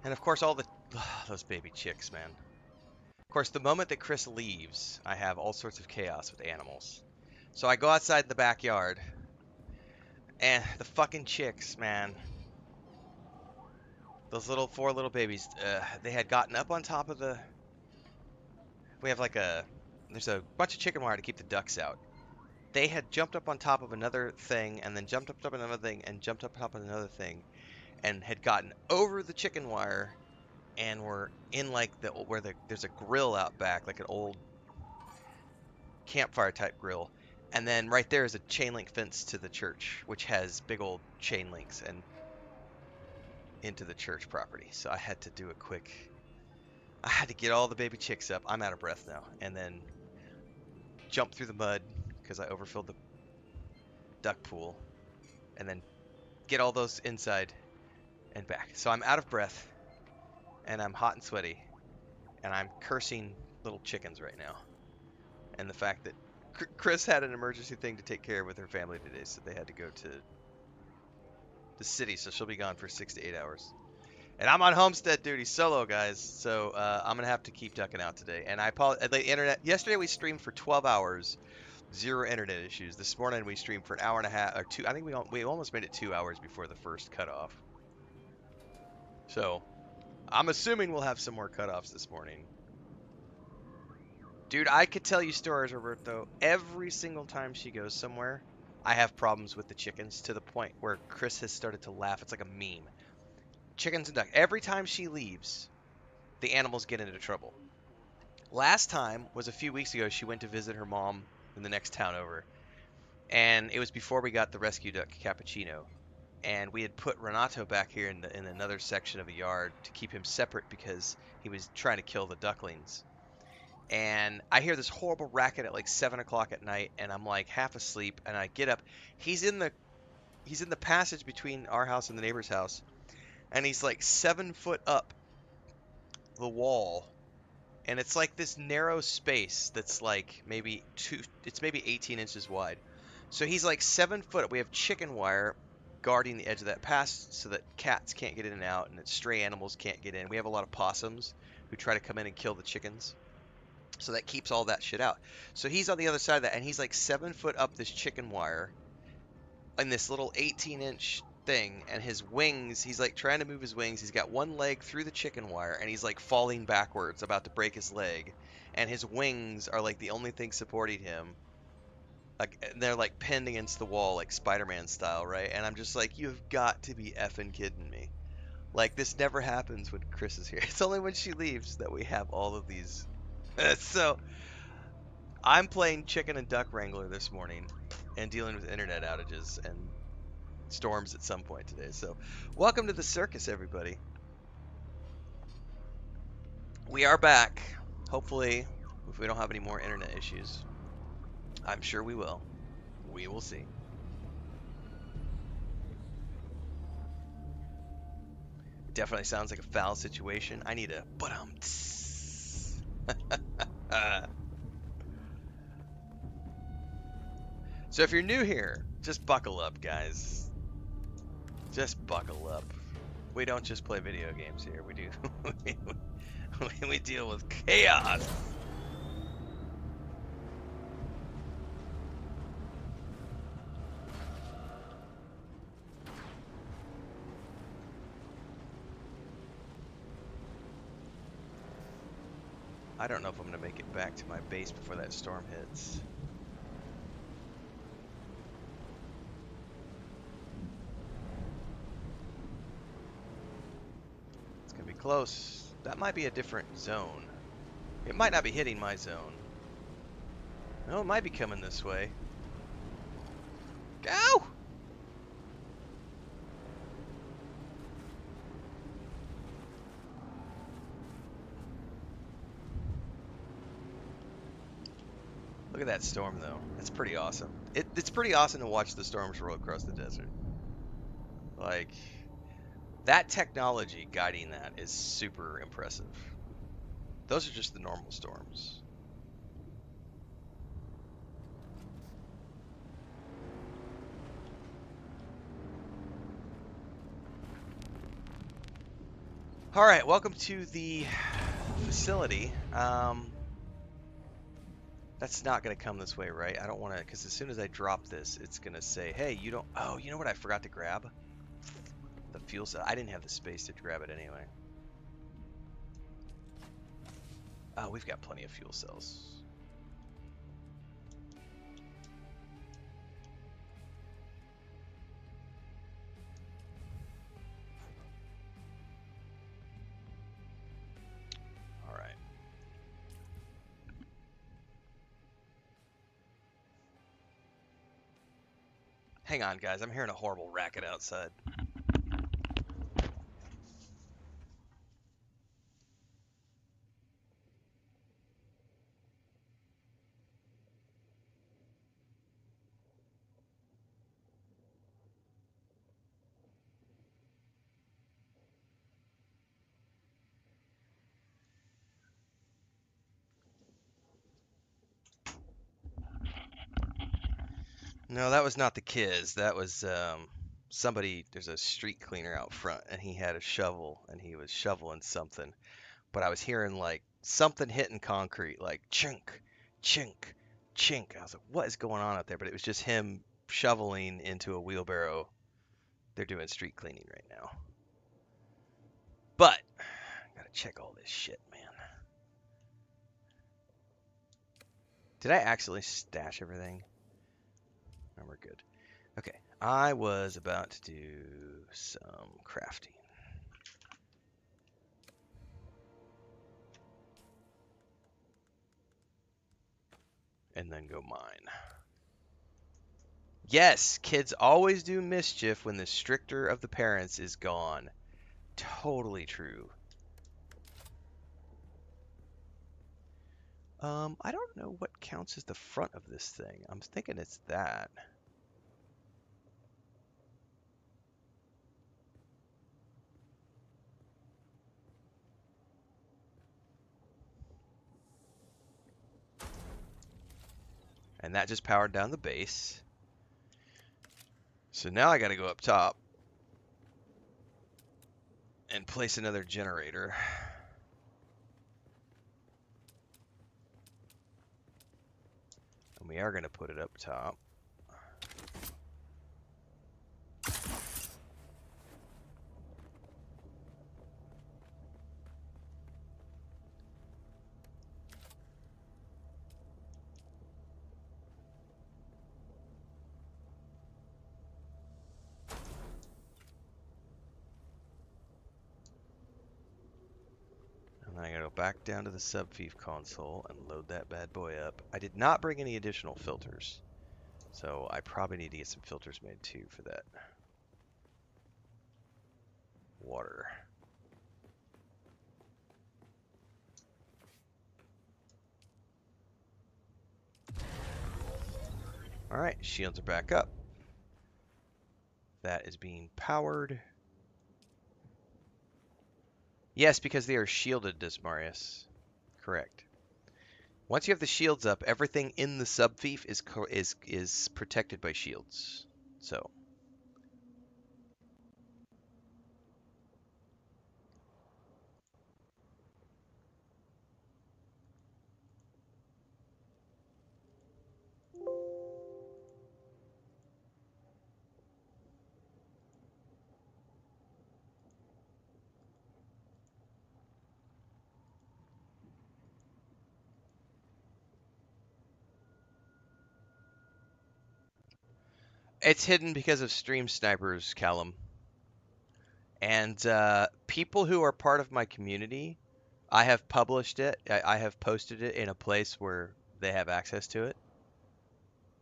And of course, all the those baby chicks, man. Of course, the moment that Chris leaves, I have all sorts of chaos with animals. So I go outside in the backyard, and the fucking chicks, man. Those four little babies, they had gotten up on top of the. We have there's a bunch of chicken wire to keep the ducks out. They had jumped up on top of another thing, and then jumped up on another thing, and jumped up on top of another thing, and had gotten over the chicken wire, and were in there's a grill out back, like an old campfire type grill, and then right there is a chain link fence to the church, which has big old chain links and into the church property. So I had to do a quick. I had to get all the baby chicks up. I'm out of breath now, and then jump through the mud because I overfilled the duck pool, and then get all those inside and back. So I'm out of breath, and I'm hot and sweaty, and I'm cursing little chickens right now. And the fact that Chris had an emergency thing to take care of with her family today, so they had to go to the city, so she'll be gone for 6 to 8 hours. And I'm on homestead duty solo, guys, so I'm gonna have to keep ducking out today. And I apologize. The internet. Yesterday we streamed for 12 hours, zero internet issues. This morning we streamed for an hour and a half or two. I think we almost made it 2 hours before the first cutoff. So I'm assuming we'll have some more cutoffs this morning. Dude, I could tell you stories, Roberto. Every single time she goes somewhere, I have problems with the chickens to the point where Chris has started to laugh. It's like a meme. Chickens and ducks. Every time she leaves, the animals get into trouble. Last time was a few weeks ago. She went to visit her mom in the next town over. And it was before we got the rescue duck, Cappuccino. And we had put Renato back here in another section of a yard to keep him separate because he was trying to kill the ducklings. And I hear this horrible racket at like 7 o'clock at night, and I'm like half asleep, and I get up. He's in the passage between our house and the neighbor's house, and he's like 7 foot up the wall, and it's like this narrow space that's like maybe 18 inches wide. So he's like 7 foot up. We have chicken wire guarding the edge of that pass so that cats can't get in and out, and that stray animals can't get in. We have a lot of possums who try to come in and kill the chickens. So that keeps all that shit out. So he's on the other side of that, and he's like 7 foot up this chicken wire in this little 18-inch thing, and his wings, he's like trying to move his wings. He's got one leg through the chicken wire, and he's like falling backwards, about to break his leg. And his wings are like the only thing supporting him. Like they're like pinned against the wall, like Spider-Man style, right? And I'm just like, you've got to be effing kidding me. Like, this never happens when Chris is here. It's only when she leaves that we have all of these. So I'm playing chicken and duck wrangler this morning and dealing with internet outages and storms at some point today. So welcome to the circus, everybody. We are back. Hopefully, if we don't have any more internet issues. I'm sure we will. We will see. Definitely sounds like a foul situation. I need a So if you're new here, just buckle up, guys. Just buckle up. We don't just play video games here. We do. we deal with chaos. I don't know if I'm going to make it back to my base before that storm hits. It's going to be close. That might be a different zone. It might not be hitting my zone. No, it might be coming this way. Go! Look at that storm, though. It's pretty awesome. It's pretty awesome to watch the storms roll across the desert. Like, that technology guiding that is super impressive. Those are just the normal storms. All right, welcome to the facility. That's not going to come this way, right? I don't want to, because as soon as I drop this, it's going to say, hey, you don't... Oh, you know what I forgot to grab? The fuel cell. I didn't have the space to grab it anyway. Oh, we've got plenty of fuel cells. All right. Hang on, guys. I'm hearing a horrible racket outside. No, that was not the kids. That was somebody. There's a street cleaner out front, and he had a shovel, and he was shoveling something. But I was hearing like something hitting concrete, like chink, chink, chink. I was like, what is going on out there? But it was just him shoveling into a wheelbarrow. They're doing street cleaning right now. But I gotta check all this shit, man. Did I accidentally stash everything? No, we're good. Okay, I was about to do some crafting. And then go mine. Yes, kids always do mischief when the stricter of the parents is gone. Totally true. I don't know what counts as the front of this thing. I'm thinking it's that. And that just powered down the base. So now I got to go up top and place another generator. And we are going to put it up top. And then I got to go back down to the subfief console and load that bad boy up. I did not bring any additional filters. So I probably need to get some filters made too for that. Water. All right, shields are back up. That is being powered. Yes, because they are shielded, Desmarius. Correct. Once you have the shields up, everything in the subfief is protected by shields. So. It's hidden because of stream snipers, Callum. And people who are part of my community, I have published it. I have posted it in a place where they have access to it.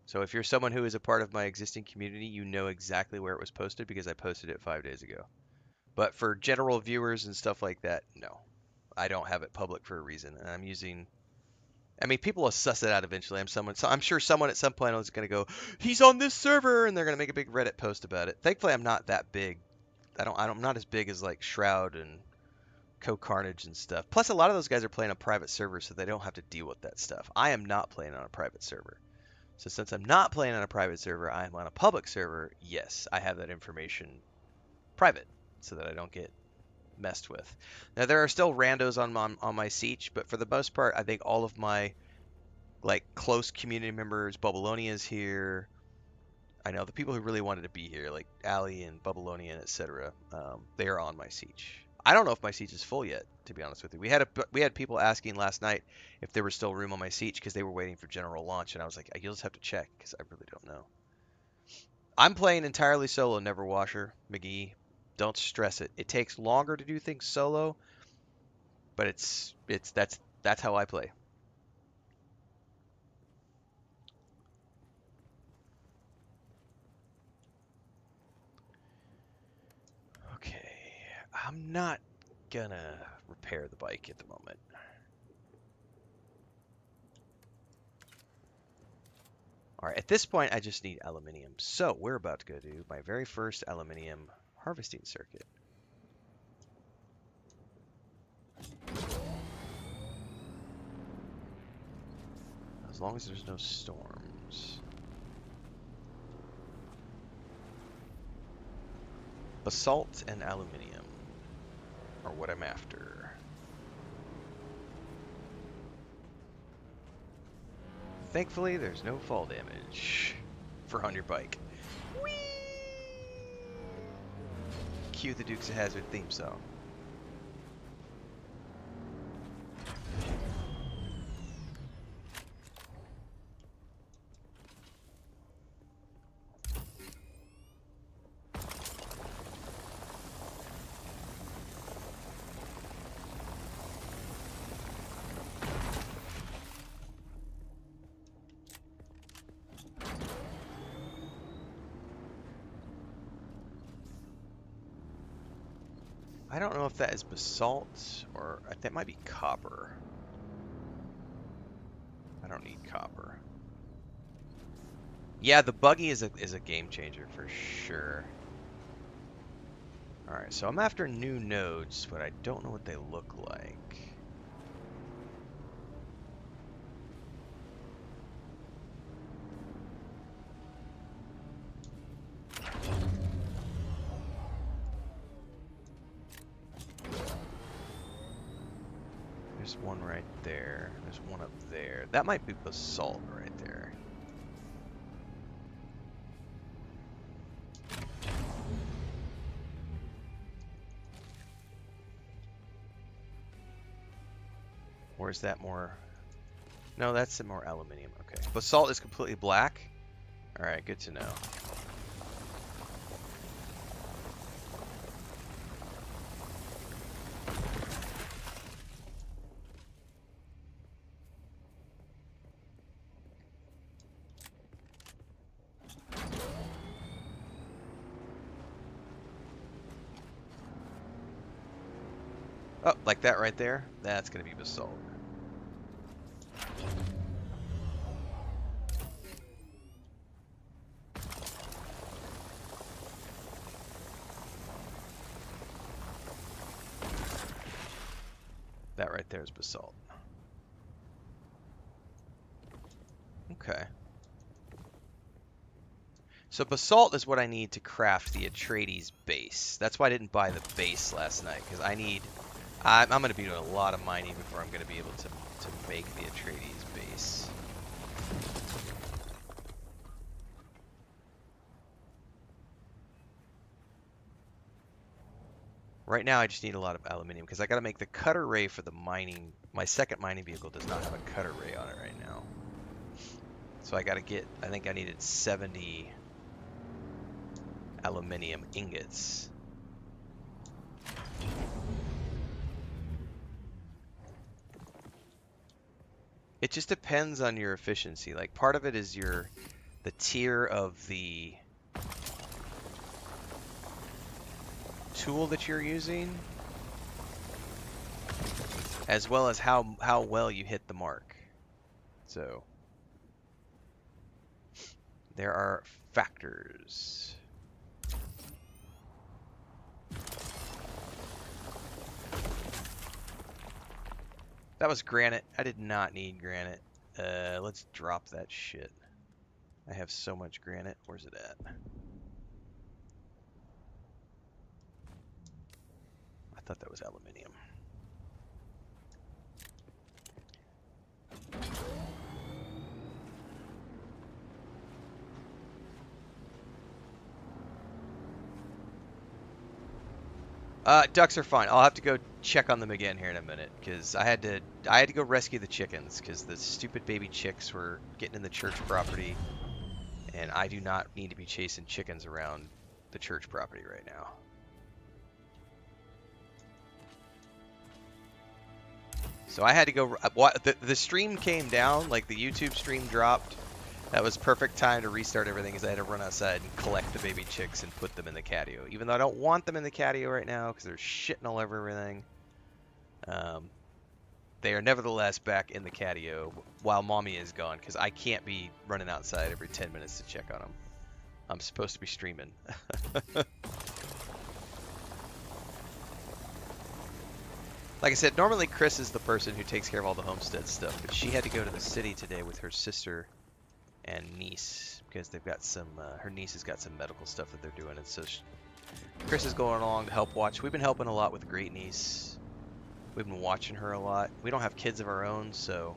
So if you're someone who is a part of my existing community, you know exactly where it was posted because I posted it 5 days ago. But for general viewers and stuff like that, no. I don't have it public for a reason. And I'm using... I mean, people will suss it out eventually. I'm sure someone at some point is going to go, he's on this server, and they're going to make a big Reddit post about it. Thankfully, I'm not that big. I'm not as big as like Shroud and Co-Carnage and stuff. Plus, a lot of those guys are playing on private servers, so they don't have to deal with that stuff. I am not playing on a private server. So since I'm not playing on a private server, I am on a public server. Yes, I have that information private so that I don't get messed with. Now there are still randos on my siege, but for the most part, I think all of my like close community members, Bubbalonia's here. I know the people who really wanted to be here, like Ali and Bubbalonian, etc. They are on my siege. I don't know if my siege is full yet, to be honest with you. We had people asking last night if there was still room on my siege because they were waiting for general launch, and I was like, you'll just have to check because I really don't know. I'm playing entirely solo, Never Washer, McGee. Don't stress it. It takes longer to do things solo, but that's how I play. Okay, I'm not gonna repair the bike at the moment. All right, at this point, I just need aluminium. So we're about to go do my very first aluminium harvesting circuit. As long as there's no storms. Basalt and aluminium are what I'm after. Thankfully, there's no fall damage for on your bike. Whee! Cue the Dukes of Hazzard theme song. I don't know if that is basalt or that might be copper. I don't need copper. Yeah, the buggy is a game changer for sure. All right, so I'm after new nodes, but I don't know what they look like. There's one right there. There's one up there. That might be basalt right there. Or is that more? No, that's some more aluminium. Okay. Basalt is completely black. All right, good to know. Oh, like that right there? That's going to be basalt. That right there is basalt. Okay. So basalt is what I need to craft the Atreides base. That's why I didn't buy the base last night, because I'm going to be doing a lot of mining before I'm going to be able to make the Atreides base. Right now I just need a lot of aluminium, because I got to make the cutter ray for the mining. My second mining vehicle does not have a cutter ray on it right now. So I got to get, I think I needed 70 aluminium ingots. It just depends on your efficiency. Like part of it is the tier of the tool that you're using, as well as how well you hit the mark. So there are factors. That was granite. I did not need granite. Let's drop that shit. I have so much granite. Where's it at? I thought that was aluminium. Ducks are fine. I'll have to go check on them again here in a minute because I had to go rescue the chickens because the stupid baby chicks were getting in the church property, and I do not need to be chasing chickens around the church property right now. So I had to go. The stream came down, like the YouTube stream dropped. That was perfect time to restart everything because I had to run outside and collect the baby chicks and put them in the catio. Even though I don't want them in the catio right now because they're shitting all over everything. They are nevertheless back in the catio while mommy is gone because I can't be running outside every 10 minutes to check on them. I'm supposed to be streaming. Like I said, normally Chris is the person who takes care of all the homestead stuff, but she had to go to the city today with her sister and niece because they've got some her niece has got some medical stuff that they're doing, and so Chris is going along to help watch. We've been helping a lot with the great niece. We've been watching her a lot. We don't have kids of our own, so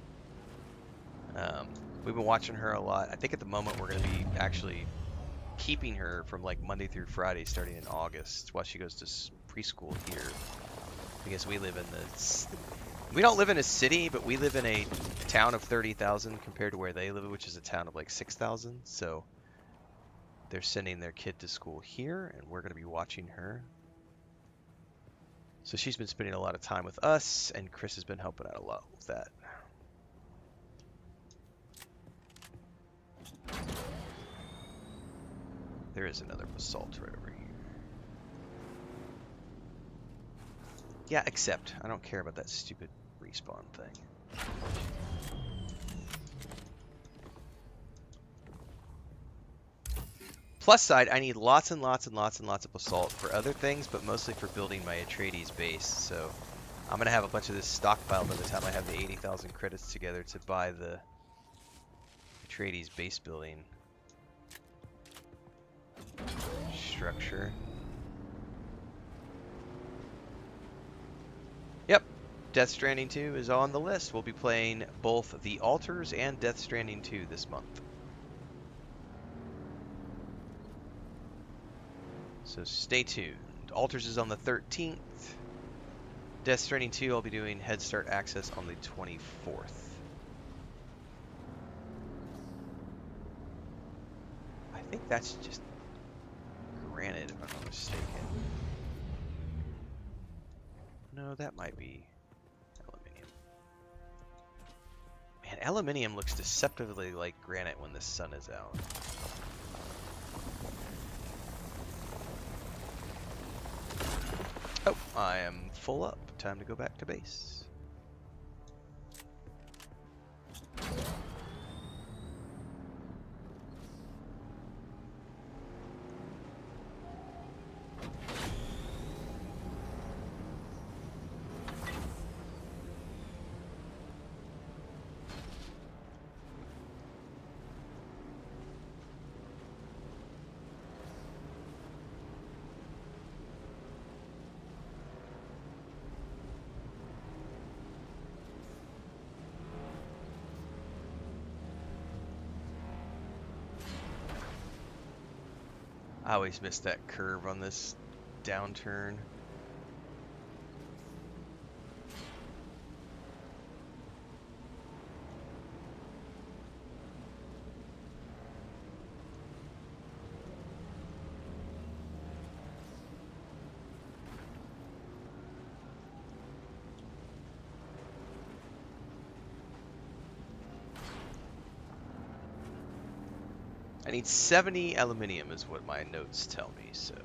we've been watching her a lot. I think at the moment we're going to be actually keeping her from like Monday through Friday starting in August while she goes to preschool here, because we live in we don't live in a city, but we live in a town of 30,000 compared to where they live, which is a town of like 6,000. So they're sending their kid to school here, and we're going to be watching her. So she's been spending a lot of time with us, and Chris has been helping out a lot with that. There is another basalt right over here. Yeah, except I don't care about that stupid respawn thing. Plus side, I need lots and lots and lots and lots of basalt for other things, but mostly for building my Atreides base. So I'm going to have a bunch of this stockpiled by the time I have the 80,000 credits together to buy the Atreides base building structure. Yep, Death Stranding 2 is on the list. We'll be playing both The Altars and Death Stranding 2 this month. So stay tuned. Altars is on the 13th. Death Stranding 2, I'll be doing Head Start access on the 24th. I think that's just granite, if I'm not mistaken. No, that might be aluminium. Man, aluminium looks deceptively like granite when the sun is out. Oh, I am full up. Time to go back to base. I always miss that curve on this downturn. I need 70 aluminium is what my notes tell me, so.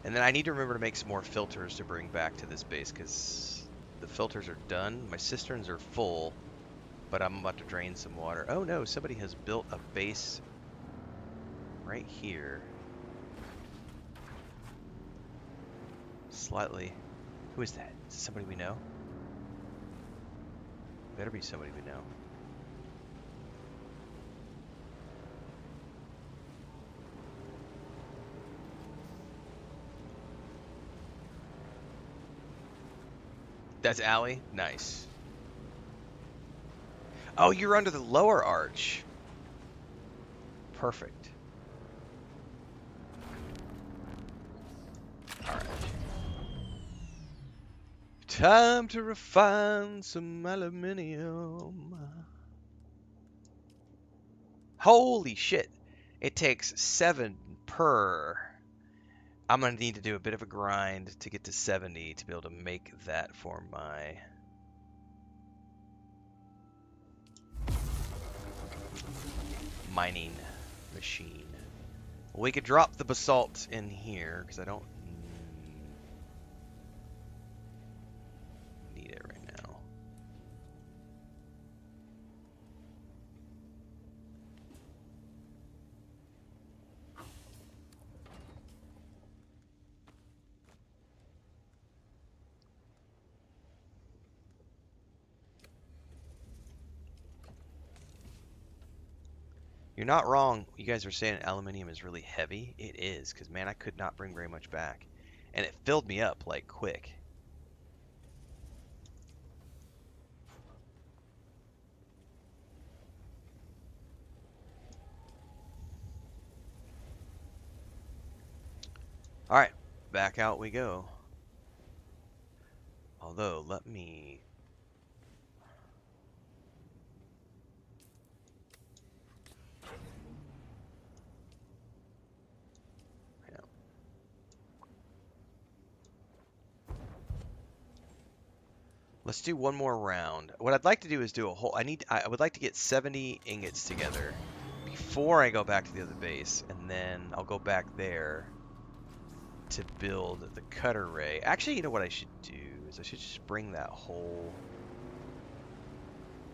And then I need to remember to make some more filters to bring back to this base because the filters are done. My cisterns are full, but I'm about to drain some water. Oh no, somebody has built a base right here. Slightly. Who is that? Is it somebody we know? Better be somebody we know. That's alley? Nice. Oh, you're under the lower arch. Perfect. Alright. Time to refine some aluminium. Holy shit. It takes 7 per. I'm going to need to do a bit of a grind to get to 70 to be able to make that for my... mining machine. We could drop the basalt in here, because I don't need it right now. You're not wrong. You guys are saying aluminium is really heavy. It is, because man, I could not bring very much back. And it filled me up, like, quick. Alright, back out we go. Although, let me... yeah. Let's do one more round. What I'd like to do is do a whole... I would like to get 70 ingots together before I go back to the other base, and then I'll go back there to build the cutter ray. Actually, you know what I should do is I should just bring that whole...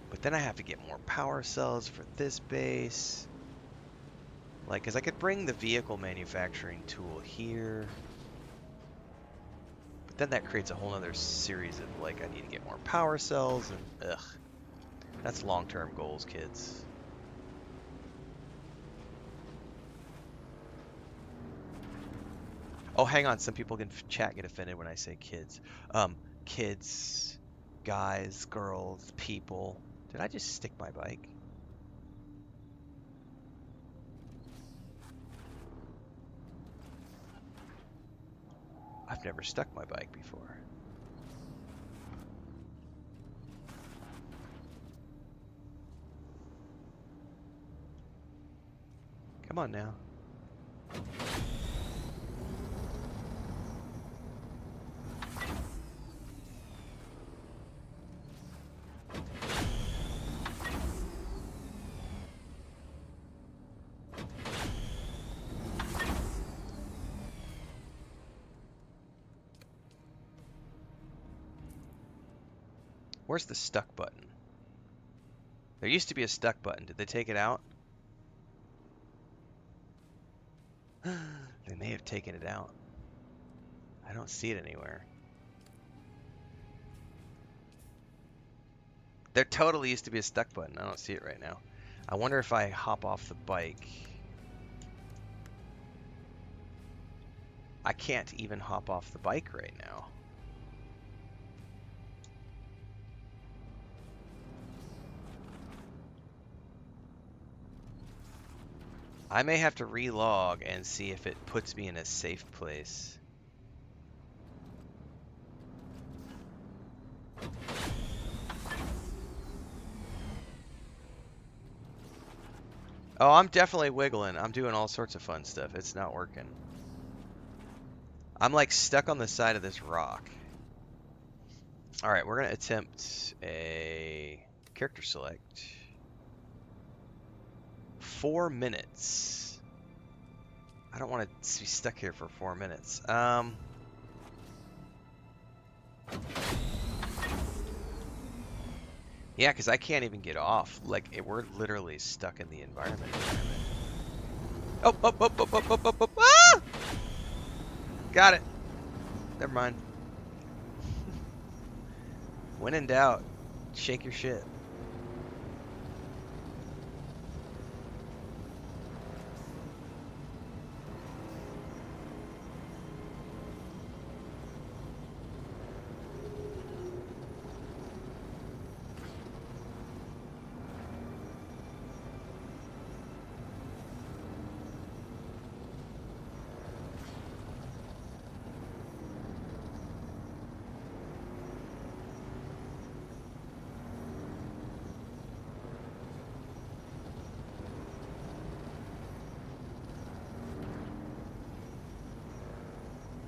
But then I have to get more power cells for this base. Like, because I could bring the vehicle manufacturing tool here. But then that creates a whole other series of, like, I need to get more power cells, and, ugh. That's long-term goals, kids. Oh, hang on. Some people in chat get offended when I say kids. Kids, guys, girls, people. Did I just stick my bike? I've never stuck my bike before. Come on now. Where's the stuck button? There used to be a stuck button. Did they take it out? They may have taken it out. I don't see it anywhere. There totally used to be a stuck button. I don't see it right now. I wonder if I hop off the bike. I can't even hop off the bike right now. I may have to relog and see if it puts me in a safe place. Oh, I'm definitely wiggling. I'm doing all sorts of fun stuff. It's not working. I'm like stuck on the side of this rock. Alright, we're going to attempt a character select. 4 minutes. I don't want to be stuck here for 4 minutes. Yeah, because I can't even get off. Like, we're literally stuck in the environment. Oh, oh, oh, oh, oh, oh, oh, oh, ah! Got it. Never mind. When in doubt, shake your shit.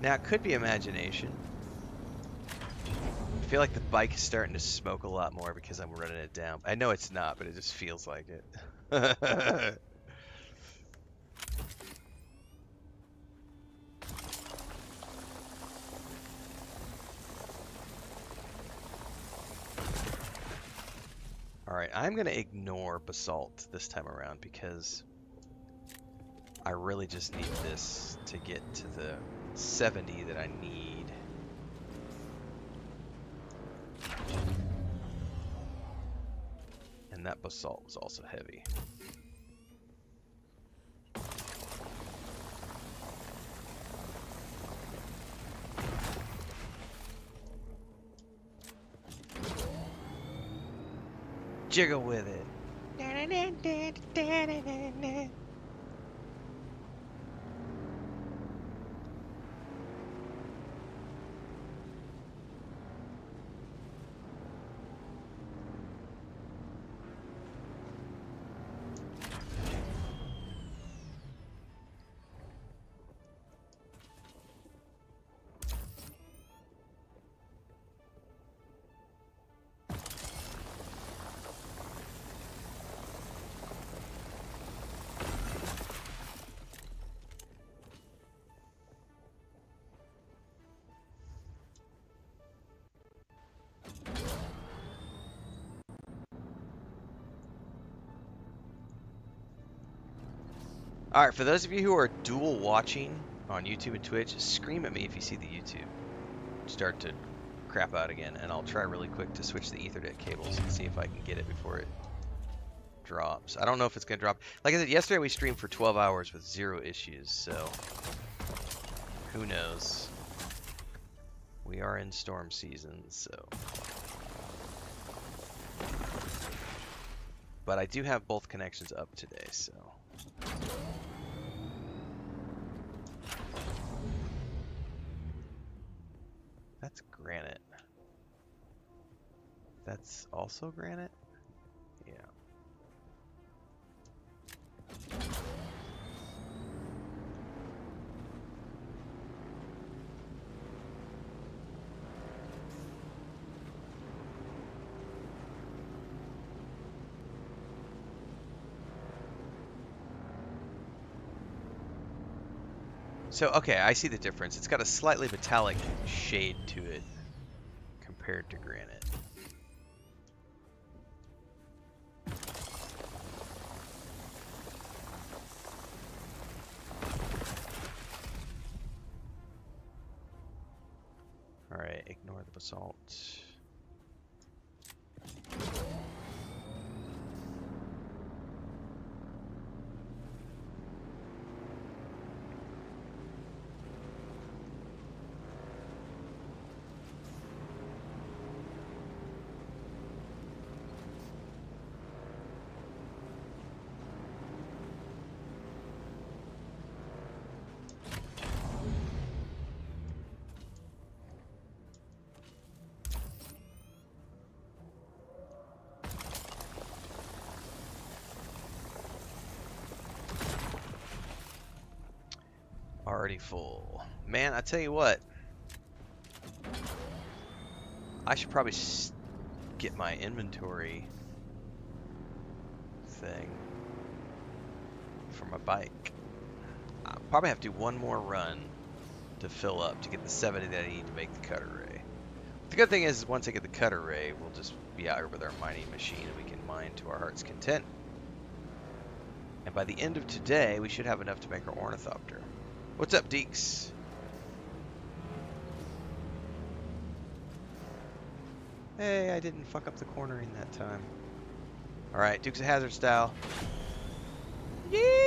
Now, it could be imagination. I feel like the bike is starting to smoke a lot more because I'm running it down. I know it's not, but it just feels like it. Alright, I'm going to ignore basalt this time around because I really just need this to get to the 70 that I need. And that basalt was also heavy. Jiggle with it. Alright, for those of you who are dual watching on YouTube and Twitch, scream at me if you see the YouTube start to crap out again, and I'll try really quick to switch the Ethernet cables and see if I can get it before it drops. I don't know if it's going to drop. Like I said, yesterday we streamed for 12 hours with 0 issues, so who knows. We are in storm season, so. But I do have both connections up today, so. That's granite. That's also granite? Yeah. So, okay, I see the difference. It's got a slightly metallic shade to it compared to granite. Alright, ignore the basalt. Already full. Man, I tell you what. I should probably get my inventory thing for my bike. I'll probably have to do one more run to fill up to get the 70 that I need to make the cut array. The good thing is once I get the cut array, we'll just be out here with our mining machine and we can mine to our heart's content. And by the end of today, we should have enough to make our ornithopter. What's up, Deeks? Hey, I didn't fuck up the cornering that time. Alright, Dukes of Hazzard style. Yeehaw!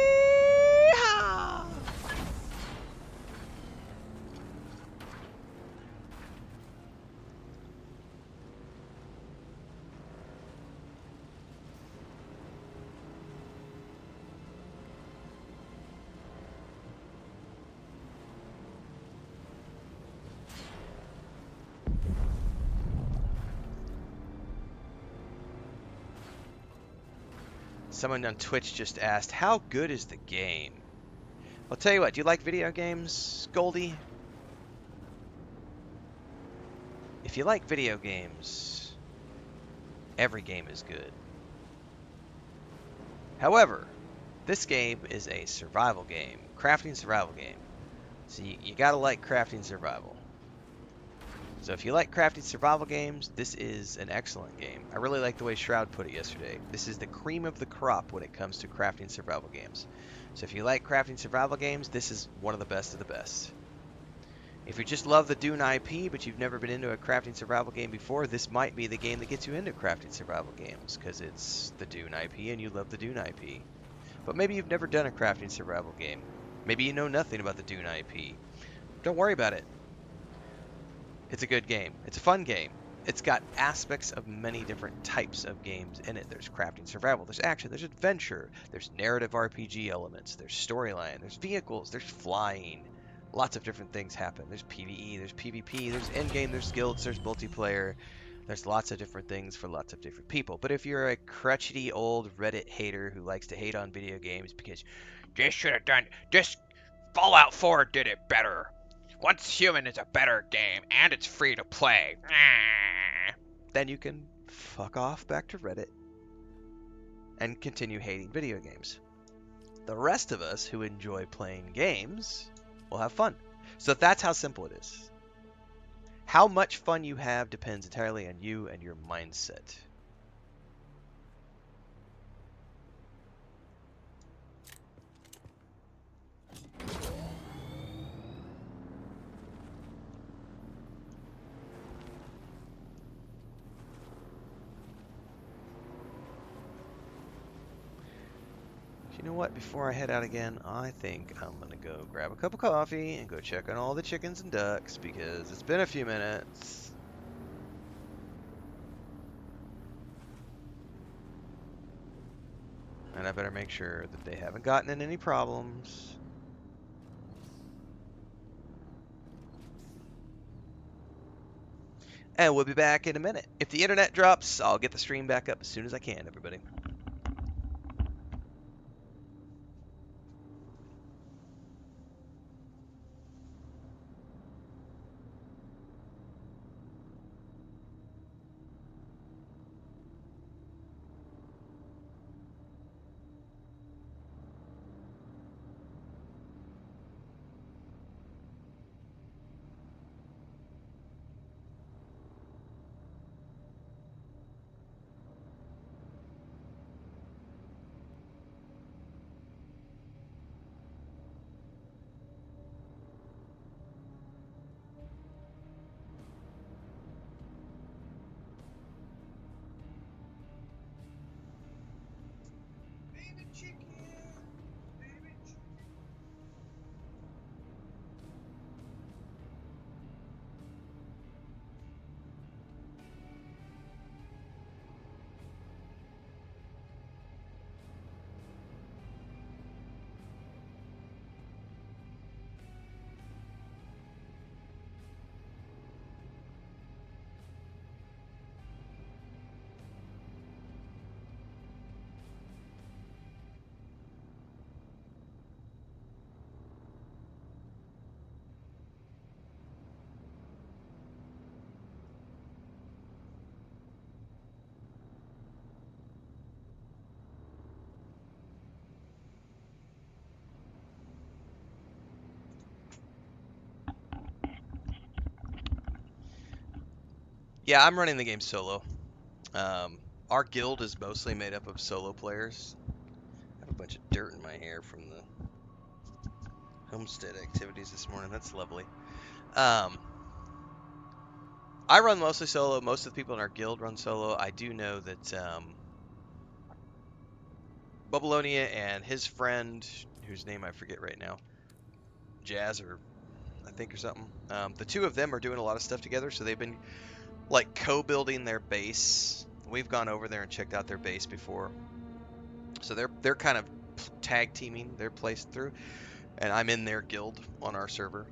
Someone on Twitch just asked, how good is the game? I'll tell you what, do you like video games, Goldie? If you like video games, every game is good. However, this game is a survival game, crafting survival game. So you gotta like crafting survival. So if you like crafting survival games, this is an excellent game. I really like the way Shroud put it yesterday. This is the cream of the crop when it comes to crafting survival games. So if you like crafting survival games, this is one of the best of the best. If you just love the Dune IP, but you've never been into a crafting survival game before, this might be the game that gets you into crafting survival games, because it's the Dune IP and you love the Dune IP. But maybe you've never done a crafting survival game. Maybe you know nothing about the Dune IP. Don't worry about it. It's a good game. It's a fun game. It's got aspects of many different types of games in it. There's crafting survival, there's action, there's adventure, there's narrative RPG elements, there's storyline, there's vehicles, there's flying. Lots of different things happen. There's PvE, there's PvP, there's endgame, there's guilds, there's multiplayer. There's lots of different things for lots of different people. But if you're a crotchety old Reddit hater who likes to hate on video games because this should have done this, Fallout 4 did it better. Once Human is a better game, and it's free to play. Then you can fuck off back to Reddit and continue hating video games. The rest of us who enjoy playing games will have fun. So that's how simple it is. How much fun you have depends entirely on you and your mindset. You know what? Before I head out again, I think I'm going to go grab a cup of coffee and go check on all the chickens and ducks because it's been a few minutes. And I better make sure that they haven't gotten in any problems. And we'll be back in a minute. If the internet drops, I'll get the stream back up as soon as I can, everybody. Yeah, I'm running the game solo. Our guild is mostly made up of solo players. I have a bunch of dirt in my hair from the homestead activities this morning. That's lovely. I run mostly solo. Most of the people in our guild run solo. I do know that Bubalonia and his friend, whose name I forget right now, Jazz or I think or something. The two of them are doing a lot of stuff together, so they've been like co-building their base. We've gone over there and checked out their base before, so they're kind of tag teaming their place through, and I'm in their guild on our server,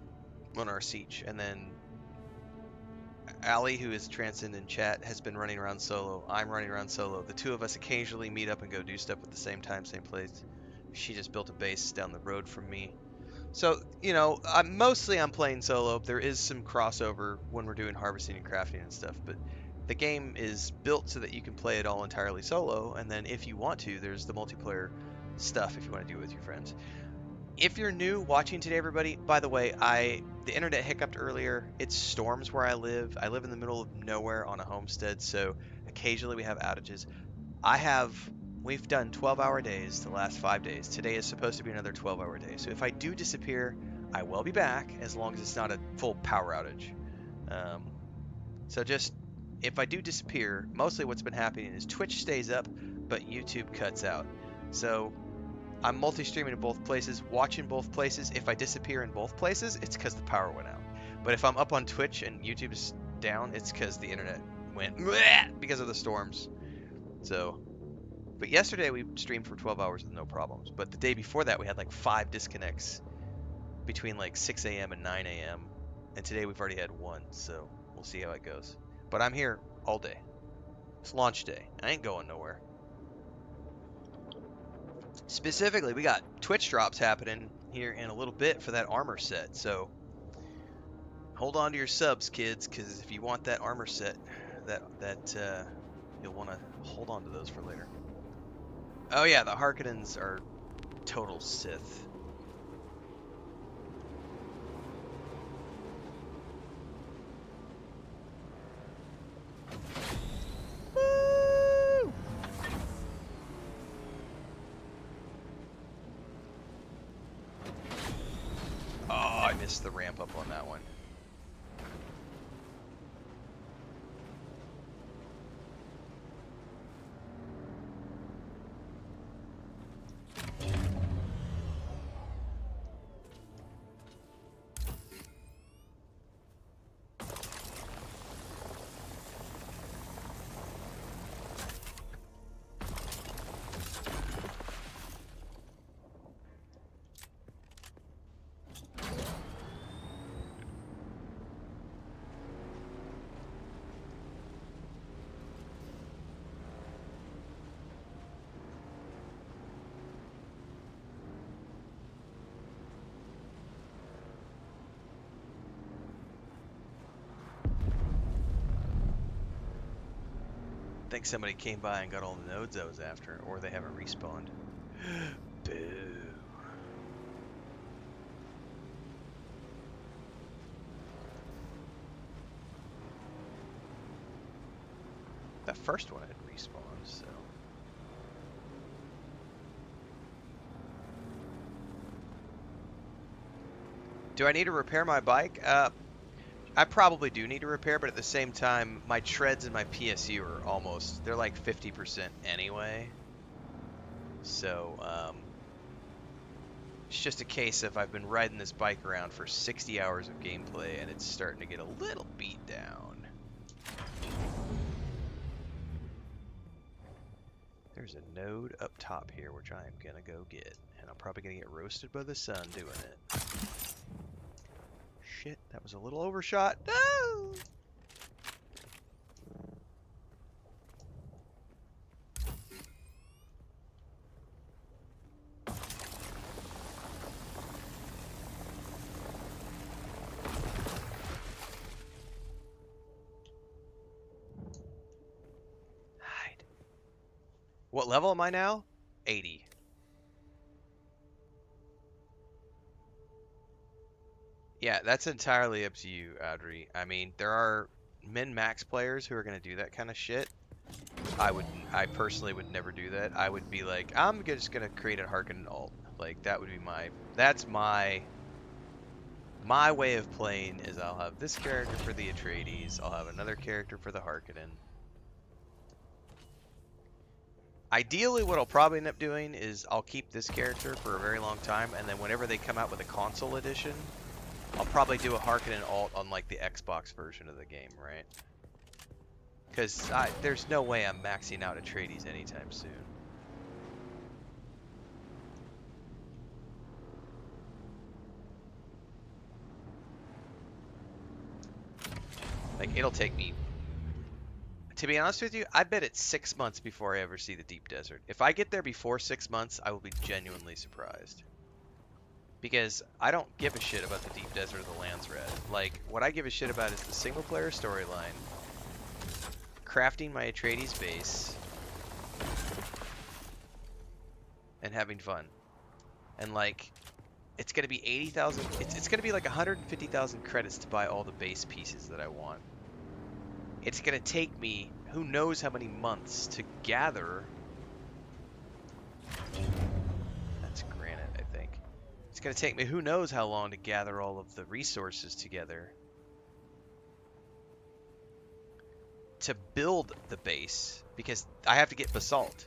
on our siege, and then Ali, who is Transcendent Chat, has been running around solo. I'm running around solo. The two of us occasionally meet up and go do stuff at the same time, same place. She just built a base down the road from me. So, I'm playing solo. There is some crossover when we're doing harvesting and crafting and stuff, but the game is built so that you can play it all entirely solo, and then if you want to, there's the multiplayer stuff if you want to do it with your friends. If you're new watching today, everybody, by the way, the internet hiccuped earlier. It storms where I live. I live in the middle of nowhere on a homestead, so occasionally we have outages. We've done 12-hour days the last 5 days. Today is supposed to be another 12-hour day. So if I do disappear, I will be back as long as it's not a full power outage. Um, so just if I do disappear, mostly what's been happening is Twitch stays up, but YouTube cuts out. So I'm multi-streaming in both places, watching both places. If I disappear in both places, it's because the power went out. But if I'm up on Twitch and YouTube is down, it's because the internet went because of the storms. So, but yesterday we streamed for 12 hours with no problems. But the day before that, we had like 5 disconnects between like 6 a.m. and 9 a.m. And today we've already had 1, so we'll see how it goes. But I'm here all day. It's launch day. I ain't going nowhere. Specifically, we got Twitch drops happening here in a little bit for that armor set, so hold on to your subs, kids, because if you want that armor set, you'll want to hold on to those for later. Oh yeah, the Harkonnens are total Sith. Woo! Oh, I missed the ramp up on that one. I think somebody came by and got all the nodes I was after, or they haven't respawned. Boo. That first one had respawned, so. Do I need to repair my bike? I probably do need to repair, but at the same time, my treads and my PSU are almost, they're like 50% anyway. So, it's just a case of I've been riding this bike around for 60 hours of gameplay, and it's starting to get a little beat down. There's a node up top here, which I am gonna go get, and I'm probably gonna get roasted by the sun doing it. Shit, that was a little overshot. No! Hide. What level am I now? 80. Yeah, that's entirely up to you, Audrey. I mean, there are min-max players who are going to do that kind of shit. I personally would never do that. I would be like, I'm just going to create a Harkonnen alt. Like, that would be that's my way of playing is I'll have this character for the Atreides, I'll have another character for the Harkonnen. Ideally, what I'll probably end up doing is I'll keep this character for a very long time, and then whenever they come out with a console edition, I'll probably do a Harkonnen alt on like the Xbox version of the game, right? Because there's no way I'm maxing out Atreides anytime soon. Like, it'll take me... To be honest with you, I bet it's 6 months before I ever see the deep desert. If I get there before 6 months, I will be genuinely surprised. because I don't give a shit about the deep desert or the lands red. Like, what I give a shit about is the single player storyline, crafting my Atreides base, and having fun. And like, it's gonna be 80,000. It's gonna be like 150,000 credits to buy all the base pieces that I want. It's gonna take me who knows how many months to gather. That's granite, I think. It's gonna take me who knows how long to gather all of the resources together to build the base, because I have to get basalt.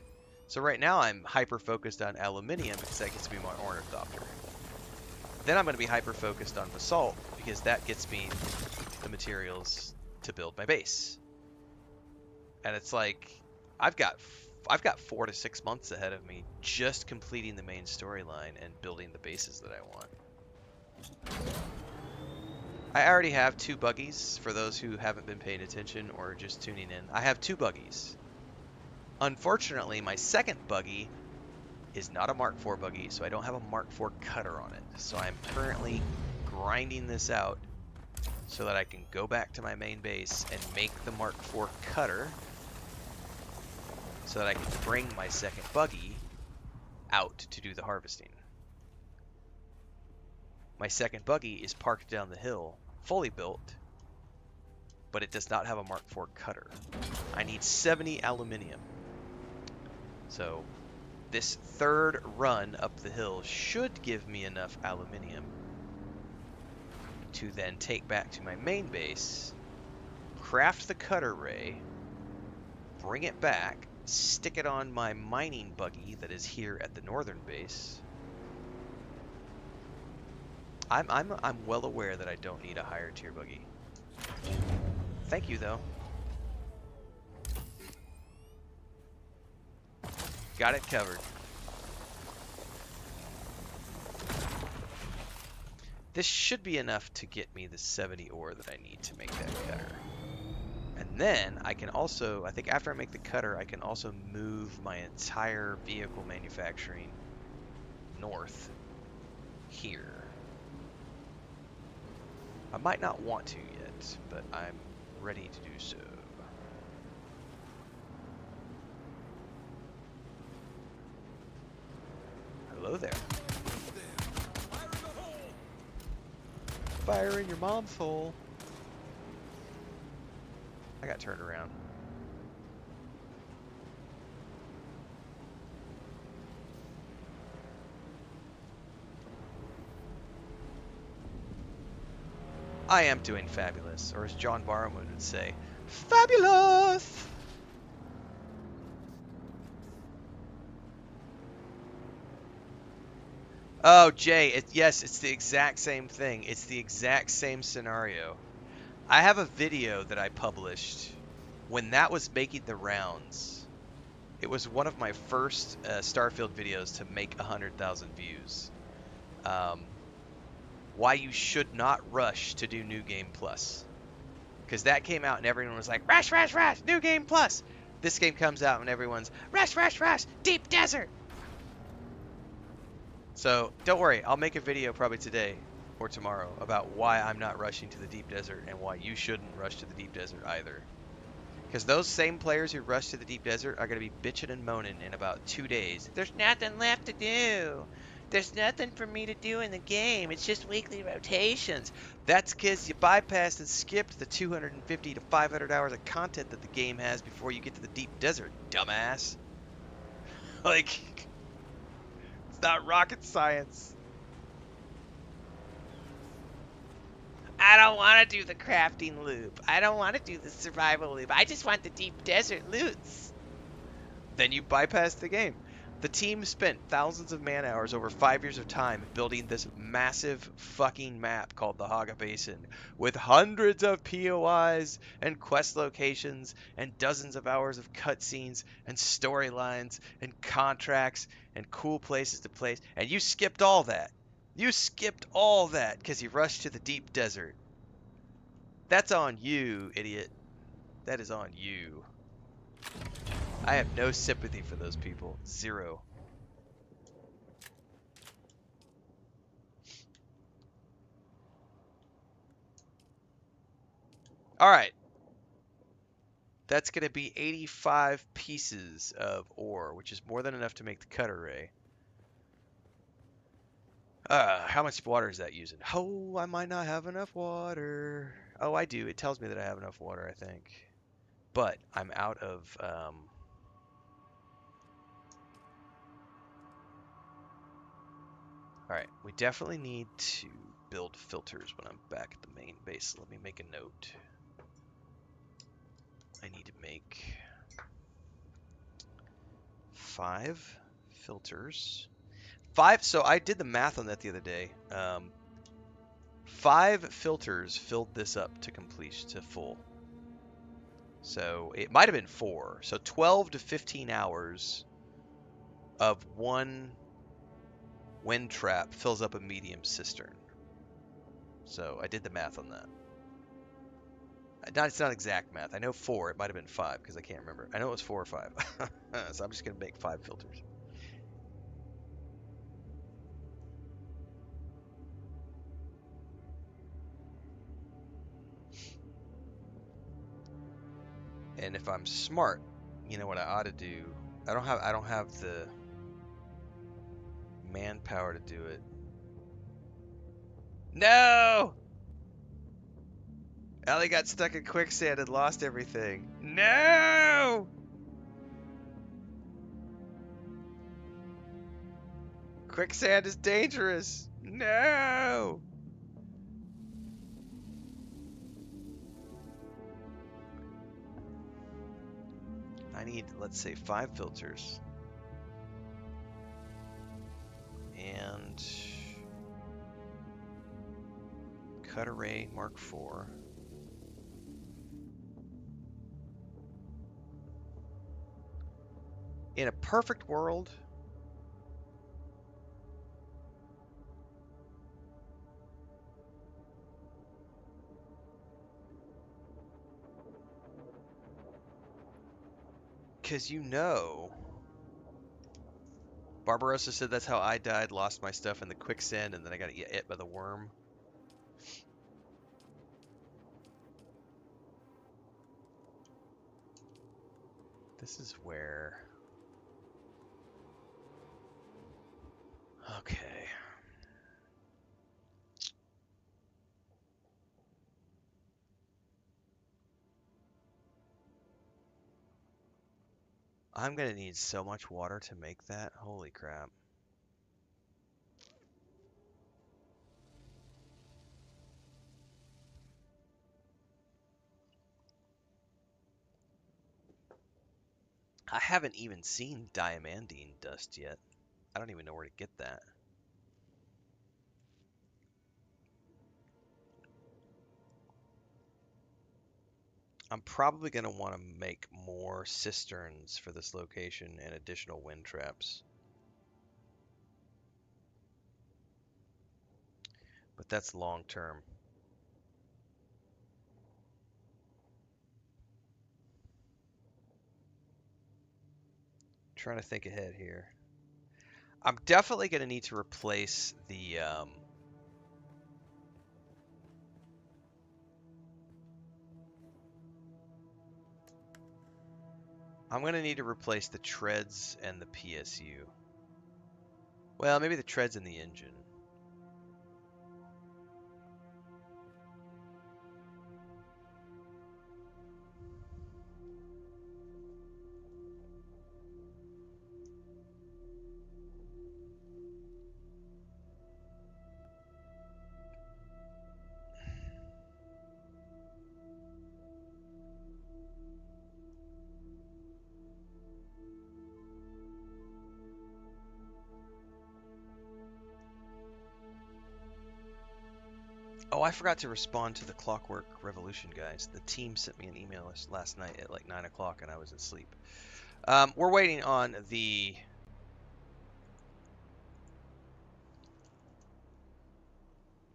So right now I'm hyper focused on aluminium because that gets me my ornithopter. Then I'm going to be hyper focused on basalt because that gets me the materials to build my base. And it's like I've got 4 to 6 months ahead of me just completing the main storyline and building the bases that I want. I already have 2 buggies for those who haven't been paying attention or just tuning in. I have 2 buggies. Unfortunately, my second buggy is not a Mark IV buggy, so I don't have a Mark IV cutter on it. So I'm currently grinding this out so that I can go back to my main base and make the Mark IV cutter so that I can bring my second buggy out to do the harvesting. My second buggy is parked down the hill, fully built, but it does not have a Mark IV cutter. I need 70 aluminium. So this third run up the hill should give me enough aluminium to then take back to my main base, craft the cutter ray, bring it back, stick it on my mining buggy that is here at the northern base. I'm well aware that I don't need a higher tier buggy. Thank you though. Got it covered. This should be enough to get me the 70 ore that I need to make that cutter. And then I can also, I think after I make the cutter, I can also move my entire vehicle manufacturing north here. I might not want to yet, but I'm ready to do so. Hello there. Fire in your mom's hole. I got turned around. I am doing fabulous, or as John Barrowman would say, fabulous! Oh, Jay, yes, it's the exact same thing. It's the exact same scenario. I have a video that I published when that was making the rounds. It was one of my first Starfield videos to make 100,000 views. Why you should not rush to do New Game Plus. Because that came out and everyone was like, rush, rush, rush, New Game Plus. This game comes out and everyone's, rush, rush, rush, Deep Desert. So don't worry, I'll make a video probably today or tomorrow about why I'm not rushing to the Deep Desert and why you shouldn't rush to the Deep Desert either. Because those same players who rush to the Deep Desert are going to be bitching and moaning in about 2 days. There's nothing left to do. There's nothing for me to do in the game. It's just weekly rotations. That's because you bypassed and skipped the 250 to 500 hours of content that the game has before you get to the Deep Desert, dumbass. Like, it's not rocket science. I don't want to do the crafting loop. I don't want to do the survival loop. I just want the Deep Desert loots. Then you bypass the game. The team spent thousands of man hours over 5 years of time building this massive fucking map called the Haga Basin with hundreds of POIs and quest locations and dozens of hours of cutscenes and storylines and contracts and cool places to place. And you skipped all that. You skipped all that because you rushed to the Deep Desert. That's on you, idiot. That is on you. I have no sympathy for those people. Zero. All right. That's going to be 85 pieces of ore, which is more than enough to make the cutter ray. How much water is that using? Oh, I might not have enough water. Oh, I do. It tells me that I have enough water, I think. But I'm out of... Alright, we definitely need to build filters when I'm back at the main base. Let me make a note. I need to make 5 filters. 5, so I did the math on that the other day. 5 filters filled this up to completion, to full. So it might have been 4. So 12 to 15 hours of one wind trap fills up a medium cistern. So I did the math on that. It's not exact math. I know 4. It might have been 5 because I can't remember. I know it was 4 or 5. So I'm just going to make 5 filters. And if I'm smart, you know what I ought to do? I don't have the manpower to do it. No! Ellie got stuck in quicksand and lost everything. No! Quicksand is dangerous. No! I need, let's say, 5 filters. And cut array Mark IV. In a perfect world, because you know, Barbarossa said that's how I died, lost my stuff in the quicksand, and then I got hit by the worm. This is where... Okay. I'm gonna need so much water to make that. Holy crap. I haven't even seen diamandine dust yet. I don't even know where to get that. I'm probably going to want to make more cisterns for this location and additional wind traps. But that's long term. Trying to think ahead here. I'm definitely going to need to replace the... I'm going to need to replace the treads and the PSU. Well, maybe the treads and the engine. Oh, I forgot to respond to the Clockwork Revolution guys. The team sent me an email last night at like 9 o'clock and I was asleep. We're waiting on the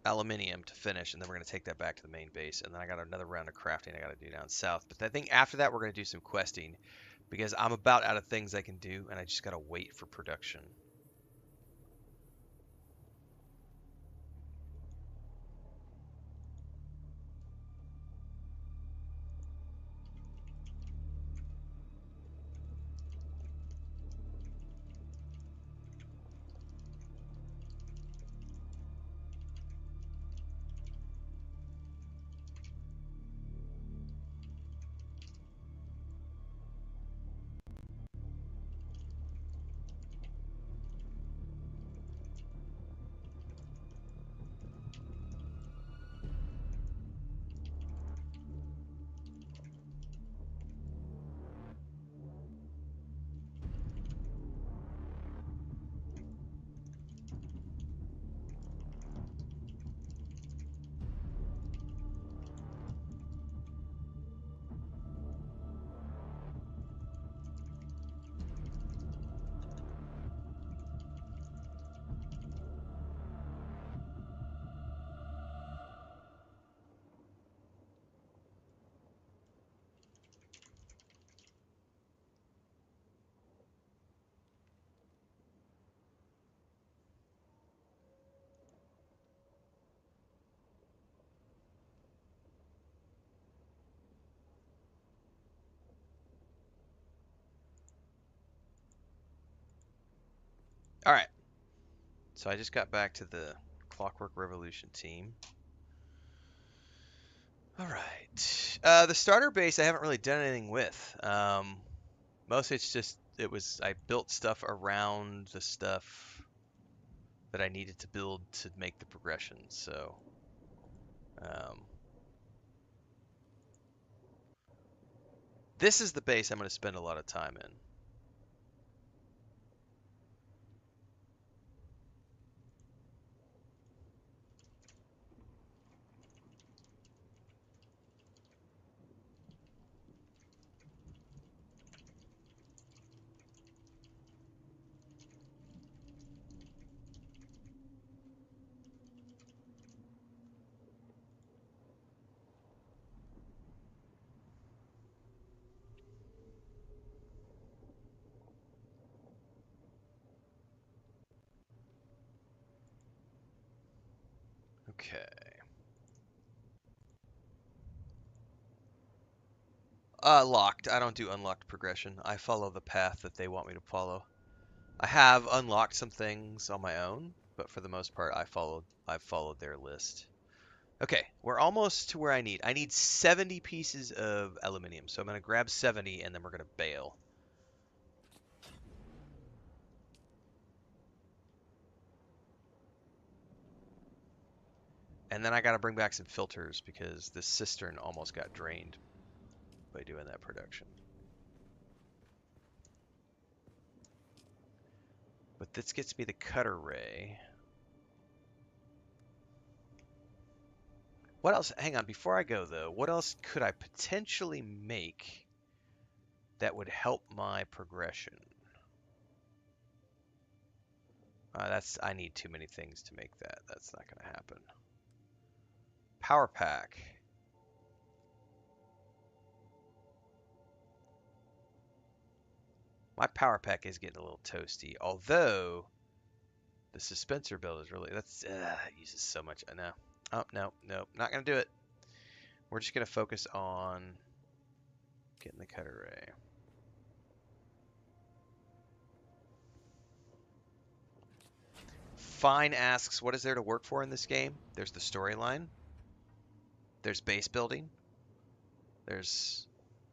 aluminium to finish, and then we're going to take that back to the main base. And then I got another round of crafting I got to do down south. But I think after that, we're going to do some questing because I'm about out of things I can do, and I just got to wait for production. All right. So I just got back to the Clockwork Revolution team. All right. The starter base I haven't really done anything with. Mostly it's just I built stuff around the stuff that I needed to build to make the progression. So um, this is the base I'm going to spend a lot of time in. Okay. Locked. I don't do unlocked progression. I follow the path that they want me to follow. I have unlocked some things on my own, but for the most part, I've followed their list. Okay, we're almost to where I need. I need 70 pieces of aluminium, so I'm going to grab 70 and then we're going to bail. And then I got to bring back some filters because the cistern almost got drained by doing that production. But this gets me the cutter ray. What else? Hang on, before I go though, what else could I potentially make that would help my progression? I need too many things to make that. That's not going to happen. Power pack. My power pack is getting a little toasty, although the suspensor build is really, it uses so much. No. Oh, no, not going to do it. We're just going to focus on getting the cutter ray. Fine asks, what is there to work for in this game? There's the storyline. There's base building. There's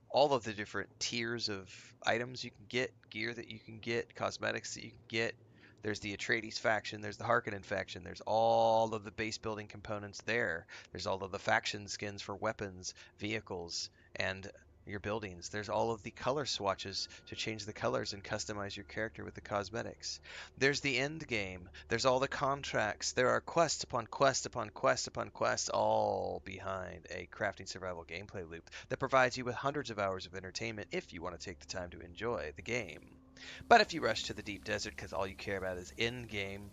all of the different tiers of items you can get, gear that you can get, cosmetics that you can get. There's the Atreides faction, there's the Harkonnen faction, there's all of the base building components there. There's all of the faction skins for weapons, vehicles, and your buildings. There's all of the color swatches to change the colors and customize your character with the cosmetics. There's the end game. There's all the contracts. There are quest upon quest upon quest upon quest, all behind a crafting survival gameplay loop that provides you with hundreds of hours of entertainment if you want to take the time to enjoy the game. But if you rush to the deep desert because all you care about is end game,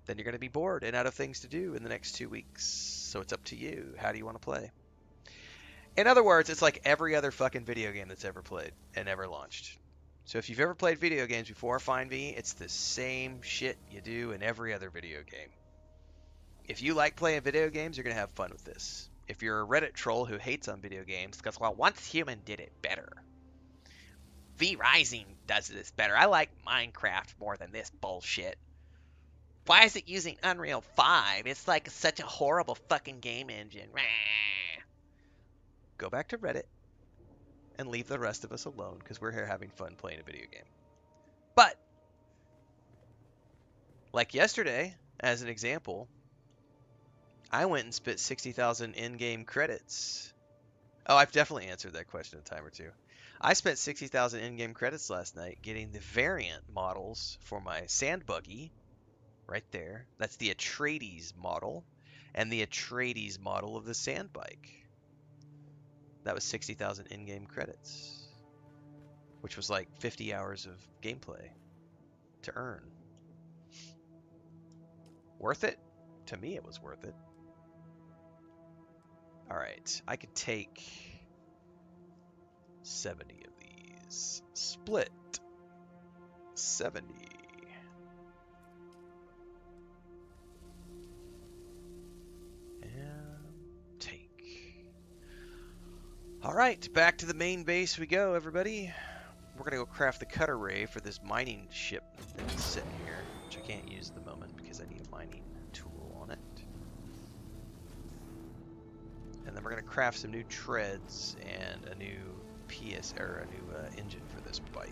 then you're going to be bored and out of things to do in the next 2 weeks. So it's up to you. How do you want to play? In other words, it's like every other fucking video game that's ever played and ever launched. So if you've ever played video games before Find Me, it's the same shit you do in every other video game. If you like playing video games, you're going to have fun with this. If you're a Reddit troll who hates on video games because, well, once human did it better. V Rising does this better. I like Minecraft more than this bullshit. Why is it using Unreal 5? It's like such a horrible fucking game engine. Go back to Reddit and leave the rest of us alone because we're here having fun playing a video game. But, like yesterday, as an example, I went and spent 60,000 in-game credits. Oh, I've definitely answered that question a time or two. I spent 60,000 in-game credits last night getting the variant models for my sand buggy. Right there. That's the Atreides model and the Atreides model of the sand bike. That was 60,000 in-game credits, which was like 50 hours of gameplay to earn. Worth it? To me, it was worth it. All right, I could take 70 of these. Split 70. All right, back to the main base we go, everybody. We're gonna go craft the cutter ray for this mining ship that's sitting here, which I can't use at the moment because I need a mining tool on it. And then we're gonna craft some new treads and a new a new engine for this bike.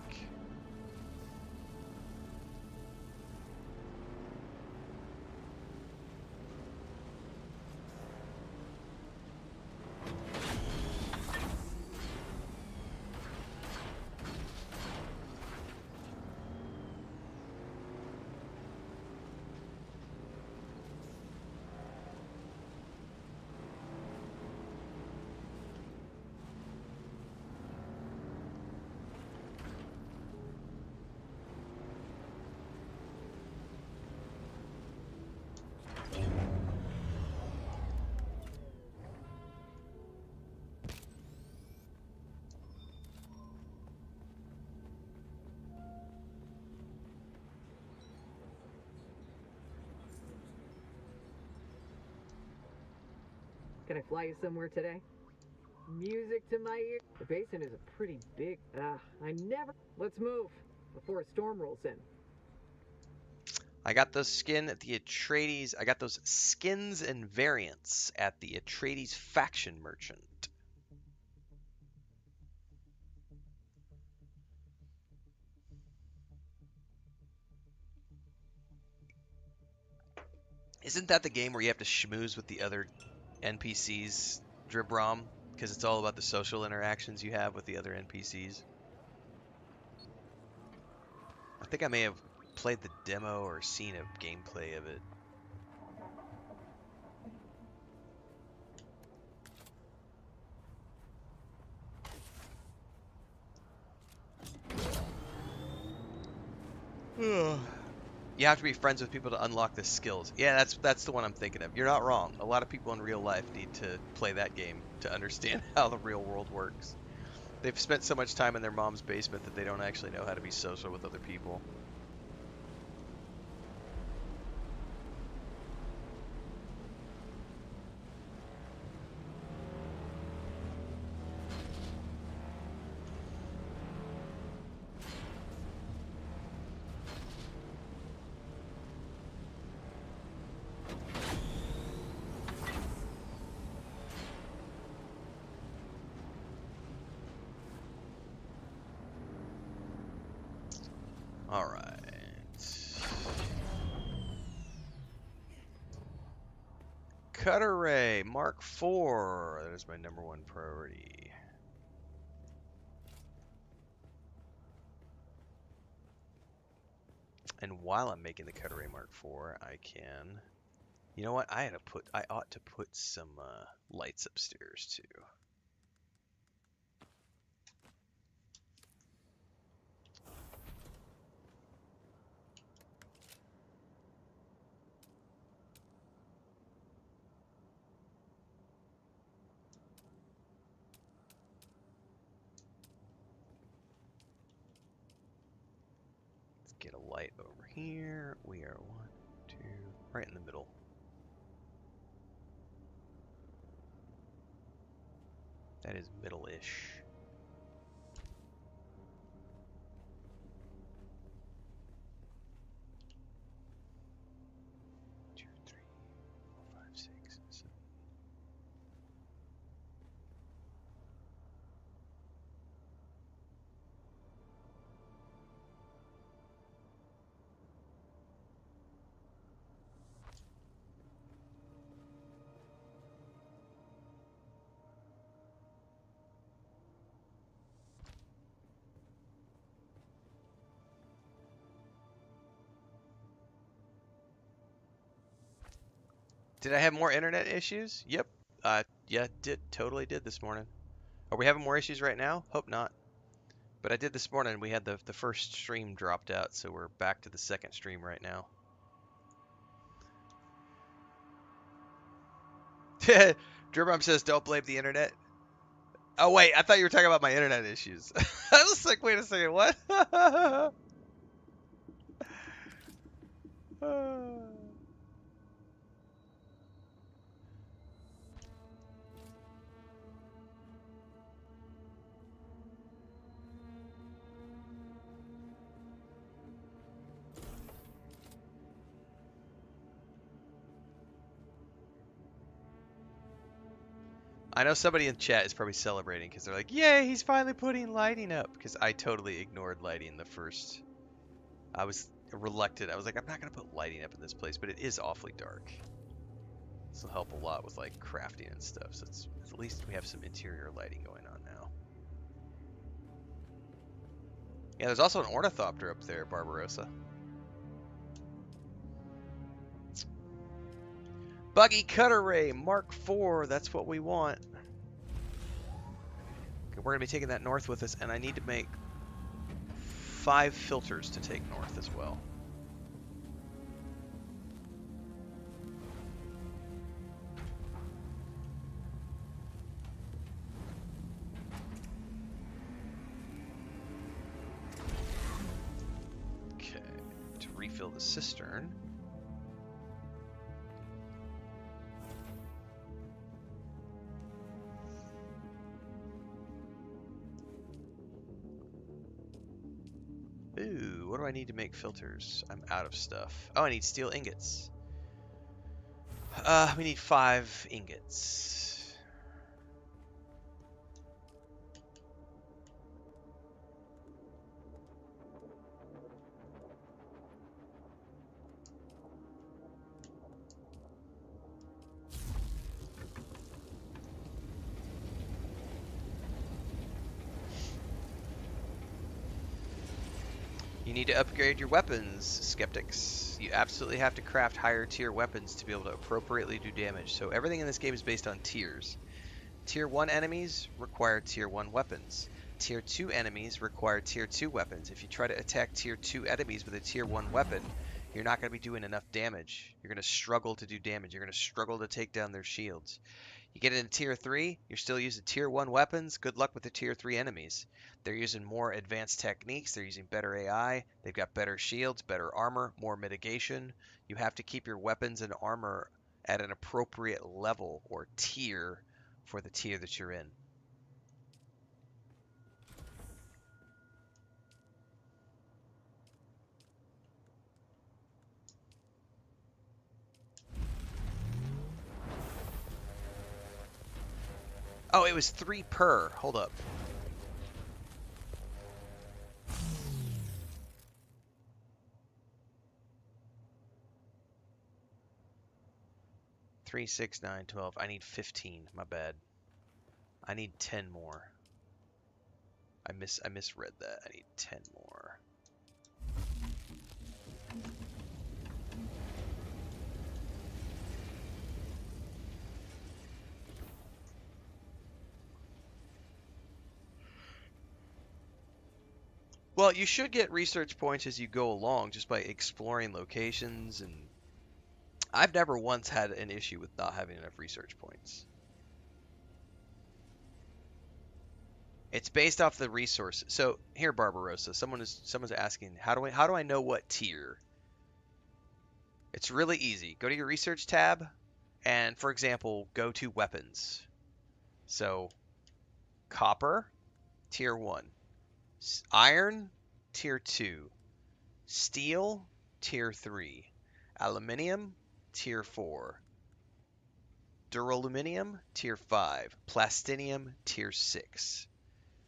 Can I fly you somewhere today? Music to my ear. The basin is a pretty big. I never. Let's move before a storm rolls in. I got those skin at the Atreides. I got those skins and variants at the Atreides faction merchant. Isn't that the game where you have to schmooze with the other NPCs, Dribrom? Because it's all about the social interactions you have with the other NPCs. I think I may have played the demo or seen a gameplay of it. You have to be friends with people to unlock the skills. Yeah, that's the one I'm thinking of. You're not wrong. A lot of people in real life need to play that game to understand how the real world works. They've spent so much time in their mom's basement that they don't actually know how to be social with other people. All right. Cutter Ray Mark IV. That is my #1 priority. And while I'm making the Cutter Ray Mark IV, I can. You know what? I ought to put some lights upstairs too. Get a light over here. We are 1, 2, right in the middle. That is middle-ish. Two, three, four, five, six, seven. Did I have more internet issues? Yep. Yeah, totally did this morning. Are we having more issues right now? Hope not. But I did this morning. We had the first stream dropped out, so we're back to the second stream right now. Dribrom says, don't blame the internet. Oh, wait, I thought you were talking about my internet issues. I was like, wait a second, what? I know somebody in chat is probably celebrating because they're like, "Yay, he's finally putting lighting up." Because I totally ignored lighting the first. I was reluctant. I was like, I'm not gonna put lighting up in this place, but it is awfully dark. This will help a lot with like crafting and stuff. So it's, at least we have some interior lighting going on now. Yeah, there's also an ornithopter up there, Barbarossa. Buggy cutter ray Mark IV. That's what we want. Okay, we're gonna be taking that north with us, and I need to make 5 filters to take north as well. Okay, to refill the cistern. Ooh, what do I need to make filters? I'm out of stuff. Oh, I need steel ingots. We need 5 ingots. You need to upgrade your weapons, skeptics. You absolutely have to craft higher tier weapons to be able to appropriately do damage. So everything in this game is based on tiers. Tier 1 enemies require Tier 1 weapons. Tier 2 enemies require Tier 2 weapons. If you try to attack Tier 2 enemies with a Tier 1 weapon, you're not going to be doing enough damage. You're going to struggle to do damage. You're going to struggle to take down their shields. You get into Tier 3, you're still using Tier 1 weapons. Good luck with the Tier 3 enemies. They're using more advanced techniques. They're using better AI. They've got better shields, better armor, more mitigation. You have to keep your weapons and armor at an appropriate level or tier for the tier that you're in. Oh, it was 3 per. Hold up. Three, 6, 9, 12. I need 15. My bad. I need 10 more. I misread that. I need 10 more. Well, you should get research points as you go along just by exploring locations, and I've never once had an issue with not having enough research points. It's based off the resource. So here, Barbarossa, someone's asking, how do I know what tier? It's really easy. Go to your research tab, and for example, go to weapons. So copper, tier 1. Iron, tier 2. Steel, tier 3. Aluminium, tier 4. Duraluminum, tier 5. Plastinium, tier 6.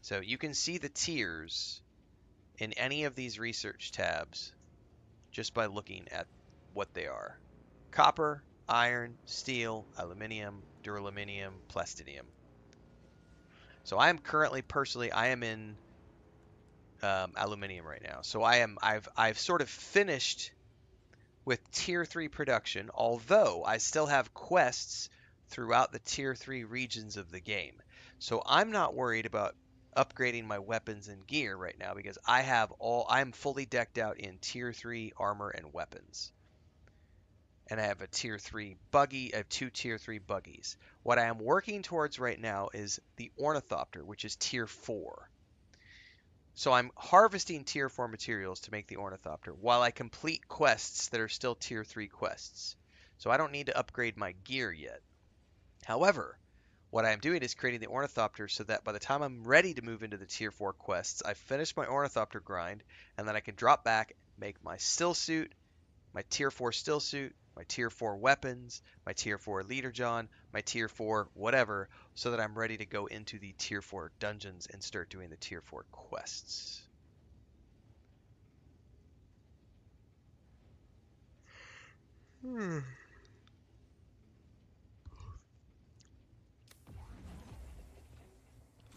So you can see the tiers in any of these research tabs just by looking at what they are. Copper, iron, steel, aluminium, duraluminum, plastinium. So I am currently, personally, I am in aluminium right now. So I've sort of finished with tier 3 production, although I still have quests throughout the tier 3 regions of the game. So I'm not worried about upgrading my weapons and gear right now because I'm fully decked out in tier 3 armor and weapons. And I have a tier 3 buggy, I have 2 tier 3 buggies. What I am working towards right now is the ornithopter, which is tier 4. So I'm harvesting tier 4 materials to make the ornithopter while I complete quests that are still tier 3 quests. So I don't need to upgrade my gear yet. However, what I'm doing is creating the ornithopter so that by the time I'm ready to move into the tier 4 quests, I've finished my ornithopter grind, and then I can drop back, make my still suit, my tier 4 still suit, my tier 4 weapons, my tier 4 leader John, my tier 4 whatever, so that I'm ready to go into the tier 4 dungeons and start doing the tier 4 quests. Hmm.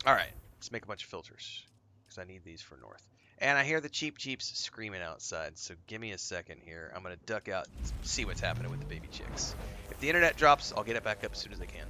All right, let's make a bunch of filters because I need these for north. And I hear the cheap cheeps screaming outside, so give me a second here. I'm gonna duck out and see what's happening with the baby chicks. If the internet drops, I'll get it back up as soon as I can.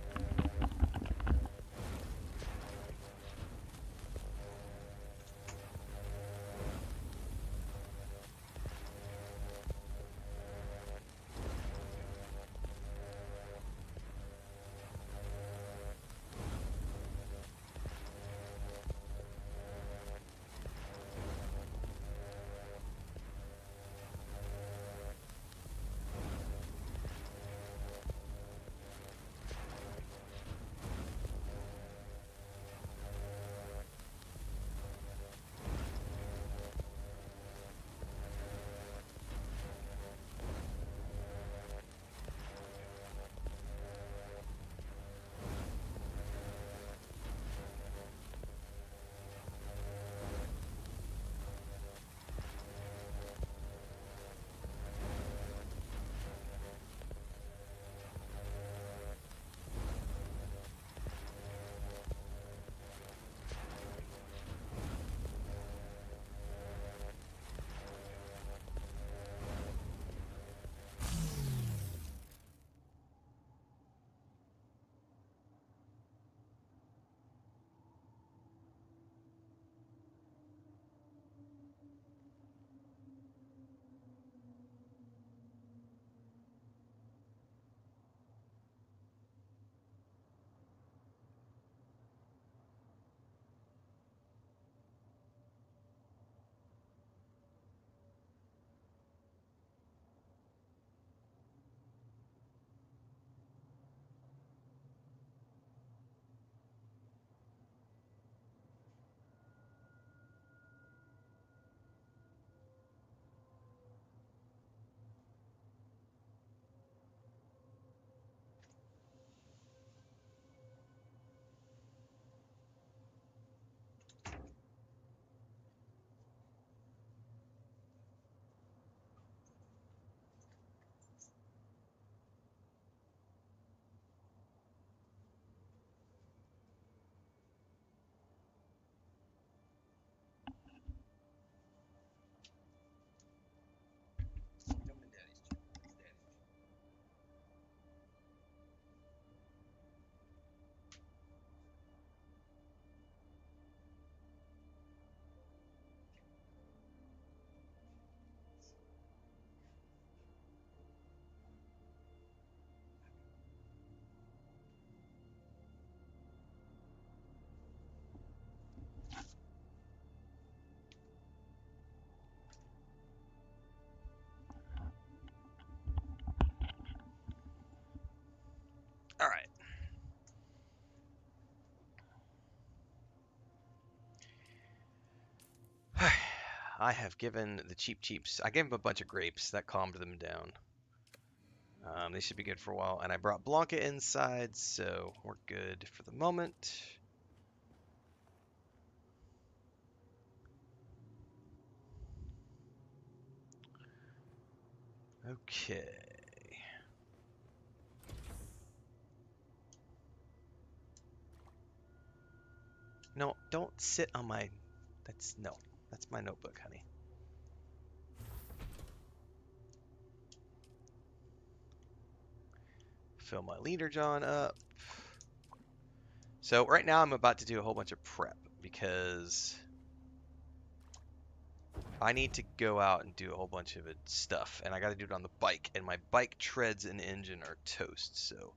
All right. I have given the cheap cheeps. I gave them a bunch of grapes that calmed them down. They should be good for a while. And I brought Blanca inside, so we're good for the moment. Okay. No, don't sit on my. No, that's my notebook, honey. Fill my leader John up. So right now I'm about to do a whole bunch of prep because I need to go out and do a whole bunch of stuff, and I got to do it on the bike, and my bike treads and engine are toast. So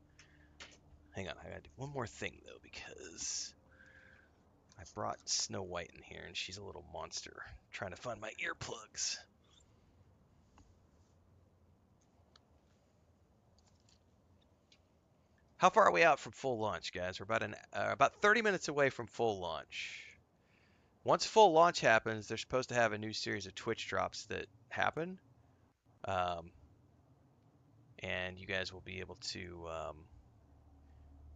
hang on, I got to do one more thing though because I brought Snow White in here, and she's a little monster trying to find my earplugs. How far are we out from full launch, guys? We're about 30 minutes away from full launch. Once full launch happens, they're supposed to have a new series of Twitch drops that happen. and you guys will be able to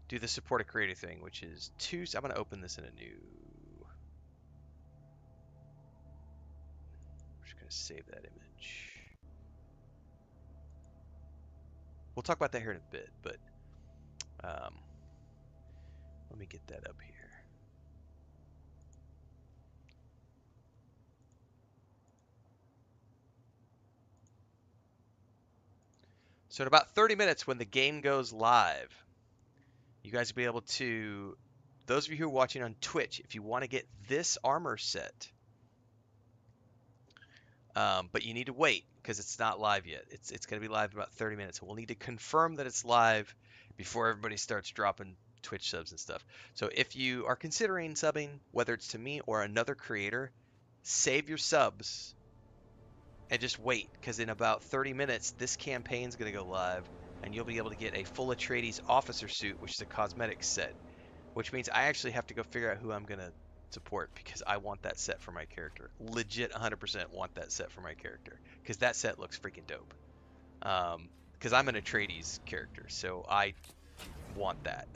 do the support a creator thing, which is two. I'm going to open this in a new. I'm just going to save that image. We'll talk about that here in a bit, but let me get that up here. So in about 30 minutes when the game goes live, you guys will be able to, those of you who are watching on Twitch, if you want to get this armor set, but you need to wait because it's not live yet. It's going to be live in about 30 minutes. So we'll need to confirm that it's live before everybody starts dropping Twitch subs and stuff. So if you are considering subbing, whether it's to me or another creator, save your subs and just wait, because in about 30 minutes, this campaign is going to go live, and you'll be able to get a full Atreides officer suit, which is a cosmetic set, which means I actually have to go figure out who I'm going to support, because I want that set for my character. Legit 100% want that set for my character, because that set looks freaking dope. Because I'm an Atreides character, so I want that.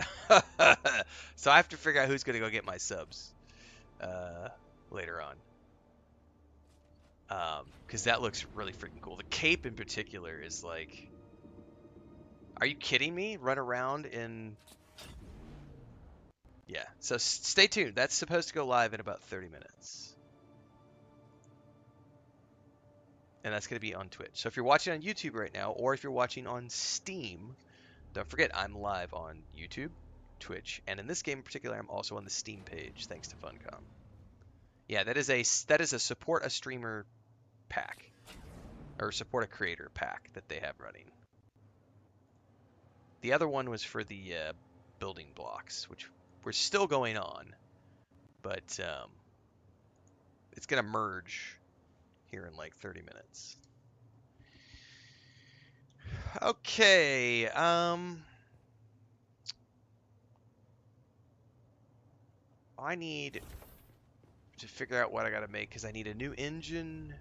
So I have to figure out who's going to go get my subs later on. Because that looks really freaking cool. The cape in particular is like, are you kidding me? Run around in, yeah. So stay tuned. That's supposed to go live in about 30 minutes. And that's going to be on Twitch. So if you're watching on YouTube right now, or if you're watching on Steam, don't forget I'm live on YouTube, Twitch, and in this game in particular, I'm also on the Steam page, thanks to Funcom. Yeah, that is a support a streamer pack, or support a creator pack that they have running. The other one was for the building blocks, which we're still going on, but it's going to merge here in like 30 minutes. Okay, I need to figure out what I got to make, because I need a new engine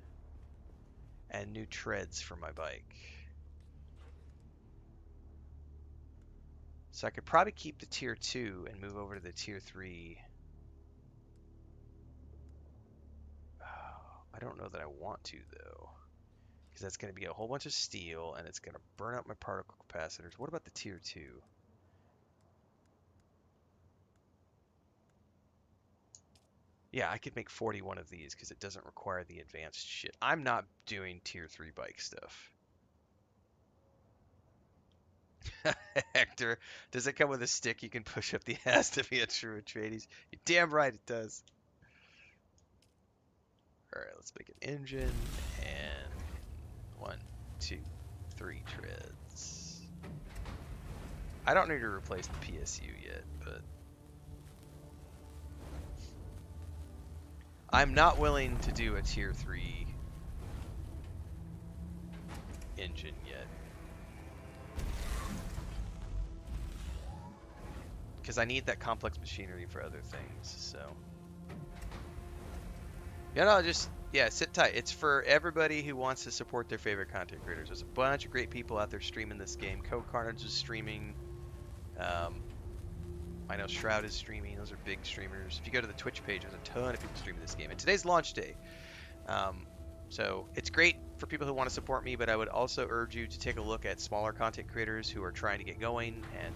and new treads for my bike. So I could probably keep the tier 2 and move over to the tier 3. I don't know that I want to, though, because that's going to be a whole bunch of steel, and it's going to burn out my particle capacitors. What about the tier 2? Yeah, I could make 41 of these because it doesn't require the advanced shit. I'm not doing tier 3 bike stuff. Hector, does it come with a stick you can push up the ass to be a true Atreides? You're damn right it does. Alright, let's make an engine, and 1, 2, 3 treads. I don't need to replace the PSU yet, but I'm not willing to do a tier 3 engine yet. Because I need that complex machinery for other things, so. Yeah, no, just, yeah, sit tight. It's for everybody who wants to support their favorite content creators. There's a bunch of great people out there streaming this game. Code Carnage is streaming. I know Shroud is streaming. Those are big streamers. If you go to the Twitch page, there's a ton of people streaming this game. And today's launch day. So it's great for people who want to support me, but I would also urge you to take a look at smaller content creators who are trying to get going and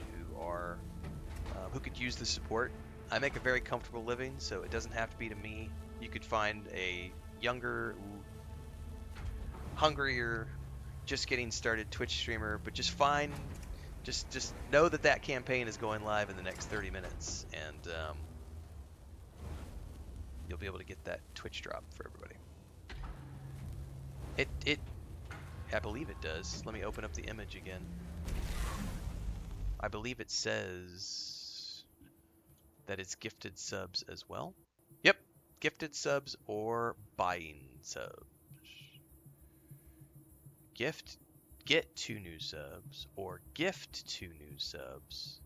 who could use the support. I make a very comfortable living, so it doesn't have to be to me. You could find a younger, hungrier, just getting started Twitch streamer, but just know that that campaign is going live in the next 30 minutes, and you'll be able to get that Twitch drop for everybody. I believe it does. Let me open up the image again. I believe it says that it's gifted subs as well. Yep, gifted subs or buying subs. Get 2 new subs or gift 2 new subs.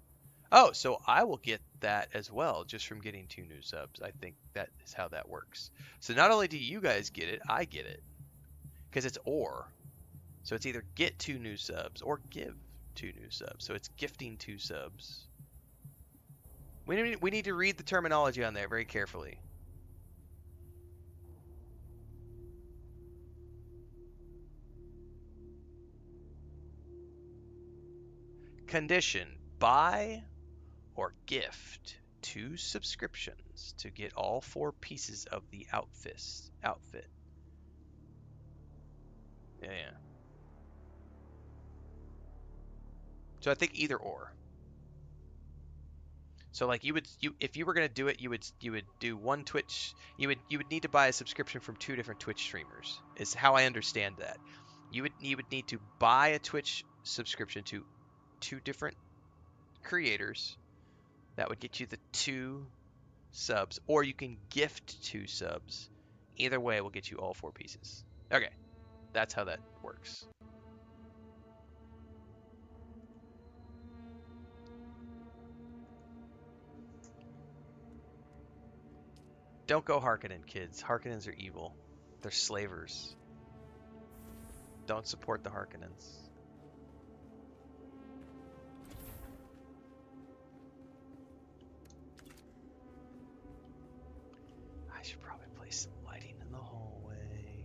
Oh, so I will get that as well just from getting 2 new subs. I think that is how that works. So not only do you guys get it, I get it. Because it's or. So it's either get 2 new subs or give 2 new subs. So it's gifting 2 subs. We need to read the terminology on there very carefully. Condition: buy or gift 2 subscriptions to get all 4 pieces of the outfit. Yeah. So I think either or. So like if you were gonna do it, you would do one Twitch. You would need to buy a subscription from 2 different Twitch streamers. Is how I understand that. You would need to buy a Twitch subscription to 2 different creators. That would get you the 2 subs, or you can gift 2 subs. Either way, will get you all 4 pieces. Okay, that's how that works. Don't go Harkonnen, kids. Harkonnens are evil. They're slavers. Don't support the Harkonnens. I should probably place some lighting in the hallway.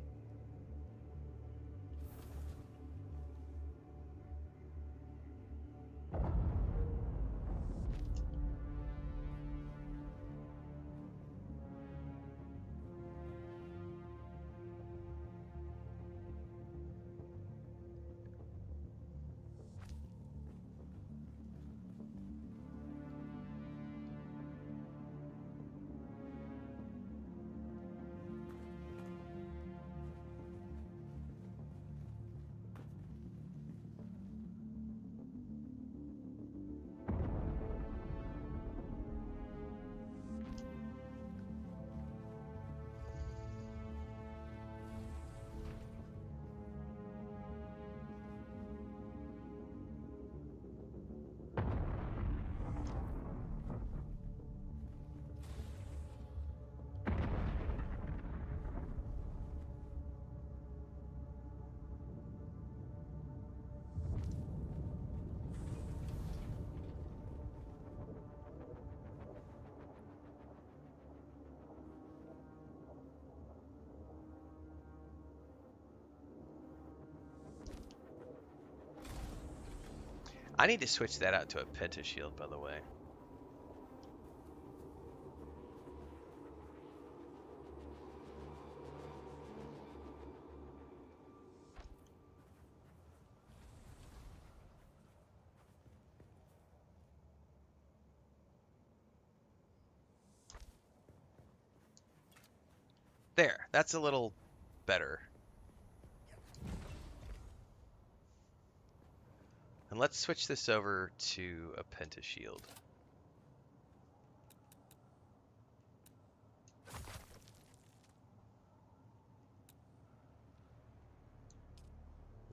I need to switch that out to a pentashield, by the way. There, that's a little better. And let's switch this over to a pentashield.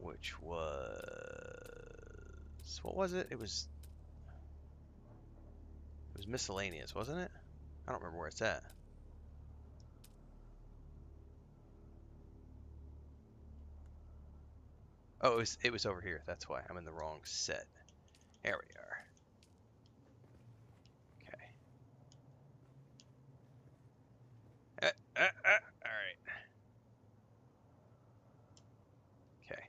Which was... what was it? It was miscellaneous, wasn't it? I don't remember where it's at. Oh, it was over here. That's why I'm in the wrong set. There we are. Okay. All right. Okay.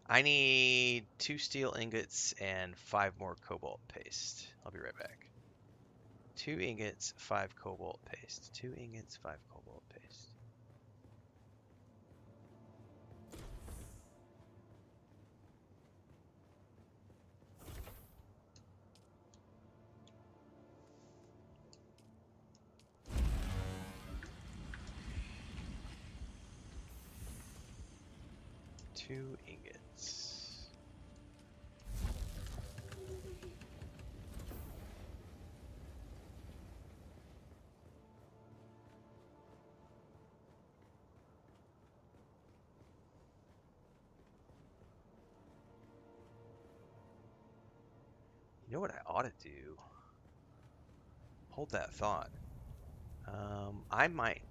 I need 2 steel ingots and 5 more cobalt paste. I'll be right back. 2 ingots, 5 cobalt paste. 2 ingots, 5 cobalt paste. Two ingots. You know what I ought to do? Hold that thought. I might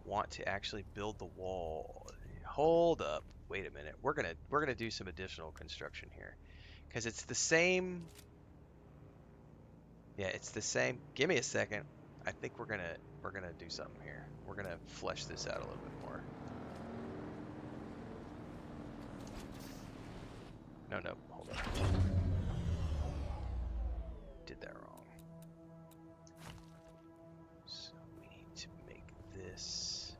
want to actually build the wall. Hold up. Wait a minute. We're gonna do some additional construction here. Because it's the same. Yeah, it's the same. Give me a second. I think we're gonna do something here. We're gonna flesh this out a little bit more. No, no, hold up. Did that wrong. So we need to make this.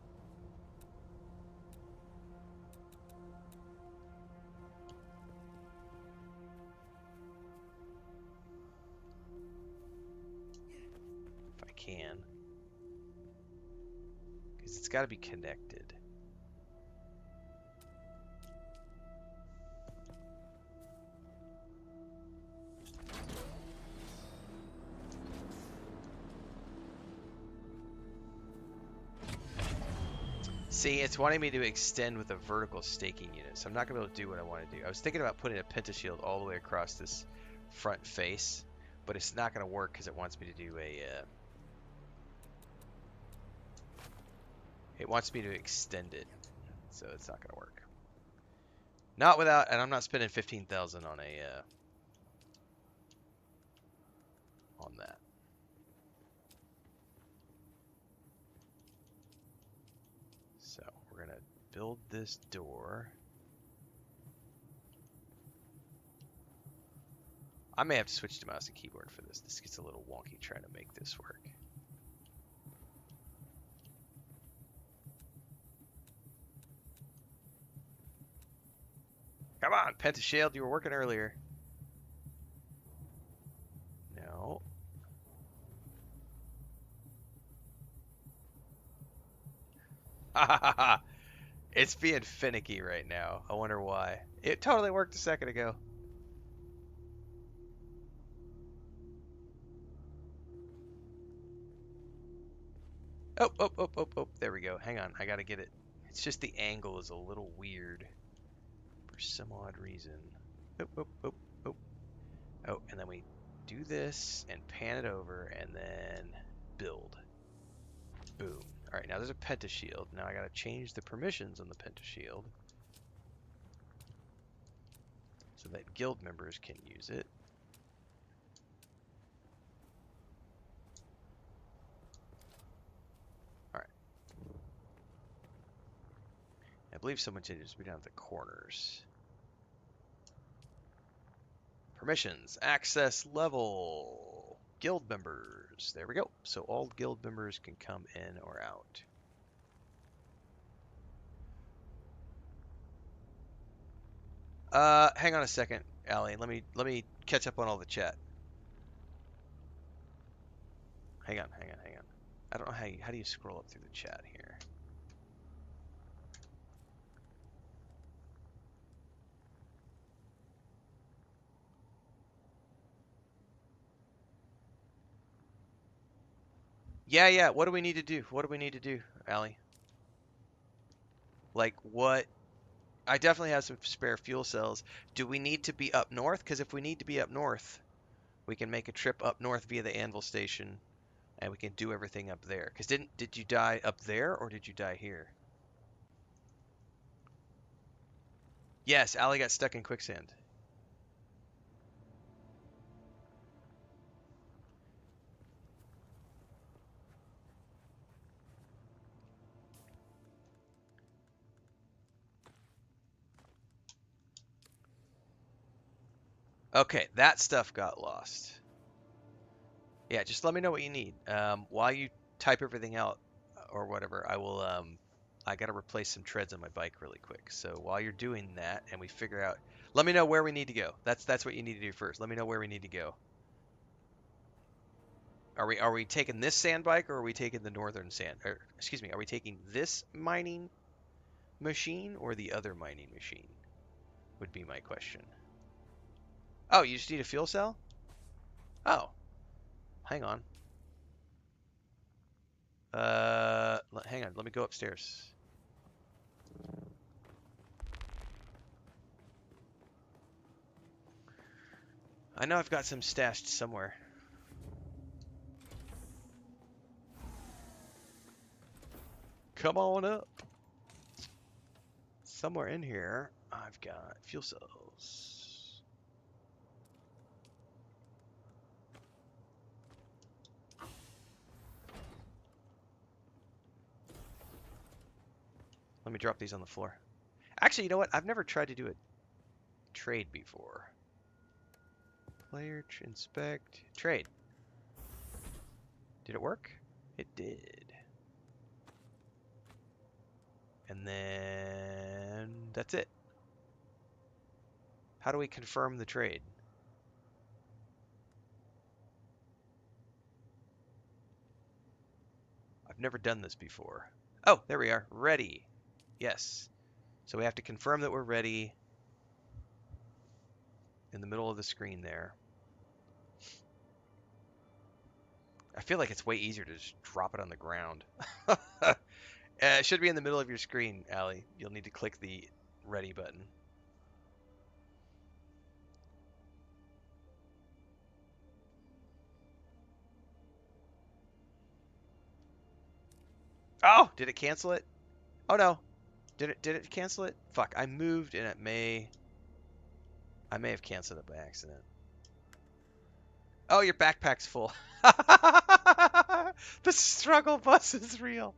If I can. Because it's got to be connected. See, it's wanting me to extend with a vertical staking unit, so I'm not going to be able to do what I want to do. I was thinking about putting a pentashield all the way across this front face, but it's not going to work because it wants me to do a... it wants me to extend it, so it's not going to work. Not without... And I'm not spending 15,000 on a... on that. So, we're going to build this door. I may have to switch to mouse and keyboard for this. This gets a little wonky trying to make this work. Come on, pentashield, you were working earlier. No. It's being finicky right now. I wonder why. It totally worked a second ago. Oh, oh, oh, oh, oh. There we go. Hang on. I gotta get it. It's just the angle is a little weird for some odd reason. Oh, oh, oh, oh. Oh, and then we do this and pan it over and then build. Boom. All right, now there's a pentashield. Now I gotta change the permissions on the pentashield so that guild members can use it. All right. I believe someone changes me down at the corners. Permissions, access level, guild members. There we go. So all guild members can come in or out. Hang on a second, Allie. Let me catch up on all the chat. Hang on. I don't know how do you scroll up through the chat here? Yeah. What do we need to do? What do we need to do, Allie? Like what? I definitely have some spare fuel cells. Do we need to be up north? Because if we need to be up north, we can make a trip up north via the Anvil station, and we can do everything up there. Because did you die up there or did you die here? Yes, Allie got stuck in quicksand. Okay, that stuff got lost. Yeah, just let me know what you need. While you type everything out or whatever, I will. I gotta replace some treads on my bike really quick. So while you're doing that, and we figure out, let me know where we need to go. That's what you need to do first. Let me know where we need to go. Are we taking this sand bike or are we taking the northern sand? Or excuse me, are we taking this mining machine or the other mining machine? Would be my question. Oh, you just need a fuel cell? Oh, hang on. Hang on. Let me go upstairs. I know I've got some stashed somewhere. Come on up. Somewhere in here, I've got fuel cells. Let me drop these on the floor. Actually, you know what? I've never tried to do a trade before. Player, inspect, trade. Did it work? It did. And then that's it. How do we confirm the trade? I've never done this before. Oh, there we are. Ready. Yes. So we have to confirm that we're ready in the middle of the screen there. I feel like it's way easier to just drop it on the ground. It should be in the middle of your screen, Allie. You'll need to click the ready button. Oh, did it cancel it? Oh no. Did it cancel it? Fuck, I moved and I may have canceled it by accident. Oh, your backpack's full. The struggle bus is real.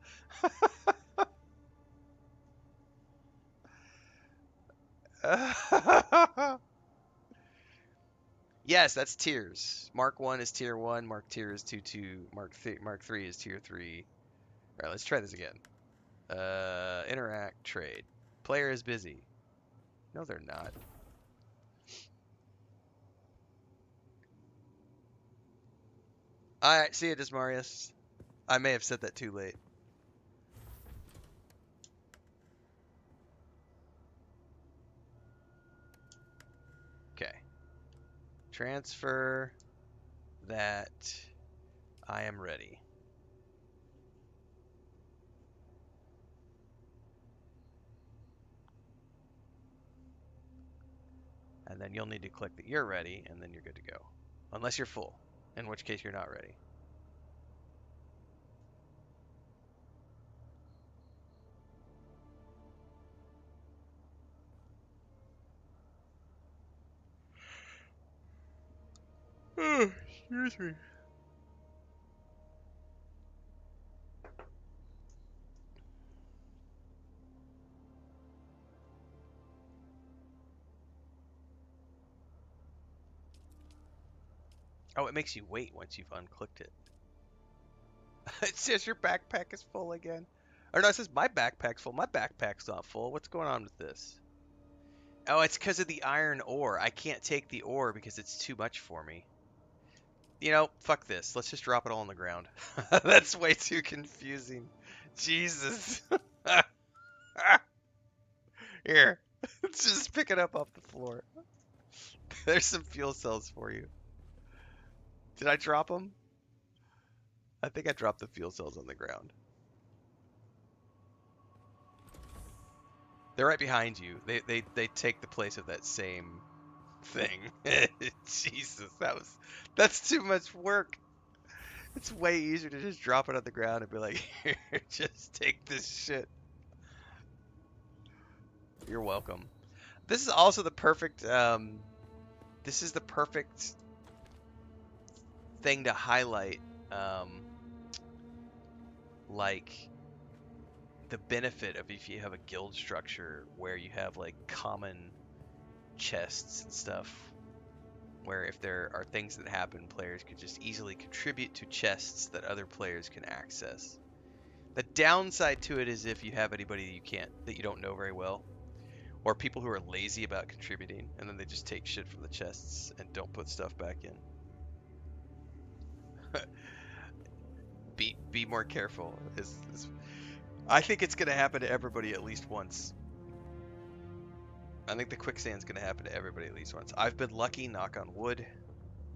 Yes, that's tiers. Mark 1 is tier 1, Mark tier is 2, Mark 3 is tier 3. All right, let's try this again. Interact, trade. Player is busy. No, they're not. All right, see you, Desmarius. I may have said that too late. Okay. Transfer that. I am ready. And then you'll need to click that you're ready, and then you're good to go. Unless you're full, in which case you're not ready. Oh, excuse me. Oh, it makes you wait once you've unclicked it. It says your backpack is full again. Or no, it says my backpack's full. My backpack's not full. What's going on with this? Oh, it's because of the iron ore. I can't take the ore because it's too much for me. You know, fuck this. Let's just drop it all on the ground. That's way too confusing. Jesus. Here. Let's just pick it up off the floor. There's some fuel cells for you. Did I drop them? I think I dropped the fuel cells on the ground. They're right behind you. They take the place of that same thing. Jesus, that's too much work. It's way easier to just drop it on the ground and be like, here, just take this shit. You're welcome. This is also the perfect this is the perfect thing to highlight like the benefit of if you have a guild structure where you have like common chests and stuff, where if there are things that happen, players could just easily contribute to chests that other players can access. The downside to it is if you have anybody that you don't know very well, or people who are lazy about contributing, and then they just take shit from the chests and don't put stuff back in. Be more careful. I think it's gonna happen to everybody at least once. I think the quicksand's gonna happen to everybody at least once. I've been lucky, knock on wood.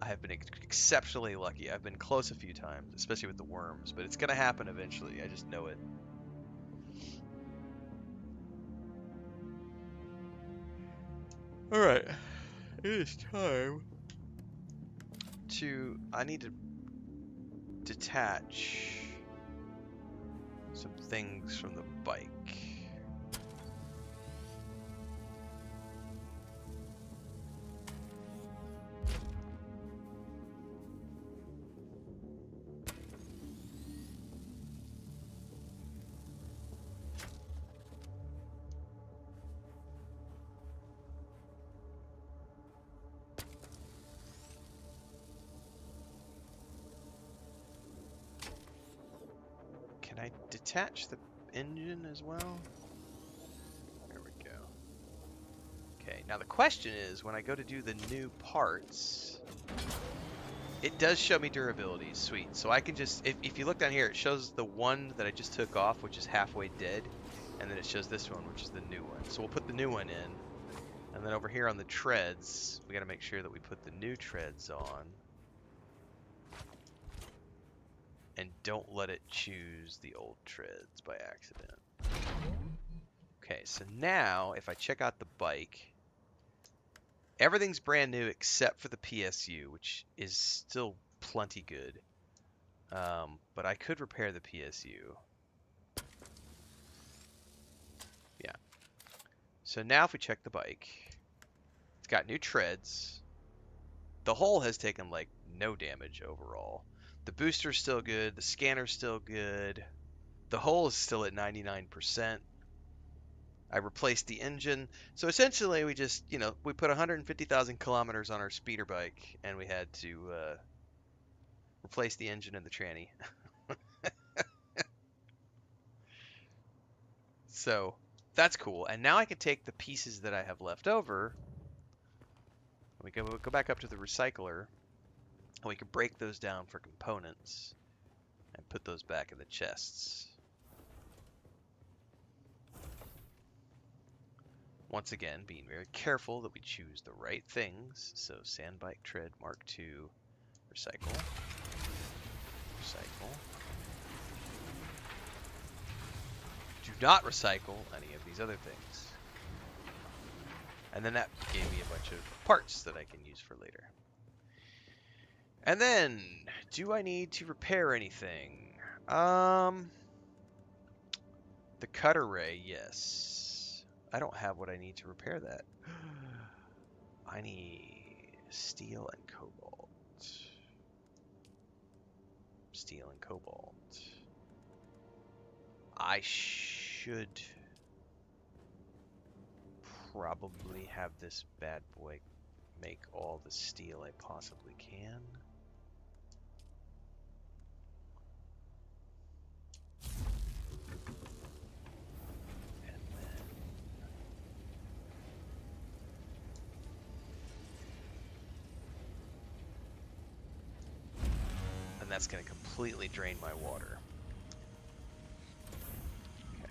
I have been exceptionally lucky. I've been close a few times, especially with the worms, but it's gonna happen eventually. I just know it. Alright. It is time I need to detach some things from the bike. Can I detach the engine as well? There we go. Okay, now the question is, when I go to do the new parts, it does show me durability. Sweet. So I can just, if you look down here, it shows the one that I just took off, which is halfway dead, and then it shows this one, which is the new one. So we'll put the new one in, and then over here on the treads, we got to make sure that we put the new treads on. And don't let it choose the old treads by accident. Okay, so now if I check out the bike, everything's brand new except for the PSU, which is still plenty good. But I could repair the PSU. Yeah. So now if we check the bike, it's got new treads. The hull has taken like no damage overall. The booster's still good. The scanner's still good. The hull is still at 99%. I replaced the engine. So essentially we just, we put 150,000 kilometers on our speeder bike and we had to replace the engine and the tranny. So that's cool. And now I can take the pieces that I have left over. We go back up to the recycler and we can break those down for components and put those back in the chests. Once again, being very careful that we choose the right things. So sand bike tread Mark II, recycle, recycle. Do not recycle any of these other things. And then that gave me a bunch of parts that I can use for later. And then, do I need to repair anything? The cutter ray, yes. I don't have what I need to repair that. I need steel and cobalt. Steel and cobalt. I should probably have this bad boy make all the steel I possibly can. And that's going to completely drain my water. Okay.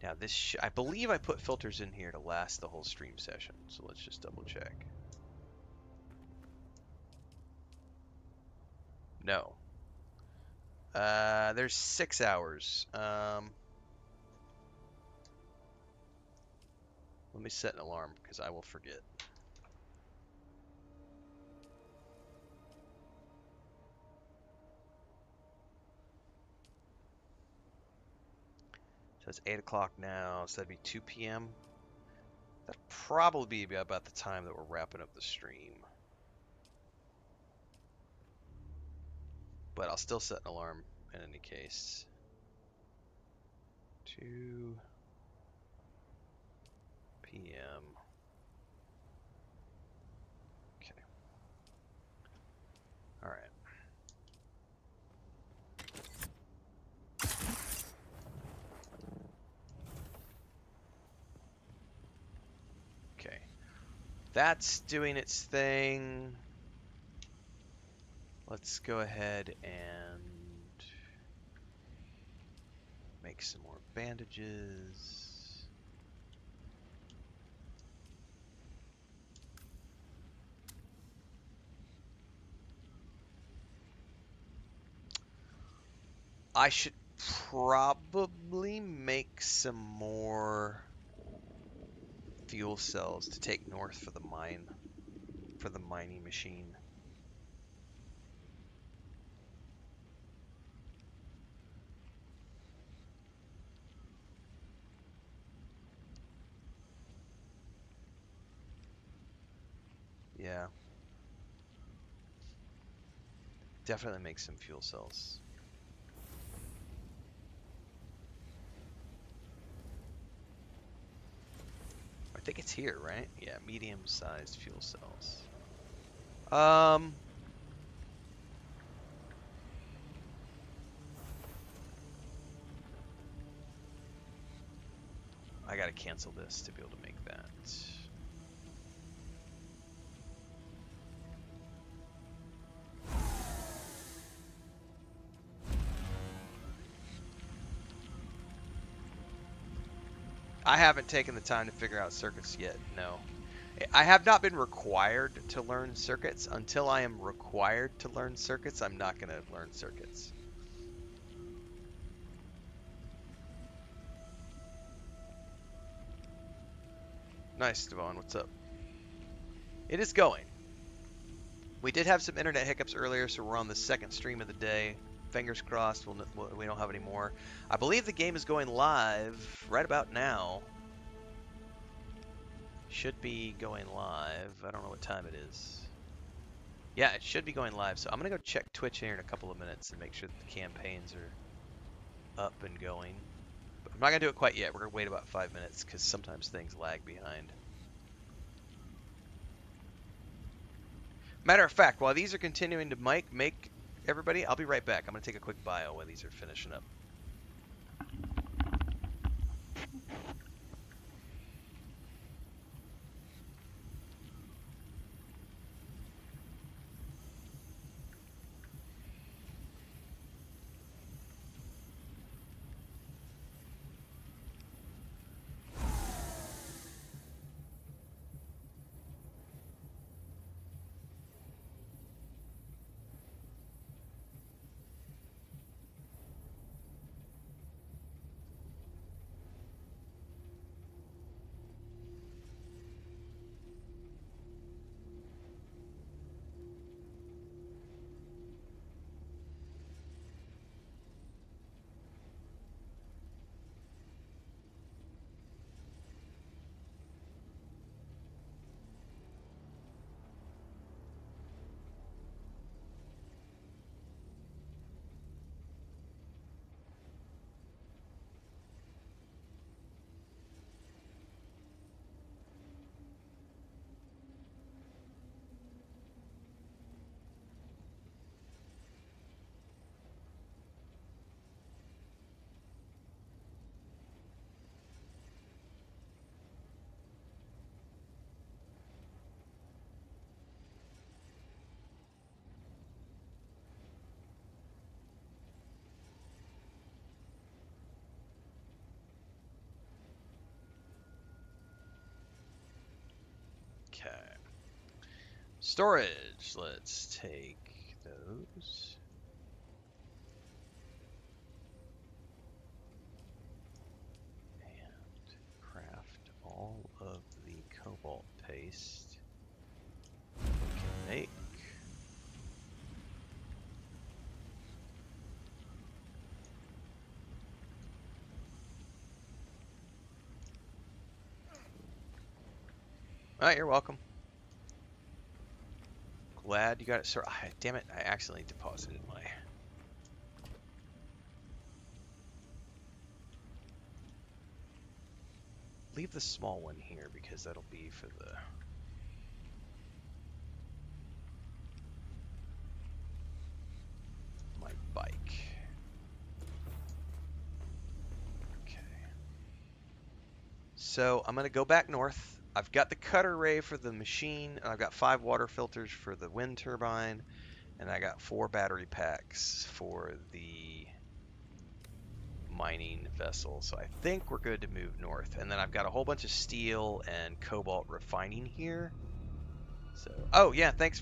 Now this, I believe I put filters in here to last the whole stream session, so let's just double check. No. There's 6 hours. Let me set an alarm because I will forget. So it's 8 o'clock now, so that'd be 2 p.m. That'd probably be about the time that we're wrapping up the stream. But I'll still set an alarm in any case. 2 p.m. Okay. All right. Okay. That's doing its thing. Let's go ahead and make some more bandages. I should probably make some more fuel cells to take north for the mine, for the mining machine. Yeah. Definitely make some fuel cells. I think it's here, right? Yeah, medium-sized fuel cells. Um, I gotta cancel this to be able to make that. I haven't taken the time to figure out circuits yet, no. I have not been required to learn circuits. Until I am required to learn circuits, I'm not gonna learn circuits. Nice, Devon, what's up? It is going. We did have some internet hiccups earlier, so we're on the second stream of the day. Fingers crossed we don't have any more. I believe the game is going live right about now. Should be going live. I don't know what time it is. Yeah, it should be going live. So I'm going to go check Twitch here in a couple of minutes and make sure that the campaigns are up and going. But I'm not going to do it quite yet. We're going to wait about 5 minutes because sometimes things lag behind. Matter of fact, while these are continuing to make everybody, I'll be right back. I'm going to take a quick bio while these are finishing up. Okay. Storage. Let's take those. And craft all of the cobalt paste we can make. Alright, you're welcome. Glad you got it, sir. Damn it, I accidentally deposited my... Leave the small one here because that'll be for the... my bike. Okay. So I'm going to go back north. I've got the cutter ray for the machine, and I've got 5 water filters for the wind turbine, and I got 4 battery packs for the mining vessel. So I think we're good to move north. And then I've got a whole bunch of steel and cobalt refining here. So, oh yeah, thanks.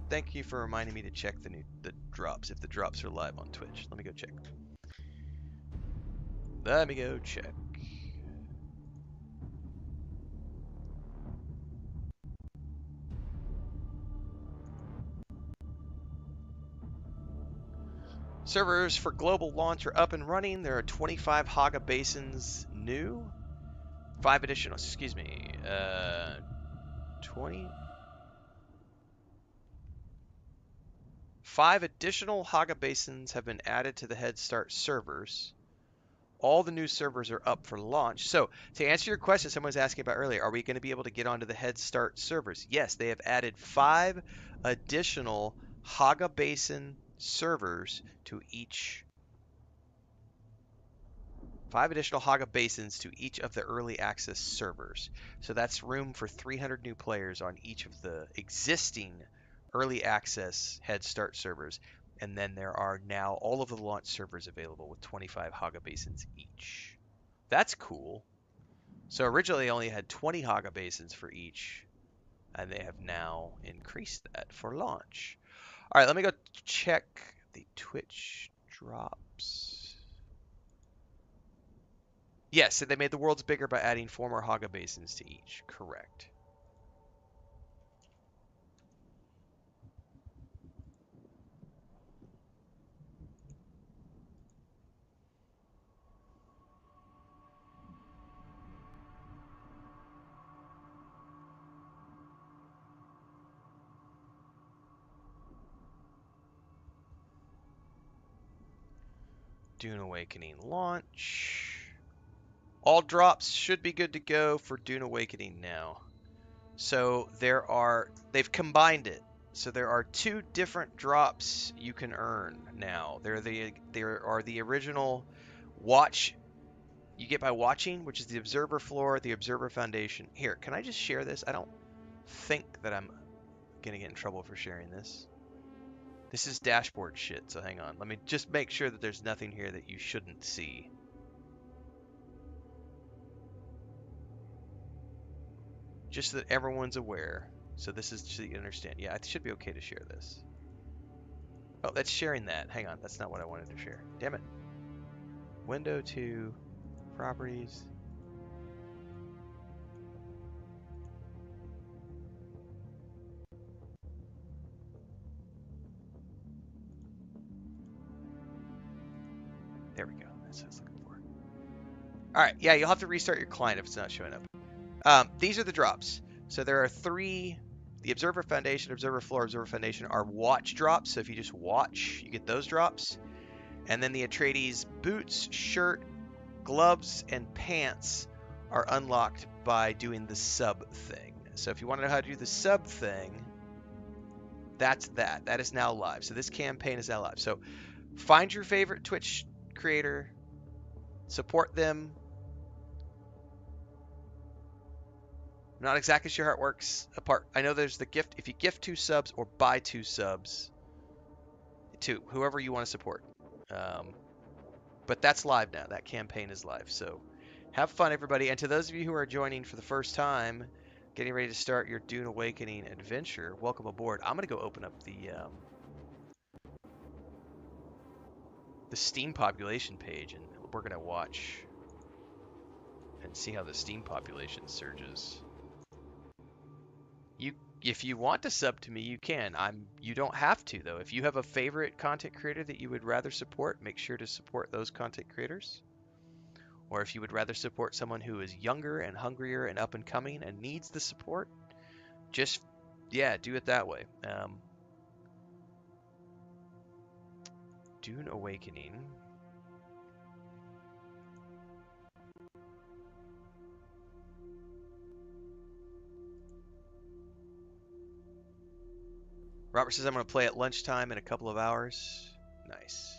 Thank you for reminding me to check the drops, if the drops are live on Twitch. Let me go check. Let me go check. Servers for global launch are up and running. There are 25 Haga basins new. 5 additional, excuse me, 20? 5 additional Haga basins have been added to the Head Start servers. All the new servers are up for launch. So, to answer your question, someone was asking about earlier, are we going to be able to get onto the Head Start servers? Yes, they have added 5 additional Haga Basin servers to each 5 additional Haga basins to each of the early access servers. So that's room for 300 new players on each of the existing early access Head Start servers. And then there are now all of the launch servers available with 25 Haga basins each. That's cool. So originally they only had 20 Haga basins for each, and they have now increased that for launch. All right, let me go check the Twitch drops. Yes, so they made the worlds bigger by adding 4 more Haga basins to each. Correct. Dune Awakening launch. All drops should be good to go for Dune Awakening now. So they've combined it. So there are 2 different drops you can earn now. There are the original watch you get by watching, which is the Observer Floor, the Observer Foundation. Here, can I just share this? I don't think that I'm gonna get in trouble for sharing this. This is dashboard shit, so hang on. Let me just make sure that there's nothing here that you shouldn't see. Just so that everyone's aware. So this is so you understand. Yeah, it should be okay to share this. Oh, that's sharing that. Hang on, that's not what I wanted to share. Damn it. Window to properties. There we go. That's what I was looking for. All right. Yeah, you'll have to restart your client if it's not showing up. These are the drops. So there are 3. The Observer Foundation, Observer Floor, Observer Foundation are watch drops. So if you just watch, you get those drops. And then the Atreides boots, shirt, gloves, and pants are unlocked by doing the sub thing. So if you want to know how to do the sub thing, that's that. That is now live. So this campaign is now live. So find your favorite Twitch creator, support them. I'm not exactly sure how it works. I know there's the gift. If you gift 2 subs or buy 2 subs to whoever you want to support. But that's live now. That campaign is live. So have fun, everybody. And to those of you who are joining for the first time, getting ready to start your Dune Awakening adventure, welcome aboard. I'm going to go open up the Steam population page, and we're going to watch and see how the Steam population surges. If you want to sub to me, you can. You don't have to, though. If you have a favorite content creator that you would rather support, make sure to support those content creators. Or if you would rather support someone who is younger and hungrier and up and coming and needs the support, just, yeah, do it that way. Dune Awakening. Robert says I'm going to play at lunchtime in a couple of hours. Nice.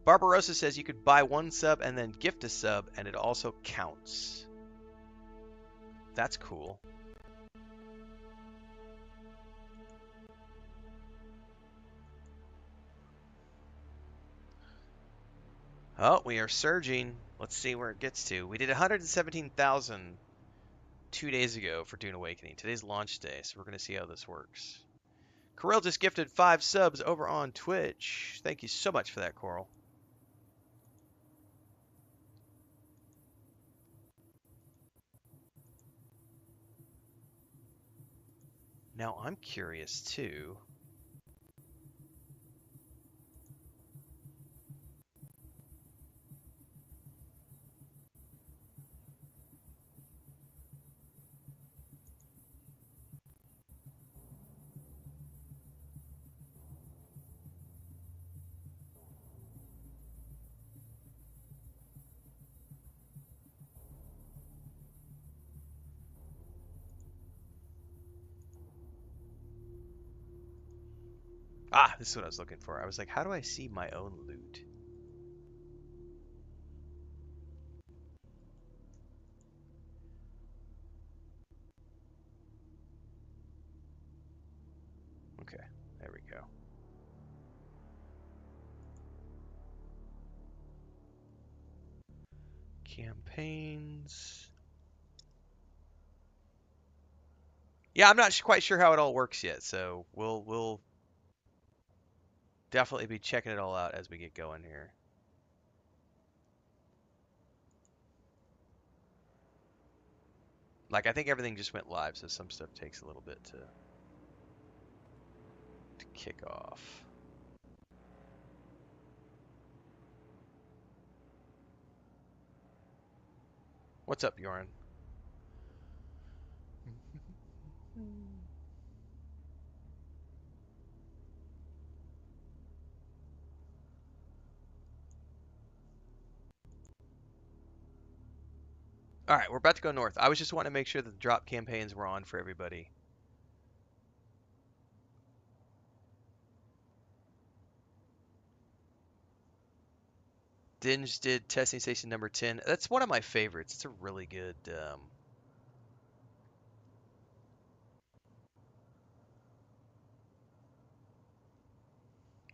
Barbarossa says you could buy 1 sub and then gift a sub, and it also counts. That's cool. Oh, we are surging. Let's see where it gets to. We did 117,000 2 days ago for Dune Awakening. Today's launch day, so we're going to see how this works. Coral just gifted 5 subs over on Twitch. Thank you so much for that, Coral. Now, I'm curious, too. Ah, this is what I was looking for. I was like, how do I see my own loot? Okay, there we go. Campaigns. Yeah, I'm not quite sure how it all works yet, so we'll definitely be checking it all out as we get going here. Like I think everything just went live, so some stuff takes a little bit to kick off. What's up, Bjorn? All right, we're about to go north. I was just wanting to make sure that the drop campaigns were on for everybody. Dinge did testing station number 10. That's one of my favorites. It's a really good.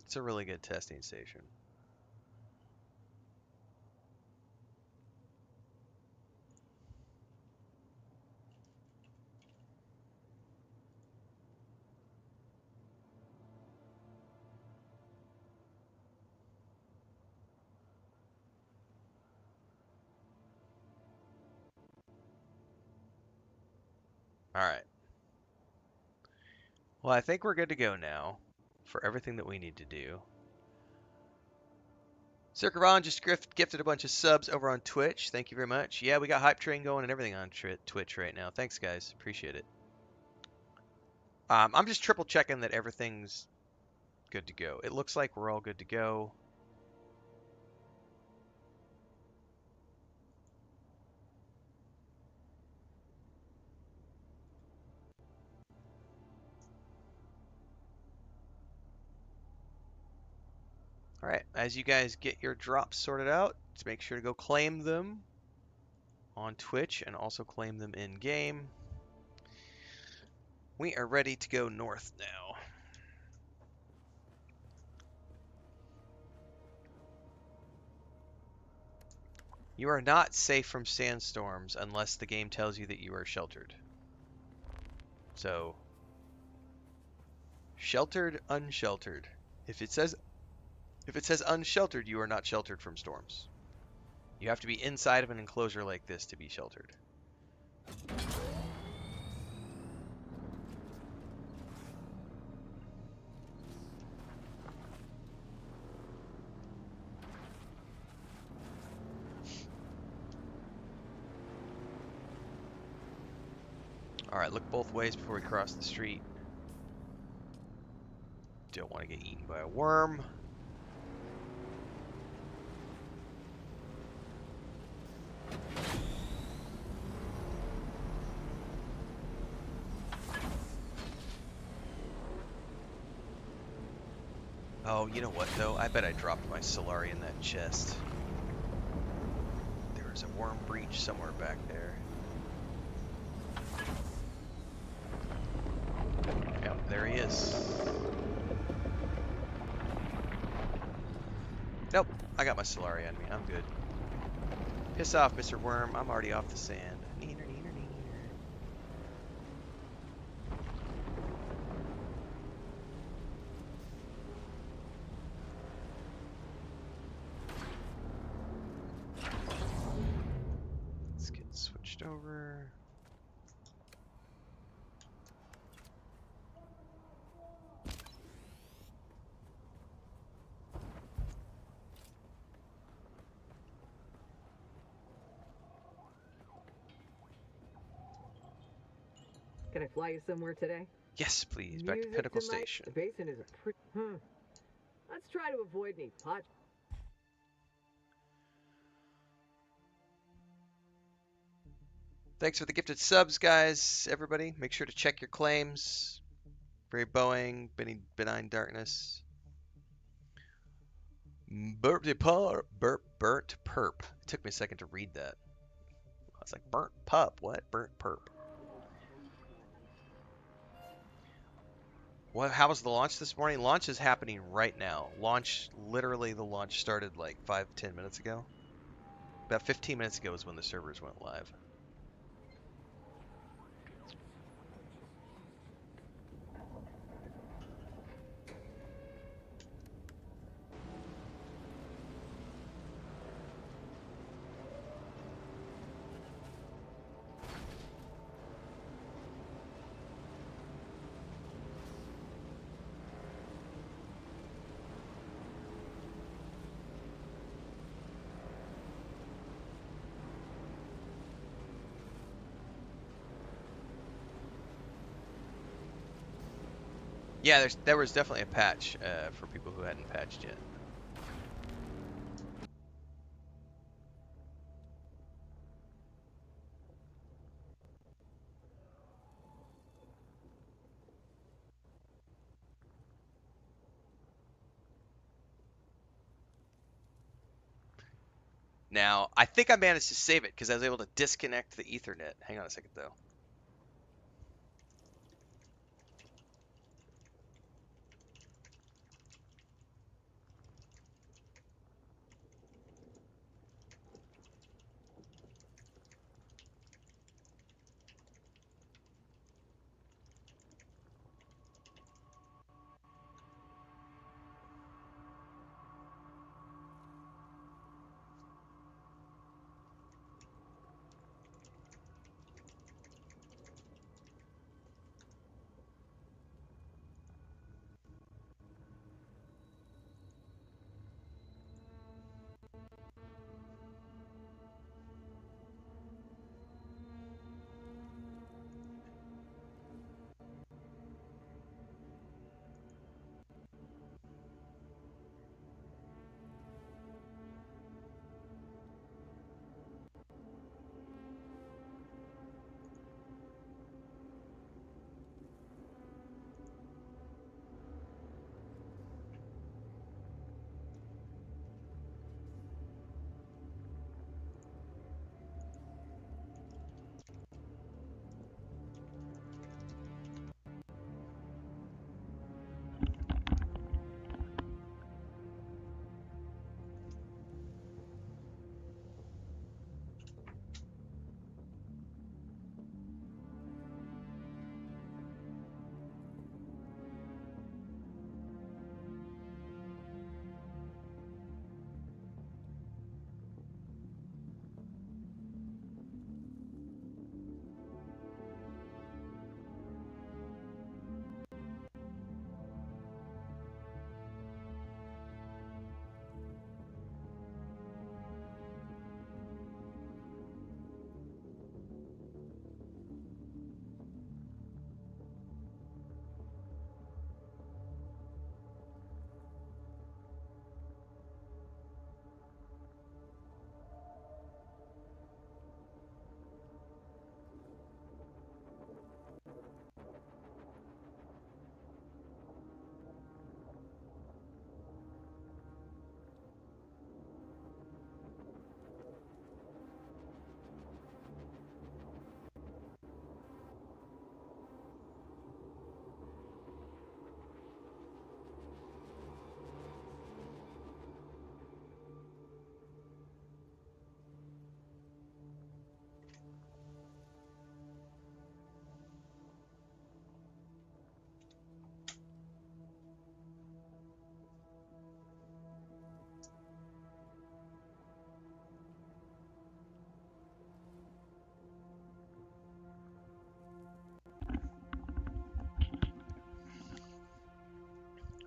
It's a really good testing station. All right. Well, I think we're good to go now for everything that we need to do. Circaron just gifted a bunch of subs over on Twitch. Thank you very much. Yeah, we got Hype Train going and everything on Twitch right now. Thanks, guys. Appreciate it. I'm just triple checking that everything's good to go. It looks like we're all good to go. All right, as you guys get your drops sorted out, just make sure to go claim them on Twitch and also claim them in game. We are ready to go north now. You are not safe from sandstorms unless the game tells you that you are sheltered. So, sheltered, unsheltered. If it says unsheltered, you are not sheltered from storms. You have to be inside of an enclosure like this to be sheltered. Alright, look both ways before we cross the street. Don't want to get eaten by a worm. Oh, you know what though? I bet I dropped my Solari in that chest. There was a worm breach somewhere back there. Yep, there he is. Nope, I got my Solari on me. I'm good. Piss off, Mr. Worm. I'm already off the sand. Neener, neener, neener. Let's get switched over. Can I fly you somewhere today? Yes, please. Back to Music Pinnacle to my... Station. The basin is a pretty... Let's try to avoid any pot... Thanks for the gifted subs, guys. Everybody, make sure to check your claims. Great Boeing, Benign Darkness. Burp, burnt perp. It took me a second to read that. I was like, burnt pup? What? Burnt perp. What? How was the launch this morning? Launch is happening right now. Literally the launch started like 5-10 minutes ago. About 15 minutes ago is when the servers went live. Yeah, there was definitely a patch for people who hadn't patched yet. Now, I think I managed to save it because I was able to disconnect the Ethernet. Hang on a second, though.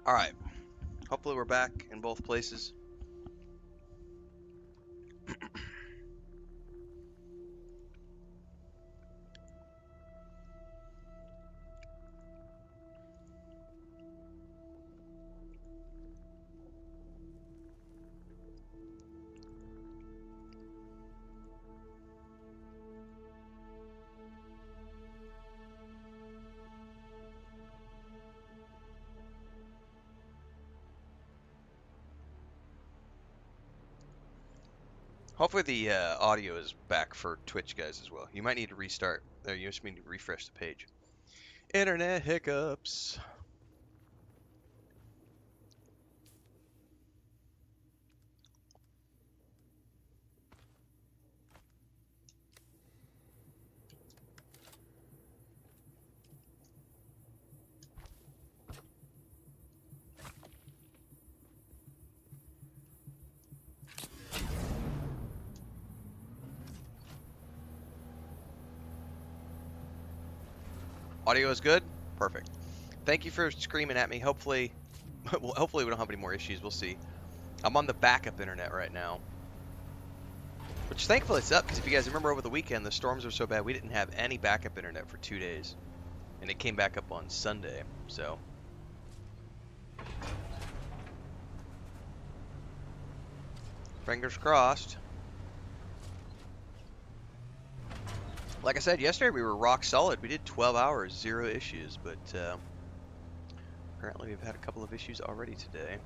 All right. Hopefully we're back in both places. Hopefully the audio is back for Twitch guys as well. You might need to restart. Or you just need to refresh the page. Internet hiccups. Audio is good? Perfect. Thank you for screaming at me. Hopefully, well, hopefully we don't have any more issues. We'll see. I'm on the backup internet right now. Which thankfully it's up, because if you guys remember over the weekend, the storms were so bad we didn't have any backup internet for 2 days. And it came back up on Sunday, so. Fingers crossed. Like I said, yesterday we were rock solid. We did 12 hours, 0 issues, but apparently we've had a couple of issues already today.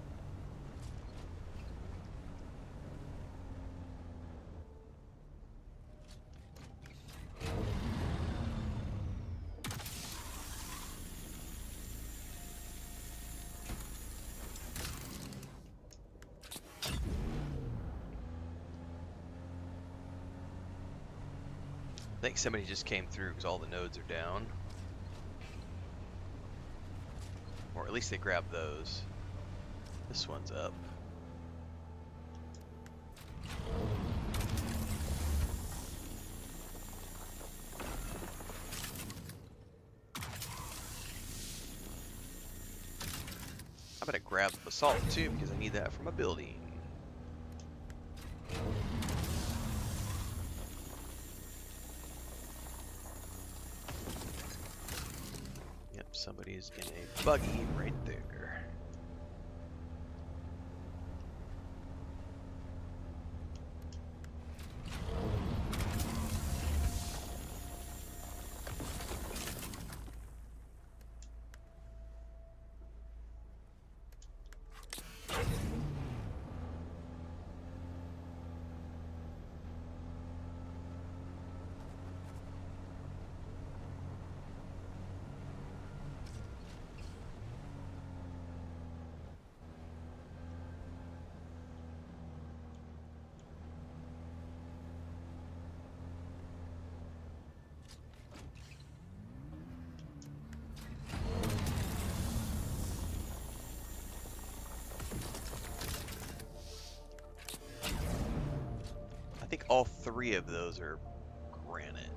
I think somebody just came through because all the nodes are down. Or at least they grabbed those. This one's up. I'm gonna grab the basalt too because I need that for my building. Yep, somebody's in a buggy right there. I think all 3 of those are granite.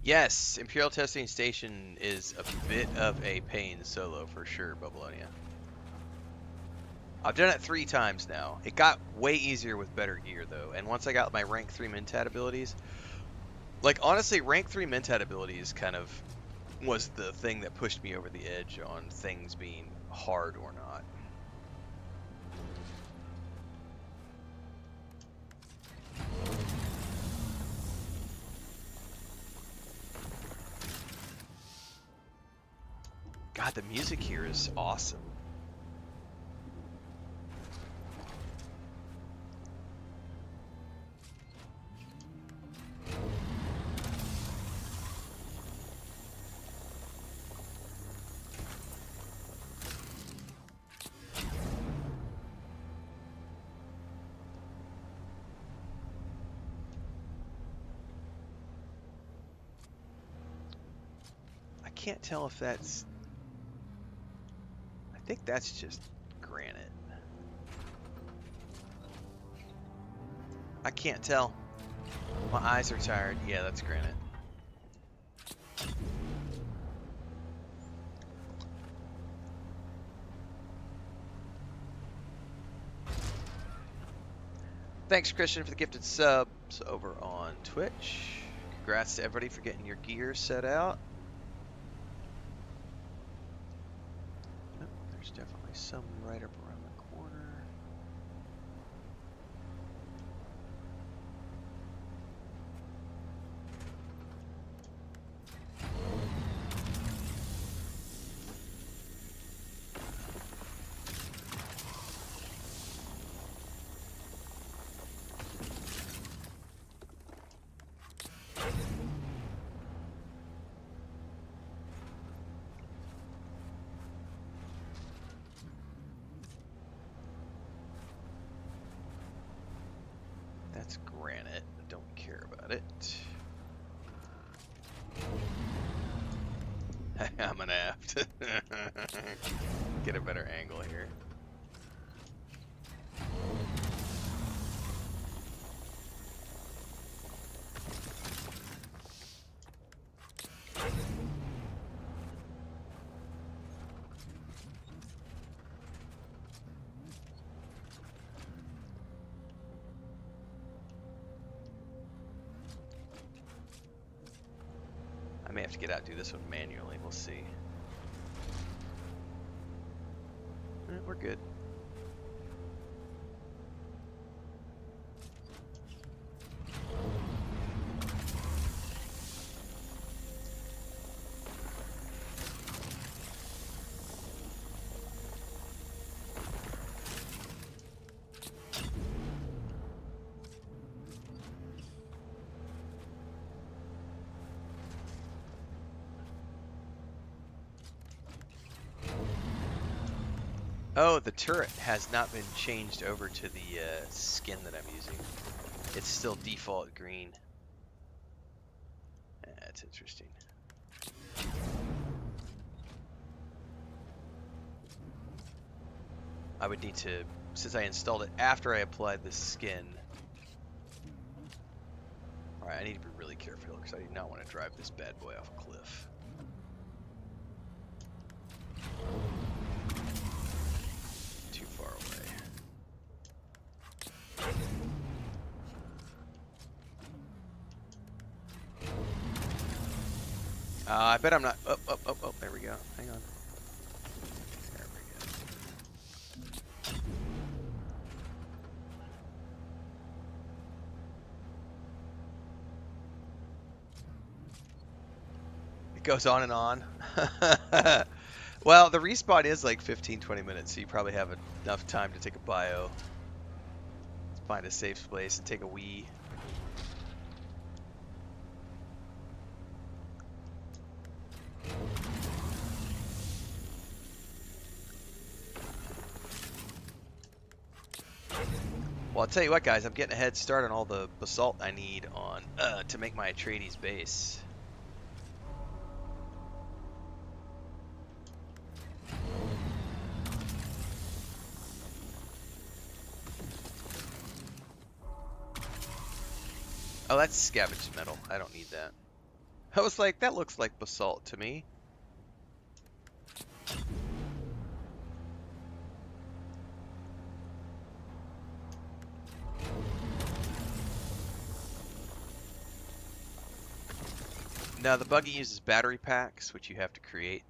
Yes, Imperial Testing Station is a bit of a pain solo for sure, Babylonia. I've done it 3 times now. It got way easier with better gear though, and once I got my rank 3 Mentat abilities, like honestly, rank 3 Mentat abilities kind of was the thing that pushed me over the edge on things being hard or not. God, the music here is awesome. can't tell if that's... I think that's just granite. I can't tell. My eyes are tired. Yeah, that's granite. Thanks, Christian, for the gifted subs over on Twitch. Congrats to everybody for getting your gear set out. Oh, there's definitely some right up around the corner. That's granite. Don't care about it. I'm gonna have to get a better angle here. I may have to get out and do this one manually. We'll see. We're good. Oh, the turret has not been changed over to the skin that I'm using. It's still default green. That's interesting. I would need to, since I installed it after I applied the skin. Alright, I need to be really careful because I do not want to drive this bad boy off a cliff. Too far away. I bet I'm not. Oh, there we go. Hang on. There we go. It goes on and on. Well, the respawn is like 15-20 minutes, so you probably have enough time to take a bio, find a safe place, and take a wee. Well, I'll tell you what, guys, I'm getting a head start on all the basalt I need on to make my Atreides base. Oh, that's scavenged metal. I don't need that. I was like, that looks like basalt to me. Now, the buggy uses battery packs, which you have to create.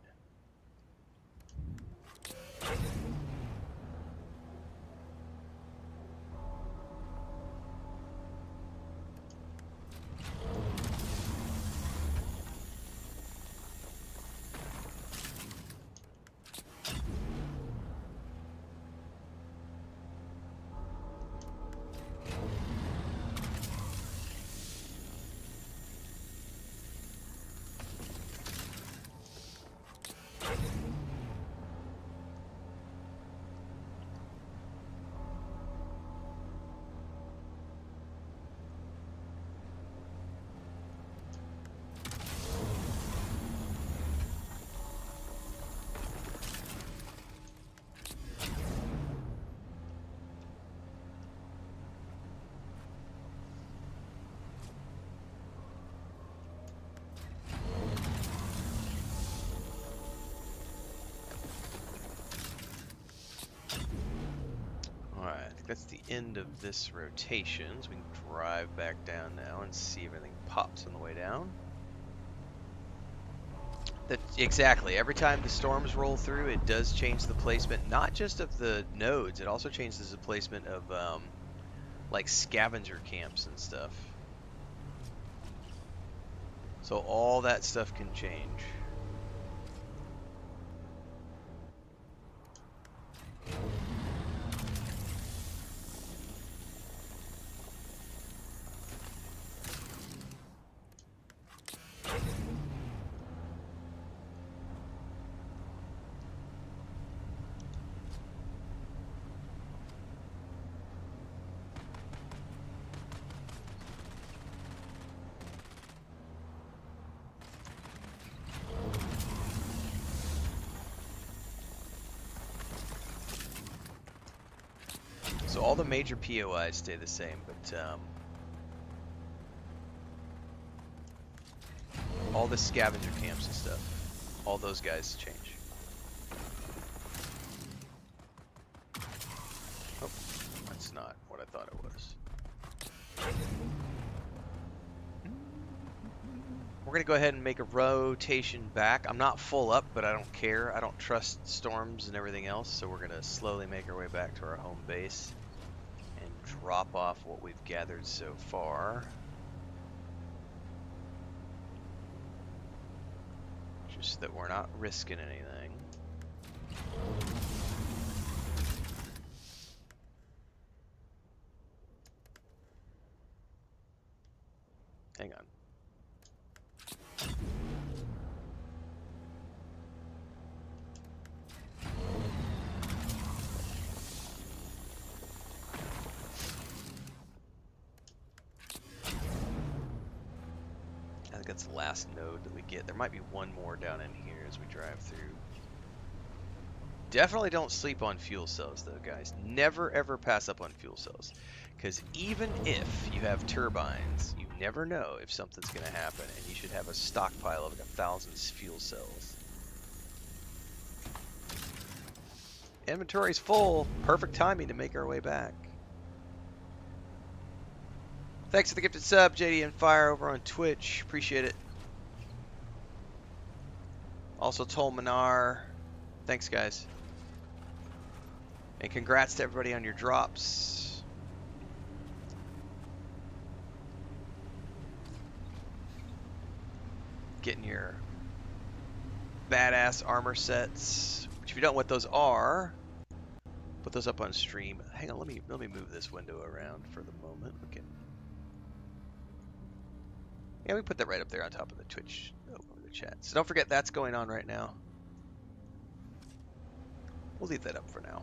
that's the end of this rotation, so we can drive back down now and see if anything pops on the way down. Exactly. Every time the storms roll through, it does change the placement, not just of the nodes. It also changes the placement of like scavenger camps and stuff. So all that stuff can change. So all the major POIs stay the same, but all the scavenger camps and stuff, all those guys change. Oh, that's not what I thought it was. We're going to go ahead and make a rotation back. I'm not full up, but I don't care. I don't trust storms and everything else, so we're going to slowly make our way back to our home base and drop off what we've gathered so far. Just that we're not risking anything. Hang on. I think that's the last node that we get. There might be one more down in here as we drive through. Definitely don't sleep on fuel cells though, guys. Never ever pass up on fuel cells. Because even if you have turbines, you never know if something's going to happen, and you should have a stockpile of like 1,000 fuel cells. Inventory's full. Perfect timing to make our way back. Thanks for the gifted sub, JD and Fire over on Twitch. Appreciate it. Also, Tol Minar. Thanks, guys. And congrats to everybody on your drops. Getting your badass armor sets. Which, if you don't know what those are, put those up on stream. Hang on, let me move this window around for the moment. We can. Yeah, we put that right up there on top of the Twitch over the chat. So don't forget that's going on right now. We'll leave that up for now.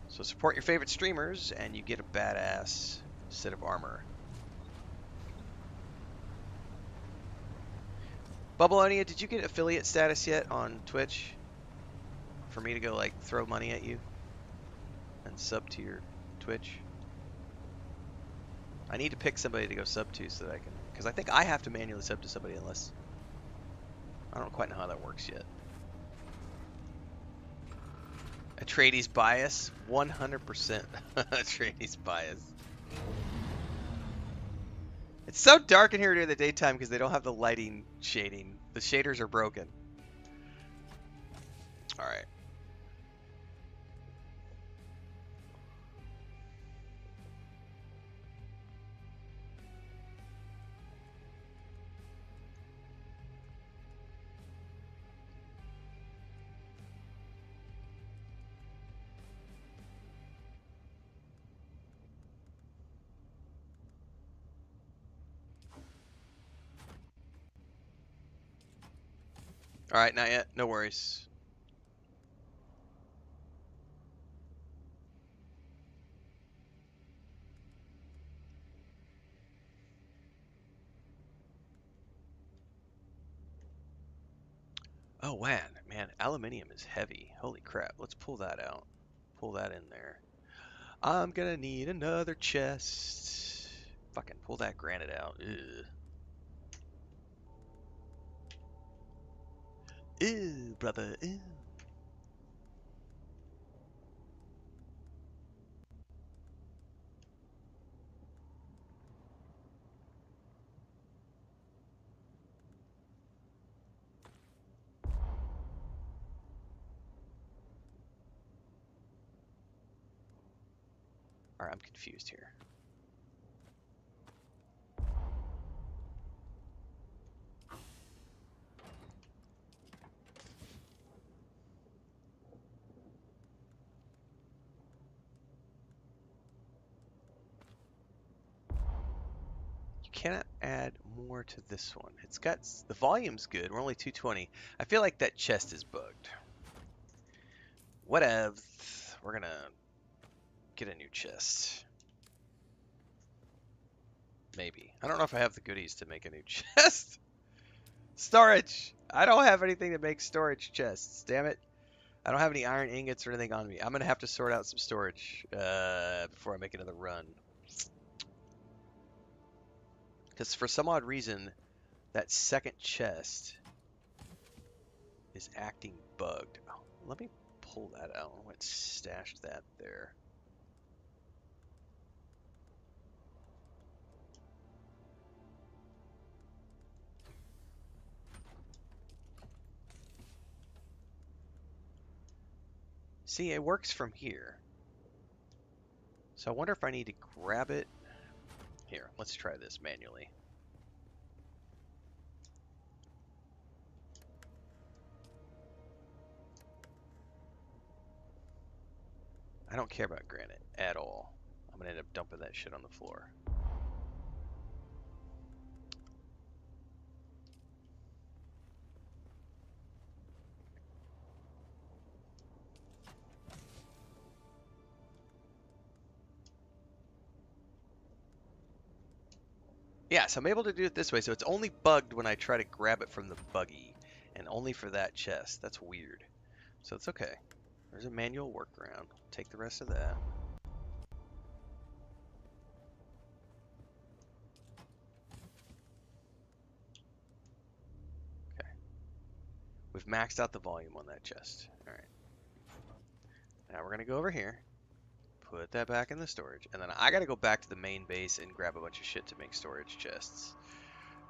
So support your favorite streamers and you get a badass set of armor. Bubbleonia, did you get affiliate status yet on Twitch? For me to go like throw money at you and sub to your Twitch? I need to pick somebody to go sub to so that I can, because I think I have to manually sub to somebody unless, I don't quite know how that works yet. Atreides bias, 100% Atreides bias. It's so dark in here during the daytime because they don't have the lighting shading. The shaders are broken. All right. All right, not yet. No worries. Oh, man, aluminium is heavy. Holy crap. Let's pull that out. Pull that in there. I'm gonna need another chest. Fucking pull that granite out. Ugh. Ew, brother. Ew. Alright, I'm confused here. You cannot add more to this one. It's got, the volume's good. We're only 220. I feel like that chest is bugged. Whatever. We're gonna get a new chest. Maybe. I don't know if I have the goodies to make a new chest. Storage! I don't have anything to make storage chests. Damn it. I don't have any iron ingots or anything on me. I'm gonna have to sort out some storage before I make another run. Because for some odd reason, that second chest is acting bugged. Oh, let me pull that out. I went and stashed that there. See, it works from here. So I wonder if I need to grab it. Here, let's try this manually. I don't care about granite at all. I'm gonna end up dumping that shit on the floor. Yeah, so I'm able to do it this way. So it's only bugged when I try to grab it from the buggy, and only for that chest. That's weird. So it's okay. There's a manual workaround. Take the rest of that. Okay. We've maxed out the volume on that chest. Alright. Now we're going to go over here. Put that back in the storage. And then I got to go back to the main base and grab a bunch of shit to make storage chests.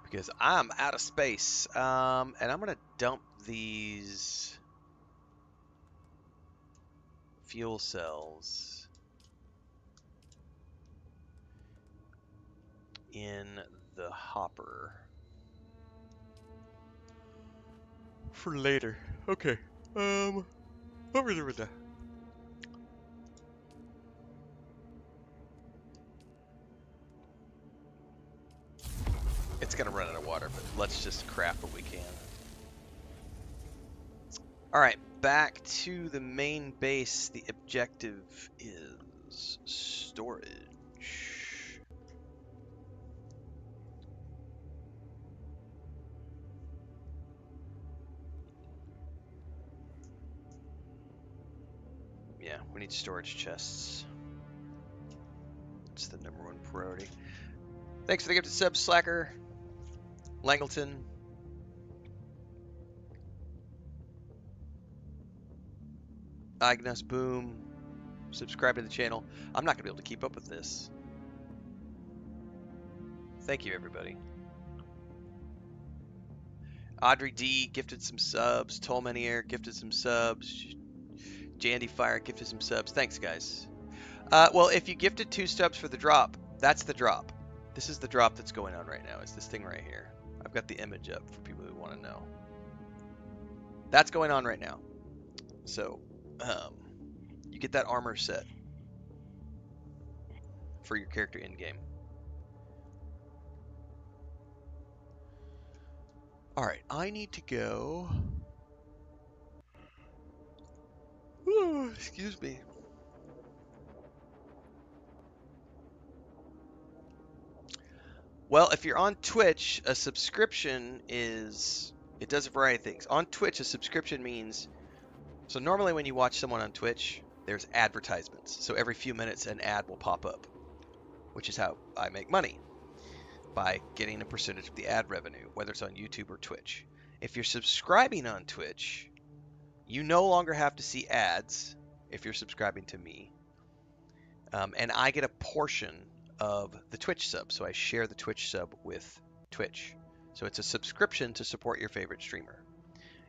Because I'm out of space. And I'm going to dump these fuel cells in the hopper for later. Okay. What was that? It's gonna run out of water, but let's just craft what we can. Alright, back to the main base. The objective is storage. Yeah, we need storage chests. It's the #1 priority. Thanks for the gift of subs, Slacker. Langleton. Agnes Boom. Subscribe to the channel. I'm not going to be able to keep up with this. Thank you, everybody. Audrey D gifted some subs. Tolmanier gifted some subs. Jandy Fire gifted some subs. Thanks, guys. Well, if you gifted 2 subs for the drop, that's the drop. This is the drop that's going on right now. It's this thing right here. I've got the image up for people who want to know. That's going on right now. So, you get that armor set for your character in-game. Alright, I need to go... Ooh, excuse me. Well, if you're on Twitch, a subscription is... It does a variety of things. On Twitch, a subscription means... So normally when you watch someone on Twitch, there's advertisements. So every few minutes an ad will pop up, which is how I make money, by getting a percentage of the ad revenue, whether it's on YouTube or Twitch. If you're subscribing on Twitch, you no longer have to see ads if you're subscribing to me. And I get a portion of the Twitch sub, so I share the Twitch sub with Twitch. So it's a subscription to support your favorite streamer.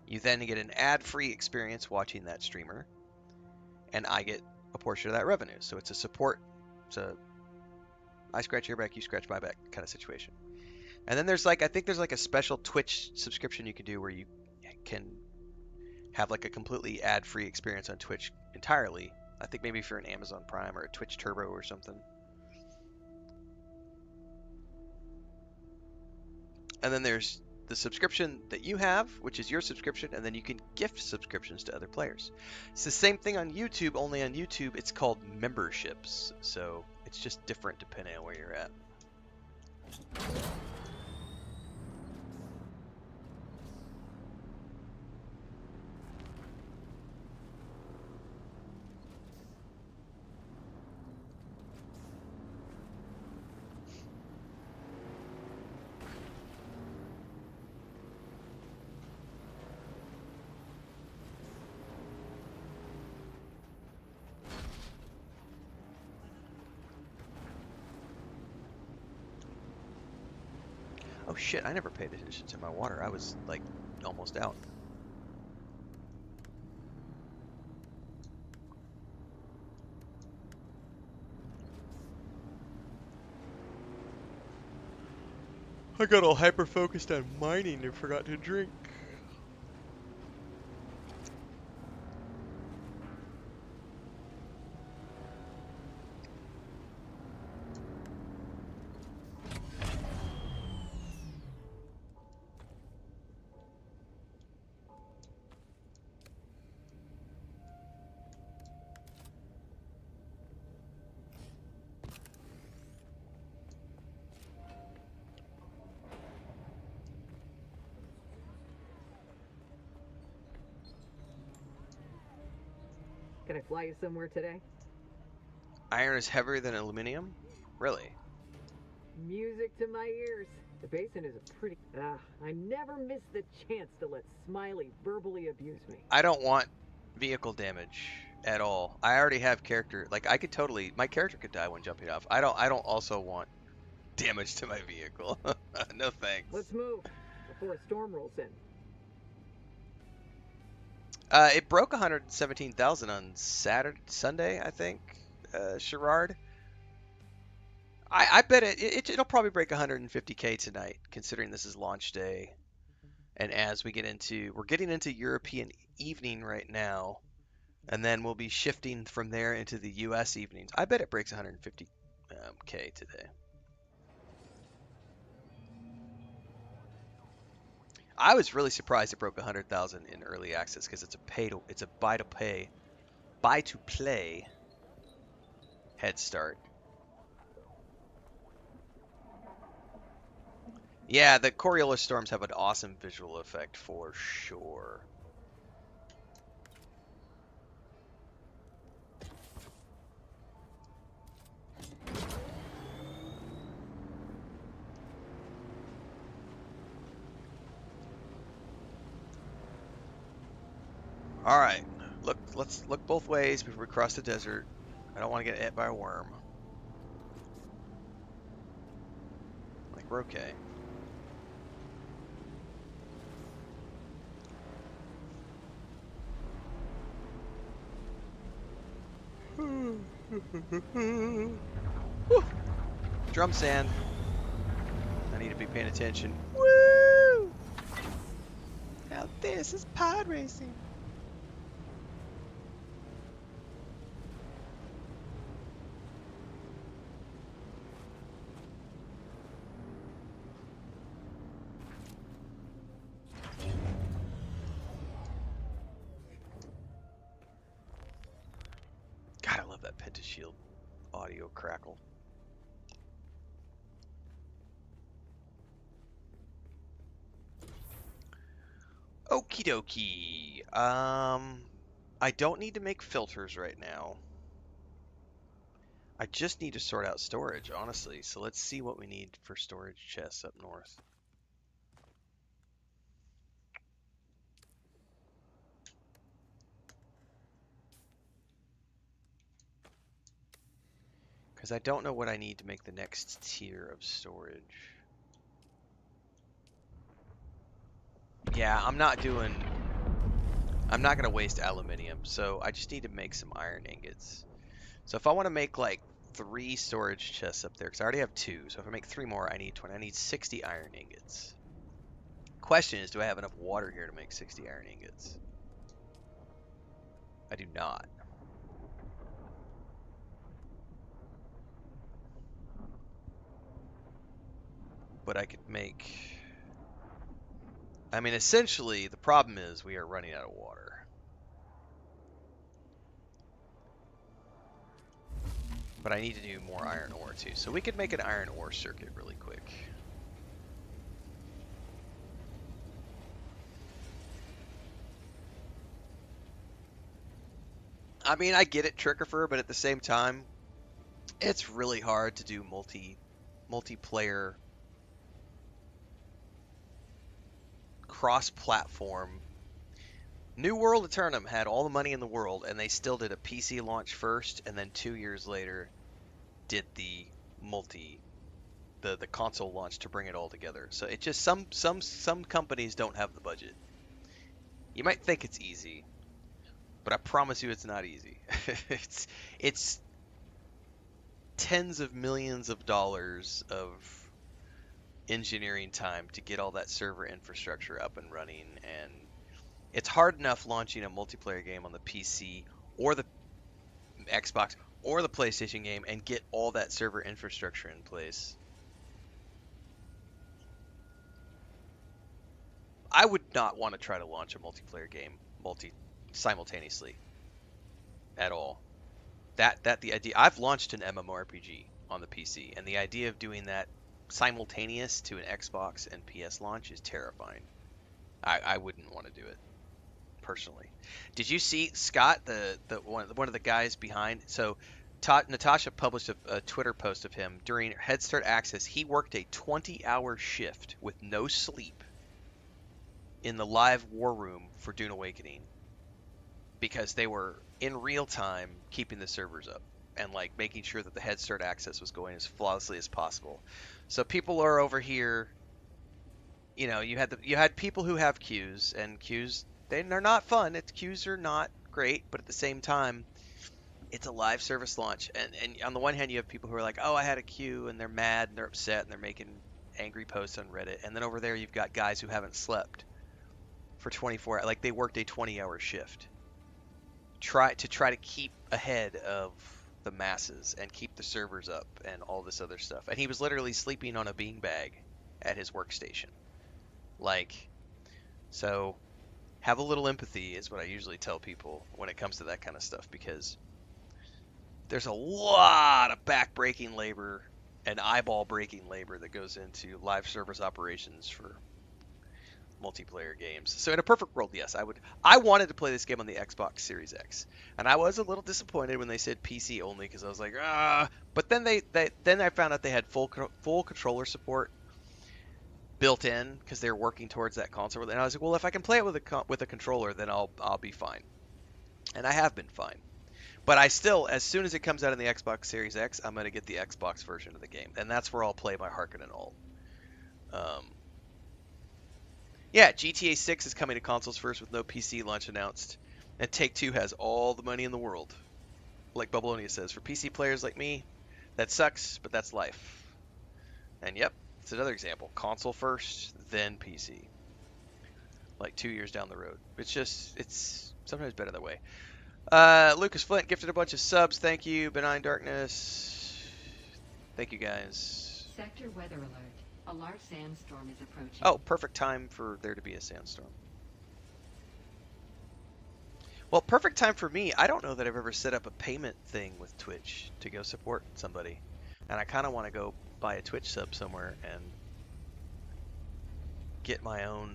You then get an ad-free experience watching that streamer, and I get a portion of that revenue. So it's a support, it's a I scratch your back, you scratch my back kind of situation. And then there's like, I think there's like a special Twitch subscription you can do where you can have like a completely ad-free experience on Twitch entirely. I think maybe if you're an Amazon Prime or a Twitch Turbo or something. And then there's the subscription that you have, which is your subscription, and then you can gift subscriptions to other players. It's the same thing on YouTube, only on YouTube it's called memberships. So it's just different depending on where you're at. Oh shit, I never paid attention to my water. I was like almost out. I got all hyper focused on mining and forgot to drink. Can I fly you somewhere today? Iron is heavier than aluminum? Really? Music to my ears. The basin is a pretty... I never miss the chance to let Smiley verbally abuse me. I don't want vehicle damage at all. I already have character. Like I could totally, my character could die when jumping off. I don't also want damage to my vehicle. No thanks. Let's move before a storm rolls in. It broke 117,000 on Sunday, I think. Sherrard. I bet it'll probably break 150K tonight, considering this is launch day. And as we're getting into European evening right now, and then we'll be shifting from there into the U.S. evenings. I bet it breaks 150K today. I was really surprised it broke 100,000 in early access because it's a buy to play head start. Yeah, the Coriolis storms have an awesome visual effect for sure. All right, let's look both ways before we cross the desert. I don't want to get hit by a worm. Like we're okay. Drum sand. I need to be paying attention. Woo! Now this is pod racing. God, I love that pentashield audio crackle. Okie dokie. I don't need to make filters right now. I just need to sort out storage, honestly. So let's see what we need for storage chests up north. Because I don't know what I need to make the next tier of storage. Yeah, I'm not going to waste aluminium, so I just need to make some iron ingots. So if I want to make like 3 storage chests up there, because I already have 2, so if I make 3 more, I need 20. I need 60 iron ingots. Question is, do I have enough water here to make 60 iron ingots? I do not. But I could make... I mean, essentially, the problem is we are running out of water. But I need to do more iron ore too. So we could make an iron ore circuit really quick. I mean, I get it, Trickifer, but at the same time, it's really hard to do multiplayer cross-platform. New World Eternum had all the money in the world, and they still did a PC launch first, and then 2 years later did the the console launch to bring it all together. So it just some companies don't have the budget. You might think it's easy, but I promise you it's not easy. it's tens of millions of dollars of engineering time to get all that server infrastructure up and running, and it's hard enough launching a multiplayer game on the PC or the Xbox or the PlayStation game and get all that server infrastructure in place. I would not want to try to launch a multiplayer game simultaneously at all. That the idea, I've launched an MMORPG on the PC, and the idea of doing that simultaneous to an Xbox and PS launch is terrifying. I wouldn't want to do it personally. Did you see Scott, the one of the guys behind? So Natasha published a Twitter post of him during Head Start Access. He worked a 20-hour shift with no sleep in the live war room for Dune Awakening because they were in real time keeping the servers up and like making sure that the Head Start access was going as flawlessly as possible. So people are over here, you know, you had people who have queues, and queues, they're not fun. Queues are not great, but at the same time, it's a live service launch, and on the one hand you have people who are like, oh, I had a queue, and they're mad and they're upset and they're making angry posts on Reddit, and then over there you've got guys who haven't slept for 24 hours, like they worked a 20-hour shift try to keep ahead of the masses and keep the servers up and all this other stuff. And he was literally sleeping on a beanbag at his workstation. Like, so have a little empathy is what I usually tell people when it comes to that kind of stuff, because there's a lot of back-breaking labor and eyeball-breaking labor that goes into live service operations for multiplayer games. So in a perfect world, yes, I wanted to play this game on the Xbox Series X, and I was a little disappointed when they said PC only, because I was like, ah. But then then I found out they had full controller support built in because they're working towards that console. And I was like, well, if I can play it with a controller, then I'll be fine. And I have been fine. But I still, as soon as it comes out in the Xbox Series X, I'm gonna get the Xbox version of the game, and that's where I'll play my Harkonnen alt. Yeah, GTA 6 is coming to consoles first with no PC launch announced. And Take-Two has all the money in the world. Like Bubblonia says, for PC players like me, that sucks, but that's life. And yep, it's another example. Console first, then PC. Like 2 years down the road. It's sometimes better that way. Lucas Flint gifted a bunch of subs. Thank you. Benign Darkness. Thank you, guys. Sector weather alert. A large sandstorm is approaching. Oh, perfect time for there to be a sandstorm. Well, perfect time for me. I don't know that I've ever set up a payment thing with Twitch to go support somebody. And I kind of want to go buy a Twitch sub somewhere and get my own.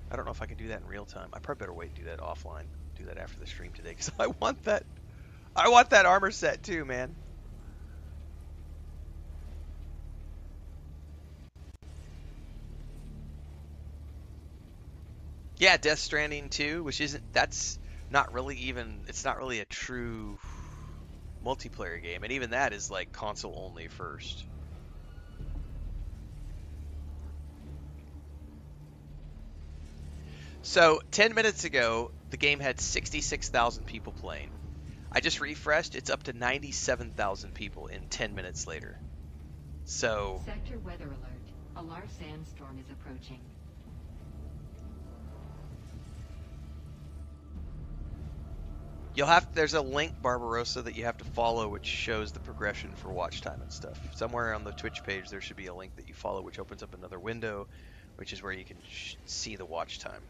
I don't know if I can do that in real time. I probably better wait and do that offline. Do that after the stream today, because I want that armor set too, man. Yeah, Death Stranding 2, which isn't, that's not really even, it's not really a true multiplayer game, and even that is like console only first. So 10 minutes ago, the game had 66,000 people playing. I just refreshed, it's up to 97,000 people in 10 minutes later. So Sector weather alert. A large sandstorm is approaching. there's a link, Barbarossa, that you have to follow, which shows the progression for watch time and stuff. Somewhere on the Twitch page, there should be a link that you follow, which opens up another window, which is where you can see the watch time.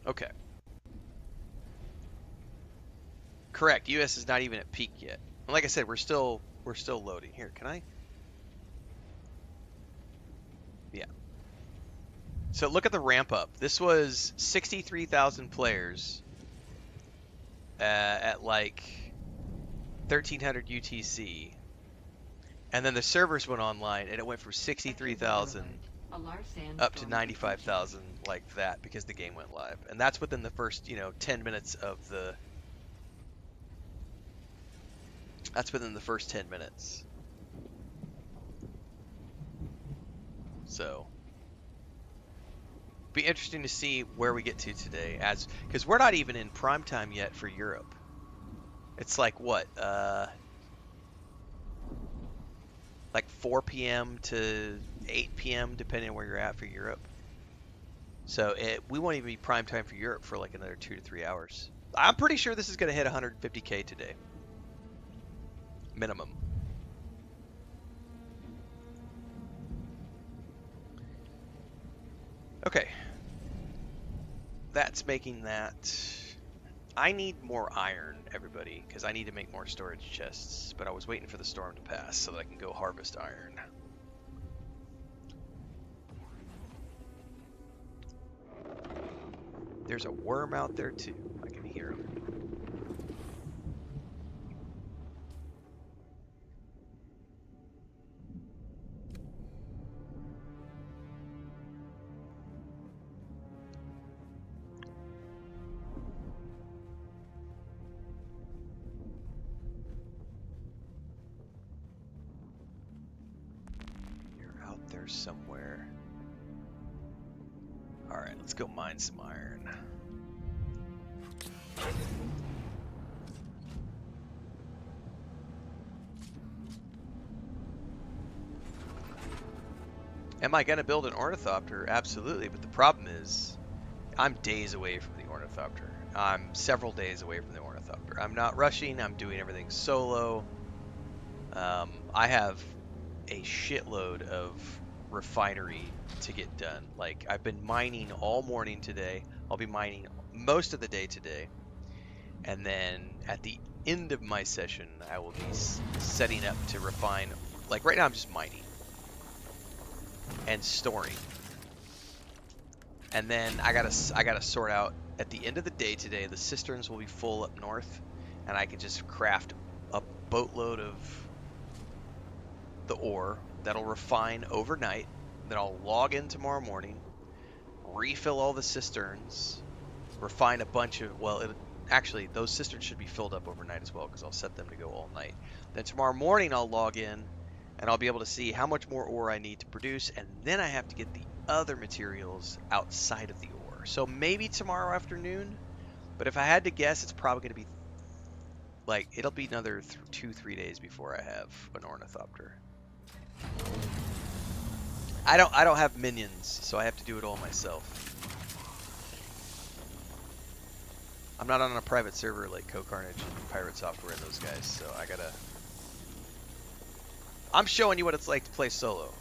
Okay. Correct. US is not even at peak yet. And like I said, we're still loading. Here, can I? Yeah. So look at the ramp up. This was 63,000 players at like 1300 UTC. And then the servers went online and it went from 63,000 up to 95,000 like that because the game went live. And that's within the first, 10 minutes of the... That's within the first 10 minutes. So... be interesting to see where we get to today, because we're not even in prime time yet for Europe. It's like what, like 4 p.m. to 8 p.m. depending on where you're at for Europe. So we won't even be prime time for Europe for like another 2 to 3 hours. I'm pretty sure this is going to hit 150K today, minimum. Okay. That's making that... I need more iron, everybody, because I need to make more storage chests, but I was waiting for the storm to pass so that I can go harvest iron. There's a worm out there too. I can hear him. There somewhere. Alright, let's go mine some iron. Am I going to build an ornithopter? Absolutely, but the problem is I'm days away from the ornithopter. I'm several days away from the ornithopter. I'm not rushing, I'm doing everything solo. I have a shitload of refinery to get done. Like, I've been mining all morning today. I'll be mining most of the day today. And then at the end of my session, I will be setting up to refine. Like, right now I'm just mining and storing. And then I gotta sort out at the end of the day today. The cisterns will be full up north, and I can just craft a boatload of the ore that'll refine overnight. Then I'll log in tomorrow morning, refill all the cisterns, refine a bunch of, actually those cisterns should be filled up overnight as well because I'll set them to go all night. Then tomorrow morning I'll log in and I'll be able to see how much more ore I need to produce, and then I have to get the other materials outside of the ore. So maybe tomorrow afternoon, but if I had to guess, it's probably going to be like, it'll be another 2-3 days before I have an ornithopter. I don't have minions, so I have to do it all myself. I'm not on a private server like Co-Carnage and Pirate Software and those guys, so I gotta... I'm showing you what it's like to play solo.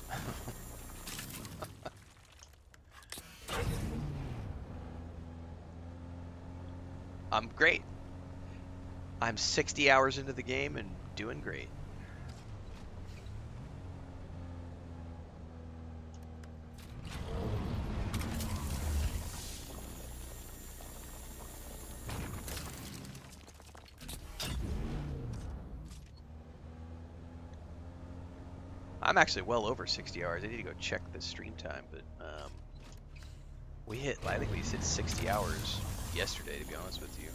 I'm great. I'm 60 hours into the game and doing great. I'm actually well over 60 hours. I need to go check the stream time, but I think we hit 60 hours yesterday, to be honest with you.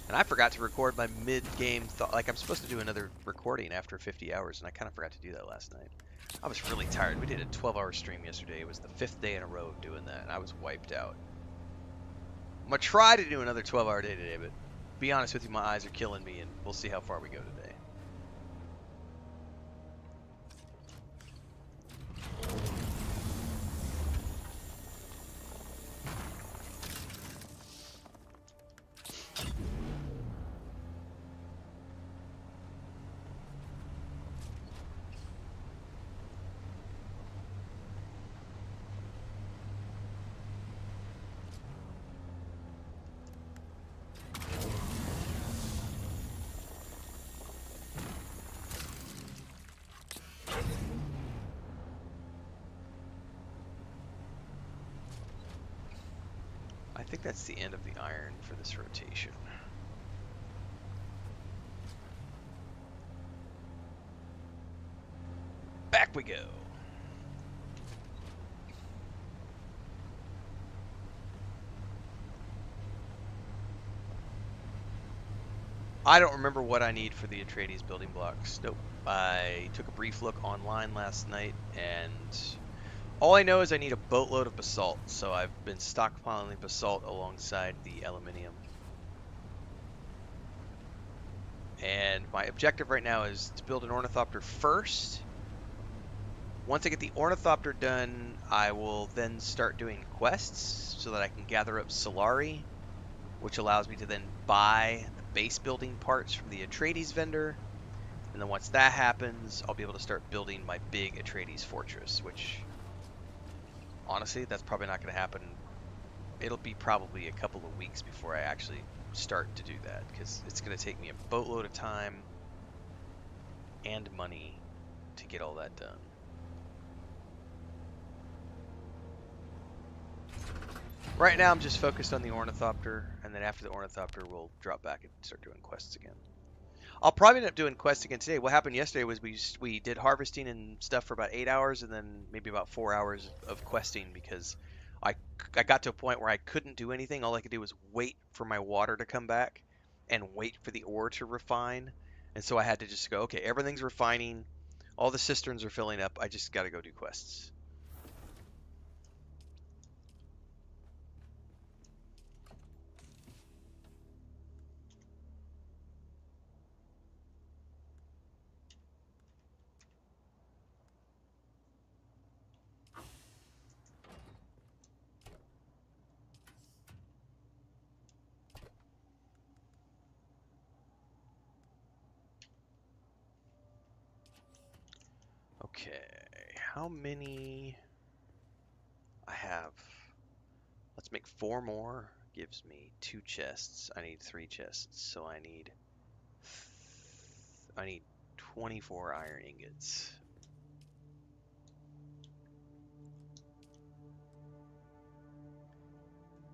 And I forgot to record my mid-game thought. Like, I'm supposed to do another recording after 50 hours, and I kind of forgot to do that last night. I was really tired. We did a 12-hour stream yesterday. It was the 5th day in a row of doing that, and I was wiped out. I'm going to try to do another 12-hour day today, but be honest with you, my eyes are killing me, and we'll see how far we go today. I think that's the end of the iron for this rotation. Back we go. I don't remember what I need for the Atreides building blocks. Nope. I took a brief look online last night, and all I know is I need a boatload of basalt, so I've been stockpiling basalt alongside the aluminium. And my objective right now is to build an ornithopter first. Once I get the ornithopter done, I will then start doing quests so that I can gather up Solari, which allows me to then buy the base building parts from the Atreides vendor. And then once that happens, I'll be able to start building my big Atreides fortress, which, honestly, that's probably not going to happen. It'll be probably a couple of weeks before I actually start to do that, because it's going to take me a boatload of time and money to get all that done. Right now I'm just focused on the ornithopter, and then after the ornithopter we'll drop back and start doing quests again. I'll probably end up doing quests again today. What happened yesterday was we did harvesting and stuff for about 8 hours, and then maybe about 4 hours of questing, because I got to a point where I couldn't do anything. All I could do was wait for my water to come back and wait for the ore to refine. And so I had to just go, okay, everything's refining, all the cisterns are filling up, I just got to go do quests. Okay, how many I have? Let's make 4 more. Gives me 2 chests. I need 3 chests, so I need 24 iron ingots.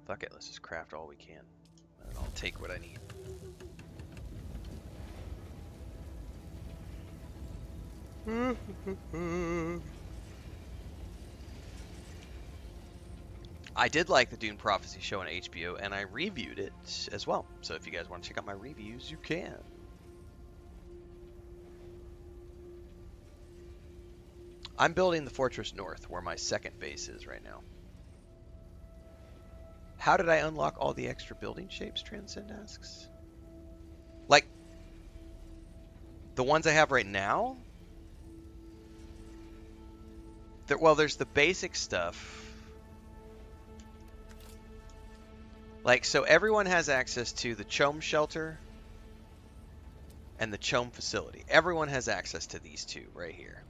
Fuck it, let's just craft all we can, and I'll take what I need. I did like the Dune Prophecy show on HBO, and I reviewed it as well. So if you guys want to check out my reviews, you can. I'm building the Fortress North, where my second base is right now. How did I unlock all the extra building shapes, Transcend asks? Like, the ones I have right now? Well, there's the basic stuff. Like, so everyone has access to the Chome Shelter and the Chome Facility. Everyone has access to these two right here.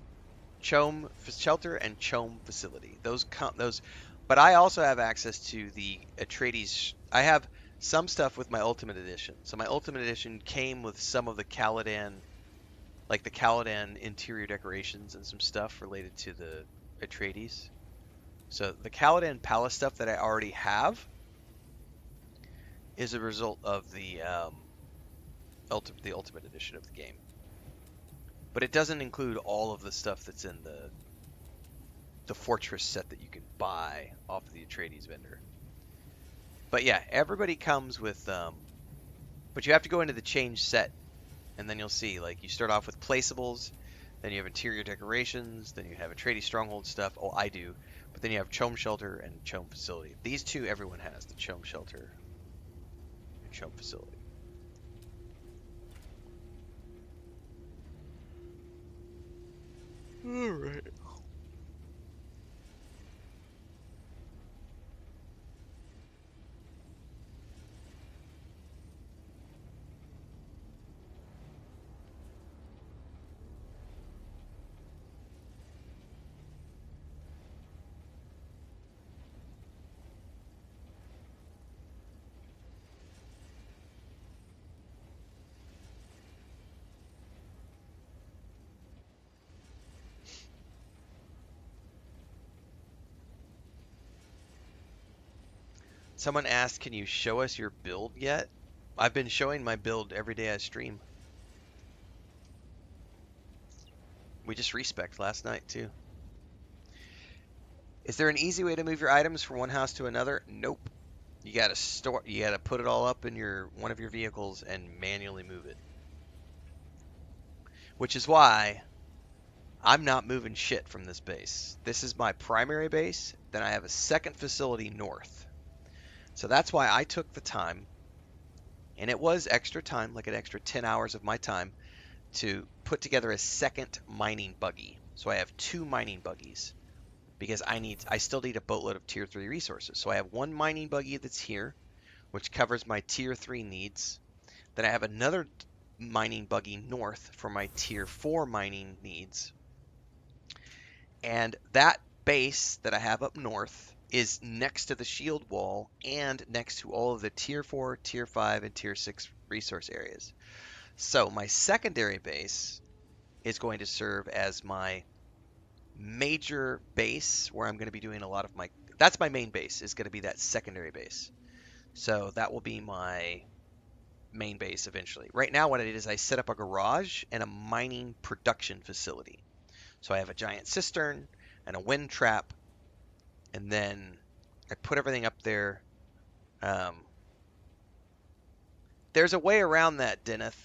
Chome Shelter and Chome Facility. Those, but I also have access to the Atreides. I have some stuff with my Ultimate Edition. So my Ultimate Edition came with some of the Caladan, like the Caladan interior decorations and some stuff related to the Atreides. So the Caladan Palace stuff that I already have is a result of the Ultimate Edition of the game. but it doesn't include all of the stuff that's in the fortress set that you can buy off of the Atreides vendor. But yeah, everybody comes with but you have to go into the change set, and then you'll see, like, you start off with placeables, then you have interior decorations, then you have Atreides stronghold stuff. Oh, I do. But then you have Chome Shelter and Chome Facility. These two everyone has, the Chome Shelter and Chome Facility. Alright. Someone asked, can you show us your build yet? I've been showing my build every day I stream. We just respec'd last night too. Is there an easy way to move your items from one house to another? Nope. You gotta put it all up in one of your vehicles and manually move it. Which is why I'm not moving shit from this base. This is my primary base, then I have a second facility north. So that's why I took the time, and it was extra time, like an extra 10 hours of my time, to put together a second mining buggy. So I have 2 mining buggies, because I still need a boatload of tier 3 resources. So I have 1 mining buggy that's here, which covers my tier 3 needs. Then I have another mining buggy north for my tier 4 mining needs. And that base that I have up north is next to the shield wall and next to all of the tier 4, tier 5, and tier 6 resource areas. So my secondary base is going to serve as my major base where I'm going to be doing a lot of that's my main base, is going to be that secondary base. So that will be my main base eventually. Right now what I did is I set up a garage and a mining production facility. So I have a giant cistern and a wind trap, and then I put everything up there. There's a way around that, Deneth,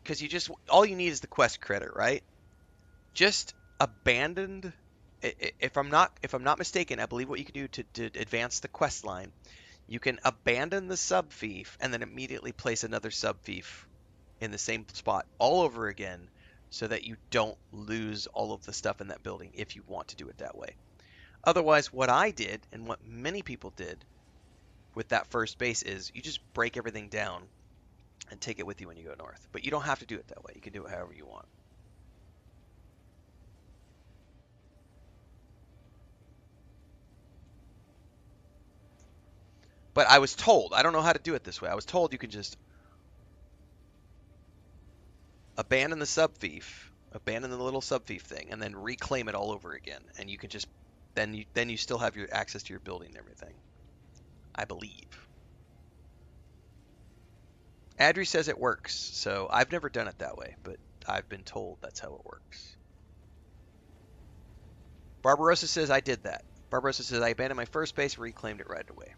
because all you need is the quest credit, right? Just abandoned. If I'm not mistaken, I believe what you can do to advance the quest line, you can abandon the sub fief and then immediately place another sub fief in the same spot all over again, so that you don't lose all of the stuff in that building if you want to do it that way. Otherwise, what I did, and what many people did with that first base, is you just break everything down and take it with you when you go north. But you don't have to do it that way. You can do it however you want. But I was told, I don't know how to do it this way. I was told you can just abandon the sub fief, abandon the little sub fief thing, and then reclaim it all over again. And you can just then you still have your access to your building and everything, I believe. Adri says it works, so I've never done it that way, but I've been told that's how it works. Barbarossa says I did that. Barbarossa says I abandoned my first base and reclaimed it right away.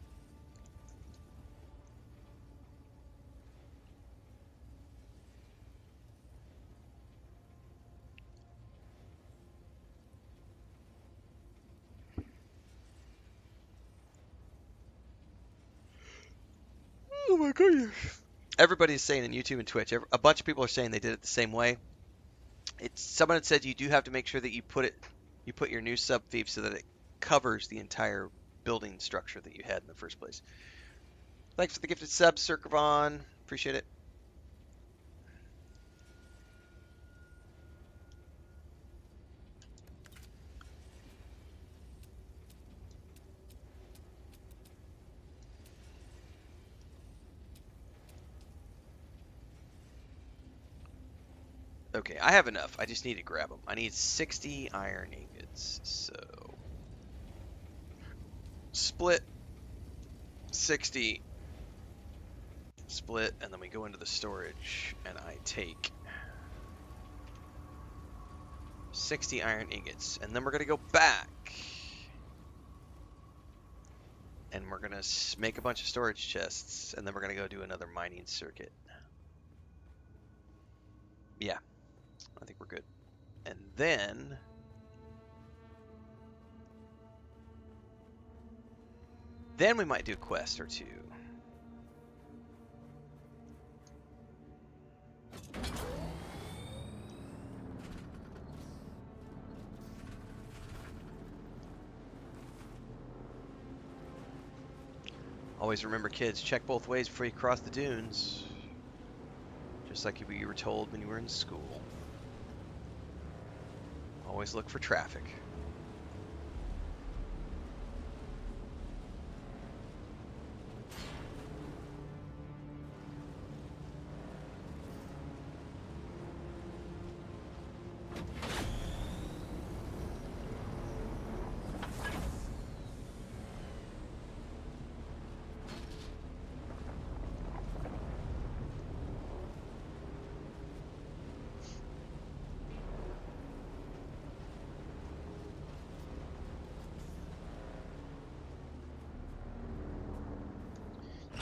Oh my goodness. Everybody's saying in YouTube and Twitch, a bunch of people are saying they did it the same way. Someone had said you do have to make sure that you put your new sub fief so that it covers the entire building structure that you had in the first place. Thanks for the gifted sub, Circavon. Appreciate it. Okay, I have enough. I just need to grab them. I need 60 iron ingots. So split 60 split, and then we go into the storage, and I take 60 iron ingots, and then we're gonna go back, and we're gonna make a bunch of storage chests, and then we're gonna go do another mining circuit. Yeah, I think we're good. And then we might do a quest or two. Always remember, kids, check both ways before you cross the dunes. Just like you were told when you were in school. Always look for traffic.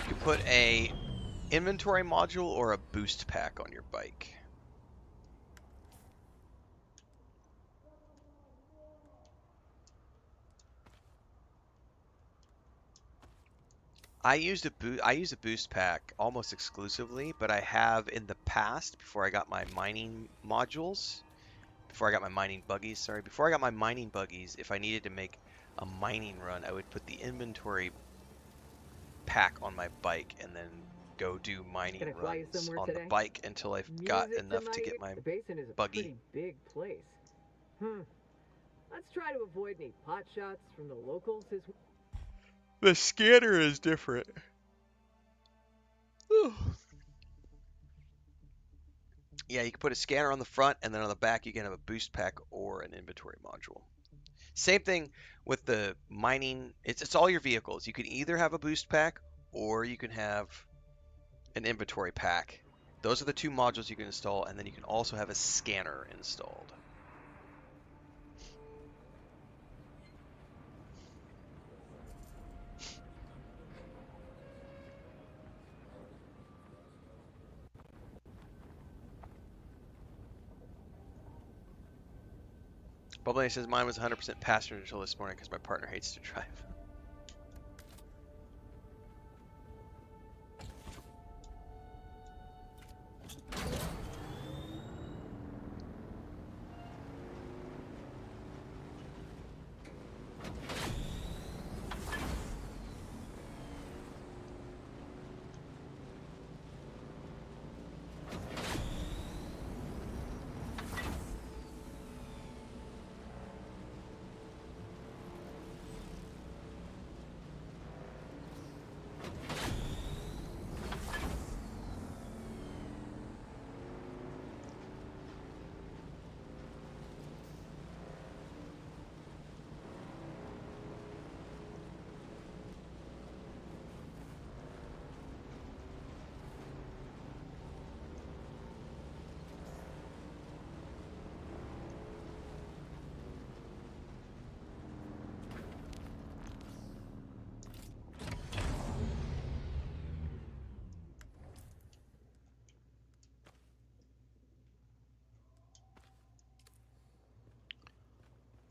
You put a inventory module or a boost pack on your bike. I use a boost pack almost exclusively, but I have in the past, before I got my mining modules, before I got my mining buggies, if I needed to make a mining run, I would put the inventory pack on my bike and then go do mining Gonna fly you runs somewhere on the today? bike until I've got Music enough my to get ear. my The basin is a buggy. pretty big place. Let's try to avoid any pot shots from the locals as well. The scanner is different. Yeah, you can put a scanner on the front, and then on the back you can have a boost pack or an inventory module. Same thing with the mining. It's all your vehicles. You can either have a boost pack or you can have an inventory pack. Those are the two modules you can install, and then you can also have a scanner installed. Bubbly says mine was 100% passenger until this morning because my partner hates to drive.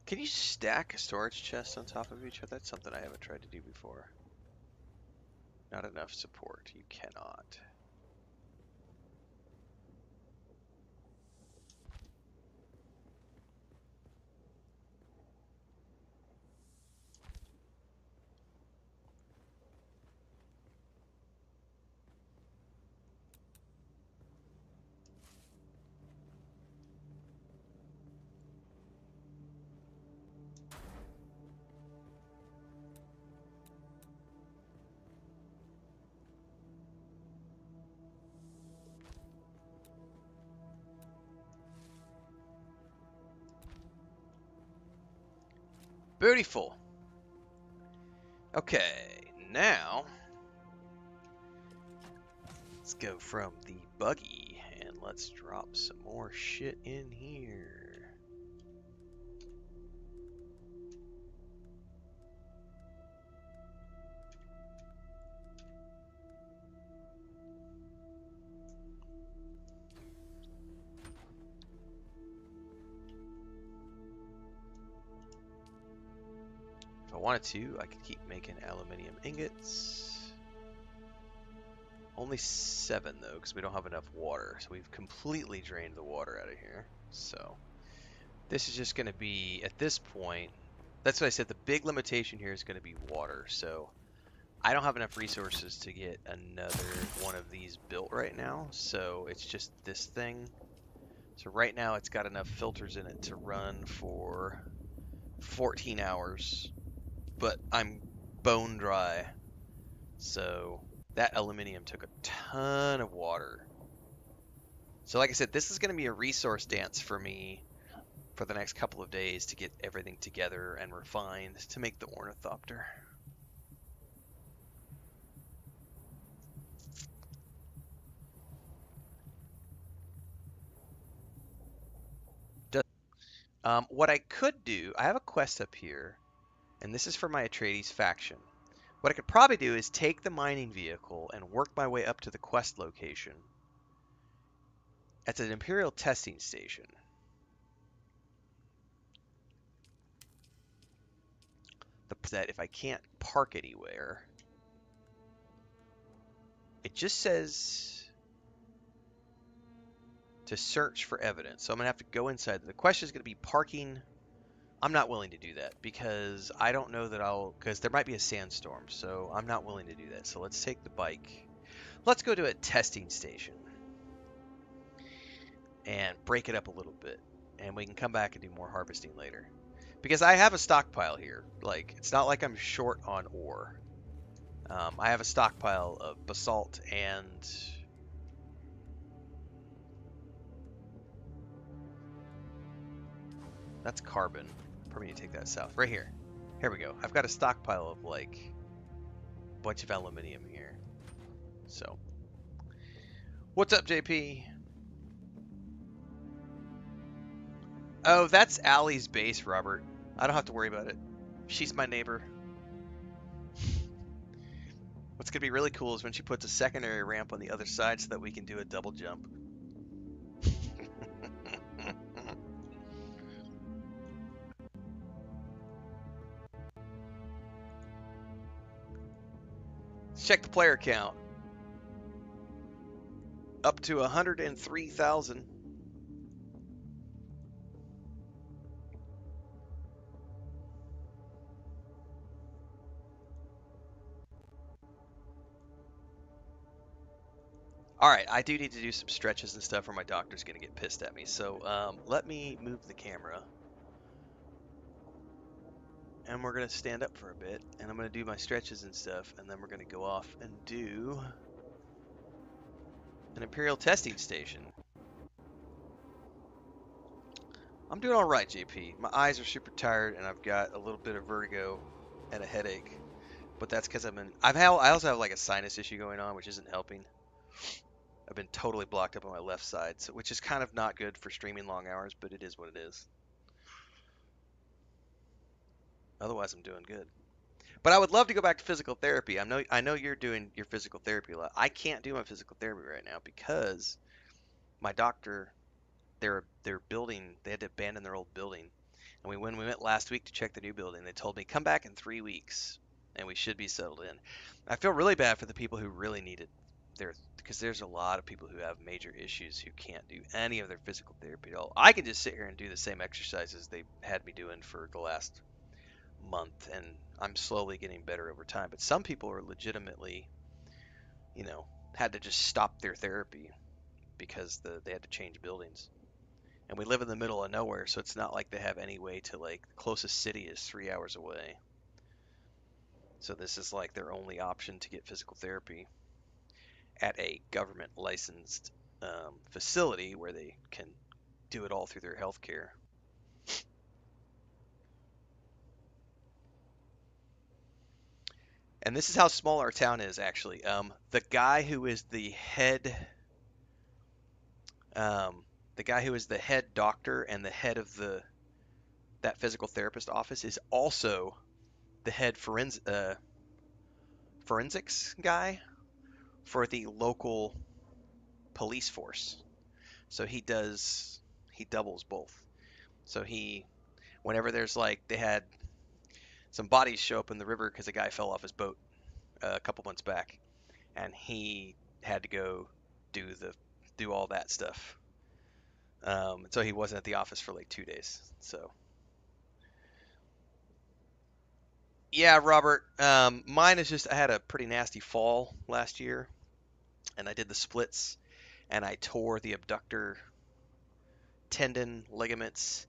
Can you stack storage chests on top of each other? That's something I haven't tried to do before. Not enough support. You cannot. Beautiful. Okay, now Let's go from the buggy and let's drop some more shit in here. If I wanted to, I could keep making aluminium ingots. Only 7 though, because we don't have enough water. So we've completely drained the water out of here. So this is just going to be, at this point, that's what I said, the big limitation here is going to be water. So I don't have enough resources to get another one of these built right now. So it's just this thing. So right now it's got enough filters in it to run for 14 hours. But I'm bone dry. So that aluminium took a ton of water. So like I said, this is going to be a resource dance for me for the next couple of days to get everything together and refined to make the ornithopter. What I could do, I have a quest up here, and this is for my Atreides faction. What I could probably do is take the mining vehicle and work my way up to the quest location. It's an Imperial testing station. That if I can't park anywhere, it just says to search for evidence. So I'm going to have to go inside. The question is going to be parking. I'm not willing to do that because I don't know that because there might be a sandstorm. So I'm not willing to do that. So let's take the bike. Let's go to a testing station and break it up a little bit. And we can come back and do more harvesting later. Because I have a stockpile here. Like, it's not like I'm short on ore. I have a stockpile of basalt and that's carbon. Probably need to take that south. Right here. Here we go. I've got a stockpile of like a bunch of aluminium here. So, what's up, JP? Oh, that's Allie's base, Robert. I don't have to worry about it. She's my neighbor. What's going to be really cool is when she puts a secondary ramp on the other side so that we can do a double jump. Let's check the player count. Up to 103,000. All right, I do need to do some stretches and stuff or my doctor's going to get pissed at me. So let me move the camera. And we're going to stand up for a bit. And I'm going to do my stretches and stuff. And then we're going to go off and do an Imperial testing station. I'm doing all right, JP. My eyes are super tired and I've got a little bit of vertigo and a headache. But that's because I also have like a sinus issue going on, which isn't helping. I've been totally blocked up on my left side, so, which is kind of not good for streaming long hours, but it is what it is. Otherwise, I'm doing good. But I would love to go back to physical therapy. I know you're doing your physical therapy a lot. I can't do my physical therapy right now because my doctor, they're building, they had to abandon their old building. And when we went last week to check the new building, they told me come back in 3 weeks and we should be settled in. I feel really bad for the people who really need it because there's a lot of people who have major issues who can't do any of their physical therapy at all. I can just sit here and do the same exercises they had me doing for the last month, and I'm slowly getting better over time. But some people are legitimately, had to just stop their therapy because they had to change buildings. And we live in the middle of nowhere, so it's not like they have any way to, like, the closest city is 3 hours away. So this is like their only option to get physical therapy at a government licensed facility where they can do it all through their health care. And this is how small our town is, actually. The guy who is um, the guy who is the head doctor and the head of that physical therapist office is also the head forensics guy for the local police force. So he doubles both. So whenever there's like they had some bodies show up in the river because a guy fell off his boat a couple months back, and he had to go do all that stuff. So he wasn't at the office for like 2 days. So yeah, Robert. Mine is just I had a pretty nasty fall last year, and I did the splits, and I tore the abductor tendon, ligaments,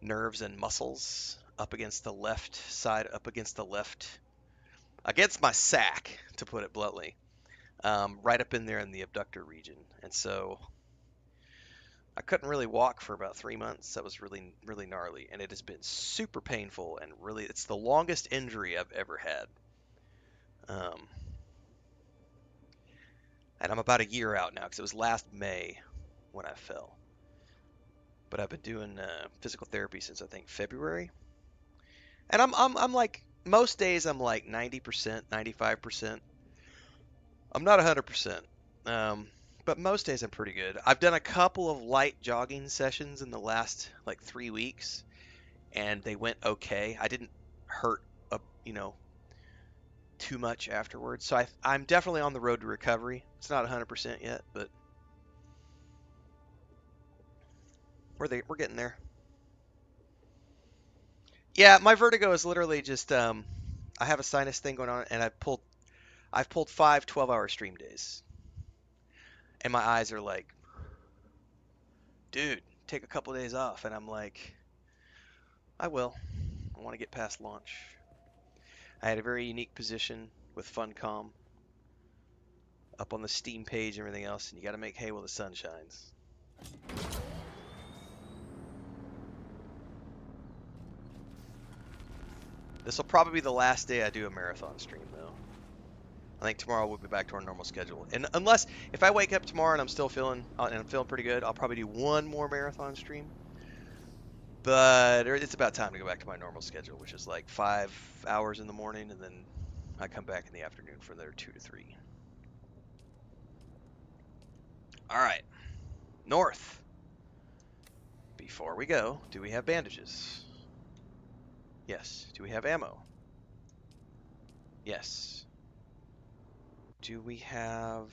nerves, and muscles up against the left side, against my sack, to put it bluntly, right up in there in the abductor region. And so I couldn't really walk for about 3 months. That was really, really gnarly, and it has been super painful, and really, it's the longest injury I've ever had. Um, and I'm about a year out now because it was last May when I fell. But I've been doing physical therapy since I think February, and I'm like most days I'm like 90%, 95%. I'm not 100%, but most days I'm pretty good. I've done a couple of light jogging sessions in the last like 3 weeks, and they went okay. I didn't hurt, uh, you know, too much afterwards. So I'm definitely on the road to recovery. It's not 100% yet, but we're getting there. Yeah, my vertigo is literally just I have a sinus thing going on, and I've pulled 5 12-hour stream days, and my eyes are like, dude, take a couple days off, and I'm like, I will. I want to get past launch. I had a very unique position with Funcom up on the Steam page and everything else, and you got to make hay while the sun shines. This will probably be the last day I do a marathon stream, though. I think tomorrow we'll be back to our normal schedule. And unless if I wake up tomorrow and I'm feeling pretty good, I'll probably do one more marathon stream. But it's about time to go back to my normal schedule, which is like 5 hours in the morning, and then I come back in the afternoon for another 2 to 3. All right, north. Before we go, do we have bandages? Yes. Do we have ammo? Yes. Do we have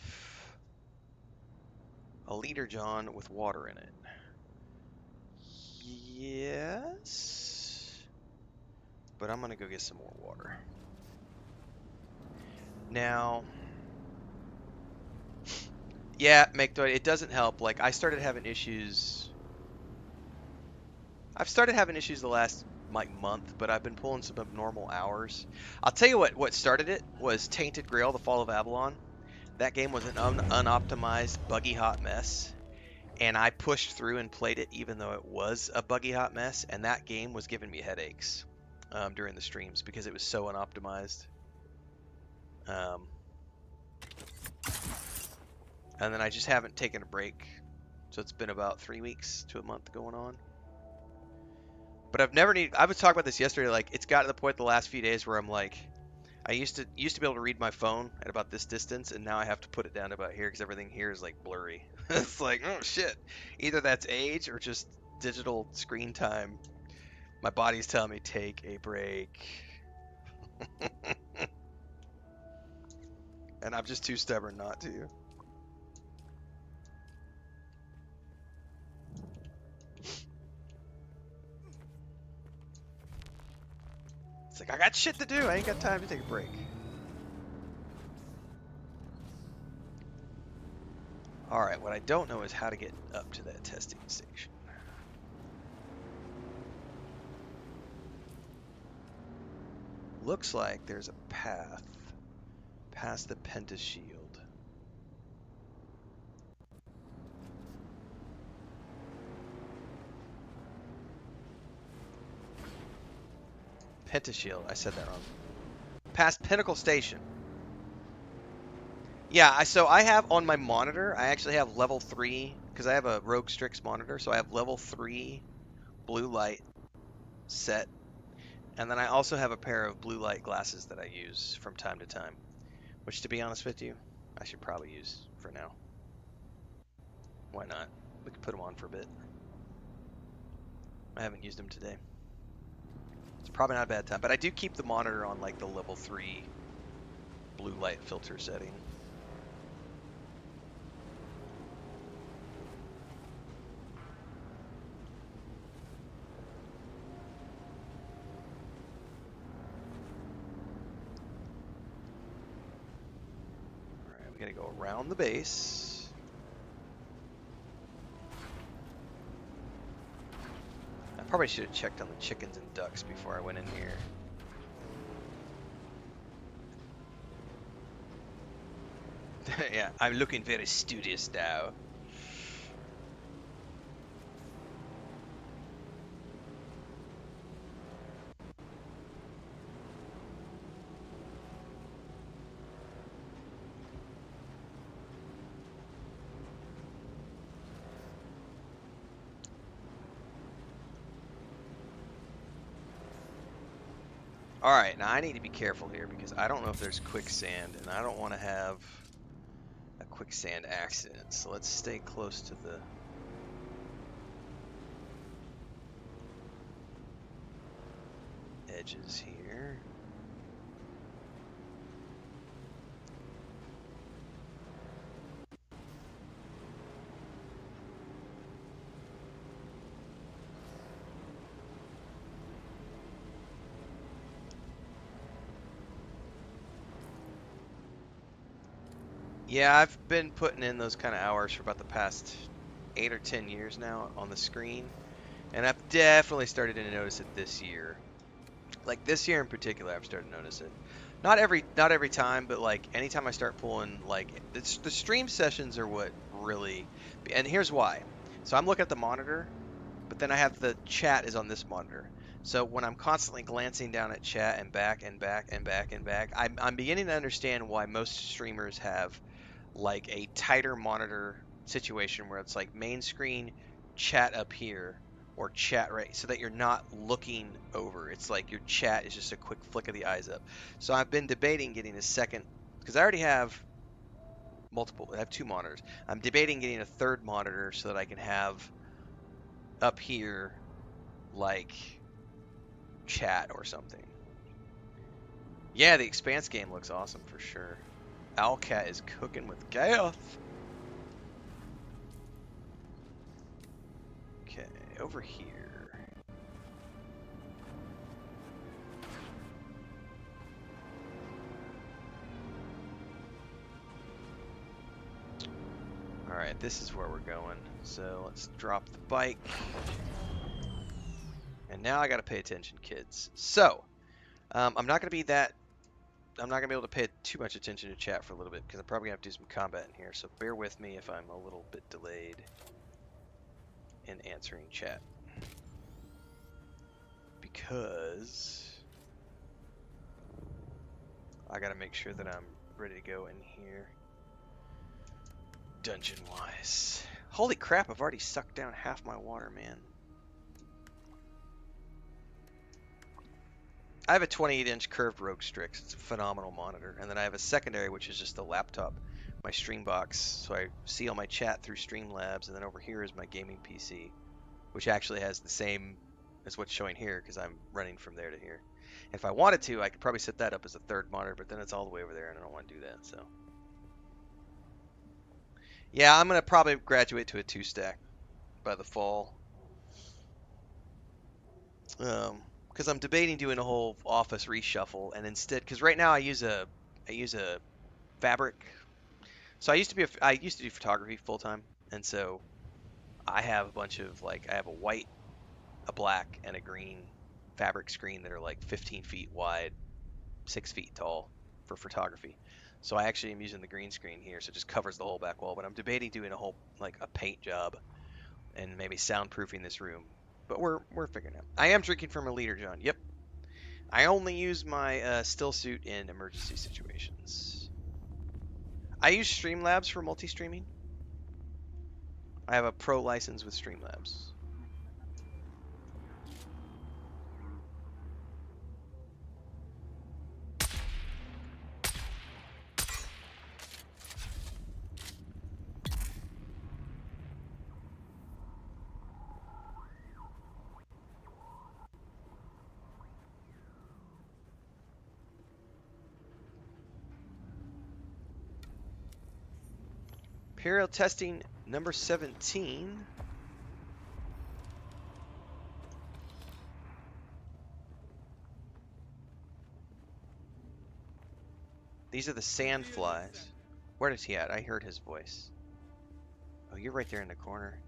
a liter john with water in it? Yes. But I'm gonna go get some more water. Now, yeah, Mectoid, it doesn't help. Like, I've started having issues the last like month, but I've been pulling some abnormal hours. I'll tell you what started it was Tainted Grail: The Fall of Avalon. That game was an unoptimized, buggy hot mess, and I pushed through and played it even though it was a buggy hot mess, and that game was giving me headaches during the streams because it was so unoptimized. And then I just haven't taken a break, so it's been about 3 weeks to a month going on. But I was talking about this yesterday, like it's got to the point the last few days where I'm like, I used to be able to read my phone at about this distance, and now I have to put it down to about here because everything here is like blurry. It's like, oh shit, either that's age or just digital screen time. My body's telling me take a break. And I'm just too stubborn not to. It's like, I got shit to do. I ain't got time to take a break. Alright, what I don't know is how to get up to that testing station. Looks like there's a path past the Pentashield. Pentashield, I said that wrong. past Pinnacle Station. Yeah, so I have on my monitor, I actually have level 3, because I have a Rogue Strix monitor, so I have level 3 blue light set. And then I also have a pair of blue light glasses that I use from time to time, which, to be honest with you, I should probably use for now. Why not? We could put them on for a bit. I haven't used them today. It's probably not a bad time, but I do keep the monitor on like the level 3 blue light filter setting. Alright, we gotta go around the base. I probably should have checked on the chickens and ducks before I went in here. Yeah, I'm looking very studious now. Alright, now I need to be careful here because I don't know if there's quicksand and I don't want to have a quicksand accident. So let's stay close to the edges here. Yeah, I've been putting in those kind of hours for about the past 8 or 10 years now on the screen, and I've definitely started to notice it this year. Like this year in particular, I've started to notice it. Not every time, but like anytime I start pulling, like the stream sessions are what really. And here's why. So I'm looking at the monitor, but then I have the chat is on this monitor. So when I'm constantly glancing down at chat and back and back and back and back, I'm beginning to understand why most streamers have like a tighter monitor situation where it's like main screen, chat up here, or chat right, so that you're not looking over. It's like your chat is just a quick flick of the eyes up. So I've been debating getting a second, because I already have multiple, I have 2 monitors. I'm debating getting a third monitor so that I can have up here like chat or something. Yeah, the Expanse game looks awesome for sure. Owlcat is cooking with gas. Okay, over here. Alright, this is where we're going. So let's drop the bike. And now I gotta pay attention, kids. So, I'm not gonna be able to pay too much attention to chat for a little bit because I'm probably gonna have to do some combat in here. So bear with me if I'm a little bit delayed in answering chat. Because I gotta make sure that I'm ready to go in here. Dungeon-wise. Holy crap, I've already sucked down half my water, man. I have a 28-inch curved Rogue Strix. It's a phenomenal monitor. And then I have a secondary, which is just a laptop, my stream box. So I see all my chat through Streamlabs. And then over here is my gaming PC, which actually has the same as what's showing here because I'm running from there to here. If I wanted to, I could probably set that up as a third monitor, but then it's all the way over there, and I don't want to do that. So yeah, I'm going to probably graduate to a 2-stack by the fall. Because I'm debating doing a whole office reshuffle, and instead, because right now I use a fabric. So I used to do photography full time, and so I have a bunch of like I have a white, a black, and a green fabric screen that are like 15 feet wide, 6 feet tall for photography. So I actually am using the green screen here, so it just covers the whole back wall. But I'm debating doing a whole like a paint job and maybe soundproofing this room. But we're figuring it out. I am drinking from a liter, John. Yep. I only use my still suit in emergency situations. I use Streamlabs for multi-streaming. I have a pro license with Streamlabs. Imperial testing number 17. These are the sand flies. Where is he at? I heard his voice. Oh, you're right there in the corner.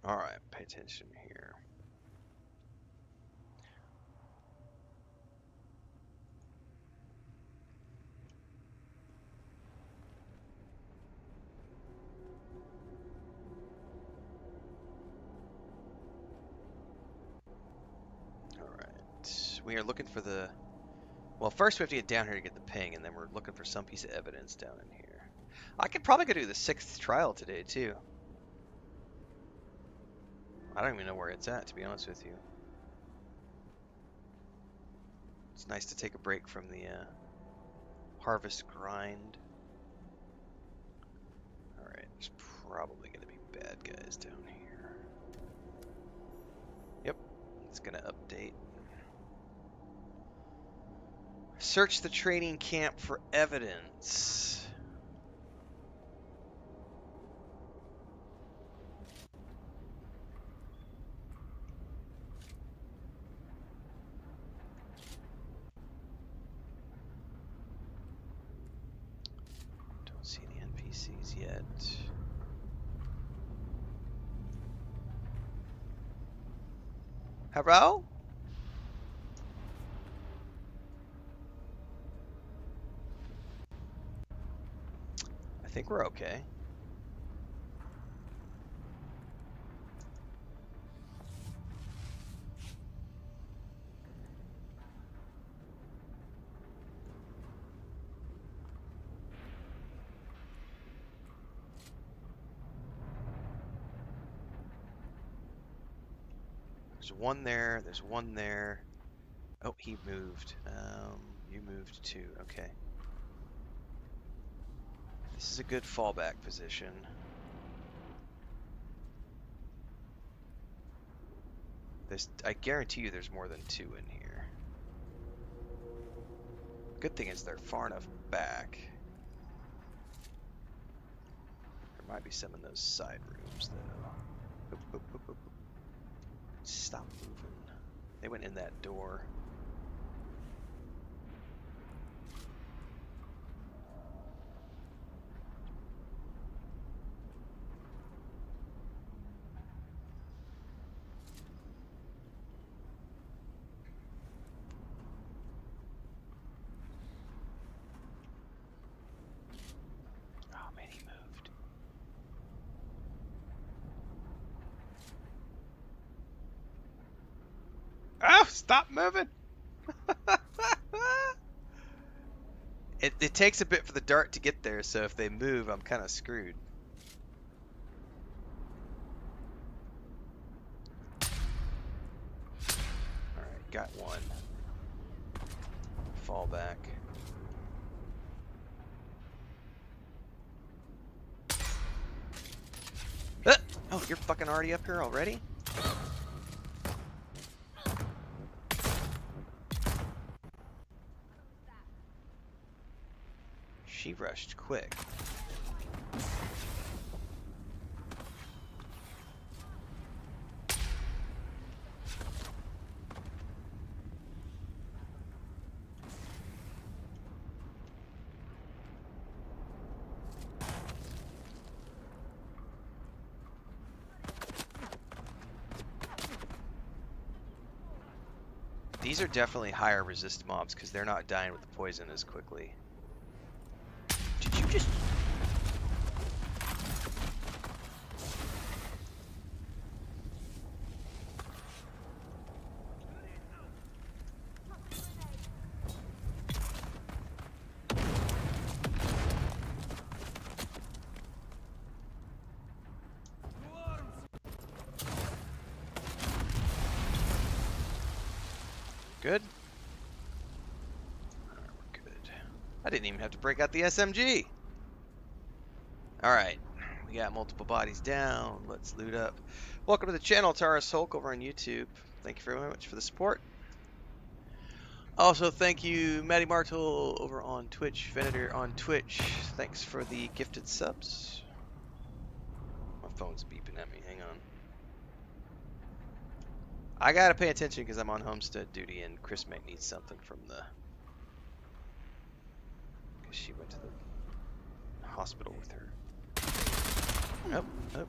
All right, pay attention here. All right, we are looking for the. Well, first we have to get down here to get the ping, and then we're looking for some piece of evidence down in here. I could probably go do the 6th trial today too. I don't even know where it's at, to be honest with you. It's nice to take a break from the harvest grind. Alright, there's probably going to be bad guys down here. Yep, it's going to update. Search the training camp for evidence. Don't see any NPCs yet. Hello? I think we're okay. There's one there, there's one there. Oh, he moved. You moved too, okay. This is a good fallback position. I guarantee you there's more than 2 in here. Good thing is they're far enough back. There might be some in those side rooms though. Oop, oop, oop, oop. Stop moving. They went in that door. Oh man, he moved. Oh, stop moving! It takes a bit for the dart to get there, so if they move, I'm kind of screwed. Alright, got one. Fall back. Ah! Oh, you're fucking already up here already? She rushed quick. These are definitely higher resist mobs because they're not dying with the poison as quickly. Did you just... Good? Alright, we're good. I didn't even have to break out the SMG! Alright, we got multiple bodies down. Let's loot up. Welcome to the channel, Taurus Hulk over on YouTube. Thank you very much for the support. Also, thank you, Maddie Martel over on Twitch, Venator on Twitch. Thanks for the gifted subs. My phone's beeping at me, hang on. I gotta pay attention because I'm on homestead duty and Chris might need something from the... Because she went to the hospital with her. Nope, nope.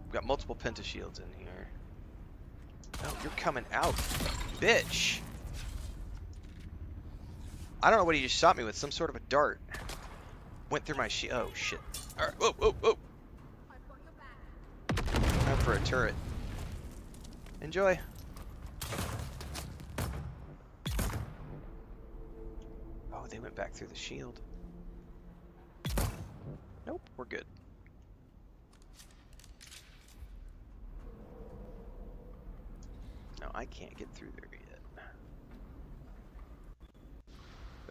We've got multiple pentashields in here. Oh, you're coming out, bitch! I don't know what he just shot me with, some sort of a dart. Went through my shield. Oh, shit. Alright, whoa, whoa, whoa! Time for a turret. Enjoy. Oh, they went back through the shield. Nope, we're good. No, I can't get through there yet.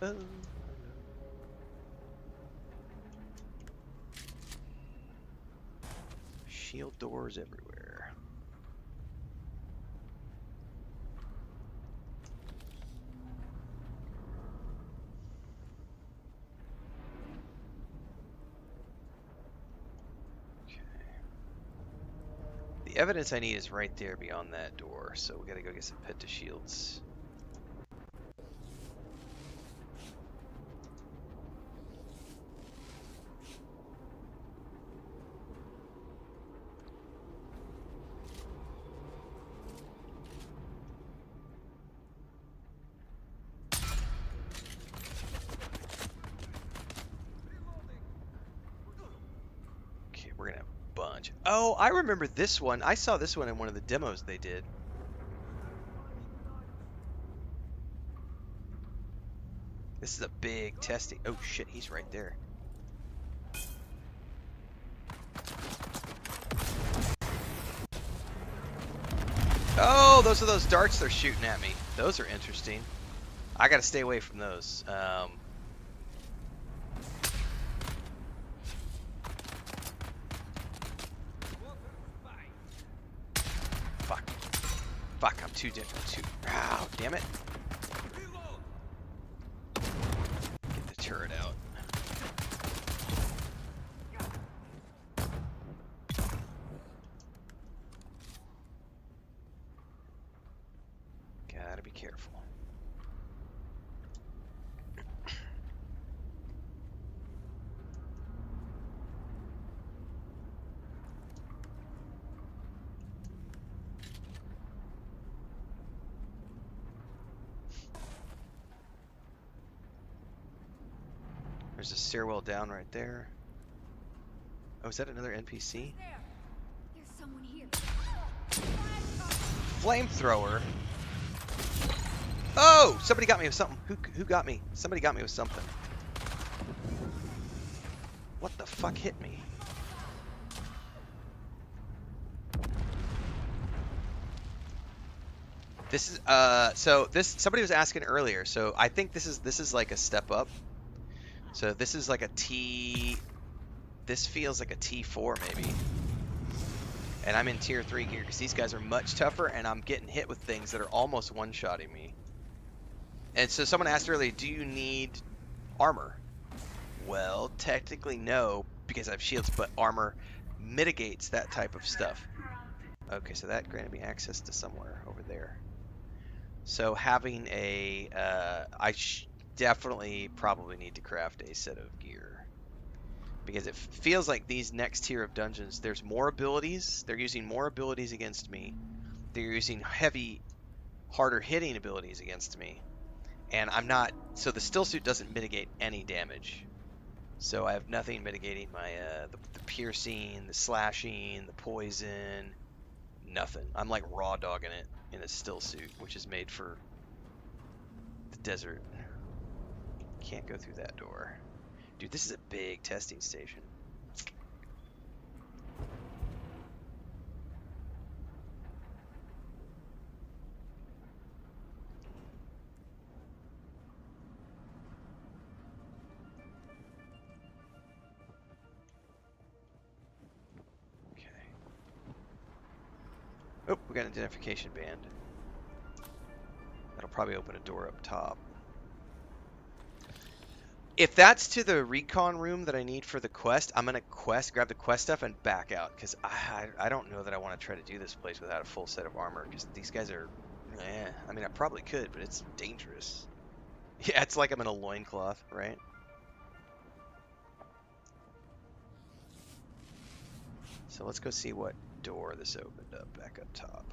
Oh. Shield doors everywhere. Okay. The evidence I need is right there beyond that door, so we gotta go get some pentashields. We're gonna have a bunch. Oh, I remember this one. I saw this one in one of the demos they did. This is a big testing. Oh shit, he's right there. Oh, those are those darts they're shooting at me. Those are interesting. I gotta stay away from those. Fuck, I'm too different. Oh, damn it. Get the turret out. Gotta be careful. There's a stairwell down right there. Oh, is that another NPC? There's someone here. Flamethrower? Oh! Somebody got me with something. Who got me? Somebody got me with something. What the fuck hit me? This is so this somebody was asking earlier, so I think this is like a step up. So this is like a T, this feels like a T4 maybe. And I'm in tier 3 gear because these guys are much tougher and I'm getting hit with things that are almost one-shotting me. And so someone asked earlier, do you need armor? Well, technically no, because I have shields, but armor mitigates that type of stuff. Okay, so that granted me access to somewhere over there. So having a, definitely probably need to craft a set of gear. Because it feels like these next tier of dungeons, there's more abilities. They're using more abilities against me. They're using heavy, harder hitting abilities against me. And I'm not, so the still suit doesn't mitigate any damage. So I have nothing mitigating my, the piercing, the slashing, the poison, nothing. I'm like raw dogging it in a still suit, which is made for the desert. Can't go through that door. Dude, this is a big testing station. Okay. Oh, we got an identification band. That'll probably open a door up top. If that's to the recon room that I need for the quest, I'm gonna grab the quest stuff and back out, because I don't know that I want to try to do this place without a full set of armor, because these guys are, I mean, I probably could, but it's dangerous. Yeah, it's like I'm in a loincloth, right? So let's go see what door this opened up back up top.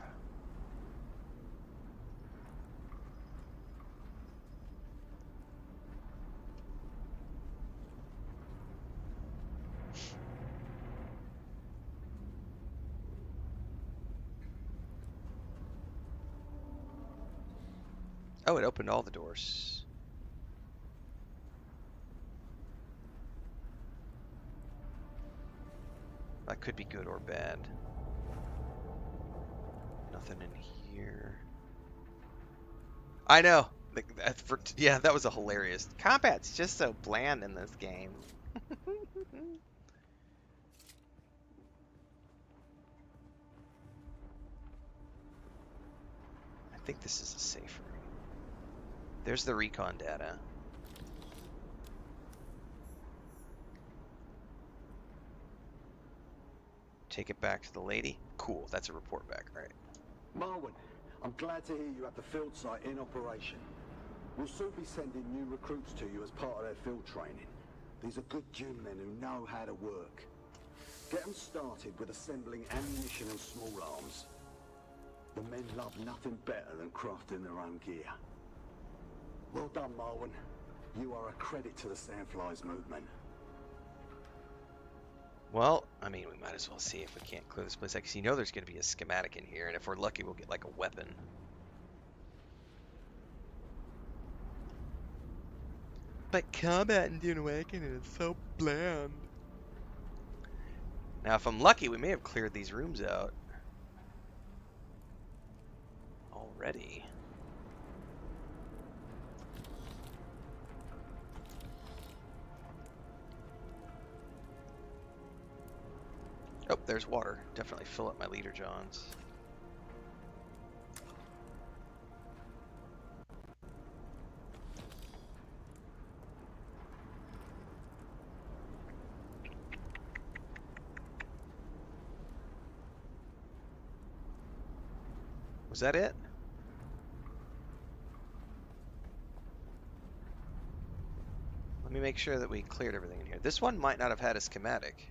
Oh, it opened all the doors. That could be good or bad. Nothing in here. I know. Yeah, that was a hilarious. Combat's just so bland in this game. I think this is a safe room. There's the recon data. Take it back to the lady. Cool, that's a report back, right? Marwin, I'm glad to hear you have the field site in operation. We'll soon be sending new recruits to you as part of their field training. These are good Dune men who know how to work. Get them started with assembling ammunition and small arms. The men love nothing better than crafting their own gear. Well done, Marwin. You are a credit to the Sandflies movement. Well, I mean, we might as well see if we can't clear this place. Because you know there's going to be a schematic in here, and if we're lucky, we'll get like a weapon. But combat in Dune Awakening is so bland. Now, if I'm lucky, we may have cleared these rooms out already. Oh, there's water. Definitely fill up my leader johns. Was that it? Let me make sure that we cleared everything in here. This one might not have had a schematic.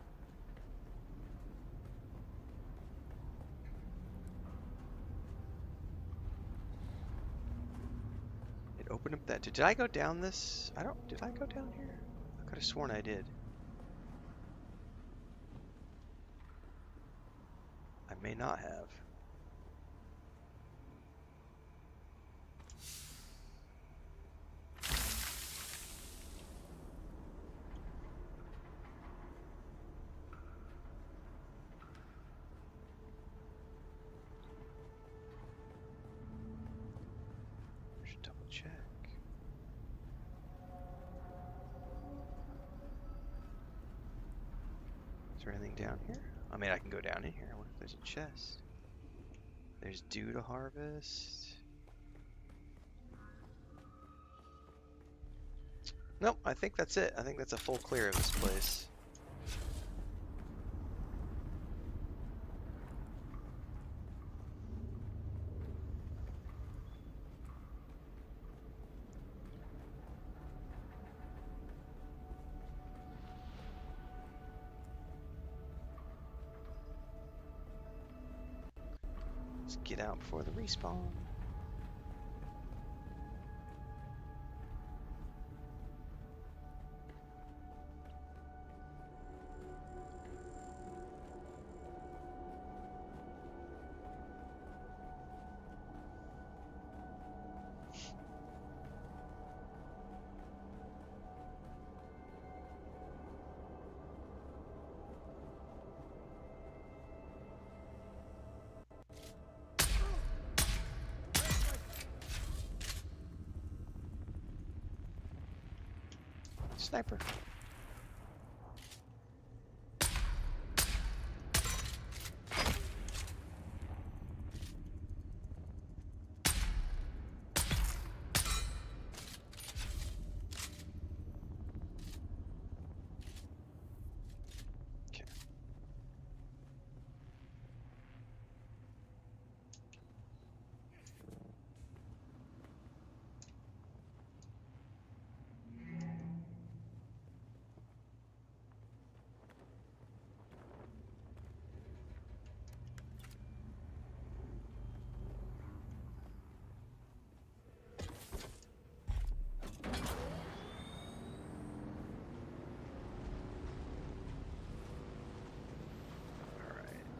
It opened up that. Did I go down this? Did I go down here? I could have sworn I did. I may not have. Check. Is there anything down here? I mean, I can go down in here. What if there's a chest? There's dew to harvest. Nope, I think that's it. I think that's a full clear of this place. Let's get out before the respawn. Sniper. Okay.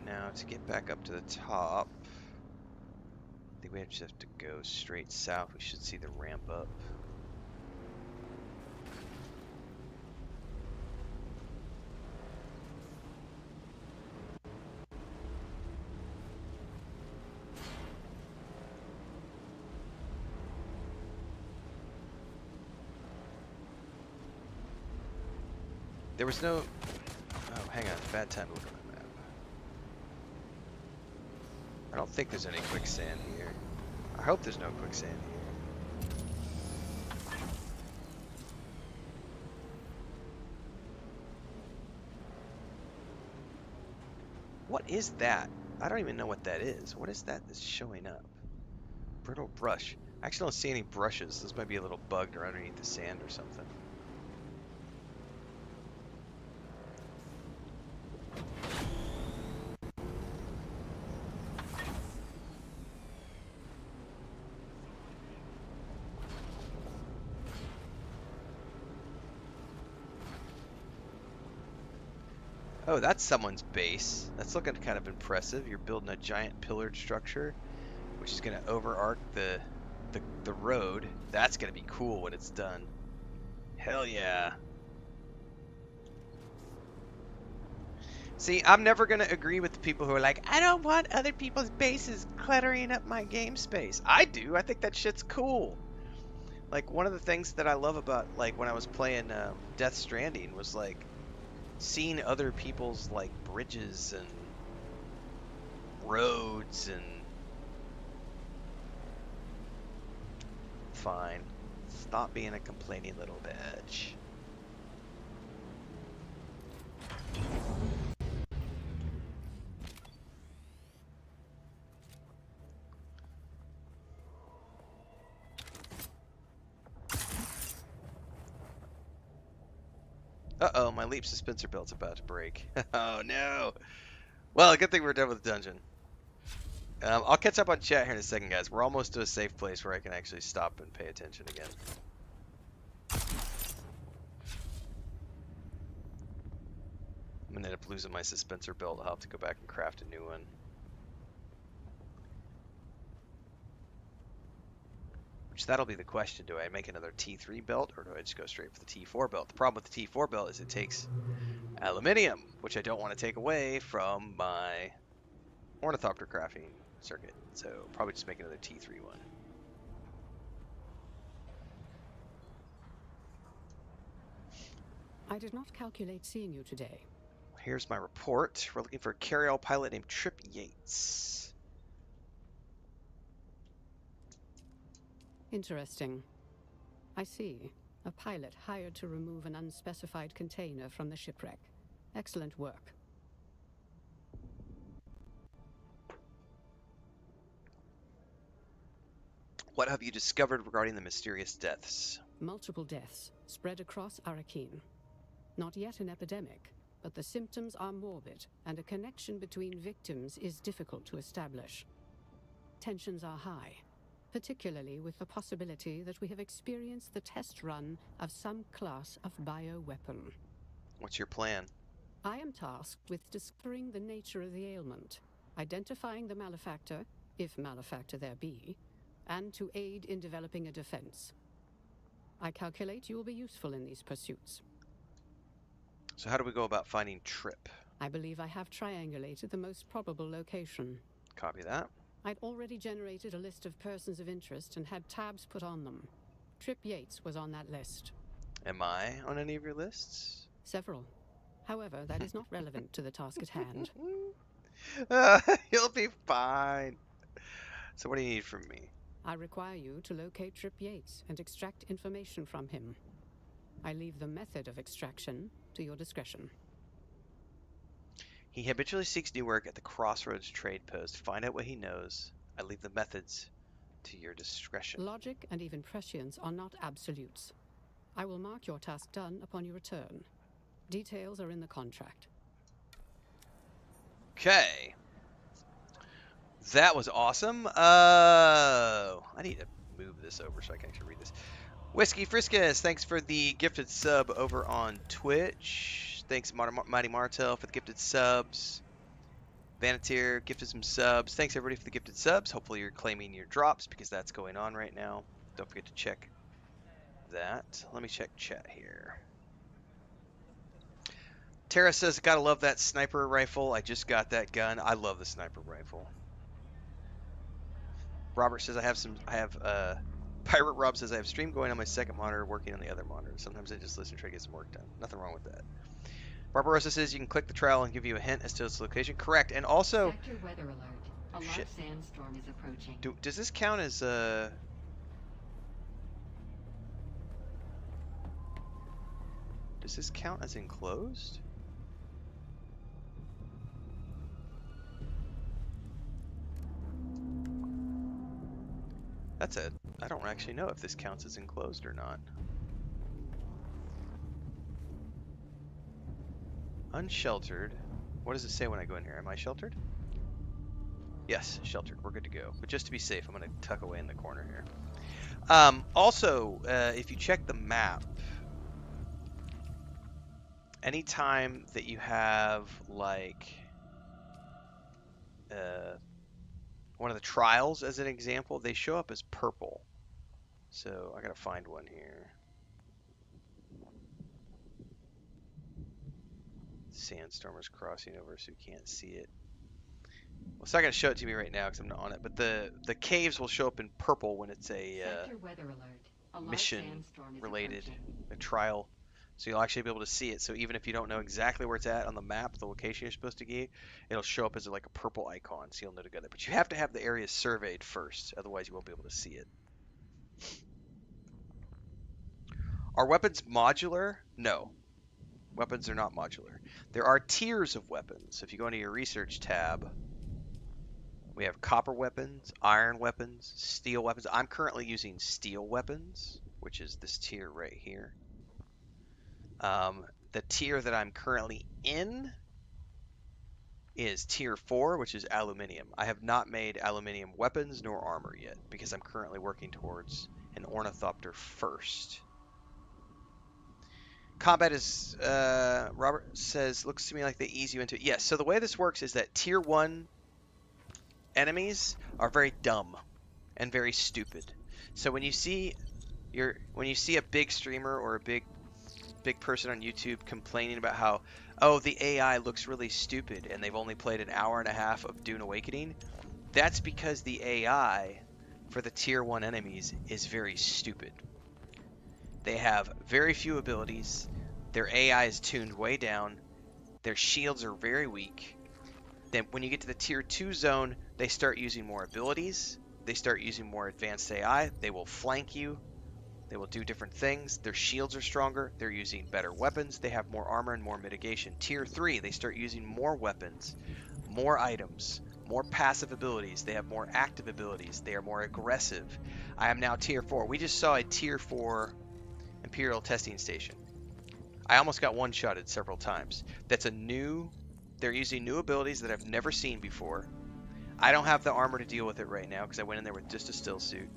Now to get back up to the top, I think we just have to go straight south. We should see the ramp up. There was no... Oh, hang on. Bad time to look at the map. I don't think there's any quicksand here. I hope there's no quicksand here. What is that? I don't even know what that is. What is that that's showing up? Brittle brush. I actually don't see any brushes. This might be a little bugged or underneath the sand or something. Oh, that's someone's base. That's looking kind of impressive. You're building a giant pillared structure, which is going to overarch the road. That's going to be cool when it's done. Hell yeah. See, I'm never going to agree with the people who are like, I don't want other people's bases cluttering up my game space. I do. I think that shit's cool. Like, one of the things that I love about, like, when I was playing Death Stranding was, like, seeing other people's, like, bridges and roads and... Fine. Stop being a complaining little bitch. Uh-oh, my leap suspensor belt's about to break. Oh, no. Well, good thing we're done with the dungeon. I'll catch up on chat here in a second, guys. We're almost to a safe place where I can actually stop and pay attention again. I'm gonna end up losing my suspensor belt. I'll have to go back and craft a new one. Which that'll be the question. Do I make another T3 belt or do I just go straight for the T4 belt? The problem with the T4 belt is it takes aluminium, which I don't want to take away from my ornithopter crafting circuit. So probably just make another T3 one. I did not calculate seeing you today. Here's my report. We're looking for a carryall pilot named Trip Yates. Interesting. I see. A pilot hired to remove an unspecified container from the shipwreck. Excellent work. What have you discovered regarding the mysterious deaths? Multiple deaths spread across Arakeen. Not yet an epidemic, but the symptoms are morbid, and a connection between victims is difficult to establish. tensions are high, particularly with the possibility that we have experienced the test run of some class of bioweapon. What's your plan? I am tasked with discovering the nature of the ailment, identifying the malefactor, if malefactor there be, and to aid in developing a defense. I calculate you will be useful in these pursuits. So how do we go about finding Trip? I believe I have triangulated the most probable location. Copy that. I'd already generated a list of persons of interest and had tabs put on them. Trip Yates was on that list. Am I on any of your lists? Several. However, that is not relevant to the task at hand. You'll be fine. So what do you need from me? I require you to locate Trip Yates and extract information from him. I leave the method of extraction to your discretion. He habitually seeks new work at the Crossroads trade post. Find out what he knows. I leave the methods to your discretion. Logic and even prescience are not absolutes. I will mark your task done upon your return. Details are in the contract. Okay. That was awesome. I need to move this over so I can actually read this. Whiskey Friskus, thanks for the gifted sub over on Twitch. Thanks Mighty Martel for the gifted subs. Vanatier gifted some subs. Thanks everybody for the gifted subs. Hopefully you're claiming your drops because that's going on right now. Don't forget to check that. Let me check chat here. Tara says, gotta love that sniper rifle. I just got that gun. I love the sniper rifle. Robert says, Pirate Rob says, I have stream going on my second monitor, working on the other monitor. Sometimes I just listen and try to get some work done. Nothing wrong with that. Barbarossa says you can click the trial and give you a hint as to its location. Correct. And also... Sector weather alert. A large sandstorm is approaching. Does this count as, Does this count as enclosed? That's it. I don't actually know if this counts as enclosed or not. Unsheltered. What does it say when I go in here? Am I sheltered? Yes, sheltered. We're good to go. But just to be safe, I'm going to tuck away in the corner here. Also, if you check the map, anytime that you have, like, one of the trials as an example, they show up as purple. So I gotta find one here. Sandstormers crossing over so you can't see it. Well, it's not gonna show it to me right now because I'm not on it, but the caves will show up in purple when it's a Weather alert. A large mission sandstorm is related, approaching. a trial. So you'll actually be able to see it. So even if you don't know exactly where it's at on the map, the location you're supposed to get, it'll show up as like a purple icon, so you'll know to go there. But you have to have the area surveyed first, otherwise you won't be able to see it. Are weapons modular? No. Weapons are not modular. There are tiers of weapons. So if you go into your research tab, we have copper weapons, iron weapons, steel weapons. I'm currently using steel weapons, which is this tier right here. The tier that I'm currently in is tier 4, which is aluminium. I have not made aluminium weapons nor armor yet because I'm currently working towards an ornithopter first. Combat is, Robert says, looks to me like they ease you into it. Yes, so the way this works is that tier 1 enemies are very dumb and very stupid. So when you see a big streamer or a big person on YouTube complaining about how, oh, the AI looks really stupid and they've only played an hour and a half of Dune Awakening, that's because the AI for the tier 1 enemies is very stupid. They have very few abilities, their AI is tuned way down, their shields are very weak. Then when you get to the tier 2 zone, they start using more abilities, they start using more advanced AI, they will flank you, they will do different things. Their shields are stronger. They're using better weapons. They have more armor and more mitigation. Tier 3, they start using more weapons, more items, more passive abilities. They have more active abilities. They are more aggressive. I am now tier 4. We just saw a tier 4 Imperial testing station. I almost got one-shotted several times. They're using new abilities that I've never seen before. I don't have the armor to deal with it right now because I went in there with just a still suit.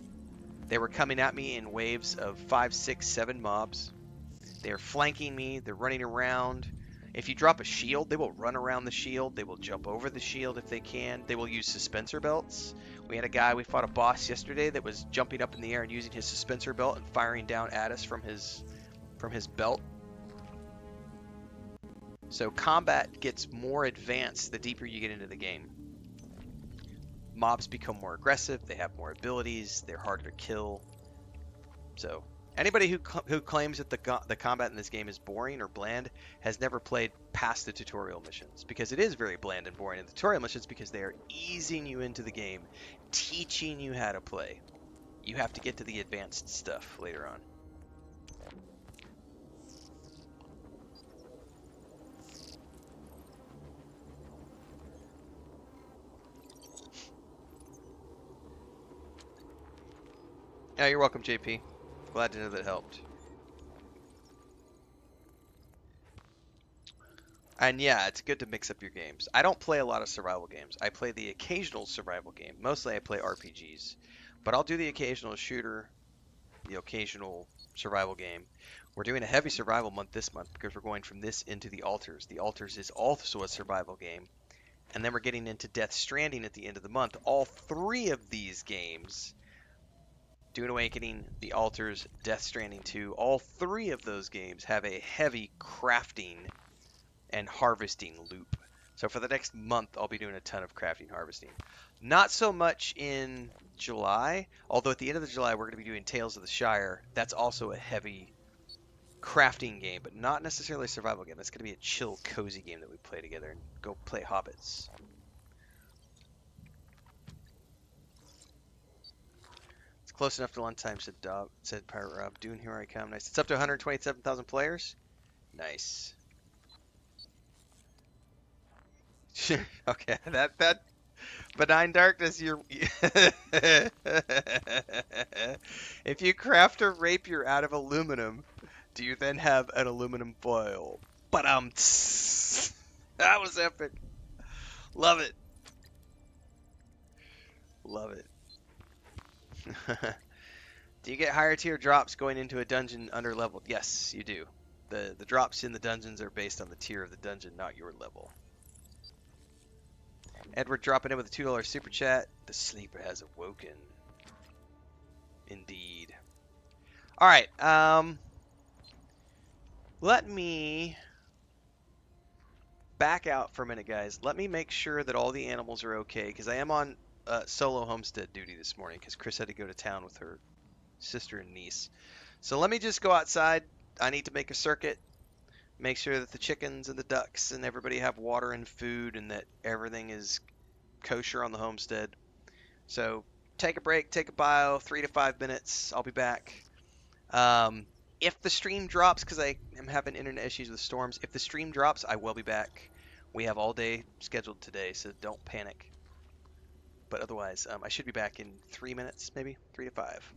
They were coming at me in waves of 5, 6, 7 mobs. They're flanking me. They're running around. If you drop a shield, they will run around the shield. They will jump over the shield if they can. They will use suspensor belts. We had a guy, we fought a boss yesterday that was jumping up in the air and using his suspensor belt and firing down at us from his belt. So combat gets more advanced the deeper you get into the game. Mobs become more aggressive. They have more abilities. They're harder to kill. So anybody who claims that the combat in this game is boring or bland has never played past the tutorial missions, because it is very bland and boring in the tutorial missions because they are easing you into the game, teaching you how to play. You have to get to the advanced stuff later on. Yeah, you're welcome, JP. Glad to know that helped. And yeah, it's good to mix up your games. I don't play a lot of survival games. I play the occasional survival game. Mostly I play RPGs. But I'll do the occasional shooter, the occasional survival game. We're doing a heavy survival month this month because we're going from this into the Altars. The Altars is also a survival game. And then we're getting into Death Stranding at the end of the month. All three of these games, Dune Awakening, The Altars, Death Stranding 2, all three of those games have a heavy crafting and harvesting loop. So for the next month, I'll be doing a ton of crafting harvesting. Not so much in July, although at the end of the July, we're going to be doing Tales of the Shire. That's also a heavy crafting game, but not necessarily a survival game. That's going to be a chill, cozy game that we play together and go play hobbits. It's close enough to lunchtime, said Pirate Rob. Dune, here I come. Nice. It's up to 127,000 players. Nice. Okay, that benign darkness, you're if you craft a rapier out of aluminum, do you then have an aluminum foil? But that was epic. Love it. Love it. Do you get higher tier drops going into a dungeon under leveled? Yes, you do. The drops in the dungeons are based on the tier of the dungeon, not your level. Edward dropping in with a $2 super chat. The sleeper has awoken. Indeed. All right. Let me back out for a minute, guys. Let me make sure that all the animals are okay, because I am on solo homestead duty this morning, because Chris had to go to town with her sister and niece. So let me just go outside. I need to make a circuit. Make sure that the chickens and the ducks and everybody have water and food and that everything is kosher on the homestead. So take a break, take a bio, 3 to 5 minutes. I'll be back. If the stream drops, because I am having internet issues with storms, if the stream drops, I will be back. We have all day scheduled today, so don't panic. But otherwise, I should be back in 3 minutes, maybe 3 to 5.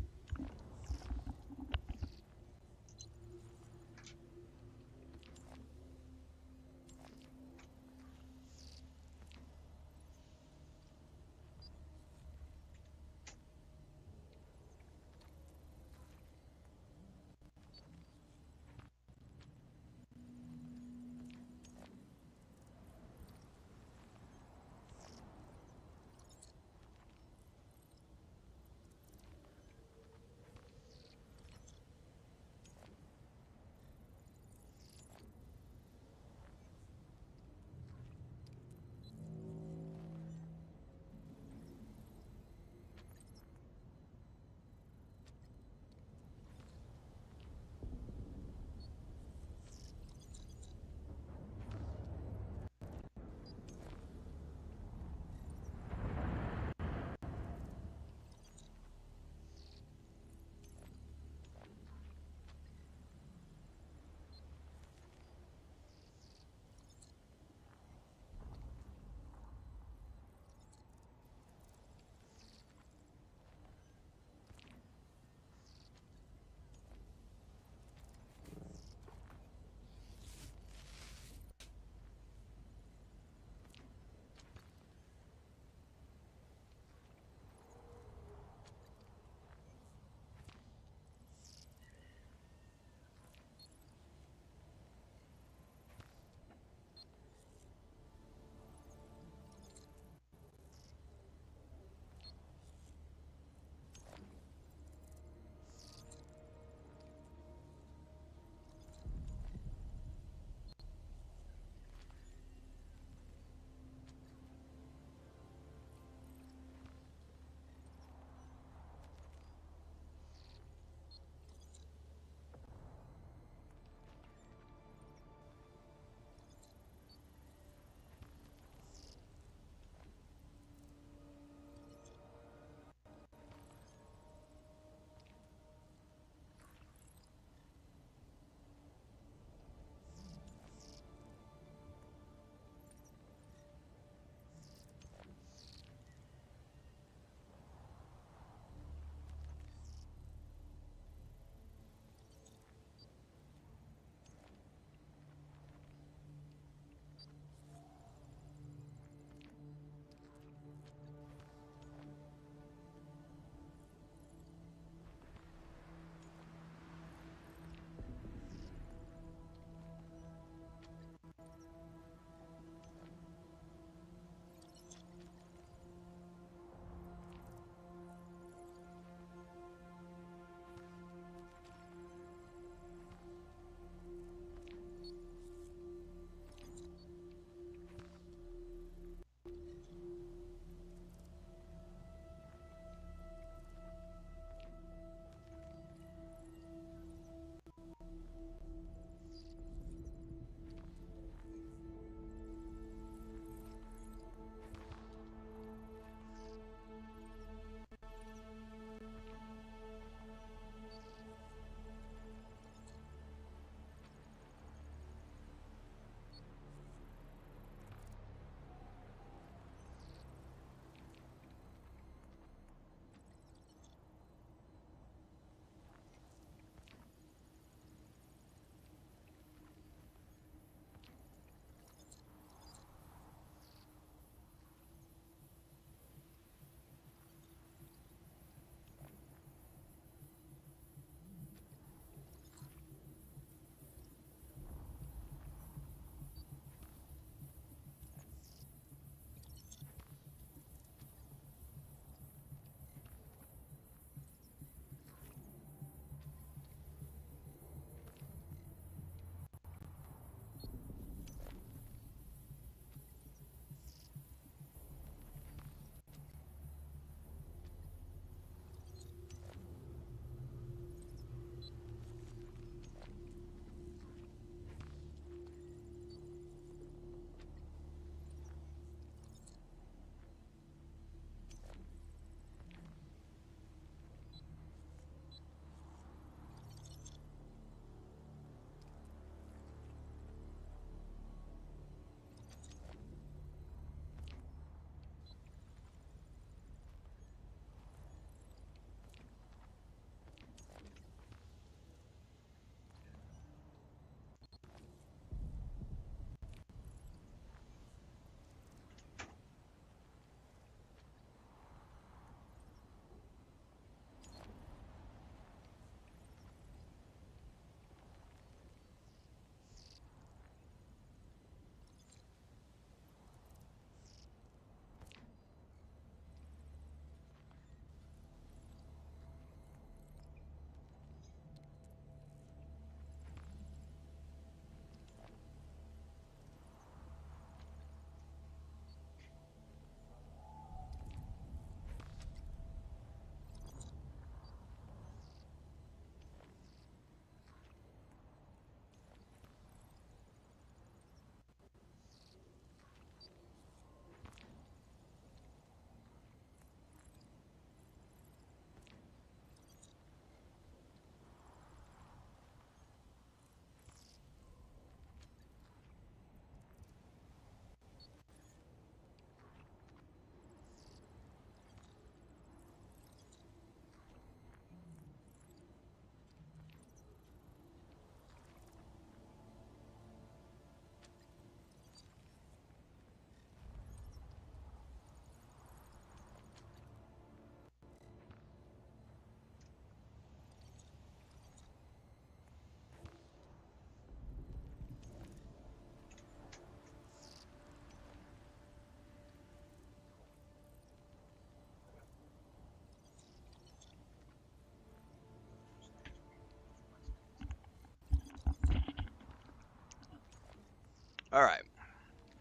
All right.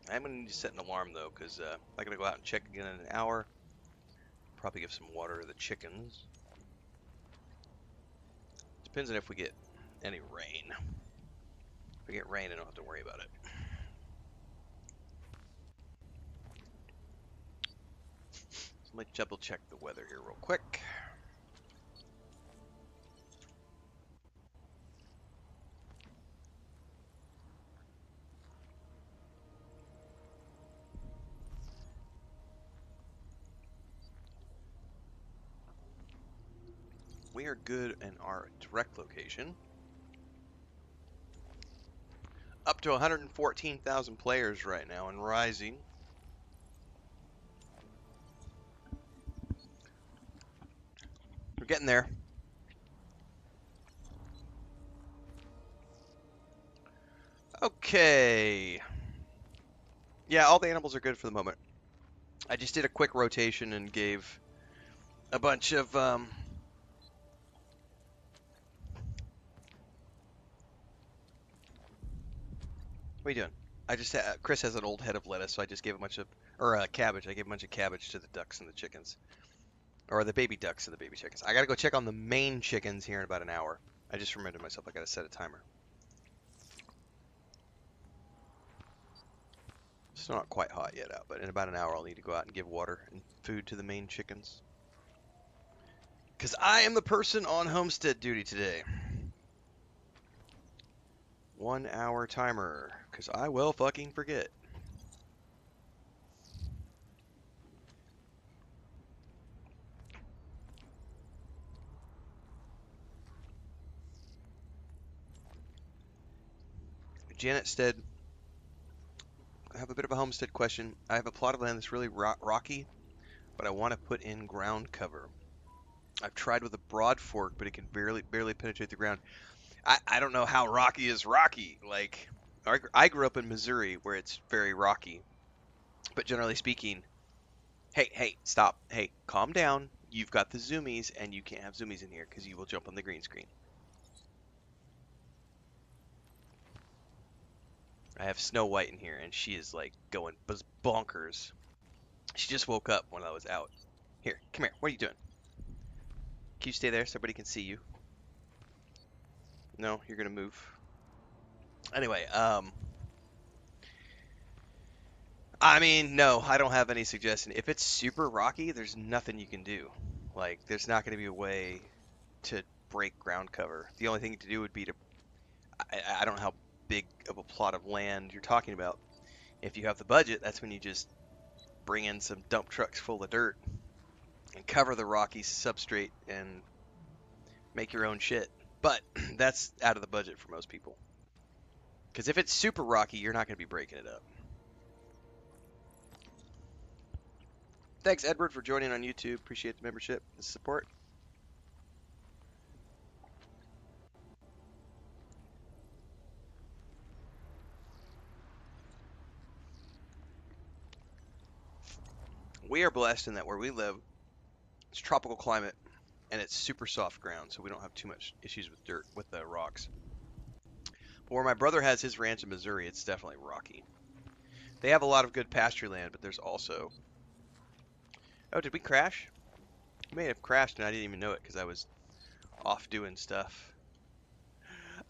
I'm gonna need to set an alarm though, because I gotta go out and check again in an hour. Probably give some water to the chickens. Depends on if we get any rain. If we get rain, I don't have to worry about it. So let me double check the weather here real quick. We are good in our direct location. Up to 114,000 players right now and rising. We're getting there. Okay. Yeah, all the animals are good for the moment. I just did a quick rotation and gave a bunch of what are you doing? I just Chris has an old head of lettuce, so I just gave a bunch of cabbage. I gave a bunch of cabbage to the ducks and the chickens, or the baby ducks and the baby chickens. I gotta go check on the main chickens here in about an hour. I just reminded myself I gotta set a timer. It's not quite hot yet out, but in about an hour I'll need to go out and give water and food to the main chickens. Because I am the person on homestead duty today. 1 hour timer, because I will fucking forget. Janet Stead, I have a bit of a homestead question. I have a plot of land that's really rocky, but I want to put in ground cover. I've tried with a broad fork, but it can barely penetrate the ground. I don't know how rocky is rocky. Like, I grew up in Missouri where it's very rocky, but generally speaking, hey, stop. Hey, calm down. You've got the zoomies, and you can't have zoomies in here because you will jump on the green screen. I have Snow White in here, and she is like going bonkers. She just woke up when I was out. Here, come here. What are you doing? Can you stay there so everybody can see you? No, you're gonna move. Anyway, I mean, no, I don't have any suggestion. If it's super rocky, there's nothing you can do. Like, there's not gonna be a way to break ground cover. The only thing to do would be to, I don't know how big of a plot of land you're talking about. If you have the budget, that's when you just bring in some dump trucks full of dirt and cover the rocky substrate and make your own shit. But that's out of the budget for most people. Because if it's super rocky, you're not going to be breaking it up. Thanks, Edward, for joining on YouTube. Appreciate the membership and support. We are blessed in that where we live, it's tropical climate, and it's super soft ground, so we don't have too much issues with dirt, with the rocks. But where my brother has his ranch in Missouri, it's definitely rocky. They have a lot of good pasture land, but there's also... Oh, did we crash? We may have crashed and I didn't even know it because I was off doing stuff.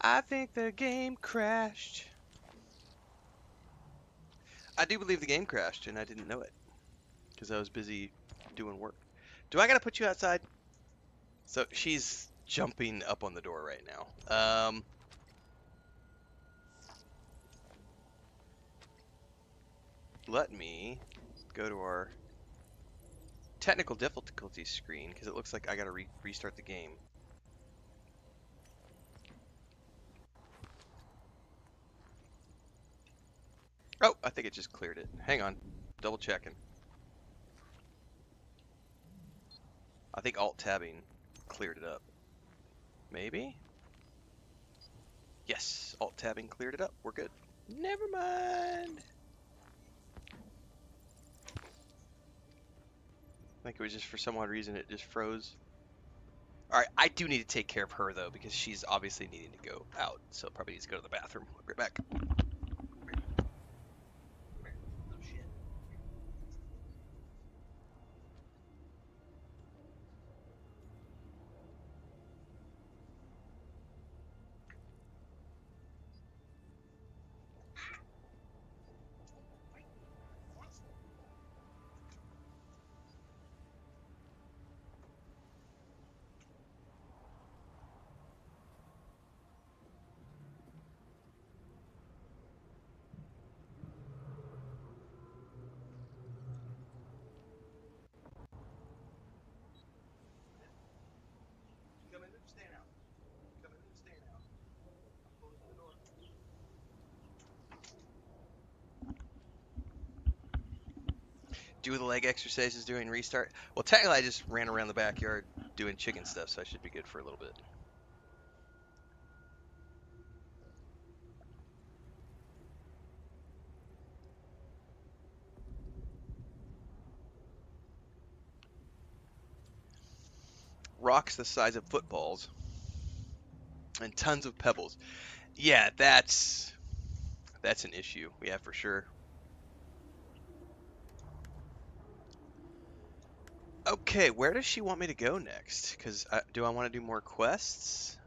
I think the game crashed. I do believe the game crashed and I didn't know it because I was busy doing work. Do I gotta put you outside? So she's jumping up on the door right now. Let me go to our technical difficulty screen because it looks like I gotta restart the game. Oh, I think it just cleared it. Hang on, double checking. I think alt-tabbing cleared it up. Maybe? Yes, alt-tabbing cleared it up. We're good. Never mind. I think it was just for some odd reason it just froze. Alright, I do need to take care of her though because she's obviously needing to go out. So probably needs to go to the bathroom. I'll be right back. Do the leg exercises during restart. Well, technically, I just ran around the backyard doing chicken stuff, so I should be good for a little bit. Rocks the size of footballs and tons of pebbles. Yeah, that's an issue. Yeah, for sure. Okay, where does she want me to go next? Because do I want to do more quests?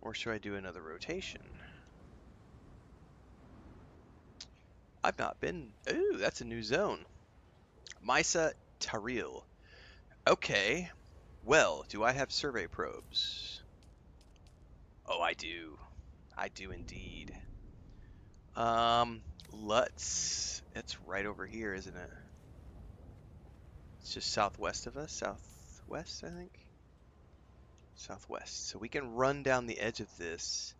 Or should I do another rotation? I've not been... Ooh, that's a new zone. Misa Taril. Okay. Well, do I have survey probes? Oh, I do. I do indeed. Lutz. It's right over here, isn't it? It's just southwest of us. Southwest, I think? Southwest. So we can run down the edge of this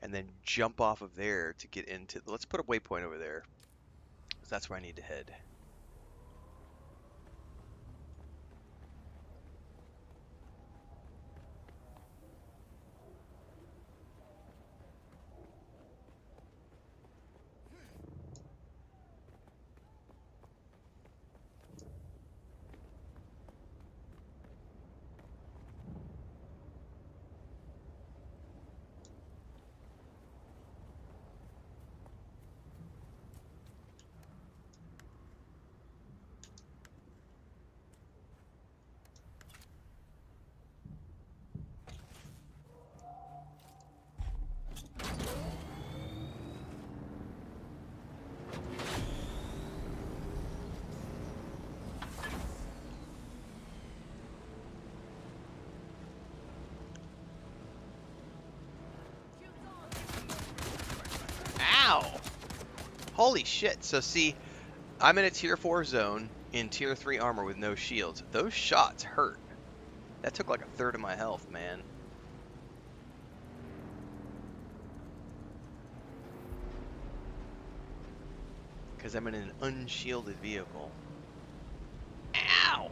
and then jump off of there to get into... Let's put a waypoint over there. 'Cause that's where I need to head. Ow! Holy shit. So see, I'm in a tier 4 zone in tier 3 armor with no shields. Those shots hurt. That took like a third of my health, man. Because I'm in an unshielded vehicle. Ow!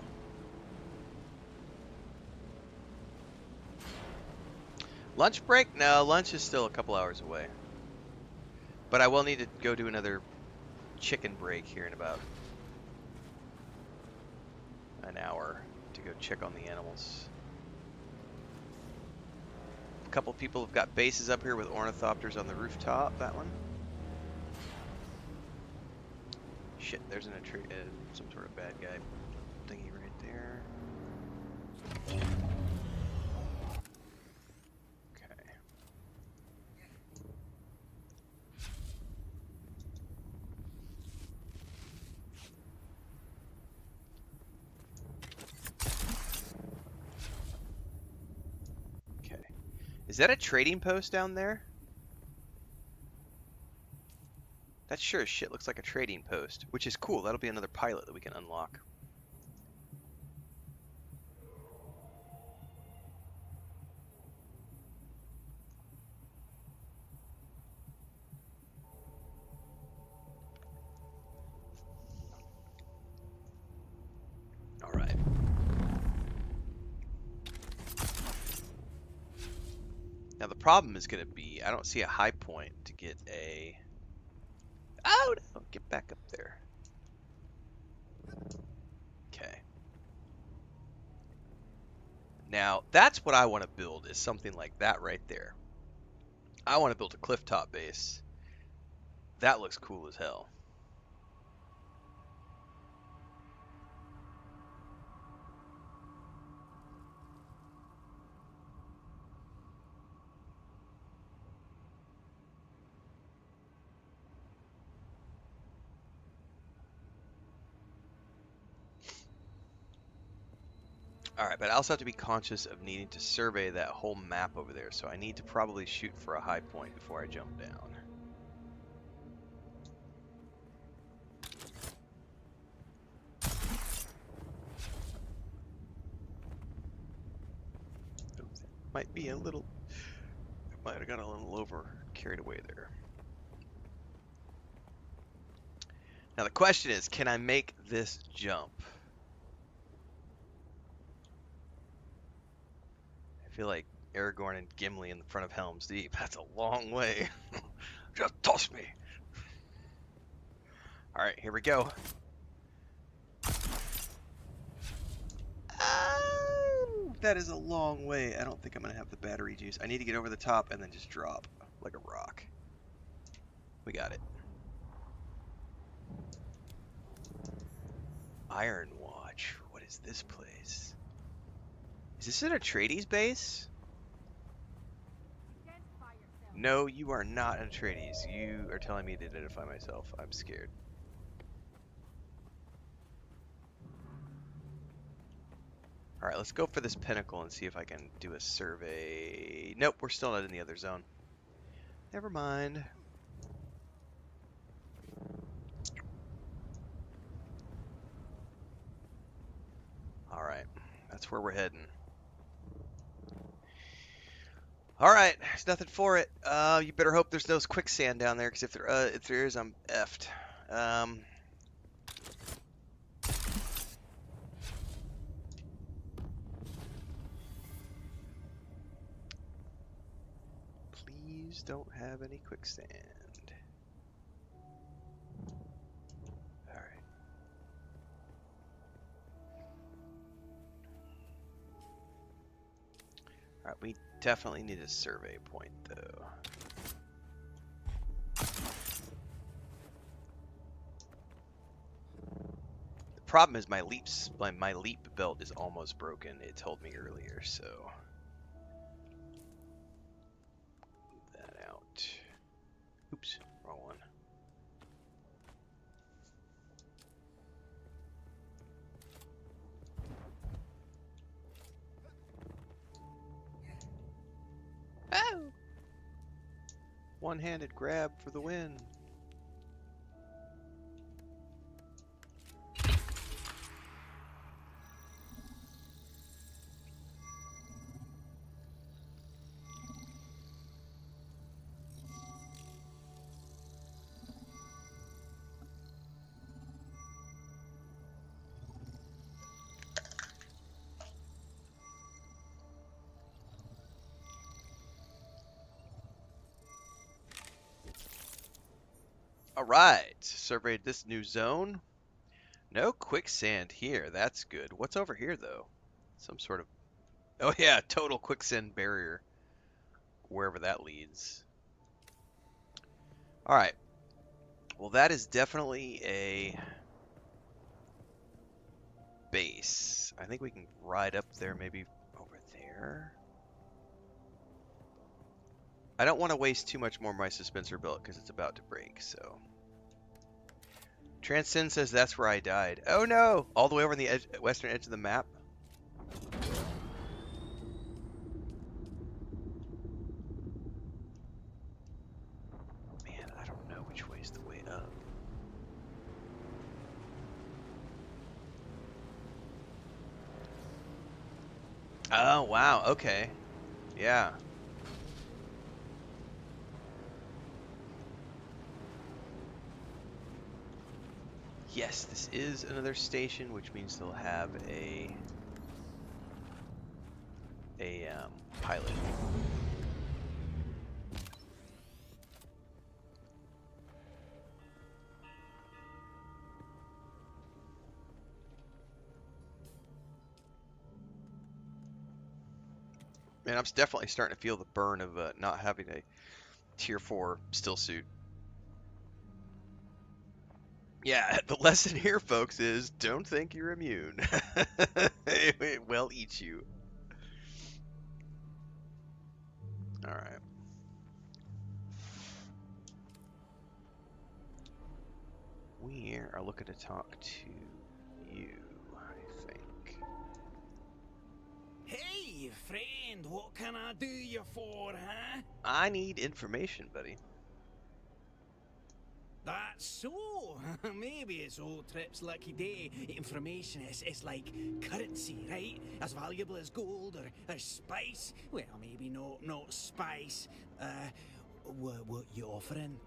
Lunch break? No, lunch is still a couple hours away. But I will need to go do another chicken break here in about an hour to go check on the animals. A couple people have got bases up here with ornithopters on the rooftop. That one. Shit, there's some sort of bad guy thingy right there. Okay. Okay. Is that a trading post down there? That sure as shit looks like a trading post, which is cool. That'll be another pilot that we can unlock. All right. Now the problem is going to be, I don't see a high point to get a... Oh, no, get back up there. Okay. Now, that's what I want to build, is something like that right there. I want to build a clifftop base. That looks cool as hell. Alright, but I also have to be conscious of needing to survey that whole map over there, so I need to probably shoot for a high point before I jump down. Might be a little... Might have got a little over carried away there. Now the question is, can I make this jump? I feel like Aragorn and Gimli in the front of Helm's Deep. That's a long way. Just toss me. All right, here we go. Oh, that is a long way. I don't think I'm gonna have the battery juice. I need to get over the top and then just drop like a rock. We got it. Iron Watch. What is this place? Is this an Atreides base? No, you are not an Atreides. You are telling me to identify myself. I'm scared. Alright, let's go for this pinnacle and see if I can do a survey. Nope, we're still not in the other zone. Never mind. Alright, that's where we're heading. Alright, there's nothing for it. You better hope there's no quicksand down there, because if there is, I'm effed. Please don't have any quicksand. Alright. Alright, we definitely need a survey point, though. The problem is my leap belt is almost broken. It told me earlier, so move that out. Oops, wrong one. Oh! One-handed grab for the win. Alright, surveyed this new zone. No quicksand here, that's good. What's over here, though? Some sort of... Oh yeah, total quicksand barrier. Wherever that leads. Alright. Well, that is definitely a base. I think we can ride up there, maybe over there. I don't want to waste too much more of my suspensor belt because it's about to break, so... Transcend says that's where I died. Oh no! All the way over on the western edge of the map? Man, I don't know which way is the way up. Oh, wow, okay. Yeah. Yes, this is another station, which means they'll have a pilot. Man, I'm definitely starting to feel the burn of not having a tier 4 still suit. Yeah, the lesson here, folks, is don't think you're immune. It will eat you. Alright. We are looking to talk to you, I think. Hey, friend, what can I do you for, huh? I need information, buddy. That's so. Maybe it's old Trip's lucky day. Information is like currency, right? As valuable as gold or spice. Well, maybe not spice. What you offering?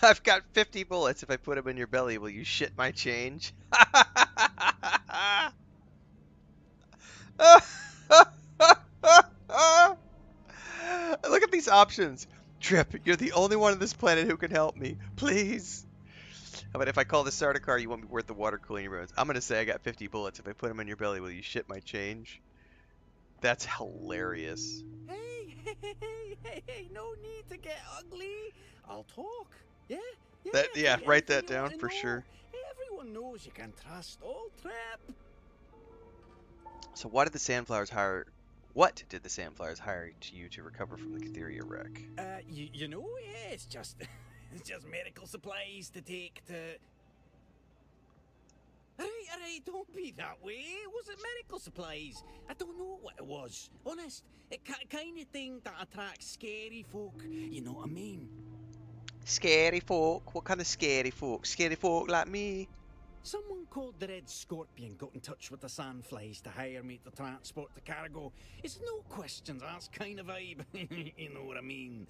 I've got 50 bullets. If I put them in your belly, will you shit my change? Look at these options. Trip, you're the only one on this planet who can help me. Please. How about if I call the starter car, you won't be worth the water cooling your roads? I'm going to say I got 50 bullets. If I put them in your belly, will you shit my change? That's hilarious. Hey, no need to get ugly. I'll talk. Yeah, Yeah, tell you write anything that you want down to for know. sure. Everyone knows you can trust old Trip. So what did the Sandflowers hire? What did the Sandflowers hire you to recover from the Catheria wreck? You know, yeah, it's just, it's just medical supplies to take to. Alright, don't be that way. Was it medical supplies? I don't know what it was. Honest, it kind of thing that attracts scary folk. You know what I mean? Scary folk? What kind of scary folk? Scary folk like me? Someone called the Red Scorpion got in touch with the Sandflies to hire me to transport the cargo. It's no questions asked kind of vibe. You know what I mean?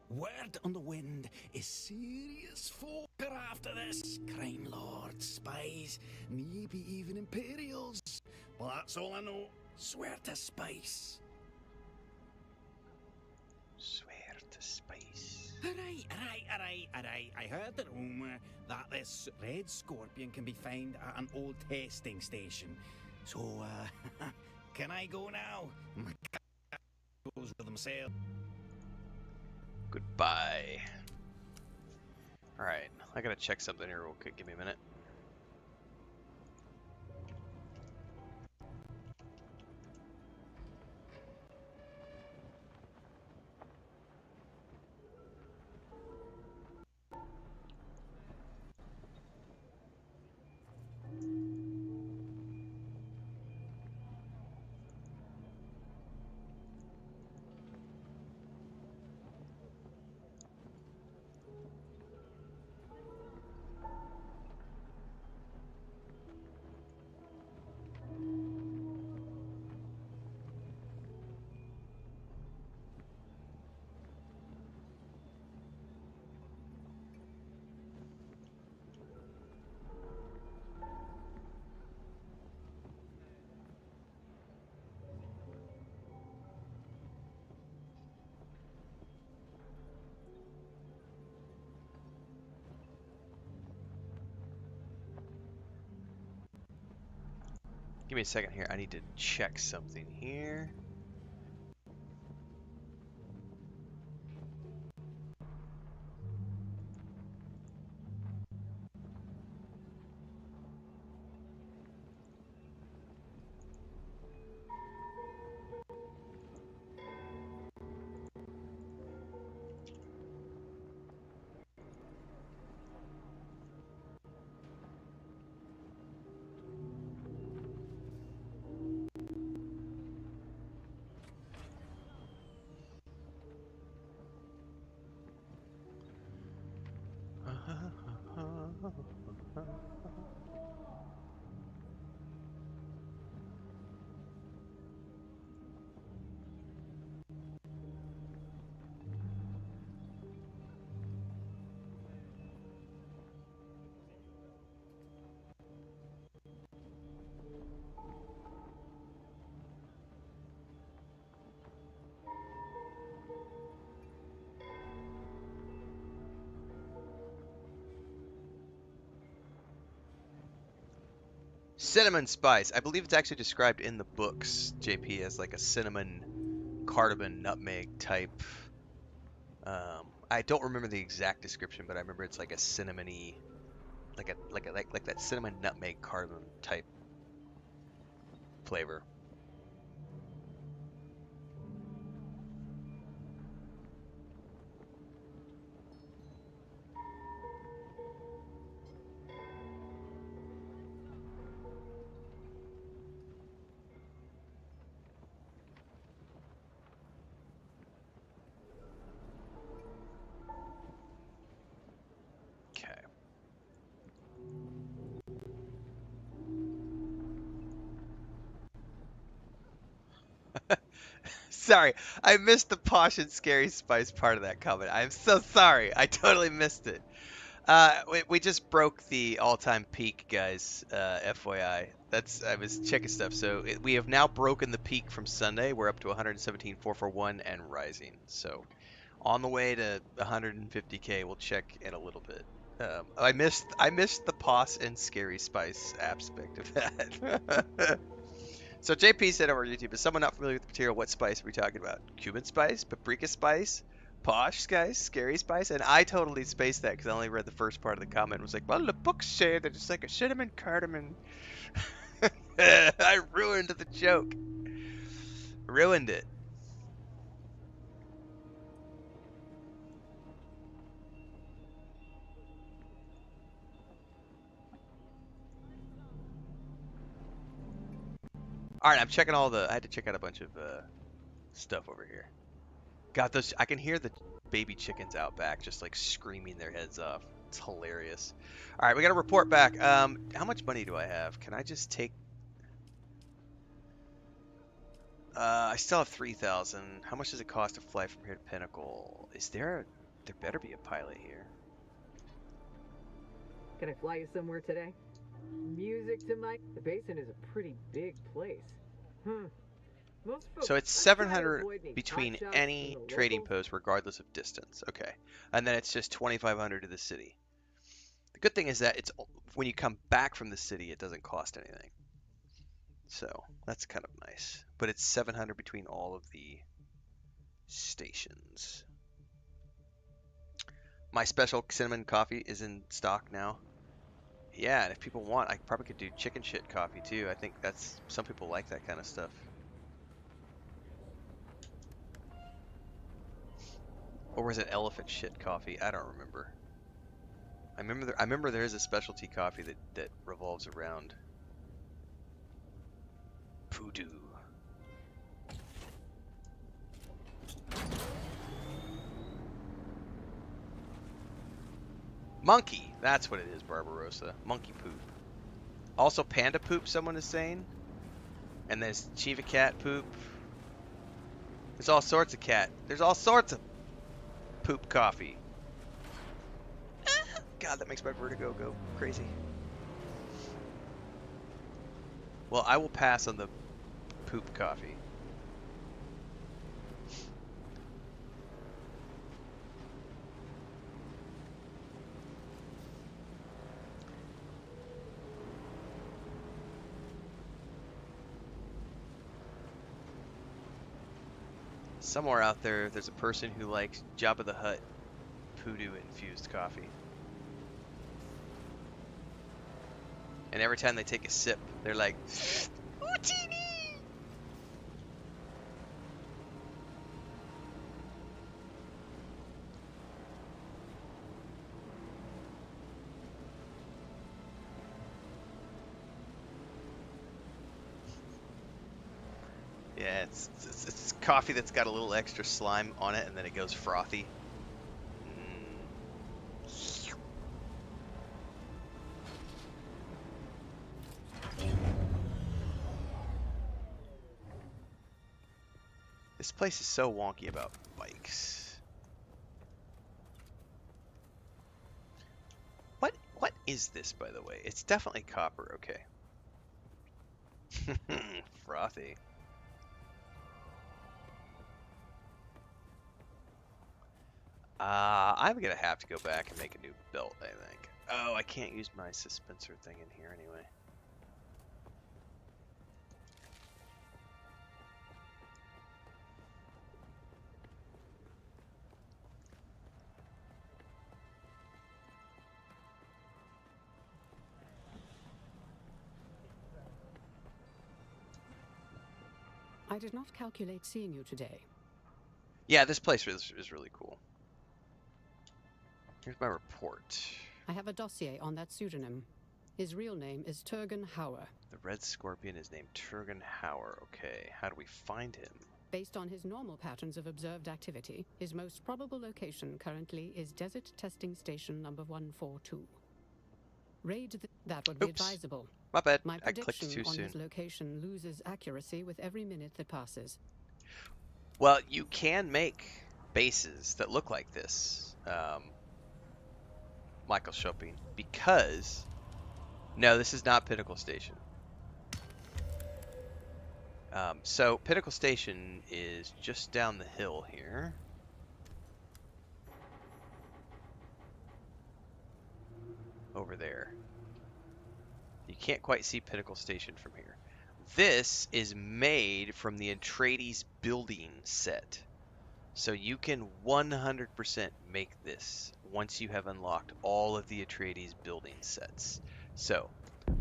Word on the wind is serious folk are after this. Crime lords, spies, maybe even Imperials. Well, that's all I know. Swear to spice. Swear to spice. Alright. I heard the rumour that this Red Scorpion can be found at an old testing station. So, can I go now? My cat goes with himself. Goodbye. Alright, I gotta check something here real quick. Give me a minute. Give me a second here. I need to check something here. Cinnamon spice. I believe it's actually described in the books, JP, as like a cinnamon, cardamom, nutmeg type. I don't remember the exact description, but I remember it's like a cinnamony, like that cinnamon, nutmeg, cardamom type flavor. Okay. Sorry, I missed the posh and scary spice part of that comment. I'm so sorry. I totally missed it. We just broke the all-time peak, guys. FYI, I was checking stuff. So we have now broken the peak from Sunday. We're up to 117,441 and rising. So on the way to 150K. We'll check in a little bit. I missed the pos and scary spice aspect of that. So JP said over YouTube, is someone not familiar with the material? What spice are we talking about? Cuban spice, paprika spice, posh spice, scary spice, and I totally spaced that because I only read the first part of the comment. It was like, well, the book said that it's like a cinnamon cardamom. I ruined the joke. Ruined it. All right, I'm checking all the. I had to check out a bunch of stuff over here. Got those. I can hear the baby chickens out back just like screaming their heads off. It's hilarious. All right, we got to report back. How much money do I have? Can I just take? I still have 3,000. How much does it cost to fly from here to Pinnacle? Is there? There better be a pilot here. Can I fly you somewhere today? Music to my... The basin is a pretty big place. Most folks So it's 700 between any trading post, regardless of distance. Okay, and then it's just 2,500 to the city. The good thing is that it's when you come back from the city, it doesn't cost anything. So that's kind of nice. But it's 700 between all of the stations. My special cinnamon coffee is in stock now. Yeah, and if people want, I probably could do chicken shit coffee too. I think that's some people like that kind of stuff. Or was it elephant shit coffee? I don't remember. I remember there is a specialty coffee that revolves around Poodoo. Monkey. That's what it is, Barbarossa. Monkey poop. Also panda poop, someone is saying. And there's Chiva cat poop. There's all sorts of cat. There's all sorts of poop coffee. God, that makes my vertigo go crazy. Well, I will pass on the poop coffee. Somewhere out there, there's a person who likes Jabba the Hutt Poodoo infused coffee. And every time they take a sip, they're like, Houdini! Yeah, it's coffee that's got a little extra slime on it, and then it goes frothy. This place is so wonky about bikes. What is this, by the way? It's definitely copper, okay. Frothy. I'm gonna have to go back and make a new belt, I think. Oh, I can't use my suspensor thing in here anyway. I did not calculate seeing you today. Yeah, this place is really cool. Here's my report. I have a dossier on that pseudonym. His real name is Turgan Hauer. The Red Scorpion is named Turgan Hauer. Okay, how do we find him? Based on his normal patterns of observed activity, his most probable location currently is Desert Testing Station number 142. That would be advisable. My bad. My I clicked prediction too on soon. his location loses accuracy with every minute that passes. Well, you can make bases that look like this, Michael Shopping, because no, this is not Pinnacle Station. So Pinnacle Station is just down the hill here. Over there. You can't quite see Pinnacle Station from here. This is made from the Atreides building set. So you can 100% make this once you have unlocked all of the Atreides building sets. So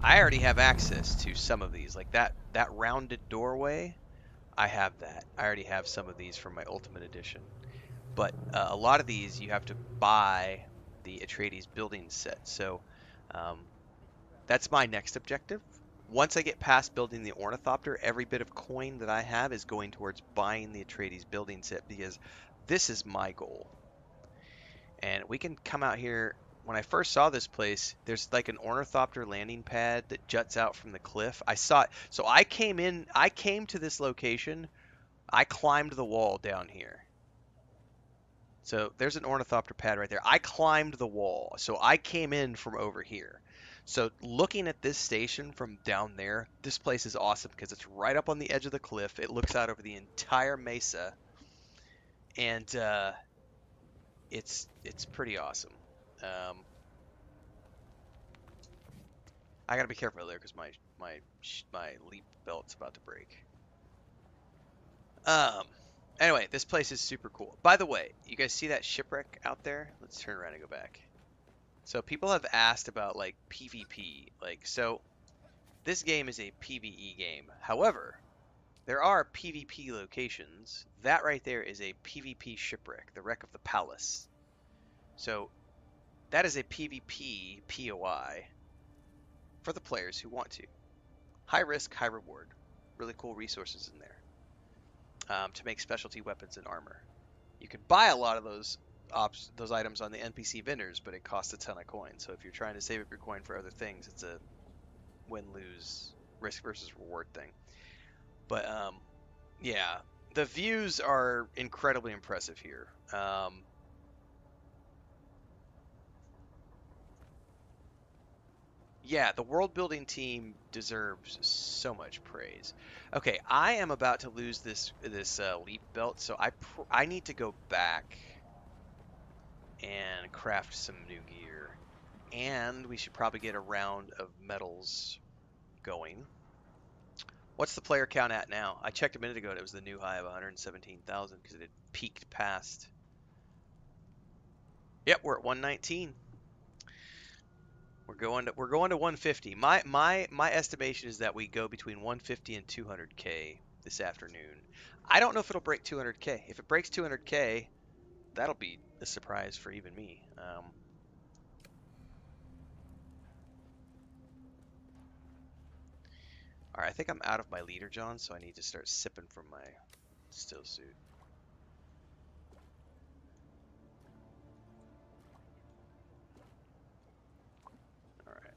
I already have access to some of these, like that rounded doorway. I have that. I already have some of these from my Ultimate Edition. But a lot of these you have to buy the Atreides building set. So that's my next objective. Once I get past building the Ornithopter, every bit of coin that I have is going towards buying the Atreides building set because this is my goal. And we can come out here. When I first saw this place, there's like an Ornithopter landing pad that juts out from the cliff. I saw it. So I came to this location. I climbed the wall down here. So there's an Ornithopter pad right there. I climbed the wall. So I came in from over here. So looking at this station from down there, this place is awesome because it's right up on the edge of the cliff. It looks out over the entire mesa, and it's pretty awesome. I gotta be careful there because my leap belt's about to break. Anyway, this place is super cool. By the way, you guys see that shipwreck out there? Let's turn around and go back. So people have asked about like PvP. Like, so this game is a PvE game. However, there are PvP locations. That right there is a PvP shipwreck, the wreck of the palace. So that is a PvP POI for the players who want to. High risk, high reward. Really cool resources in there to make specialty weapons and armor. You can buy a lot of those items on the NPC vendors, but it costs a ton of coins. So if you're trying to save up your coin for other things, it's a win-lose, risk versus reward thing. But yeah, the views are incredibly impressive here. Yeah, the world building team deserves so much praise. Okay, I am about to lose this leap belt, so I need to go back and craft some new gear. And we should probably get a round of metals going. What's the player count at now? I checked a minute ago and it was the new high of 117,000 because it had peaked past. Yep, we're at 119. We're going to 150. My estimation is that we go between 150 and 200k this afternoon. I don't know if it'll break 200k. If it breaks 200k, that'll be a surprise for even me. All right, I think I'm out of my leader, John, so I need to start sipping from my still suit. All right.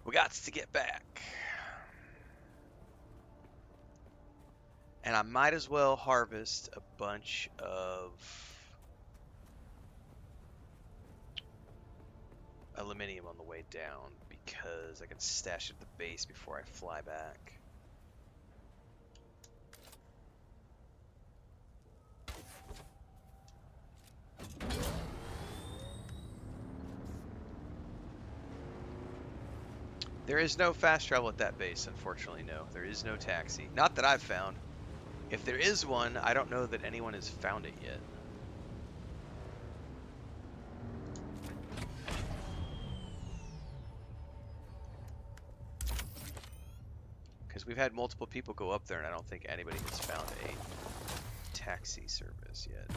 We got to get back. And I might as well harvest a bunch of aluminium on the way down because I can stash it at the base before I fly back. There is no fast travel at that base, unfortunately, no. There is no taxi. Not that I've found. If there is one, I don't know that anyone has found it yet. Because we've had multiple people go up there and I don't think anybody has found a taxi service yet.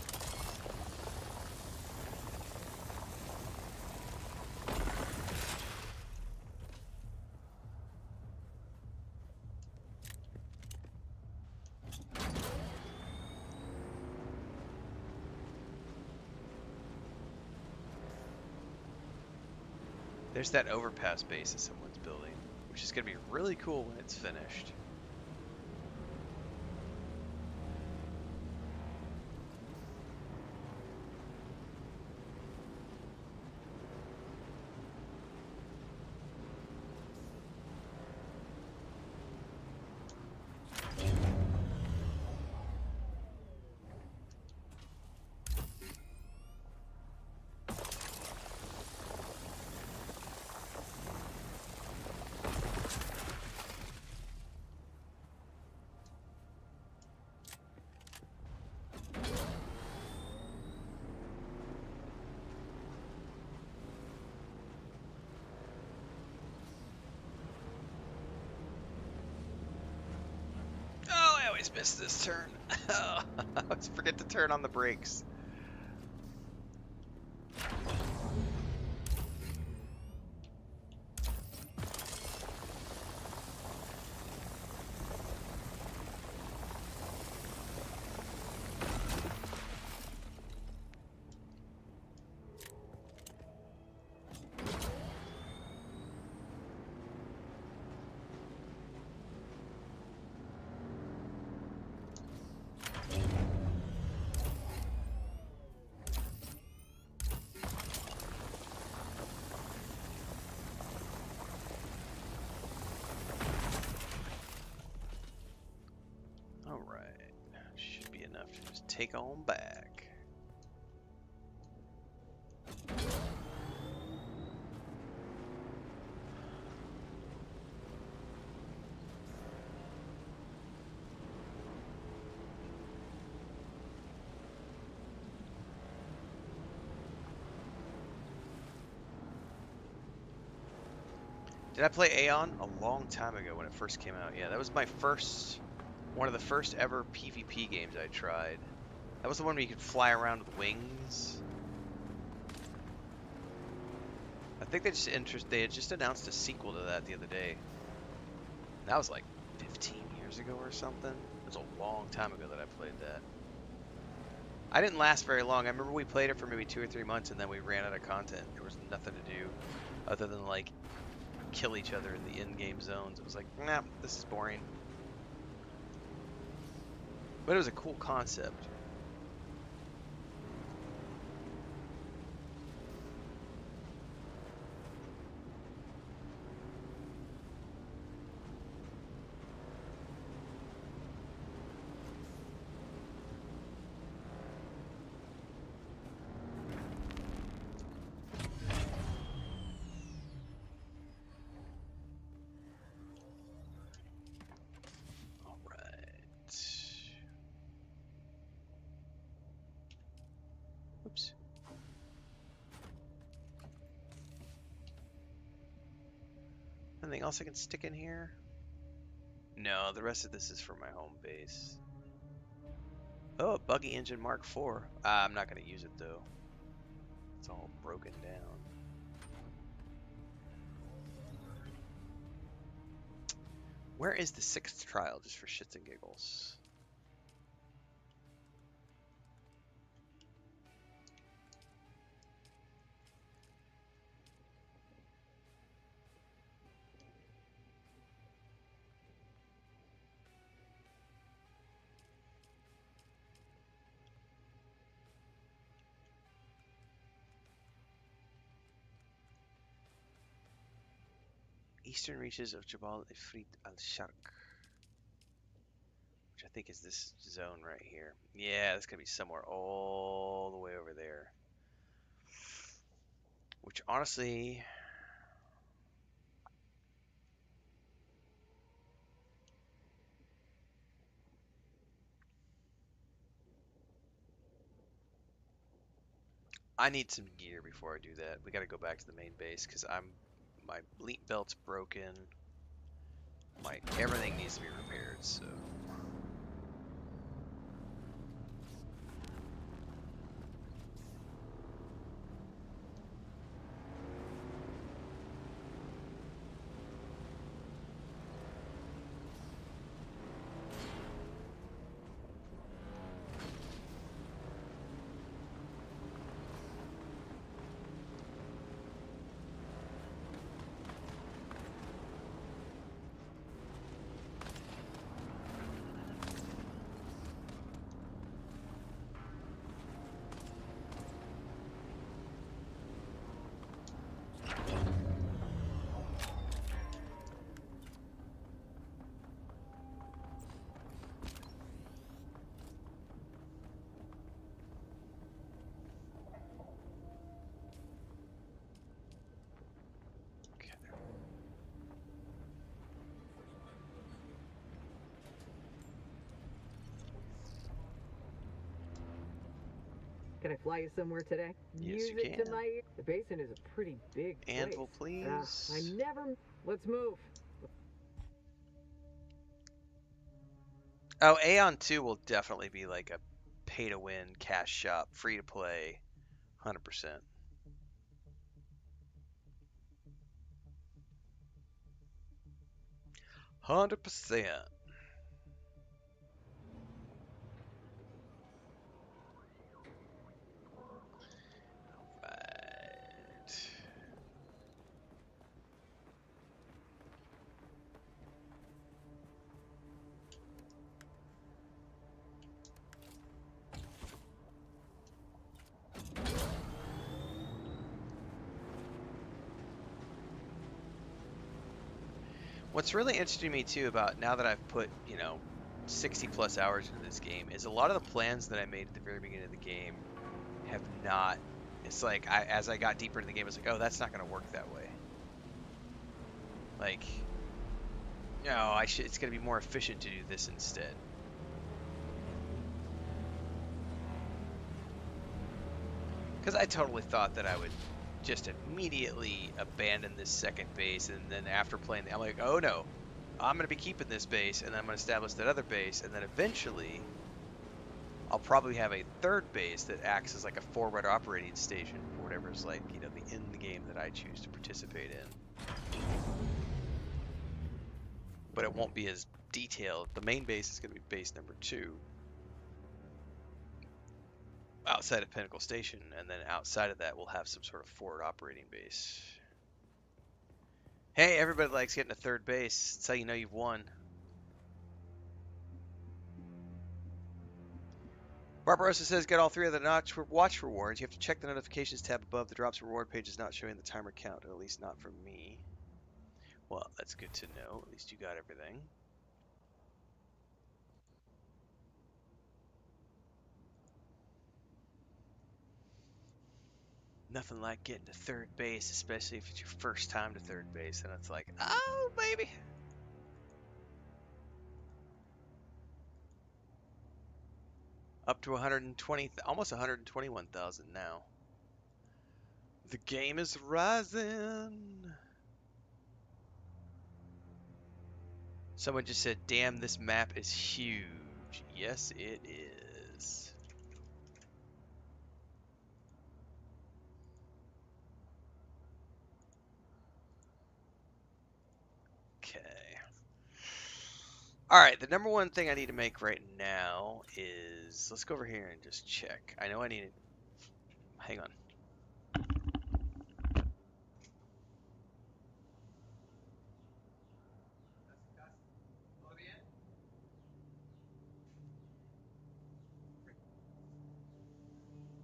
There's that overpass base that someone's building, which is going to be really cool when it's finished. Oh, I always miss this turn. I always forget to turn on the brakes. Alright, should be enough to just take on back. Did I play Aeon? A long time ago when it first came out. Yeah, that was my first, one of the first ever PvP games I tried. That was the one where you could fly around with wings. I think they had just announced a sequel to that the other day. That was like 15 years ago or something. It was a long time ago that I played that. I didn't last very long. I remember we played it for maybe 2 or 3 months and then we ran out of content. There was nothing to do other than like kill each other in the in-game zones. It was like, nah, this is boring. But it was a cool concept. Oops. Anything else I can stick in here? No, the rest of this is for my home base. Oh, a buggy engine Mark IV. I'm not going to use it though. It's all broken down. Where is the 6th trial, just for shits and giggles? Eastern reaches of Jabal Ifrit al-Sharq, which I think is this zone right here. Yeah, this could be somewhere all the way over there. Which honestly, I need some gear before I do that. We got to go back to the main base because my leap belt's broken. My everything needs to be repaired, so. Can I fly you somewhere today? Yes, you Music to can. my ear. The basin is a pretty big place. Anvil, please. I never. Let's move. Oh, Aeon 2 will definitely be like a pay-to-win cash shop, free-to-play, 100%. %. Right. What's really interesting to me too about now that I've put, 60 plus hours into this game is a lot of the plans that I made at the very beginning of the game have not. It's like as I got deeper into the game, it's like, oh, that's not going to work that way. Like, no, it's going to be more efficient to do this instead. Because I totally thought that I would just immediately abandon this second base, and then after playing, I'm like, oh no, I'm going to be keeping this base, and then I'm going to establish that other base, and then eventually I'll probably have a third base that acts as like a forward operating station for whatever's like, the end game that I choose to participate in. But it won't be as detailed. The main base is going to be base number 2. Outside of Pinnacle Station, and then outside of that we'll have some sort of forward operating base. Hey, everybody likes getting a third base. That's how you know you've won. Barbarossa says get all 3 of the watch rewards. You have to check the notifications tab above. The drops reward page is not showing the timer count, at least not for me. Well, that's good to know. At least you got everything. Nothing like getting to third base, especially if it's your first time to third base, and it's like, oh, baby. Up to 120, almost 121,000 now. The game is rising. Someone just said, damn, this map is huge. Yes, it is. Okay. Alright, the number one thing I need to make right now is... Let's go over here and just check. I know I need it. Hang on.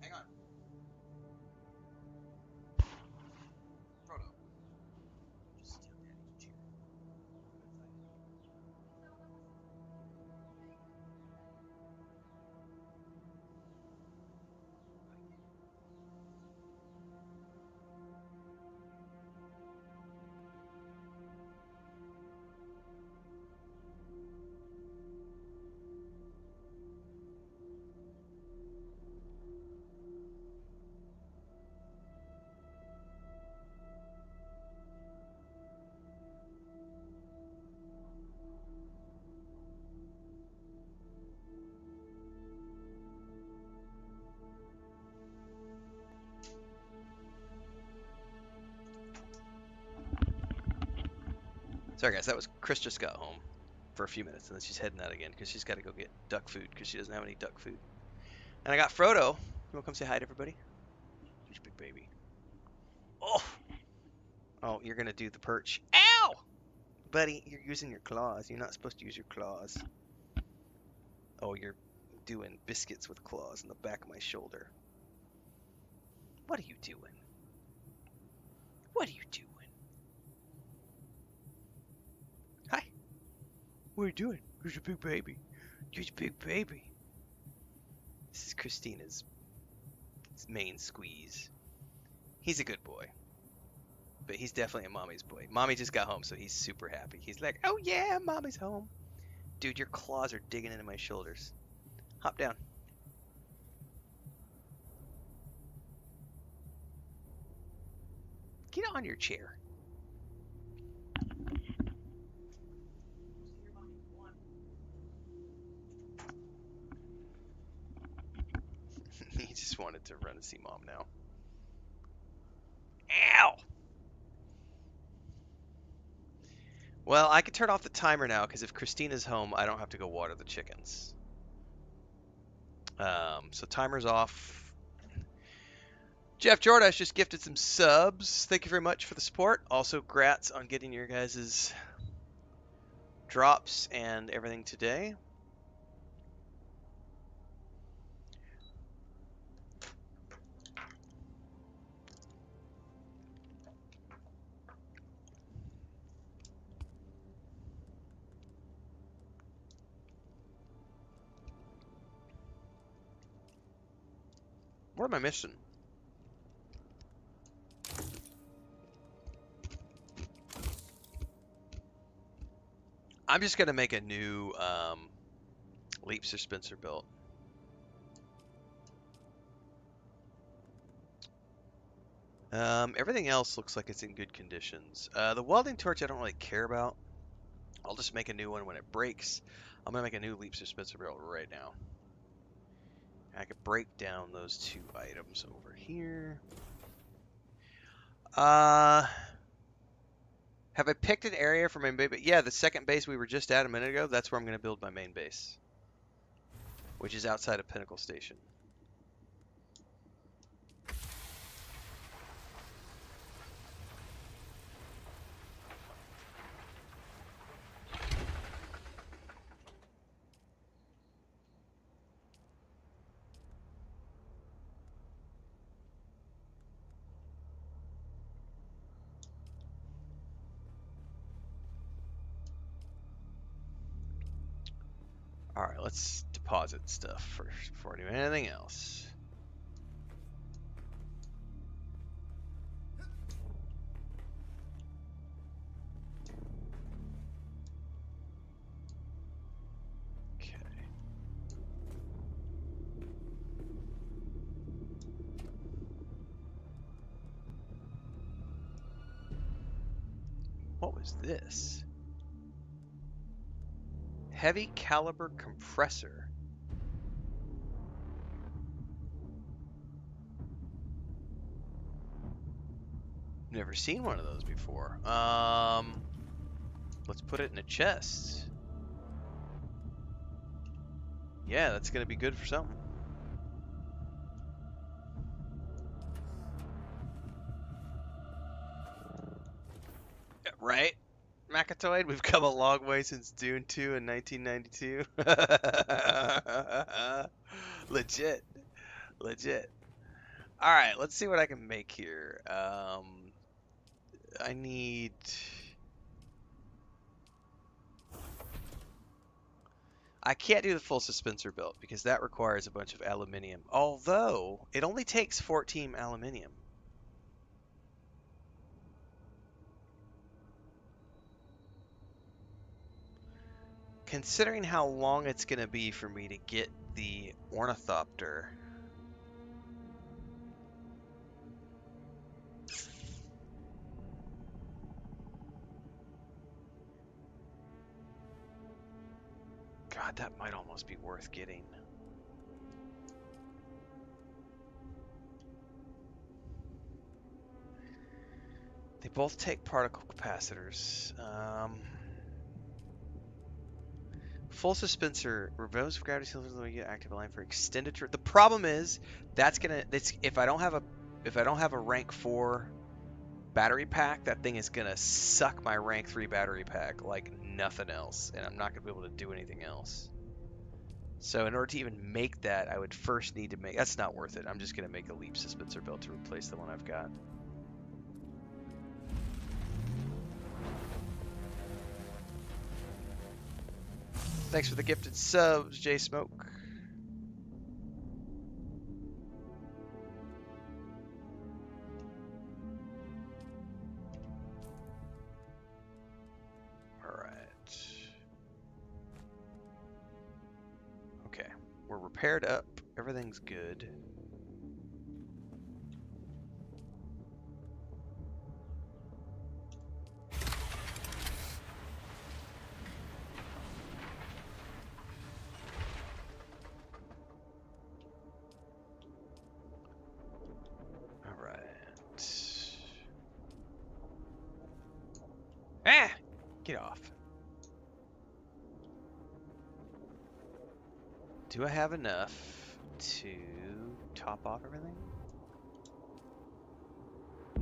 Hang on. Frodo. Just steal Daddy's chair. Sorry guys, that was Chris just got home for a few minutes and then she's heading out again because she's got to go get duck food because she doesn't have any duck food. And I got Frodo. You want to come say hi to everybody? Here's your big baby. Oh! Oh, you're going to do the perch. Ow! Buddy, you're using your claws. You're not supposed to use your claws. Oh, you're doing biscuits with claws in the back of my shoulder. What are you doing? What are you doing? Hi. What are you doing? Who's your big baby? Who's your big baby? This is Christina's main squeeze. He's a good boy. But he's definitely a mommy's boy. Mommy just got home, so he's super happy. He's like, oh yeah, mommy's home. Dude, your claws are digging into my shoulders. Hop down. Get on your chair. He just wanted to run and see Mom now. Ow! Well, I can turn off the timer now because if Christina's home, I don't have to go water the chickens. So timer's off. Jeff Jordash just gifted some subs. Thank you very much for the support. Also, grats on getting your guys' drops and everything today. What am I missing? I'm just gonna make a new leap dispenser built. Everything else looks like it's in good conditions. The welding torch I don't really care about. I'll just make a new one when it breaks. I'm gonna make a new leap dispenser built right now. I could break down those two items over here. Have I picked an area for my main base? Yeah, the second base we were just at a minute ago, that's where I'm going to build my main base. Which is outside of Pinnacle Station. Alright, let's deposit stuff first before I do anything else. Okay. What was this? Heavy caliber compressor. Never seen one of those before. Let's put it in a chest. Yeah, that's gonna be good for something. Right? Macatoid, we've come a long way since Dune 2 in 1992. Legit. Legit. Alright, let's see what I can make here. I need... I can't do the full dispenser build because that requires a bunch of aluminium. Although, it only takes 14 aluminium. Considering how long it's going to be for me to get the ornithopter... God, that might almost be worth getting. They both take particle capacitors. Full dispenser removes gravity filters when you get active line for extended. The problem is that's gonna. If I don't have a rank 4 battery pack, that thing is gonna suck my rank 3 battery pack like nothing else, and I'm not gonna be able to do anything else. So in order to even make that, I would first need to make. That's not worth it. I'm just gonna make a leap dispenser build to replace the one I've got. Thanks for the gifted subs, J Smoke. Alright. Okay. We're repaired up. Everything's good. Ah! Get off. Do I have enough to top off everything?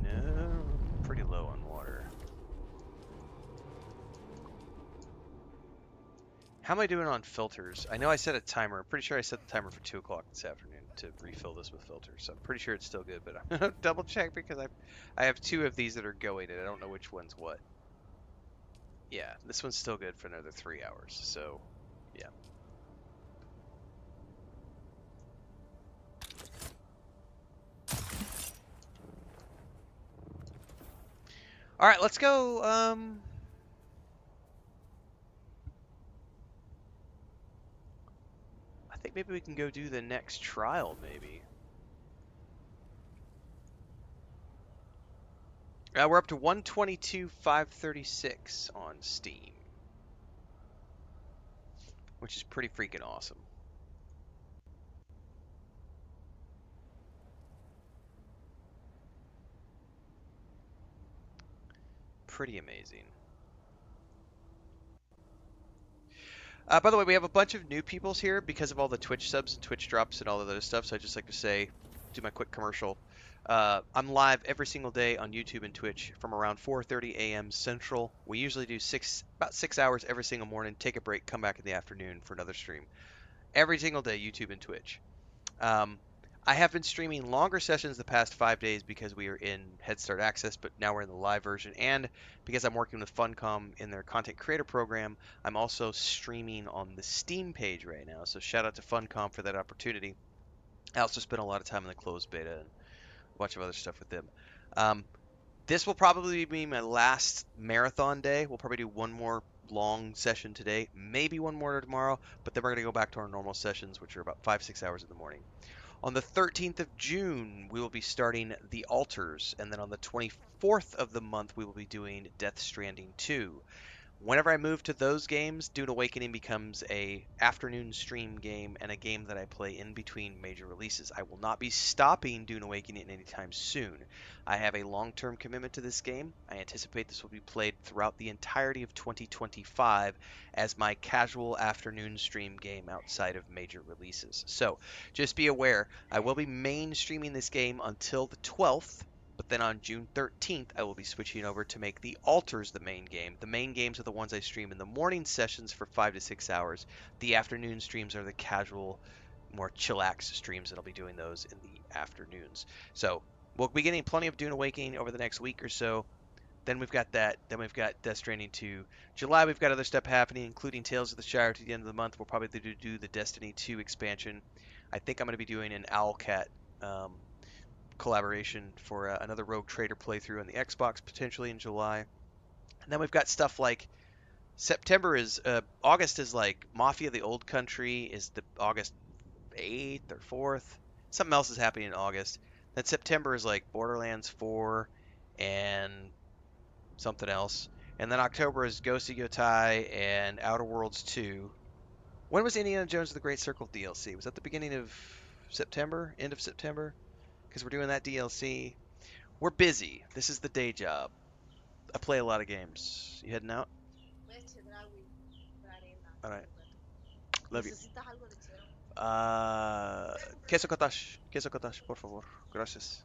No, pretty low on water. How am I doing on filters? I know I set a timer. I'm pretty sure I set the timer for 2 o'clock this afternoon to refill this with filters. So I'm pretty sure it's still good, but I'm gonna double check because I have 2 of these that are going and I don't know which one's what. Yeah, this one's still good for another 3 hours. So, yeah. All right, let's go. I think maybe we can go do the next trial, maybe. We're up to 122,536 on Steam, which is pretty freaking awesome. Pretty amazing. By the way, we have a bunch of new peoples here because of all the Twitch subs and Twitch drops and all the other stuff. So I'd just like to say, do my quick commercial. I'm live every single day on YouTube and Twitch from around 4:30 a.m. Central. We usually do about 6 hours every single morning. Take a break, come back in the afternoon for another stream. Every single day, YouTube and Twitch. I have been streaming longer sessions the past 5 days because we are in Head Start Access, but now we're in the live version. And because I'm working with Funcom in their content creator program, I'm also streaming on the Steam page right now. So shout out to Funcom for that opportunity. I also spent a lot of time in the closed beta and a bunch of other stuff with them. This will probably be my last marathon day. We'll probably do one more long session today, maybe one more tomorrow, but then we're going to go back to our normal sessions, which are about 5-6 hours in the morning. On the 13th of June, we will be starting The Altars, and then on the 24th of the month, we will be doing Death Stranding 2. Whenever I move to those games, Dune Awakening becomes a afternoon stream game and a game that I play in between major releases. I will not be stopping Dune Awakening anytime soon. I have a long-term commitment to this game. I anticipate this will be played throughout the entirety of 2025 as my casual afternoon stream game outside of major releases. So, just be aware, I will be mainstreaming this game until the 12th. But then on June 13th, I will be switching over to make The Altars the main game. The main games are the ones I stream in the morning sessions for 5 to 6 hours. The afternoon streams are the casual, more chillax streams, and I'll be doing those in the afternoons. So we'll be getting plenty of Dune Awakening over the next week or so. Then we've got that. Then we've got Death Stranding 2. July, we've got other stuff happening, including Tales of the Shire to the end of the month. We'll probably do the Destiny 2 expansion. I think I'm going to be doing an Owlcat collaboration for another Rogue Trader playthrough on the Xbox potentially in July. And then we've got stuff like August is like Mafia the Old Country is the August 8th or 4th. Something else is happening in August. Then September is like Borderlands 4 and something else. And then October is Ghost of Yotai and Outer Worlds 2. When was Indiana Jones the Great Circle DLC? Was that the beginning of September? End of September? Because we're doing that DLC. We're busy. This is the day job. I play a lot of games. You heading out? All right. Love you. Queso cottage. Queso cottage, por favor. Gracias.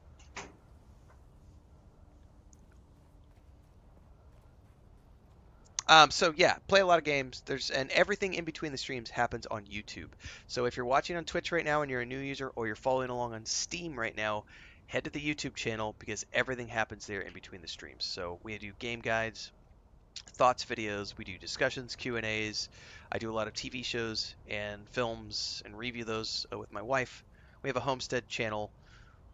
So yeah, play a lot of games. And everything in between the streams happens on YouTube. So if you're watching on Twitch right now and you're a new user, or you're following along on Steam right now, head to the YouTube channel because everything happens there in between the streams. So we do game guides, thoughts videos, we do discussions, Q&As. I do a lot of TV shows and films and review those with my wife. We have a homestead channel.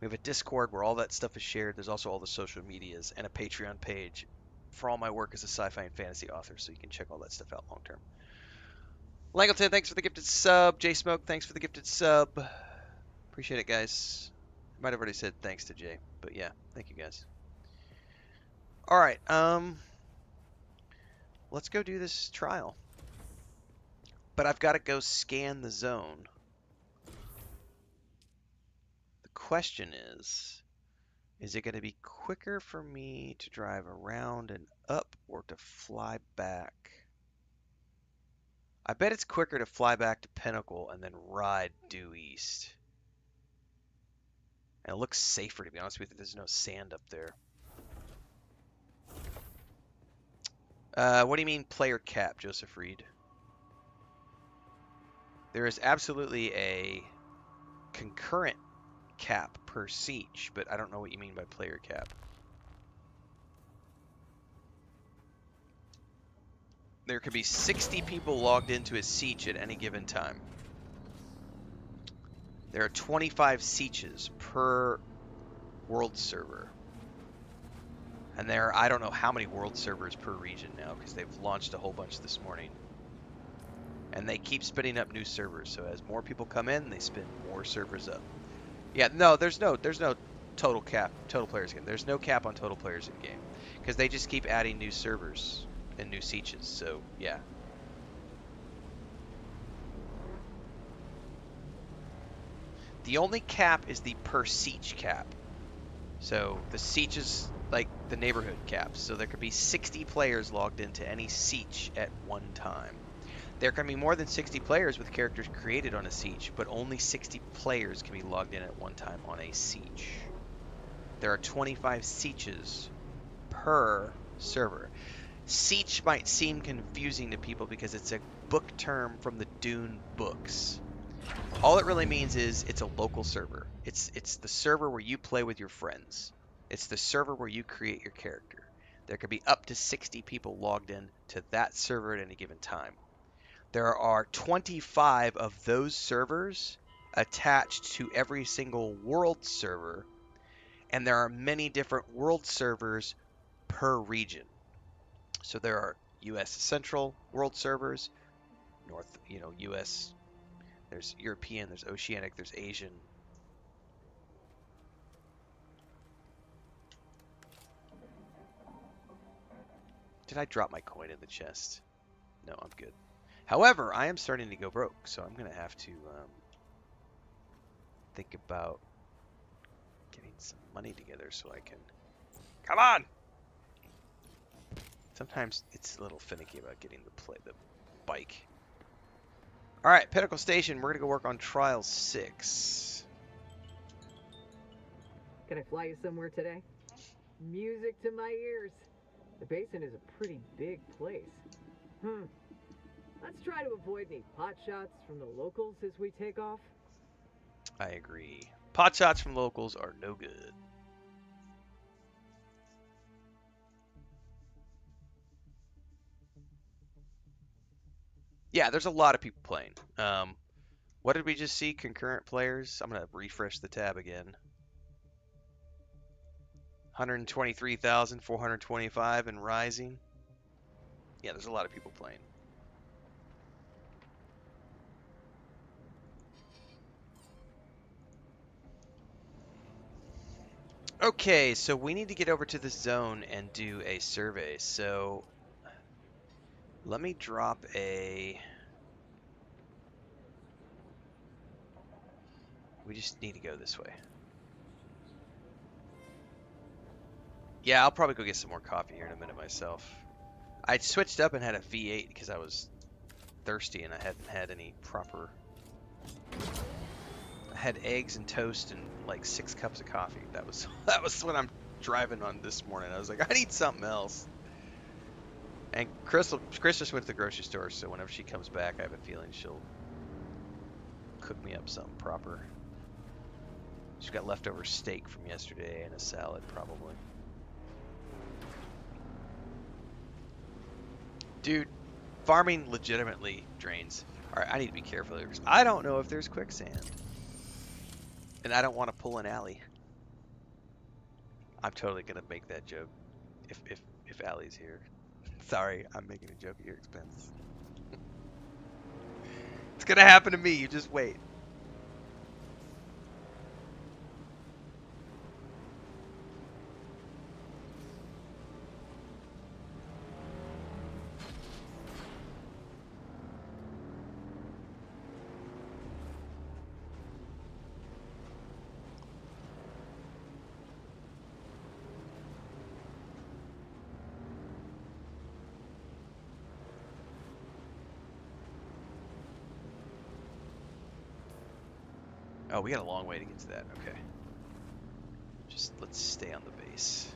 We have a Discord where all that stuff is shared. There's also all the social medias and a Patreon page for all my work as a sci-fi and fantasy author, so you can check all that stuff out long term. Langleton, thanks for the gifted sub. Jay Smoke, thanks for the gifted sub. Appreciate it, guys. Might have already said thanks to Jay, but yeah, thank you guys. All right, let's go do this trial. But I've got to go scan the zone. The question is, Is it going to be quicker for me to drive around and up or to fly back? I bet it's quicker to fly back to Pinnacle and then ride due east. And it looks safer, to be honest with you. There's no sand up there. What do you mean player cap, Joseph Reed? There is absolutely a concurrent cap per siege, but I don't know what you mean by player cap. There could be 60 people logged into a siege at any given time. There are 25 sieges per world server. And there are, I don't know how many world servers per region now, because they've launched a whole bunch this morning. And they keep spinning up new servers, so as more people come in, they spin more servers up. Yeah, no, there's no total cap, total players in game. There's no cap on total players in game, because they just keep adding new servers and new sieges, so yeah. The only cap is the per siege cap. So the siege is like the neighborhood caps. So there could be 60 players logged into any siege at one time. There can be more than 60 players with characters created on a siege, but only 60 players can be logged in at one time on a siege. There are 25 sieges per server. Siege might seem confusing to people because it's a book term from the Dune books. All it really means is it's a local server. It's the server where you play with your friends. It's the server where you create your character. There could be up to 60 people logged in to that server at any given time. There are 25 of those servers attached to every single world server, and there are many different world servers per region. So there are US Central world servers, North, US, there's European, there's Oceanic, there's Asian. Did I drop my coin in the chest? No, I'm good. However, I am starting to go broke, so I'm going to have to think about getting some money together so I can... Come on! Sometimes it's a little finicky about getting the bike. Alright, Pinnacle Station, we're going to go work on Trial 6. Can I fly you somewhere today? Music to my ears. The basin is a pretty big place. Let's try to avoid any pot shots from the locals as we take off. I agree. Pot shots from locals are no good. Yeah, there's a lot of people playing. What did we just see? Concurrent players? I'm going to refresh the tab again. 123,425 and rising. Yeah, there's a lot of people playing. Okay, so we need to get over to the zone and do a survey. So let me drop a... We just need to go this way. Yeah, I'll probably go get some more coffee here in a minute myself. I switched up and had a V8 because I was thirsty and I hadn't had any proper... I had eggs and toast and like 6 cups of coffee. That was what I'm driving on this morning. I was like, I need something else. And Chris just went to the grocery store, so whenever she comes back, I have a feeling she'll cook me up something proper. She's got leftover steak from yesterday and a salad, probably. Dude, farming legitimately drains. Alright, I need to be careful here because I don't know if there's quicksand. And I don't want to pull an alley. I'm totally gonna make that joke if Allie's here. Sorry, I'm making a joke at your expense. It's gonna happen to me, you just wait. Oh, we got a long way to get to that. Okay. Just let's stay on the base.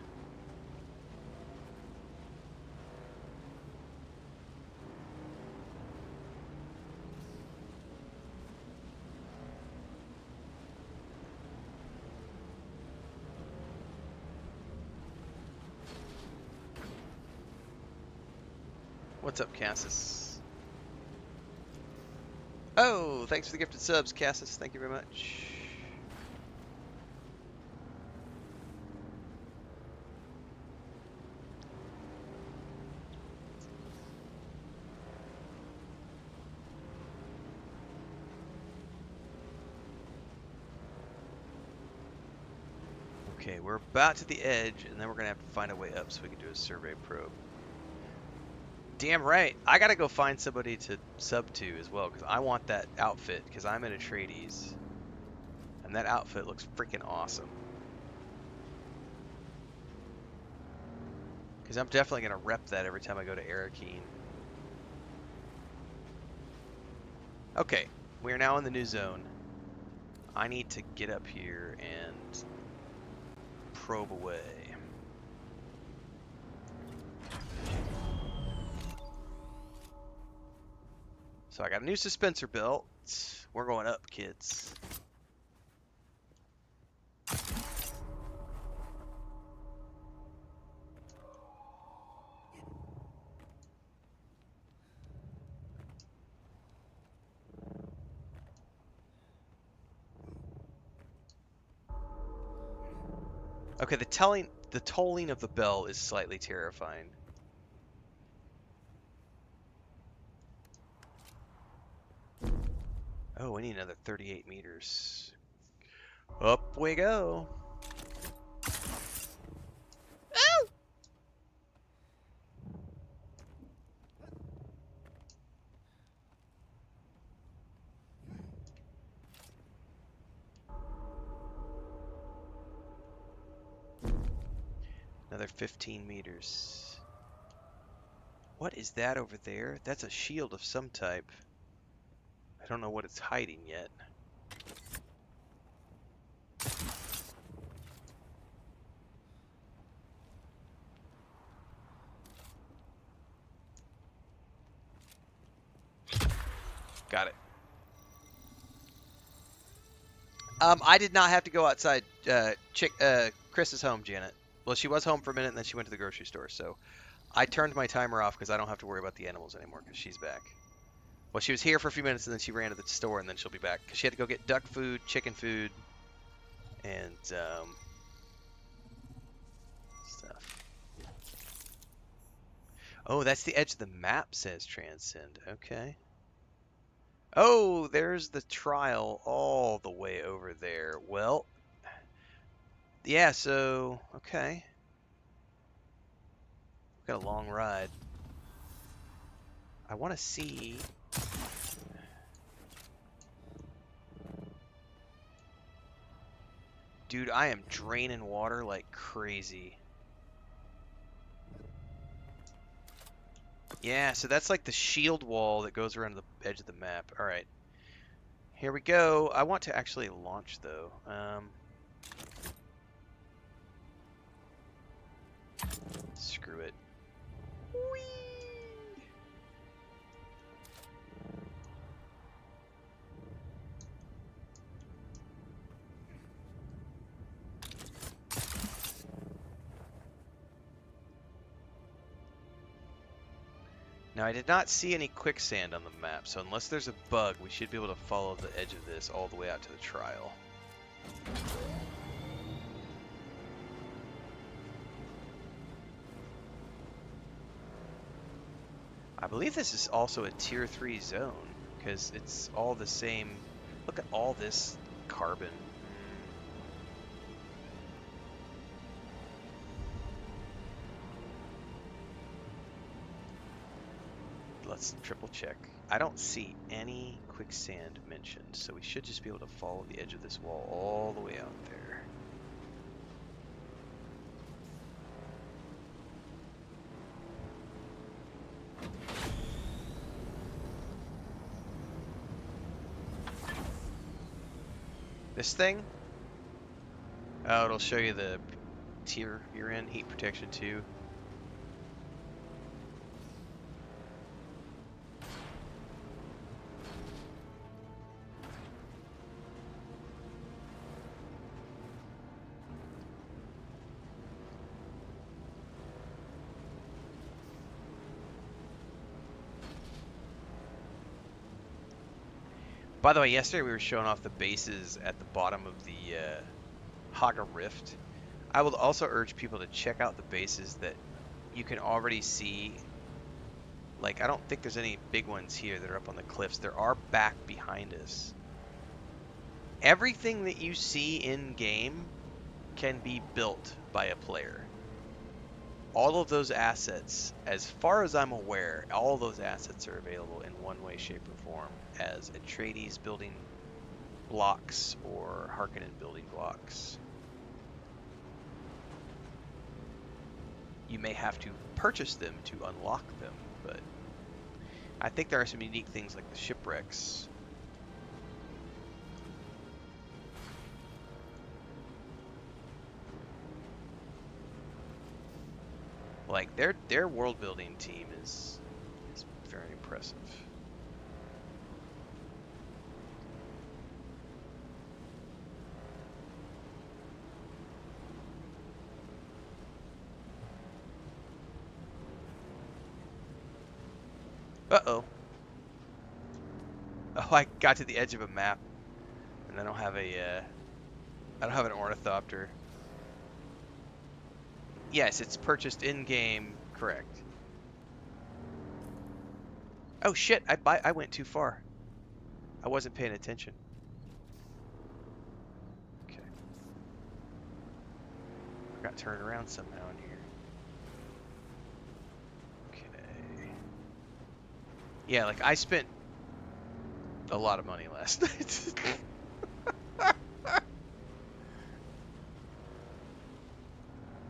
What's up, Cassis? Oh, thanks for the gifted subs, Cassis. Thank you very much. Okay, we're about to the edge, and then we're gonna have to find a way up so we can do a survey probe. Damn right, I gotta go find somebody to sub to as well, because I want that outfit, because I'm in Atreides. And that outfit looks freaking awesome. Because I'm definitely gonna rep that every time I go to Arakeen. Okay, we are now in the new zone. I need to get up here and probe away. So I got a new suspensor belt. We're going up, kids. Okay, the tolling of the bell is slightly terrifying. Oh, we need another 38 meters. Up we go. Oh! Another 15 meters. What is that over there? That's a shield of some type. I don't know what it's hiding yet. Got it. I did not have to go outside. Chris is home, Janet. Well, she was home for a minute, and then she went to the grocery store. So I turned my timer off because I don't have to worry about the animals anymore because she's back. Well, she was here for a few minutes, and then she ran to the store, and then she'll be back because she had to go get duck food, chicken food, and stuff. Oh, that's the edge of the map, says Transcend. Okay. Oh, there's the trial all the way over there. Well, yeah, so, okay. We've got a long ride. I want to see... Dude, I am draining water like crazy. Yeah, so that's like the shield wall that goes around the edge of the map. Alright. Here we go. I want to actually launch, though. Screw it. Whee! Now, I did not see any quicksand on the map, so unless there's a bug, we should be able to follow the edge of this all the way out to the trial. I believe this is also a tier 3 zone, because it's all the same. Look at all this carbon. Let's triple check. I don't see any quicksand mentioned, so we should just be able to follow the edge of this wall all the way out there. This thing? Oh, it'll show you the tier you're in, heat protection 2. By the way, yesterday we were showing off the bases at the bottom of the Haga Rift. I will also urge people to check out the bases that you can already see. Like, I don't think there's any big ones here that are up on the cliffs. There are back behind us. Everything that you see in-game can be built by a player. All of those assets, as far as I'm aware, all those assets are available in one way, shape, or form as Atreides building blocks or Harkonnen building blocks. You may have to purchase them to unlock them, but I think there are some unique things like the shipwrecks. Like their world building team is very impressive. Uh-oh. Oh, I got to the edge of a map, and I don't have an ornithopter. Yes, it's purchased in-game, correct. Oh shit, I went too far. I wasn't paying attention. Okay. I got turned around somehow in here. Okay. Yeah, like I spent a lot of money last night.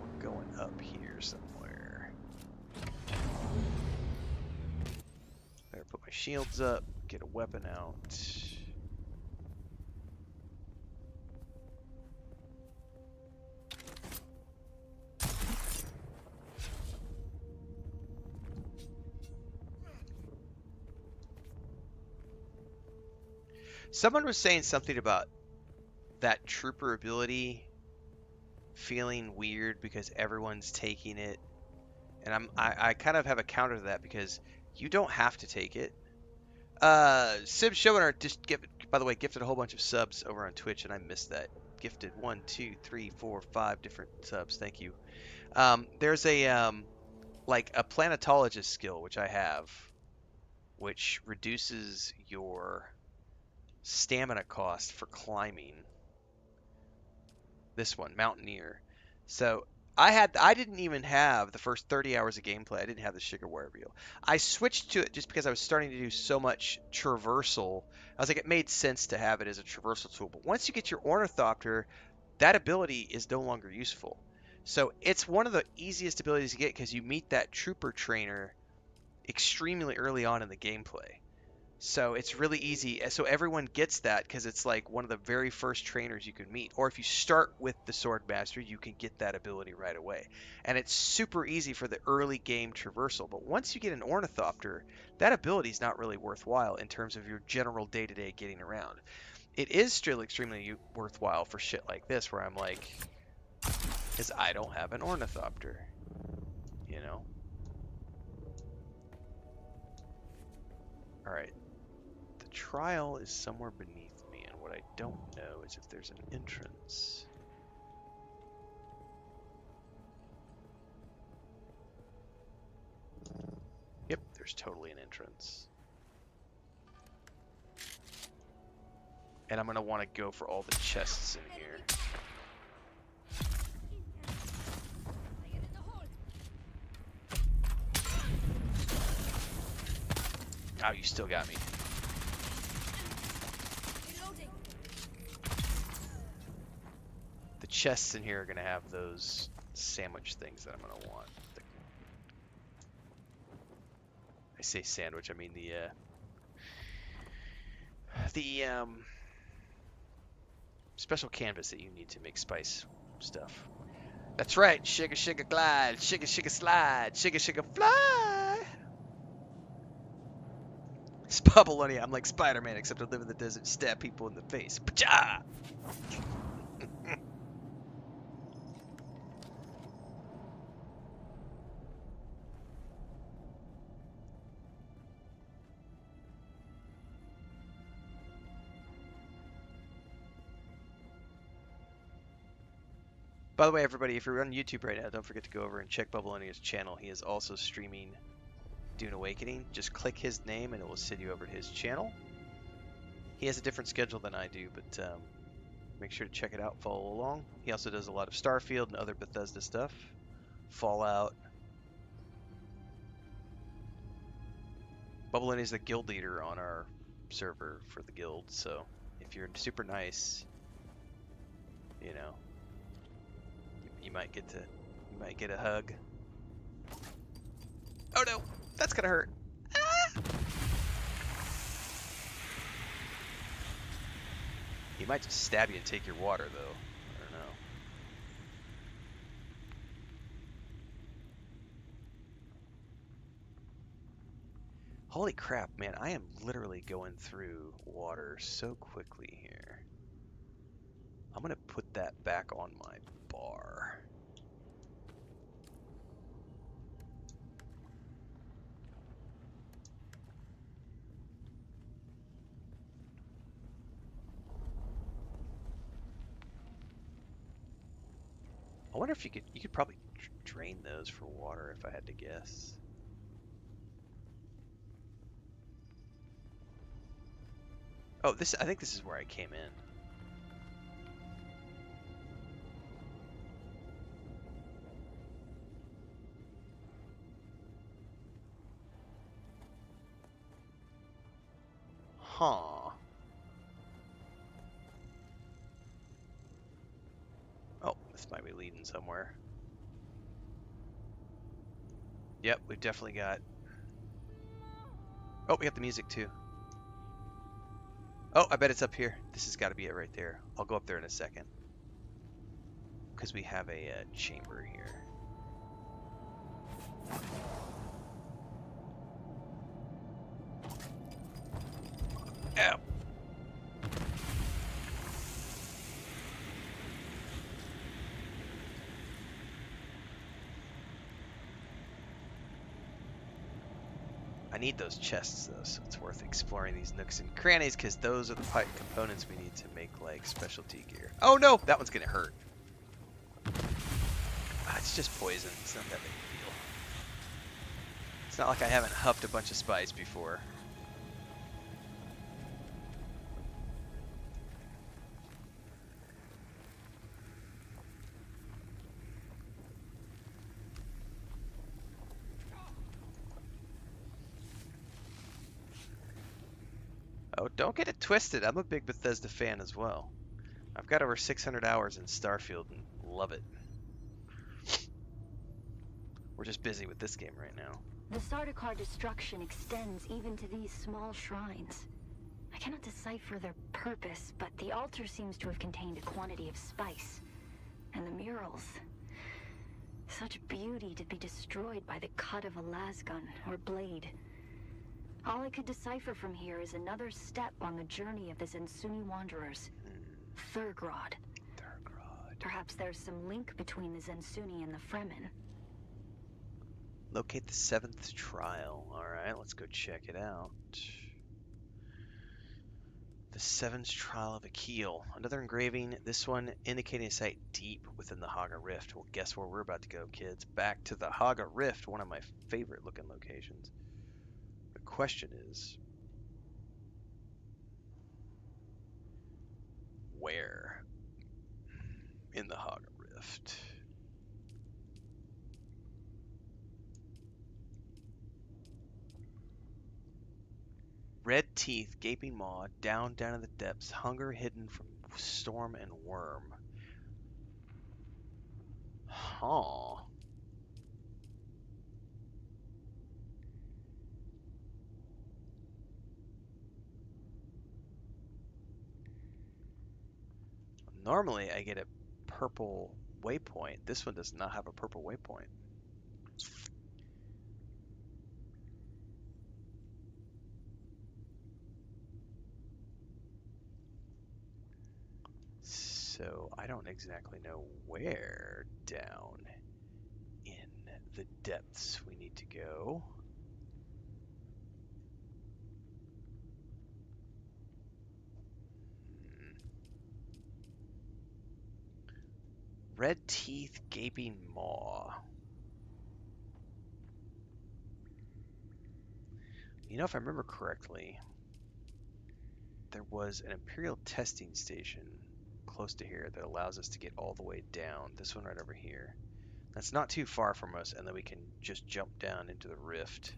We're going up here somewhere. Better put my shields up, get a weapon out. Someone was saying something about that trooper ability feeling weird because everyone's taking it, and I kind of have a counter to that because you don't have to take it. Sib Showinner just by the way, gifted a whole bunch of subs over on Twitch, and I missed that. Gifted 1, 2, 3, 4, 5 different subs. Thank you. There's a like a planetologist skill which I have, which reduces your stamina cost for climbing. This one, Mountaineer. So I didn't even have the first 30 hours of gameplay. I didn't have the Shigarware reel. I switched to it just because I was starting to do so much traversal. I was like, it made sense to have it as a traversal tool. But once you get your Ornithopter, that ability is no longer useful. So it's one of the easiest abilities to get because you meet that trooper trainer extremely early on in the gameplay. So it's really easy. So everyone gets that because it's like one of the very first trainers you can meet. Or if you start with the Sword Master, you can get that ability right away. And it's super easy for the early game traversal. But once you get an Ornithopter, that ability is not really worthwhile in terms of your general day-to-day getting around. It is still extremely worthwhile for shit like this where I'm like, because I don't have an Ornithopter, you know? Alright. Trial is somewhere beneath me, and what I don't know is if there's an entrance. Yep, there's totally an entrance. And I'm going to want to go for all the chests in here. Oh, you still got me. The chests in here are going to have those sandwich things that I'm going to want. I say sandwich, I mean the special canvas that you need to make spice stuff. That's right. Shigga shigga glide, shigga shigga slide, shigga shigga fly. It's Babylonia. I'm like Spider-Man, except I live in the desert and stab people in the face. Pacha! By the way, everybody, if you're on YouTube right now, don't forget to go over and check Babylonia's channel. He is also streaming Dune Awakening. Just click his name and it will send you over to his channel. He has a different schedule than I do, but make sure to check it out, follow along. He also does a lot of Starfield and other Bethesda stuff. Fallout. Bubble is the guild leader on our server for the guild, so if you're super nice, you know, you might get a hug. Oh no, that's gonna hurt. Ah! He might just stab you and take your water, though. I don't know. Holy crap, man, I am literally going through water so quickly here. I'm gonna put that back on my bar. I wonder if you could probably drain those for water if I had to guess. Oh, I think this is where I came in. Huh. Oh, this might be leading somewhere. Yep, we've definitely got... Oh, we got the music too. Oh, I bet it's up here. This has got to be it right there. I'll go up there in a second. Because we have a chamber here. Ow. I need those chests though, so it's worth exploring these nooks and crannies because those are the pipe components we need to make like specialty gear. Oh no, that one's gonna hurt. Ah, it's just poison. It's not that big a deal. It's not like I haven't huffed a bunch of spice before. Oh, don't get it twisted. I'm a big Bethesda fan as well. I've got over 600 hours in Starfield and love it. We're just busy with this game right now. The Sardaukar destruction extends even to these small shrines. I cannot decipher their purpose, but the altar seems to have contained a quantity of spice. And the murals. Such beauty to be destroyed by the cut of a lasgun or blade. All I could decipher from here is another step on the journey of the Zensuni wanderers. Thurgrod. Thurgrod. Perhaps there's some link between the Zensuni and the Fremen. Locate the 7th trial. Alright, let's go check it out. The 7th trial of Akil. Another engraving, this one indicating a site deep within the Haga Rift. Well, guess where we're about to go, kids? Back to the Haga Rift, one of my favorite looking locations. The question is, where in the Haga Rift? Red teeth, gaping maw, down in the depths, hunger hidden from storm and worm. Huh. Normally I get a purple waypoint. This one does not have a purple waypoint. So I don't exactly know where down in the depths we need to go. Red teeth, gaping maw. You know, if I remember correctly, there was an Imperial testing station close to here that allows us to get all the way down. This one right over here. That's not too far from us, and then we can just jump down into the rift.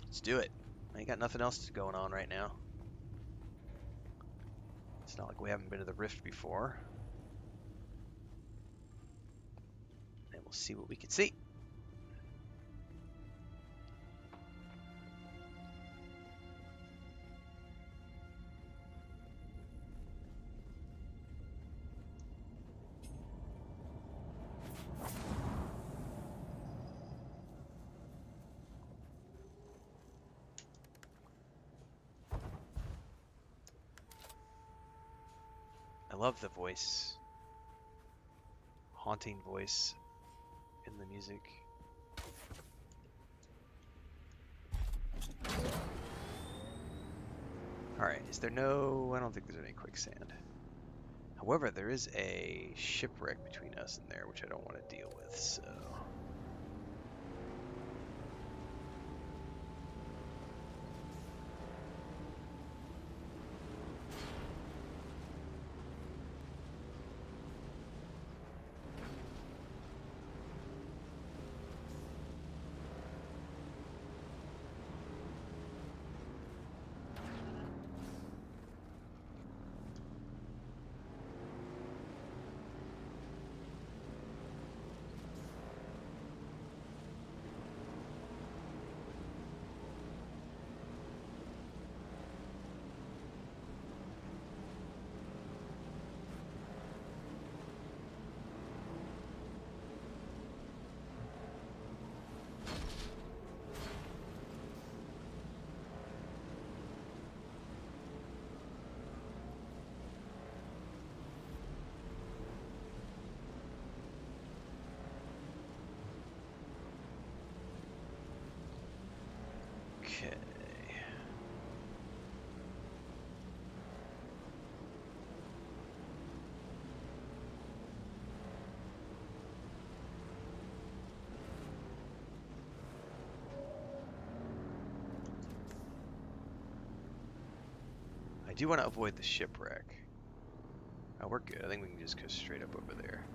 Let's do it. I ain't got nothing else going on right now. It's not like we haven't been to the rift before. And we'll see what we can see. I love the voice. Haunting voice in the music. Alright, is there no... I don't think there's any quicksand. However, there is a shipwreck between us and there, which I don't want to deal with, so... Okay. I do want to avoid the shipwreck. Oh, we're good. I think we can just go straight up over there.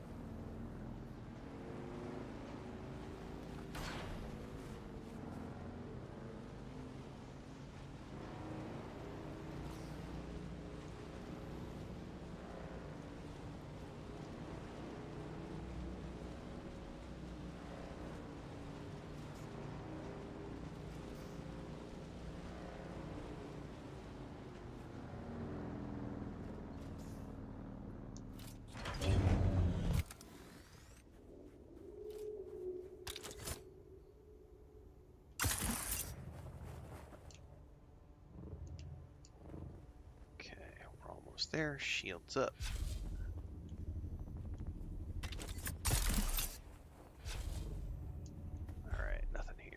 There, shields up. Alright, nothing here.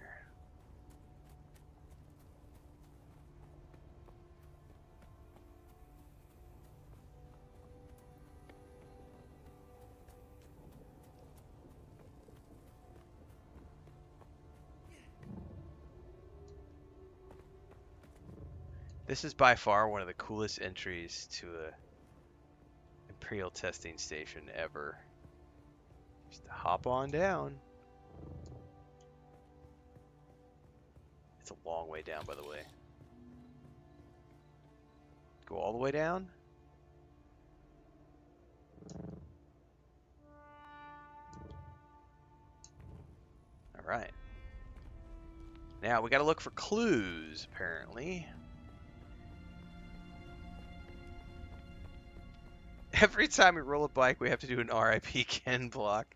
This is by far one of the coolest entries to a Imperial testing station ever. Just hop on down. It's a long way down, by the way. Go all the way down? Alright. Now, we gotta look for clues, apparently. Every time we roll a bike, we have to do an RIP Ken block.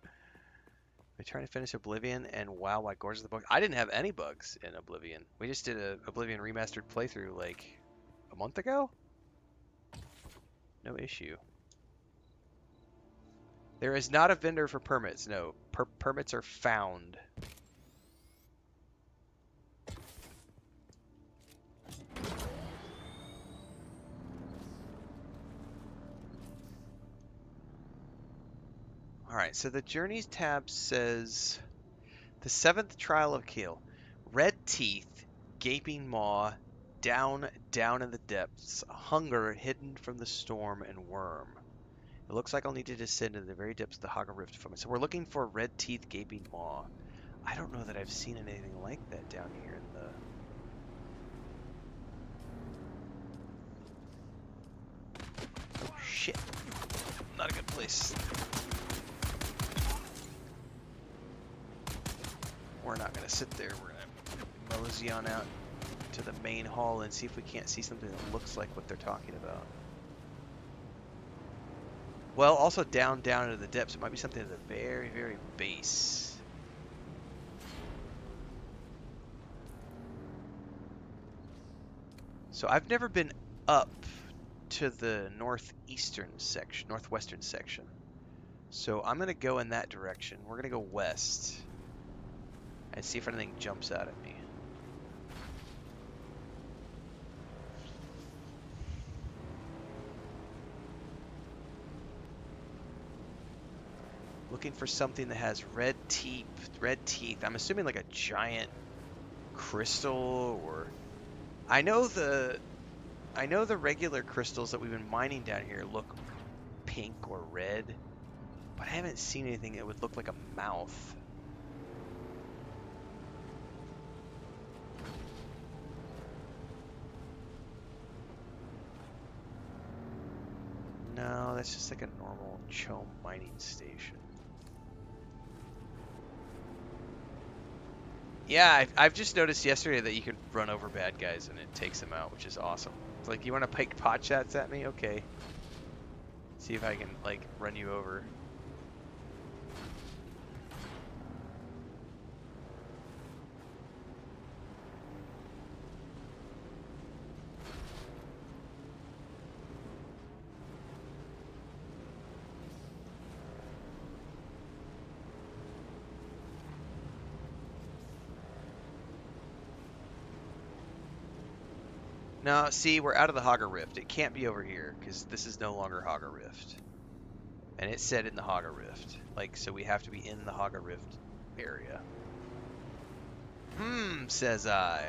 We're trying to finish Oblivion, and wow, why gorgeous the bugs. I didn't have any bugs in Oblivion. We just did a Oblivion remastered playthrough like a month ago. No issue. There is not a vendor for permits. No, permits are found. Alright, so the Journeys tab says the 7th trial of Kale. Red teeth, gaping maw, down in the depths, hunger hidden from the storm and worm. It looks like I'll need to descend into the very depths of the Haga Rift from it. So we're looking for red teeth, gaping maw. I don't know that I've seen anything like that down here in the... Shit. Not a good place. We're not going to sit there. We're going to mosey on out to the main hall and see if we can't see something that looks like what they're talking about. Well, also down into the depths. It might be something at the very, very base. So I've never been up to the northwestern section. So I'm going to go in that direction. We're going to go west and see if anything jumps out at me. Looking for something that has red teeth. I'm assuming like a giant crystal, or I know the regular crystals that we've been mining down here look pink or red, but I haven't seen anything that would look like a mouth. No, that's just like a normal chome mining station. Yeah, I've just noticed yesterday that you can run over bad guys and it takes them out, which is awesome. It's like, you want to pike pot shots at me? Okay. See if I can, like, run you over. Now, see, we're out of the Haga Rift. It can't be over here, because this is no longer Haga Rift. And it said in the Haga Rift. Like, so we have to be in the Haga Rift area. Says I.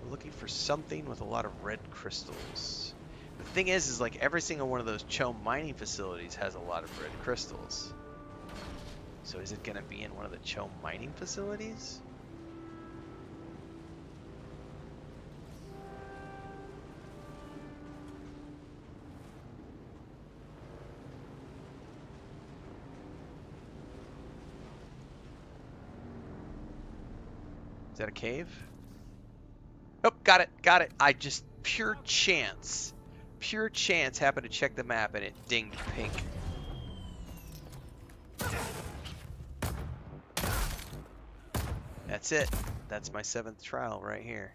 We're looking for something with a lot of red crystals. The thing is like every single one of those chome mining facilities has a lot of red crystals. So is it going to be in one of the chome mining facilities? Is that a cave? Oh, got it. I just, pure chance happened to check the map and it dinged pink. That's it. That's my 7th trial right here.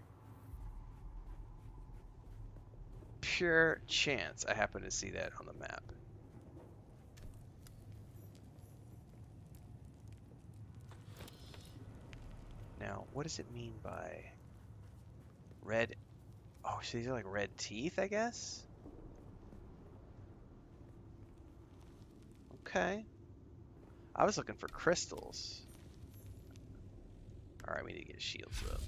Pure chance I happened to see that on the map. Now, what does it mean by red? Oh, so these are like red teeth, I guess? Okay. I was looking for crystals. Alright, we need to get shields up.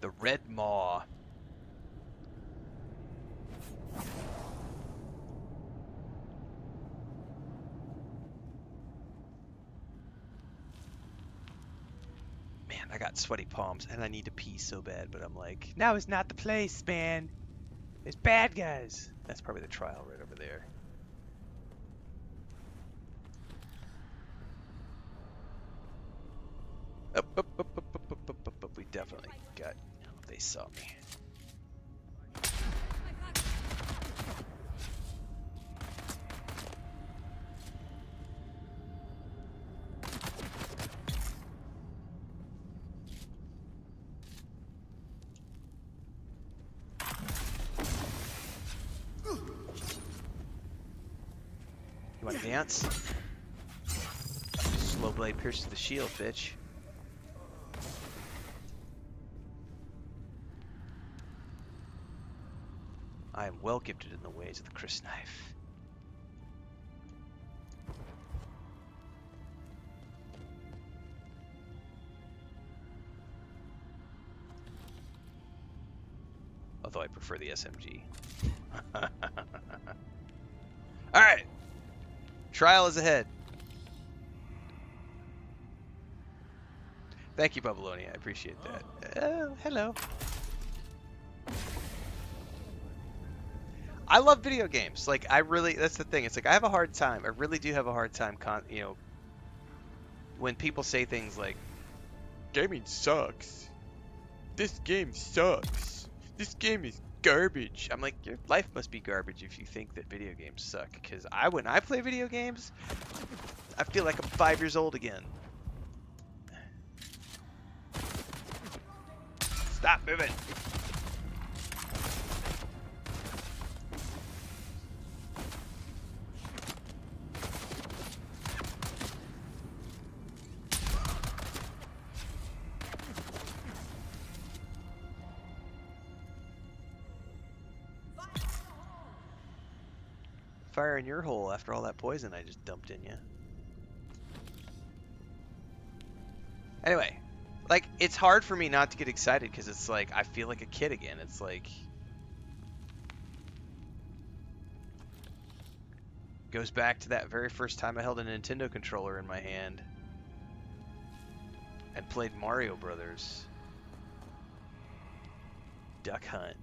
The red maw. Man, I got sweaty palms and I need to pee so bad, but I'm like, now is not the place, man. There's bad guys. That's probably the trial right over there. Up, up, up, up, up, up, up, up, up. We definitely got. They saw me. You want to dance? Slow blade pierces the shield, bitch. I am well gifted in the ways of the Chris knife. Although I prefer the SMG. Alright! Trial is ahead. Thank you, Babylonia. I appreciate that. Hello. I love video games. Like, I really, that's the thing. It's like, I have a hard time. I really do have a hard time, when people say things like, gaming sucks. This game sucks. This game is garbage. I'm like, your life must be garbage if you think that video games suck. Because when I play video games, I feel like I'm 5 years old again. Stop moving. Fire in your hole after all that poison I just dumped in you. Anyway, like, it's hard for me not to get excited because it's like I feel like a kid again. It's like goes back to that very first time I held a Nintendo controller in my hand and played Mario Brothers. Duck Hunt.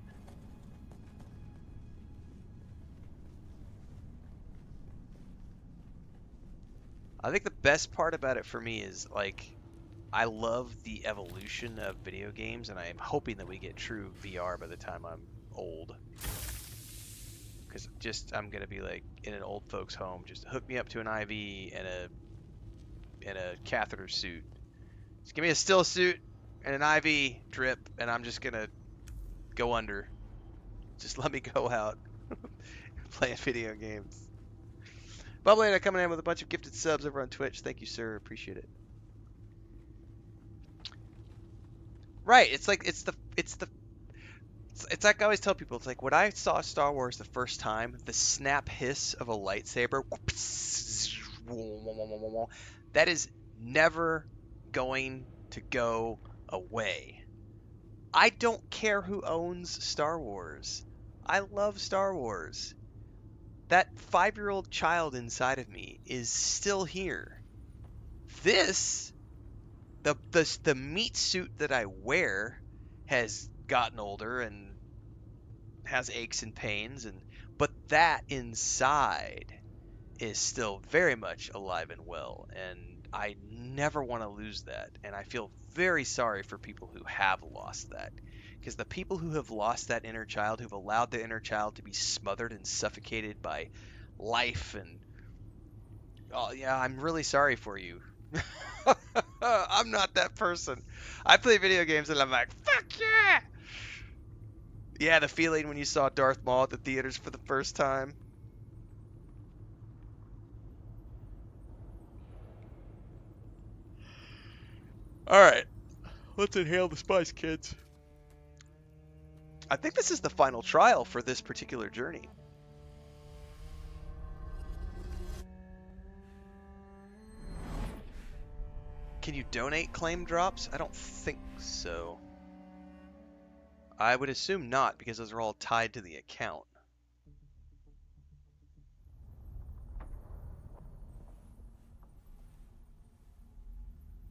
I think the best part about it for me is, like, I love the evolution of video games, and I am hoping that we get true VR by the time I'm old. Because I'm going to be, like, in an old folks' home. Just hook me up to an IV and a catheter suit. Just give me a still suit and an IV drip, and I'm just going to go under. Just let me go out playing video games. Bubbly coming in with a bunch of gifted subs over on Twitch. Thank you, sir. Appreciate it. Right. It's like it's like I always tell people. It's like when I saw Star Wars the first time, the snap hiss of a lightsaber. That is never going to go away. I don't care who owns Star Wars. I love Star Wars. That 5-year-old child inside of me is still here. This, the meat suit that I wear has gotten older and has aches and pains, but that inside is still very much alive and well, and I never want to lose that. And I feel very sorry for people who have lost that. Because the people who have lost that inner child, who've allowed the inner child to be smothered and suffocated by life, and oh yeah, I'm really sorry for you. I'm not that person. I play video games and I'm like, fuck yeah! Yeah, the feeling when you saw Darth Maul at the theaters for the first time. Alright, let's inhale the spice, kids. I think this is the final trial for this particular journey. Can you donate claim drops? I don't think so. I would assume not, because those are all tied to the account.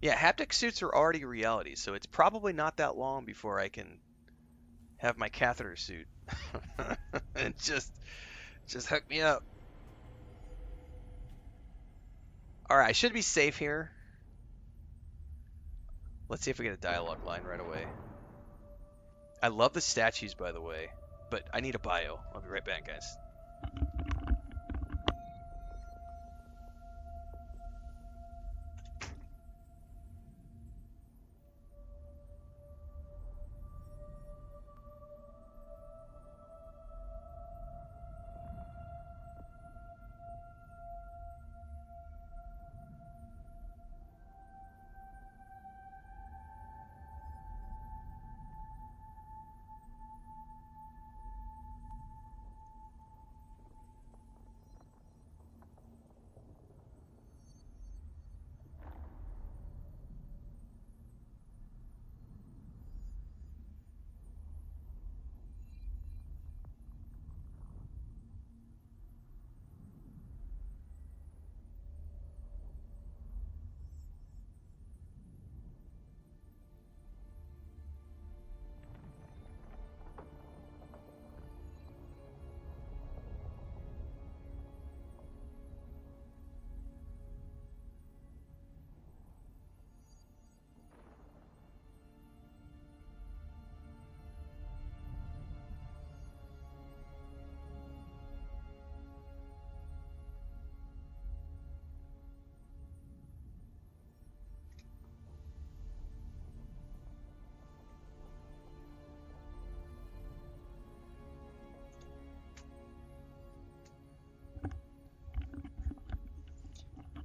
Yeah, haptic suits are already a reality, so it's probably not that long before I can have my catheter suit and just hook me up. All right, I should be safe here. Let's see if we get a dialogue line right away. I love the statues, by the way, but I need a bio. I'll be right back, guys.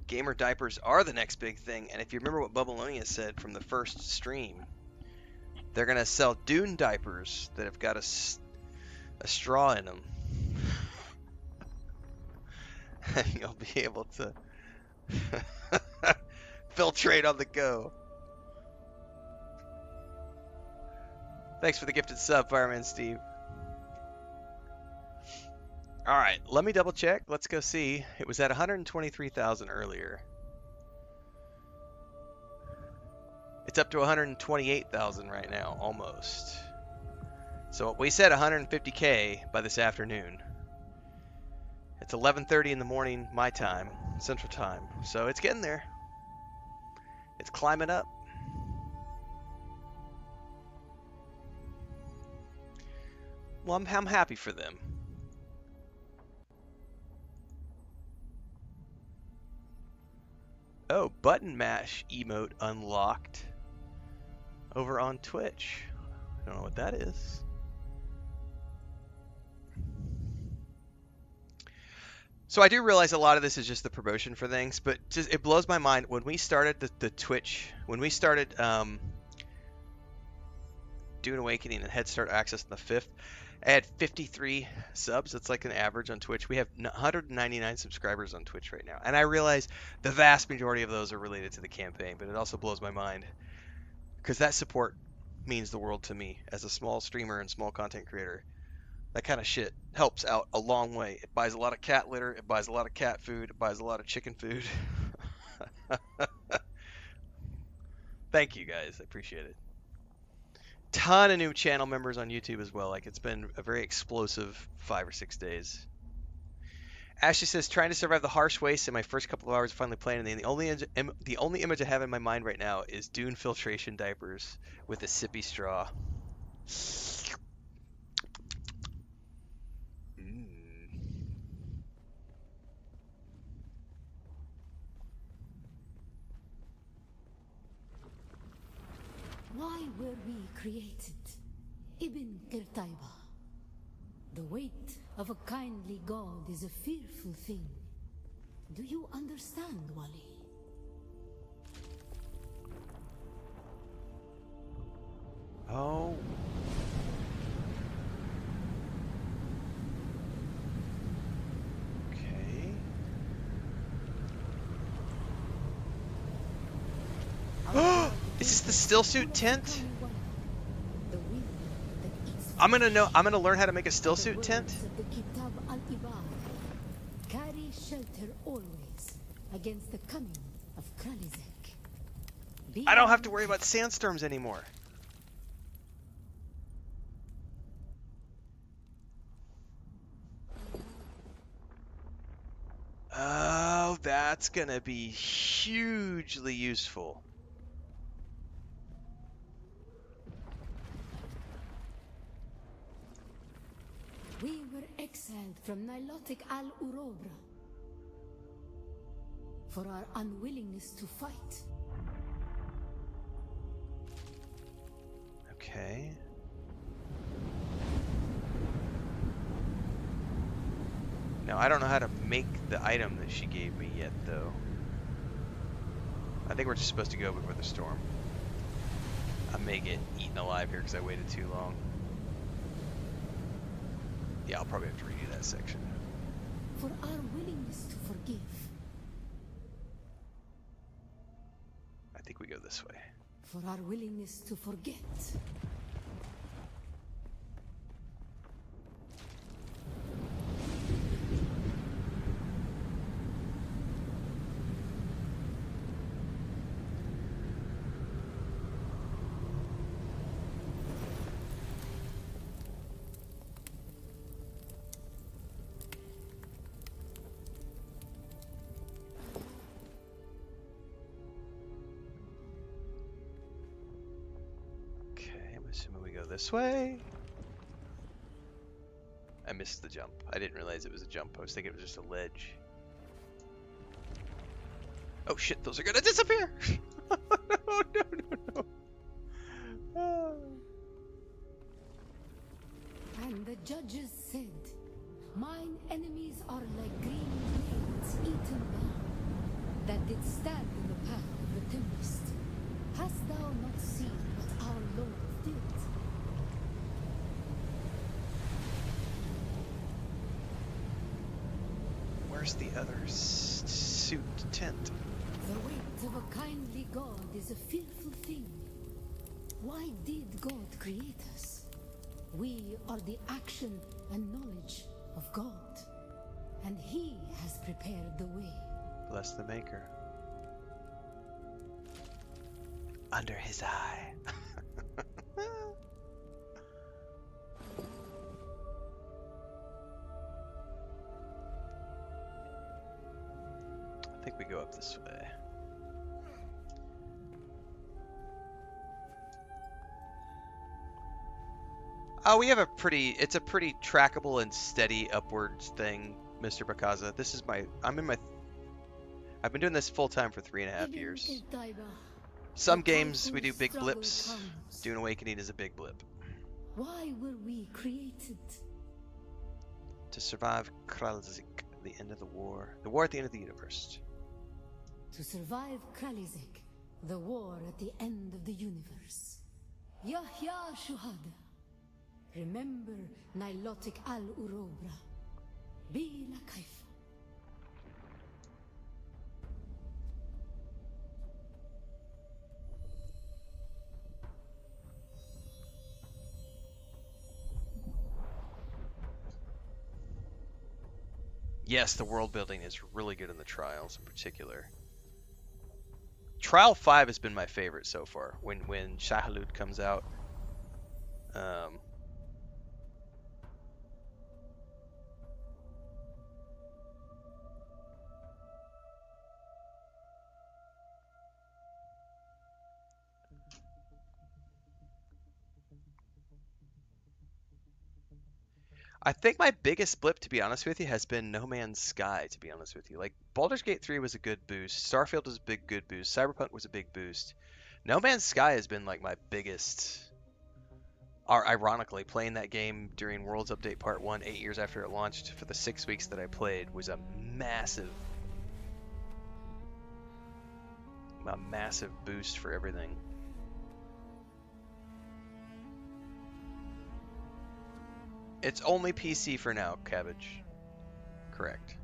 Gamer diapers are the next big thing, and if you remember what Bubbleonia said from the first stream, they're gonna sell Dune diapers that have got a straw in them. And you'll be able to filtrate on the go. Thanks for the gifted sub, Fireman Steve. Alright, let me double check. Let's go see. It was at 123,000 earlier. It's up to 128,000 right now, almost. So we said 150K by this afternoon. It's 11:30 in the morning, my time, Central Time. So it's getting there. It's climbing up. Well, I'm happy for them. Oh, button mash emote unlocked over on Twitch. I don't know what that is. So I do realize a lot of this is just the promotion for things, but just it blows my mind when we started the Twitch, when we started Dune Awakening and Head Start Access on the 5th, I had 53 subs. That's like an average on Twitch. We have 199 subscribers on Twitch right now. And I realize the vast majority of those are related to the campaign, but it also blows my mind because that support means the world to me as a small streamer and small content creator. That kind of shit helps out a long way. It buys a lot of cat litter. It buys a lot of cat food. It buys a lot of chicken food. Thank you guys. I appreciate it. Ton of new channel members on YouTube as well. Like, it's been a very explosive 5 or 6 days. Ashley says, trying to survive the harsh waste in my first couple of hours of finally playing, and the only image I have in my mind right now is Dune filtration diapers with a sippy straw. Why were we created? Ibn Qirtaiba. The weight of a kindly god is a fearful thing. Do you understand, Wali? Oh. Okay. Is this the still suit tent? I'm gonna learn how to make a still suit tent. Carry shelter always against the coming of Kralizek. I don't have to worry about sandstorms anymore. Oh, that's gonna be hugely useful. We were exiled from Nilotic Al-Urobra for our unwillingness to fight. Okay. Now, I don't know how to make the item that she gave me yet, though. I think we're just supposed to go before the storm. I may get eaten alive here because I waited too long. Yeah, I'll probably have to redo that section. For our willingness to forgive. I think we go this way. For our willingness to forget. Assuming we go this way. I missed the jump. I didn't realize it was a jump. I was thinking it was just a ledge. Oh shit, those are gonna disappear! Oh, no. Oh. And the judges said, mine enemies are like green blades eaten down, that did stand in the path of the tempest. Hast thou not seen what our Lord did? Where's the other suit tent? The weight of a kindly God is a fearful thing. Why did God create us? We are the action and knowledge of God, and He has prepared the way. Bless the Maker. Under his eye. I think we go up this way. Oh, we have it's a pretty trackable and steady upwards thing, Mr. Bakaza. This is I've been doing this full time for 3.5 years. Some games we do big blips. Dune Awakening is a big blip. Why were we created? To survive Kralzik, the end of the war. The war at the end of the universe. To survive Kralizik, the war at the end of the universe. Yahya Shuhada. Remember Nilotic Al-Urobra. Bila Kaifa. Yes, the world building is really good in the trials in particular. Trial 5 has been my favorite so far. When Shahaloud comes out. I think my biggest blip, to be honest with you, has been No Man's Sky, to be honest with you. Like, Baldur's Gate 3 was a good boost. Starfield was a good boost. Cyberpunk was a big boost. No Man's Sky has been, like, my biggest... Ironically, playing that game during Worlds Update Part 1, 8 years after it launched, for the 6 weeks that I played, was a massive boost for everything. It's only PC for now, Cabbage. Correct.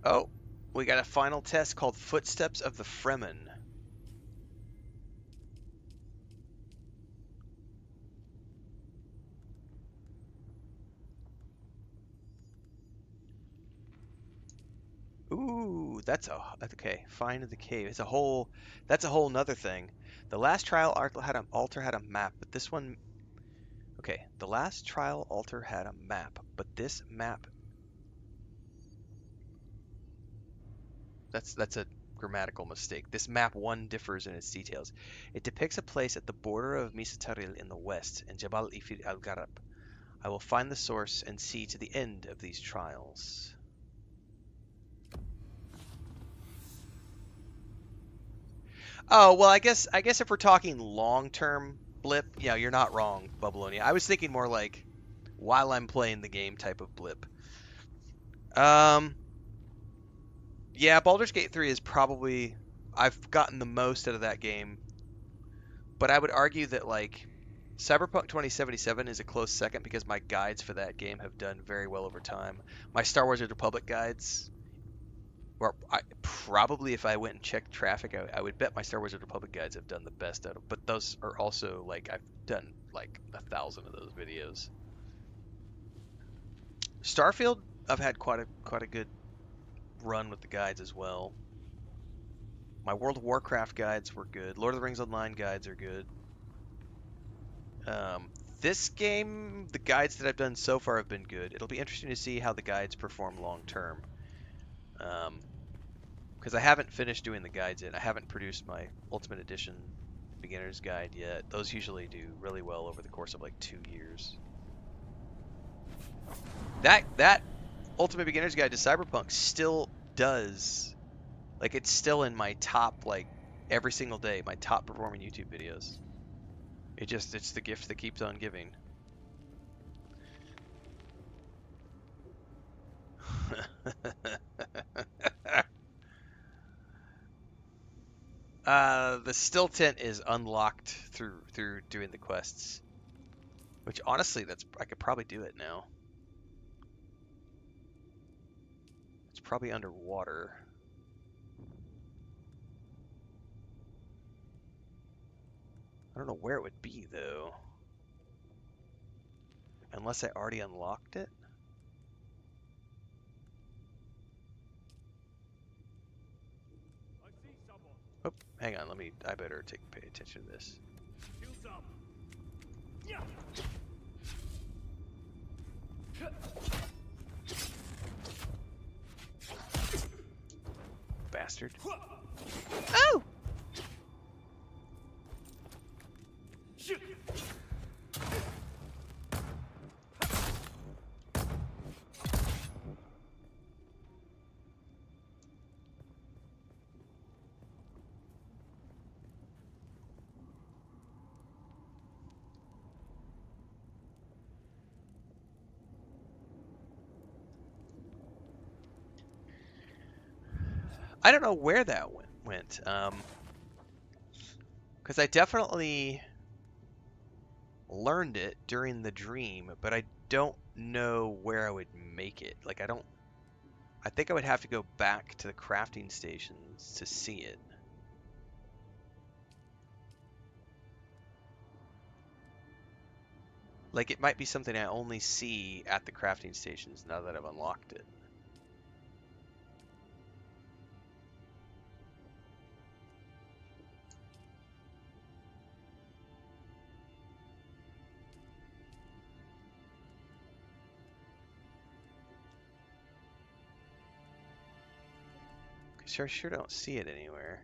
Oh, we got a final test called Footsteps of the Fremen. Ooh, okay. Find the cave. That's a whole nother thing. The last trial altar had a map, but this one, okay. The last trial altar had a map, but this map, that's a grammatical mistake. This map one differs in its details. It depicts a place at the border of Misataril in the west and Jabal Ifir al Garab. I will find the source and see to the end of these trials. Oh, well, I guess if we're talking long-term blip, yeah, you're not wrong, Bubbalonia. I was thinking more like while I'm playing the game type of blip. Um, yeah, Baldur's Gate 3 is probably I've gotten the most out of that game, but I would argue that like Cyberpunk 2077 is a close second because my guides for that game have done very well over time. My Star Wars: Age of Republic guides, or probably if I went and checked traffic, I would bet my Star Wars: Age of Republic guides have done the best out of. But those are also like I've done like 1,000 of those videos. Starfield, I've had quite a good run with the guides as well. My World of Warcraft guides were good. Lord of the Rings Online guides are good. Um, this game, the guides that I've done so far have been good. It'll be interesting to see how the guides perform long term. Because I haven't finished doing the guides yet. I haven't produced my Ultimate Edition beginner's guide yet. Those usually do really well over the course of like 2 years. That Ultimate Beginner's Guide to Cyberpunk still does, like, it's still in my top, like, every single day, my top performing YouTube videos. It's the gift that keeps on giving. The still tent is unlocked through doing the quests, which honestly, I could probably do it now. It's probably underwater. I don't know where it would be though, unless I already unlocked it. Oh, hang on. I better pay attention to this. Bastard. Oh! I don't know where that went. Because I definitely learned it during the dream, but I don't know where I would make it. Like, I think I would have to go back to the crafting stations to see it. Like, it might be something I only see at the crafting stations now that I've unlocked it. Sure don't see it anywhere.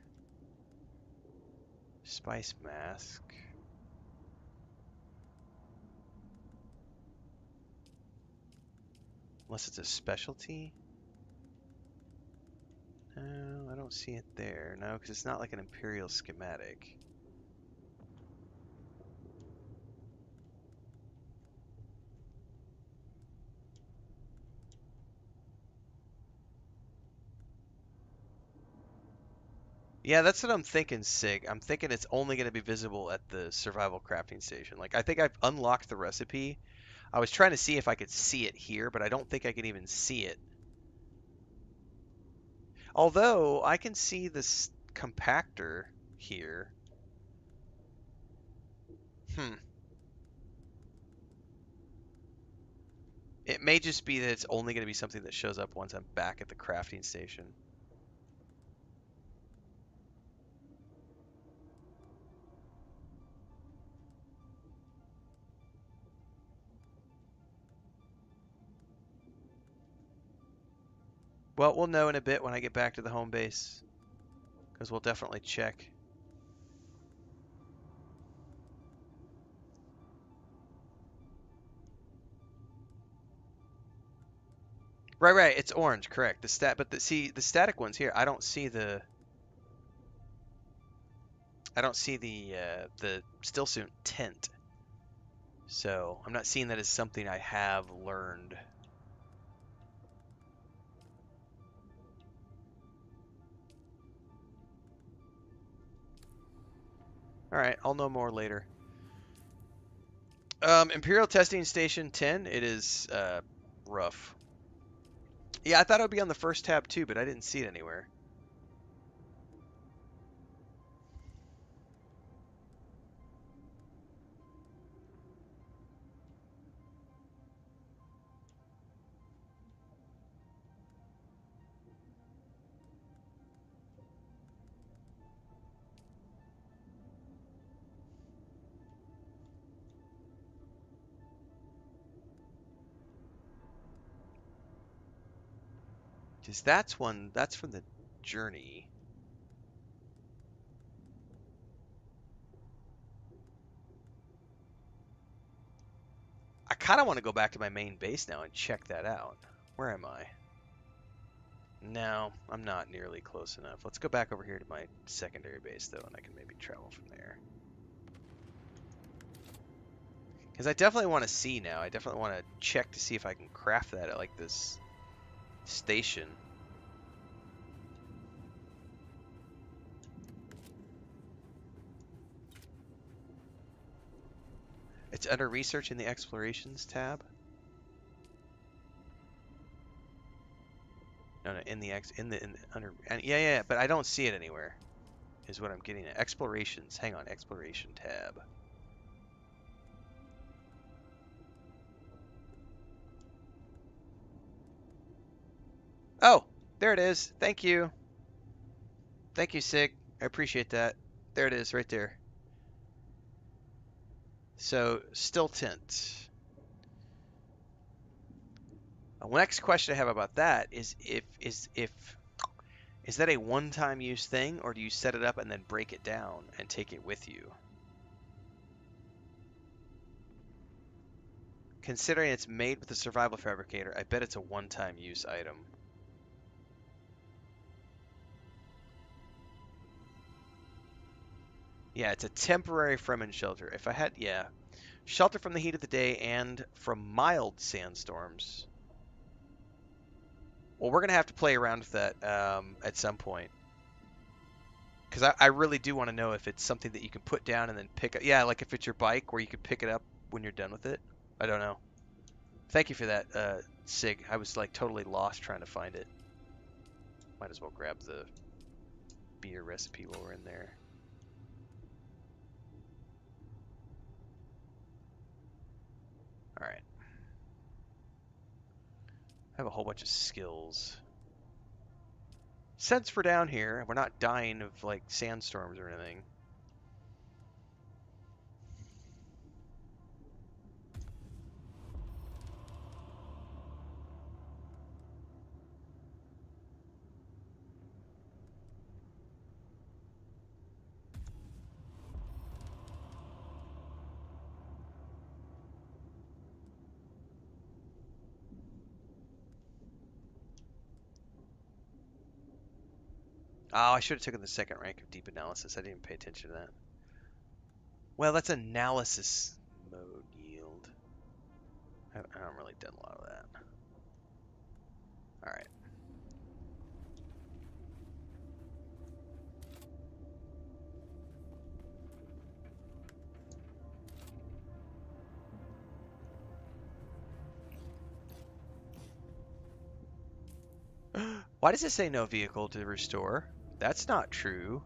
Spice mask. Unless it's a specialty? No, I don't see it there. No, because it's not like an Imperial schematic. Yeah, that's what I'm thinking, Sig. I'm thinking it's only going to be visible at the survival crafting station. Like, I think I've unlocked the recipe. I was trying to see if I could see it here, but I don't think I can even see it. Although, I can see this compactor here. Hmm. It may just be that it's only going to be something that shows up once I'm back at the crafting station. Well, we'll know in a bit when I get back to the home base, because we'll definitely check. Right, it's orange, correct. But the static ones here, I don't see the still suit tint. So I'm not seeing that as something I have learned. All right, I'll know more later. Imperial Testing Station 10, it is rough. Yeah, I thought it would be on the first tab too, but I didn't see it anywhere. Because that's from the journey. I kind of want to go back to my main base now and check that out. Where am I? No, I'm not nearly close enough. Let's go back over here to my secondary base, though, and I can maybe travel from there. Because I definitely want to see now. I definitely want to check to see if I can craft that at, like, this station. It's under Research in the Explorations tab. No, yeah, but I don't see it anywhere. Is what I'm getting at. Explorations. Hang on, Exploration tab. Oh, there it is. Thank you. Thank you, Sig. I appreciate that. There it is, right there. So, still tint. Next question I have about that is is that a one-time use thing, or do you set it up and then break it down and take it with you? Considering it's made with a survival fabricator, I bet it's a one-time use item. Yeah, it's a temporary Fremen shelter. If I had, yeah. Shelter from the heat of the day and from mild sandstorms. Well, we're going to have to play around with that at some point. Because I really do want to know if it's something that you can put down and then pick up. Yeah, like if it's your bike where you can pick it up when you're done with it. I don't know. Thank you for that, Sig. I was like totally lost trying to find it. Might as well grab the beer recipe while we're in there. Alright. I have a whole bunch of skills. Since we're down here, we're not dying of like sandstorms or anything. Oh, I should have taken the second rank of deep analysis. I didn't even pay attention to that. Well, that's analysis mode yield. I haven't really done a lot of that. Alright. Why does it say no vehicle to restore? That's not true.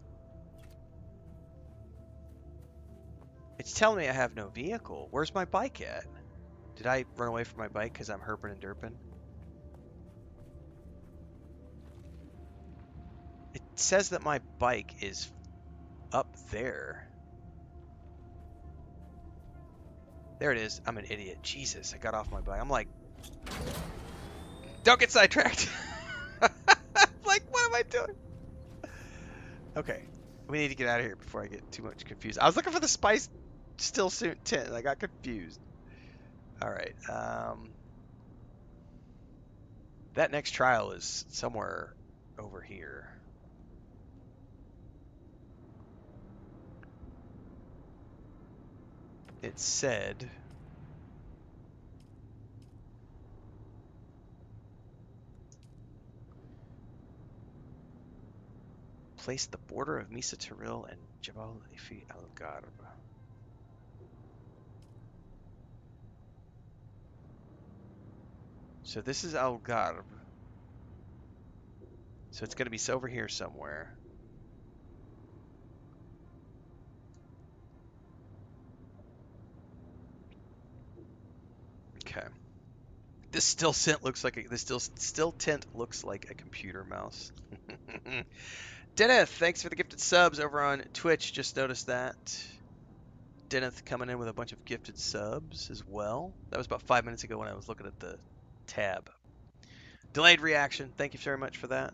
It's telling me I have no vehicle. Where's my bike at? Did I run away from my bike because I'm herping and derping? It says that my bike is up there. There it is. I'm an idiot. Jesus, I got off my bike. I'm like, don't get sidetracked. Like, what am I doing? Okay, we need to get out of here before I get too much confused. I was looking for the spice still suit tent, and I got confused. All right. That next trial is somewhere over here. It said place the border of Misa Taril and Jabal Ifi Al Gharb. So this is Al Gharb. So it's going to be over here somewhere. Okay. This still tint looks like a, this still tint looks like a computer mouse. Deneth, thanks for the gifted subs over on Twitch. Just noticed that. Deneth coming in with a bunch of gifted subs as well. That was about 5 minutes ago when I was looking at the tab. Delayed reaction. Thank you very much for that.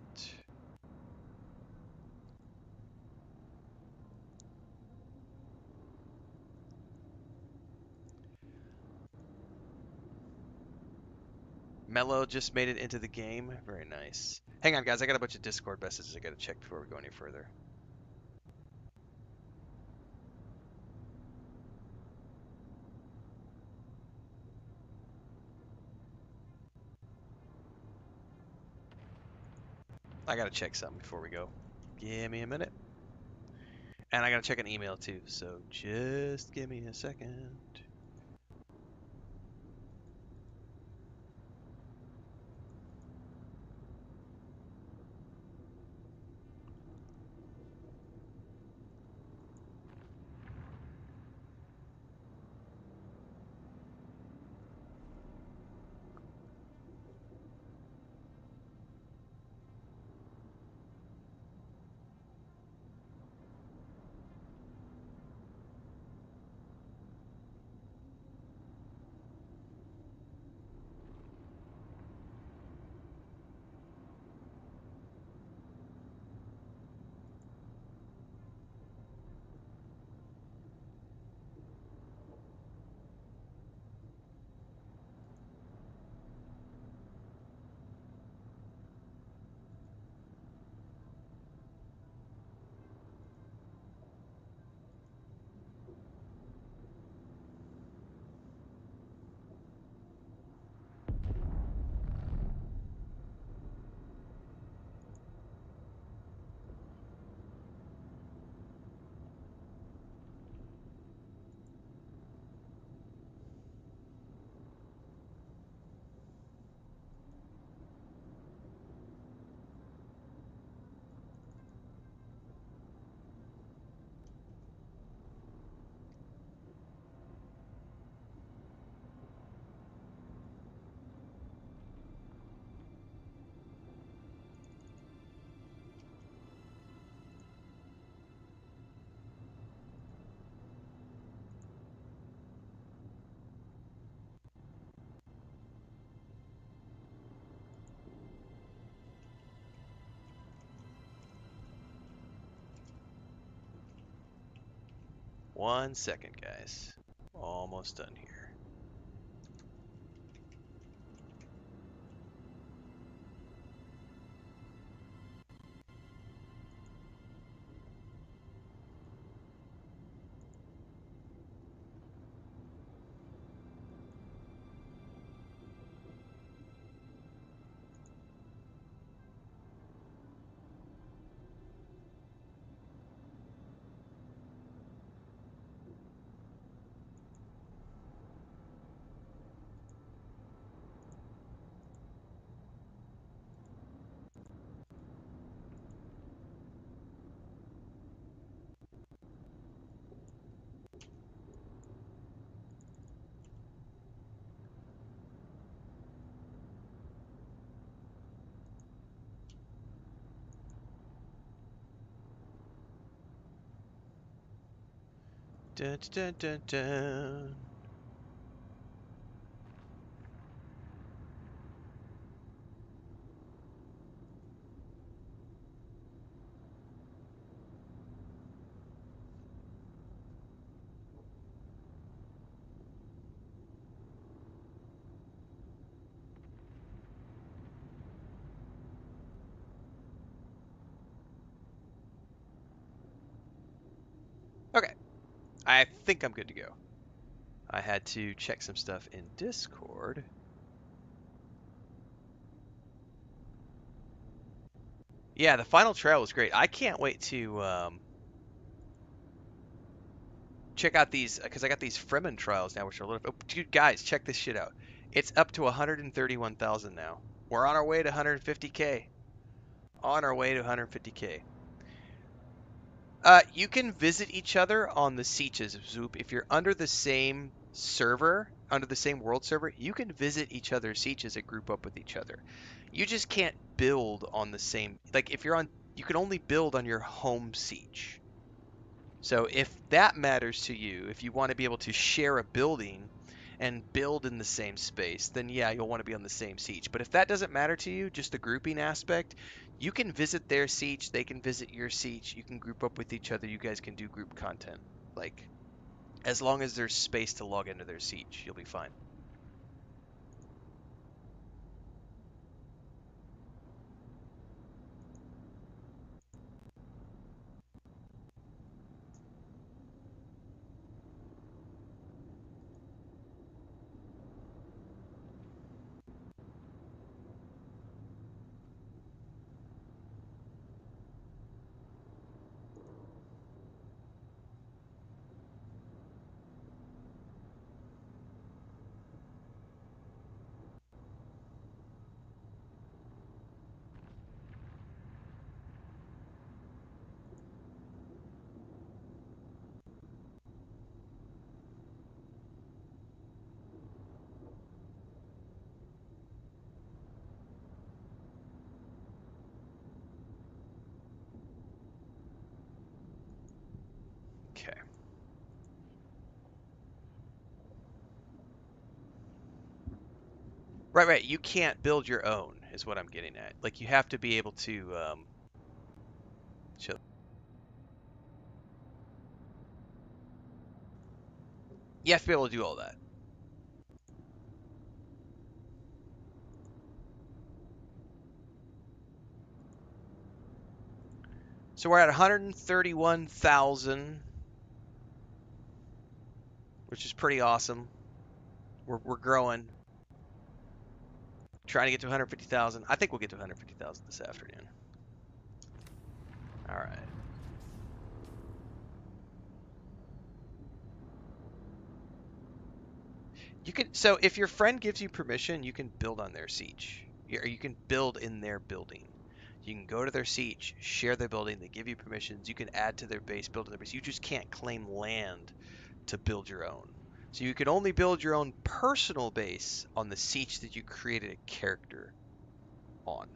Mello just made it into the game. Very nice. Hang on, guys. I got a bunch of Discord messages I got to check before we go any further. I got to check something before we go. Give me a minute. And I got to check an email too, so just give me a second. One second, guys. Almost done here. Dun, dun, dun, dun. Okay, I think I'm good to go. I had to check some stuff in Discord. Yeah, the final trail was great. I can't wait to check out these, because I got these Fremen trials now, which are a little. Oh, dude, guys, check this shit out. It's up to 131,000 now. We're on our way to 150k. On our way to 150k. You can visit each other on the Sieges of Zoop. If you're under the same server, under the same world server, you can visit each other's Sieges and group up with each other. You just can't build on the same. Like, if you're on. You can only build on your home siege. So if that matters to you, if you want to be able to share a building and build in the same space, then yeah, you'll want to be on the same siege. But if that doesn't matter to you, just the grouping aspect, you can visit their siege, they can visit your siege, you can group up with each other, you guys can do group content. Like, as long as there's space to log into their siege, you'll be fine. Okay. Right. You can't build your own, is what I'm getting at. Like, you have to be able to. Chill. You have to be able to do all that. So we're at 131,000, which is pretty awesome. We're growing. Trying to get to 150,000. I think we'll get to 150,000 this afternoon. All right. You can. So if your friend gives you permission, you can build on their siege. Or you can build in their building. You can go to their siege, share their building. They give you permissions. You can add to their base, build in their base. You just can't claim land to build your own. So you can only build your own personal base on the siege that you created a character on.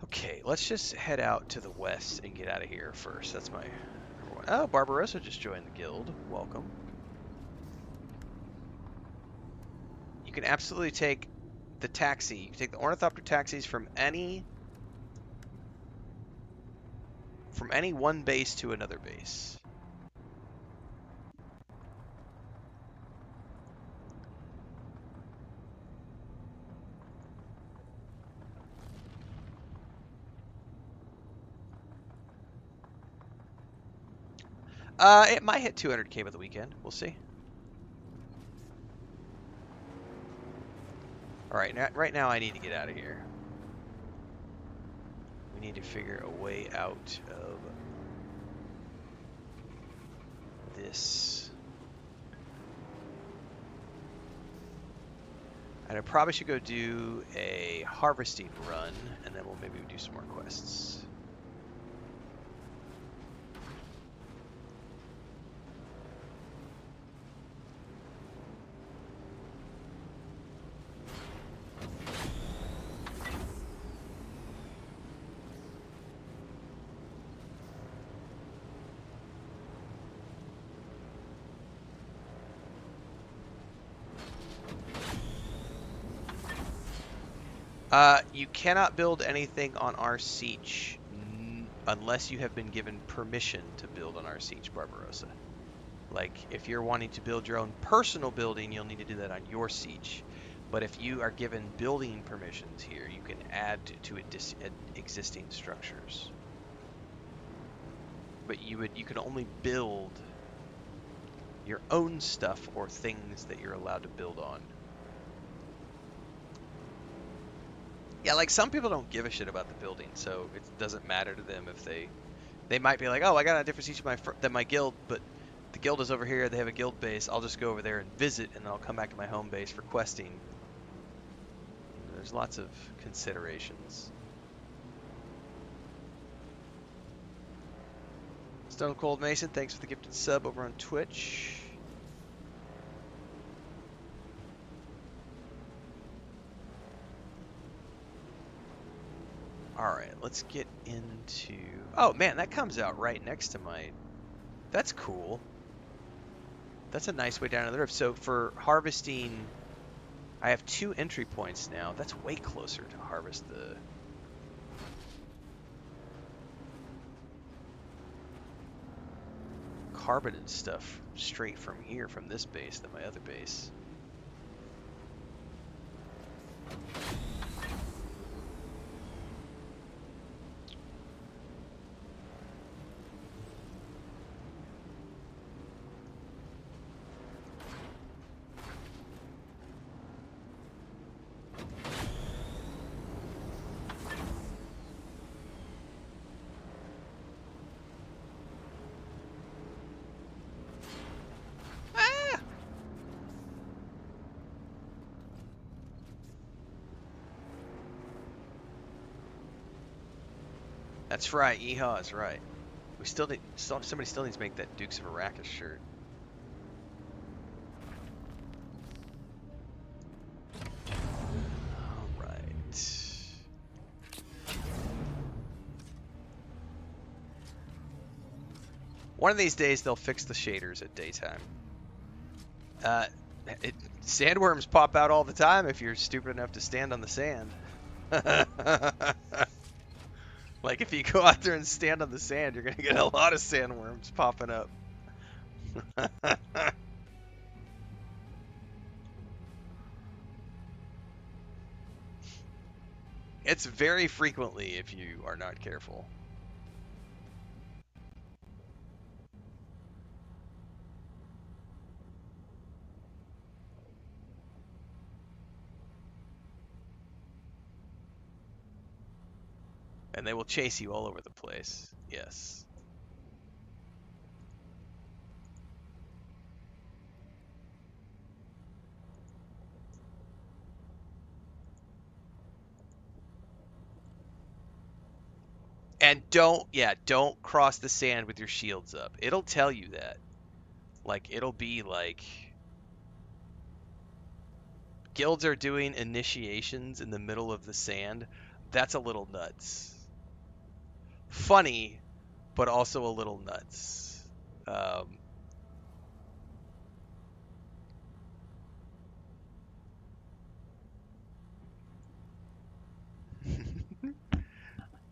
Okay, let's just head out to the west and get out of here first. That's my number one. Oh, Barbarossa just joined the guild. Welcome. You can absolutely take the taxi. You can take the ornithopter taxis from any one base to another base. It might hit 200k by the weekend. We'll see. All right, right now I need to get out of here. We need to figure a way out of this. And I probably should go do a harvesting run, and then we'll maybe do some more quests. You cannot build anything on our siege unless you have been given permission to build on our siege, Barbarossa. Like, if you're wanting to build your own personal building, you'll need to do that on your siege. But if you are given building permissions here, you can add to existing structures. But you can only build your own stuff or things that you're allowed to build on. Yeah, like some people don't give a shit about the building, so it doesn't matter to them if they might be like, oh, I got a different siege than my guild, but the guild is over here, they have a guild base, I'll just go over there and visit, and then I'll come back to my home base for questing. There's lots of considerations. Stone Cold Mason, thanks for the gifted sub over on Twitch. Alright, let's get into... Oh man, that comes out right next to my... That's cool. That's a nice way down to the river. So for harvesting, I have 2 entry points now. That's way closer to harvest the... carbonated stuff straight from here, from this base, than my other base. That's right, Yeehaw is right. We still need, somebody still needs to make that Dukes of Arrakis shirt. Alright. One of these days they'll fix the shaders at daytime. Sandworms pop out all the time if you're stupid enough to stand on the sand. Like, if you go out there and stand on the sand, you're going to get a lot of sandworms popping up. It's very frequently if you are not careful. And they will chase you all over the place. Yes. And don't cross the sand with your shields up. It'll tell you that. Like, it'll be like... Guilds are doing initiations in the middle of the sand. That's a little nuts. Funny, but also a little nuts.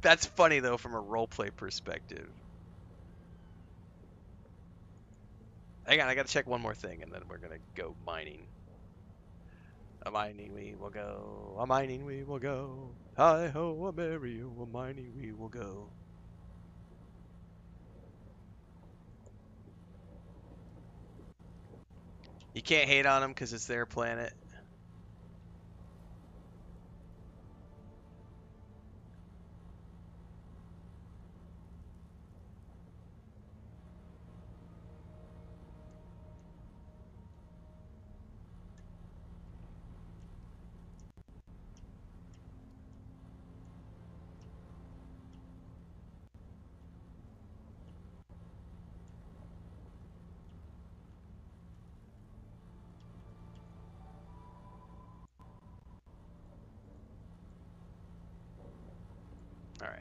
That's funny, though, from a roleplay perspective. Hang on, I gotta check one more thing, and then we're gonna go mining. A mining we will go, a mining we will go. Hi-ho, a merry, a mining we will go. You can't hate on them because it's their planet. All right.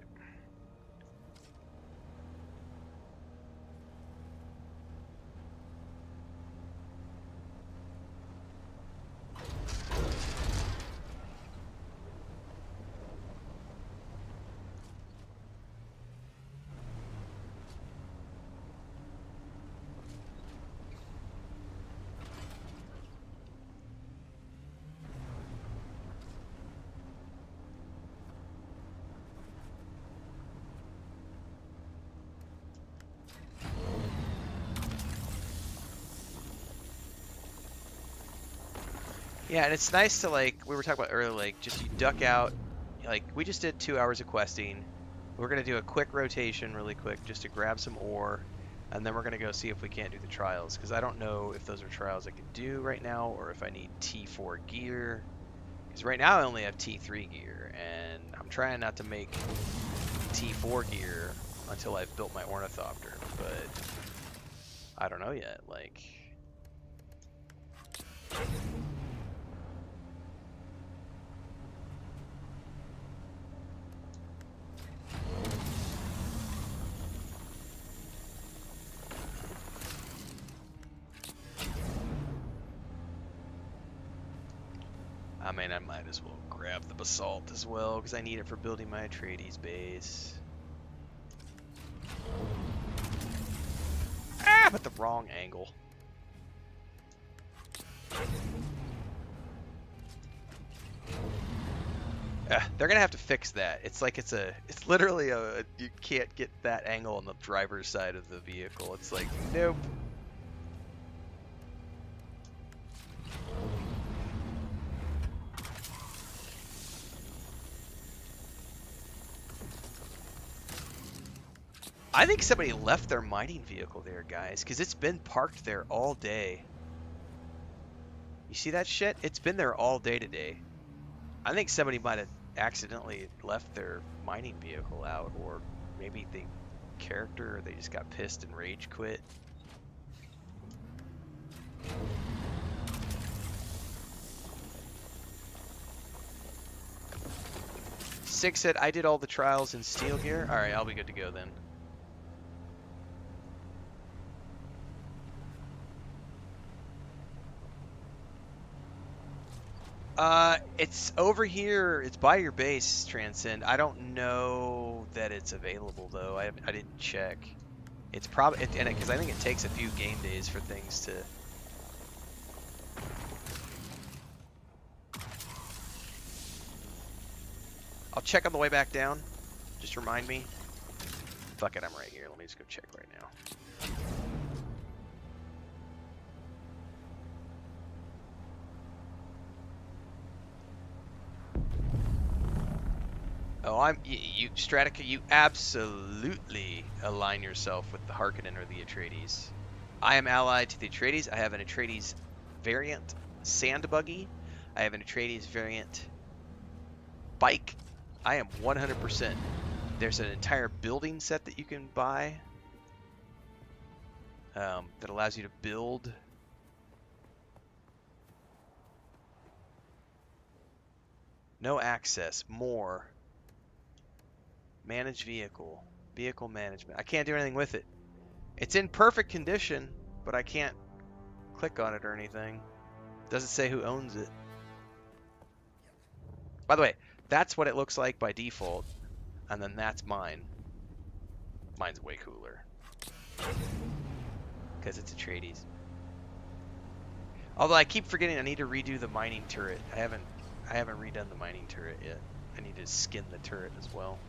Yeah, and it's nice to, like, we were talking about earlier, like, just you duck out. Like, we just did 2 hours of questing. We're going to do a quick rotation really quick just to grab some ore, and then we're going to go see if we can't do the trials, because I don't know if those are trials I can do right now or if I need T4 gear. Because right now I only have T3 gear, and I'm trying not to make T4 gear until I've built my ornithopter, but I don't know yet. Like, I mean, I might as well grab the basalt as well, because I need it for building my Atreides base. Ah, but the wrong angle. They're gonna have to fix that. It's like it's literally you can't get that angle on the driver's side of the vehicle. It's like, nope. I think somebody left their mining vehicle there, guys, because it's been parked there all day. You see that shit? It's been there all day today. I think somebody might have accidentally left their mining vehicle out, or maybe the character, or they just got pissed and rage quit. Six said, I did all the trials in steel gear. Alright, I'll be good to go then. It's over here. It's by your base, Transcend. I don't know that it's available though. I didn't check. It's probably because I think it takes a few game days for things to. I'll check on the way back down. Just remind me. Fuck it, I'm right here. Let me just go check right now. Oh, you Stratica, you absolutely align yourself with the Harkonnen or the Atreides. I am allied to the Atreides. I have an Atreides variant sand buggy. I have an Atreides variant bike. I am 100%. There's an entire building set that you can buy that allows you to build. No access. More. Manage vehicle. Vehicle management. I can't do anything with it. It's in perfect condition, but I can't click on it or anything. Doesn't say who owns it. By the way, that's what it looks like by default, and then that's mine. Mine's way cooler. Because it's Atreides. Although I keep forgetting I need to redo the mining turret. I haven't redone the mining turret yet. I need to skin the turret as well.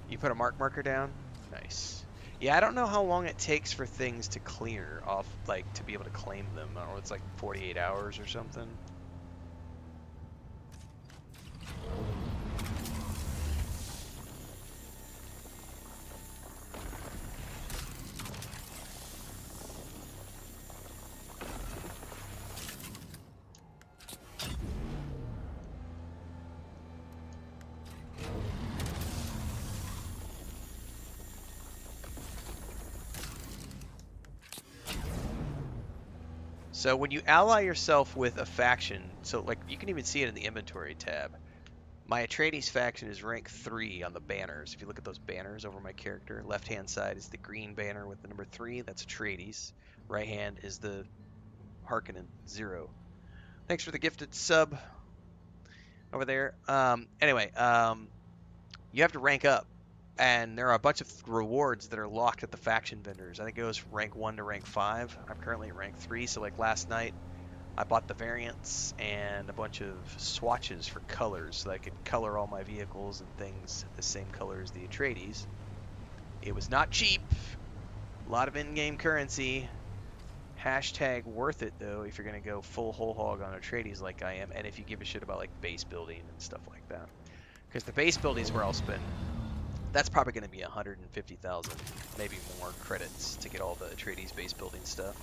You put a marker down? Nice. Yeah, I don't know how long it takes for things to clear off, like, to be able to claim them. I don't know, it's like 48 hours or something. So when you ally yourself with a faction, so like you can even see it in the inventory tab. My Atreides faction is rank 3 on the banners. If you look at those banners over my character, left hand side is the green banner with the number 3, that's Atreides. Right hand is the Harkonnen 0. Thanks for the gifted sub over there. Anyway, you have to rank up. And there are a bunch of rewards that are locked at the faction vendors. I think it goes from rank 1 to rank 5. I'm currently at rank 3, so like last night I bought the variants and a bunch of swatches for colors so that I could color all my vehicles and things the same color as the Atreides. It was not cheap. A lot of in-game currency. Hashtag worth it though if you're going to go full whole hog on Atreides like I am, and if you give a shit about like base building and stuff like that. Because the base building is where I'll spend. That's probably going to be 150,000, maybe more credits to get all the Atreides base building stuff.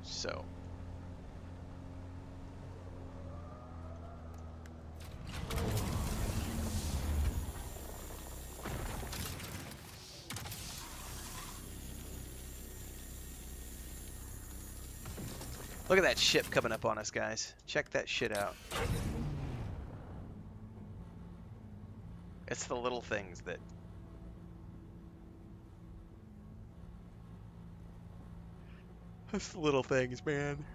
So. Look at that ship coming up on us, guys. Check that shit out. It's the little things that... It's the little things, man.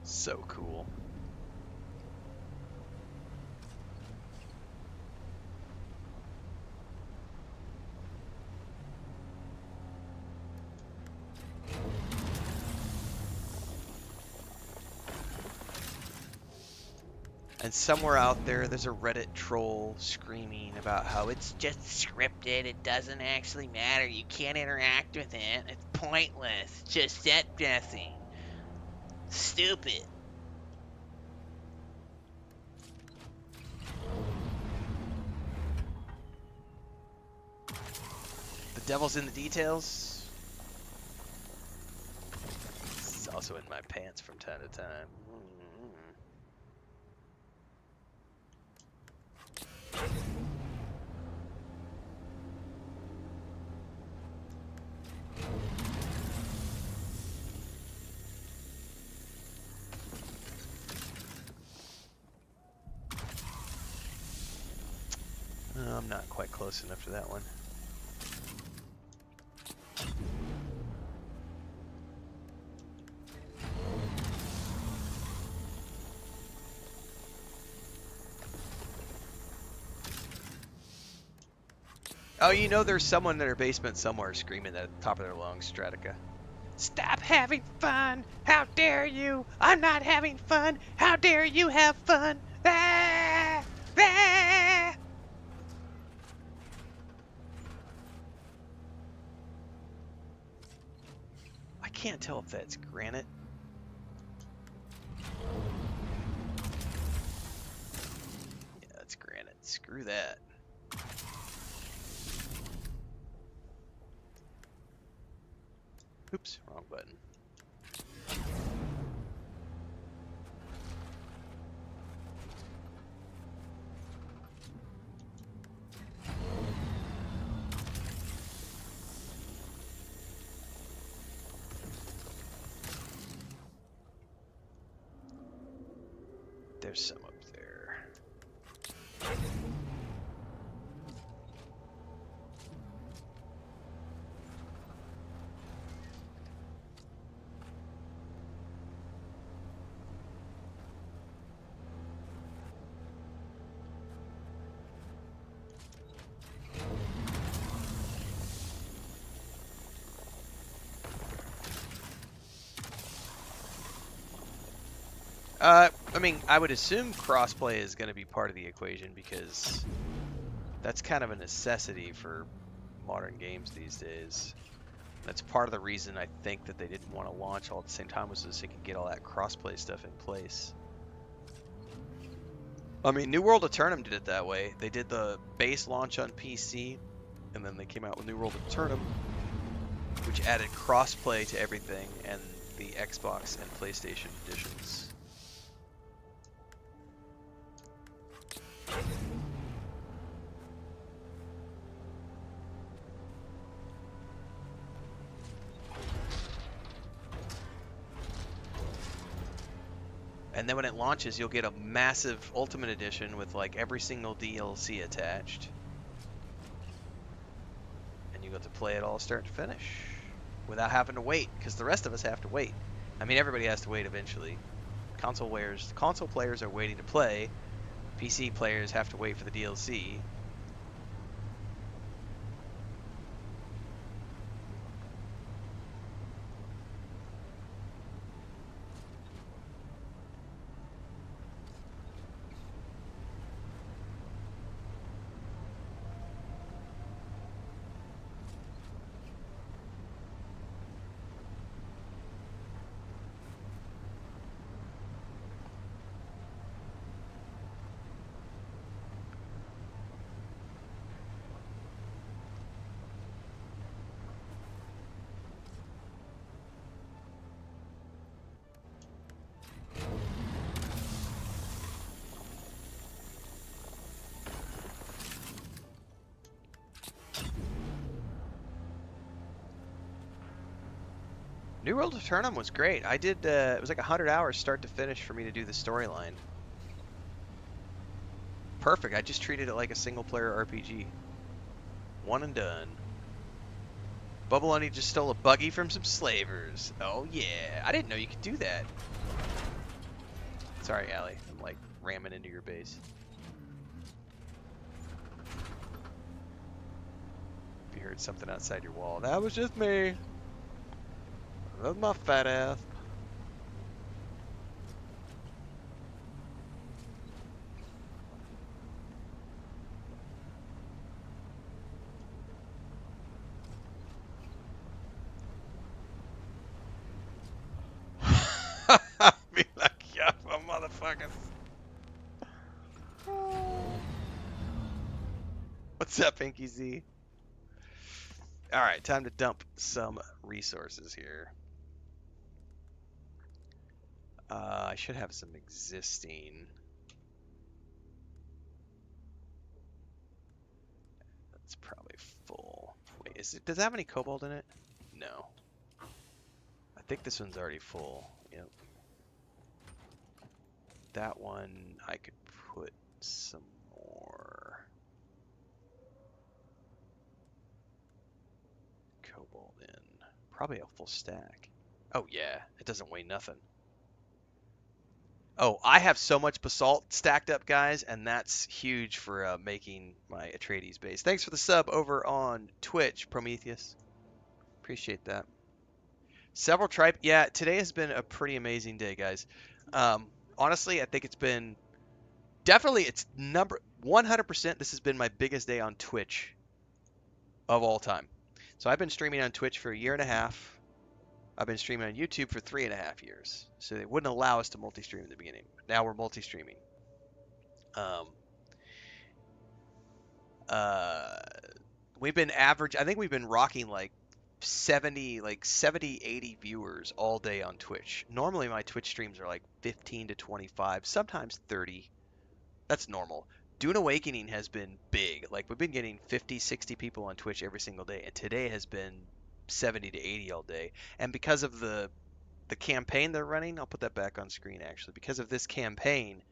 So cool. And somewhere out there's a Reddit troll screaming about how it's just scripted, it doesn't actually matter, you can't interact with it, it's pointless, just set dressing. Stupid. The devil's in the details. It's also in my pants from time to time. I'm not quite close enough to that one. Oh, you know there's someone in their basement somewhere screaming at the top of their lungs, Stratica. Stop having fun! How dare you! I'm not having fun! How dare you have fun! Ah! Ah! I can't tell if that's granite. Yeah, that's granite. Screw that. Oops, wrong button. There's some up there. I mean, I would assume crossplay is going to be part of the equation because that's kind of a necessity for modern games these days. That's part of the reason I think that they didn't want to launch all at the same time was so they could get all that crossplay stuff in place. I mean, New World Eternum did it that way. They did the base launch on PC, and then they came out with New World Eternum, which added crossplay to everything and the Xbox and PlayStation editions. And then when it launches, you'll get a massive Ultimate Edition with like every single DLC attached. And you get to play it all start to finish. without having to wait, because the rest of us have to wait. I mean, everybody has to wait eventually. Console players are waiting to play. PC players have to wait for the DLC. New World of Turnham was great. I did, it was like 100 hours start to finish for me to do the storyline. Perfect. I just treated it like a single player RPG. One and done. Bubbaloni just stole a buggy from some slavers. Oh yeah. I didn't know you could do that. Sorry, Allie. I'm like ramming into your base. If you heard something outside your wall, that was just me. That was my fat ass. Be like, yeah, motherfuckers. What's up, Pinky Z? Alright, time to dump some resources here. I should have some existing. That's probably full. Wait, does it have any cobalt in it? No. I think this one's already full. Yep. That one, I could put some more cobalt in. Probably a full stack. Oh yeah, it doesn't weigh nothing. Oh, I have so much basalt stacked up, guys, and that's huge for making my Atreides base. Thanks for the sub over on Twitch, Prometheus. Appreciate that. Several tribe. Yeah, today has been a pretty amazing day, guys. Honestly, I think it's been definitely it's number 100%. This has been my biggest day on Twitch of all time. So I've been streaming on Twitch for a year and a half. I've been streaming on YouTube for 3.5 years. So they wouldn't allow us to multi-stream in the beginning. Now we're multi-streaming. We've been average. I think we've been rocking like 70, 80 viewers all day on Twitch. Normally my Twitch streams are like 15 to 25, sometimes 30. That's normal. Dune Awakening has been big. Like we've been getting 50, 60 people on Twitch every single day, and today has been 70 to 80 all day. And because of the campaign they're running, I'll put that back on screen actually. Because of this campaign,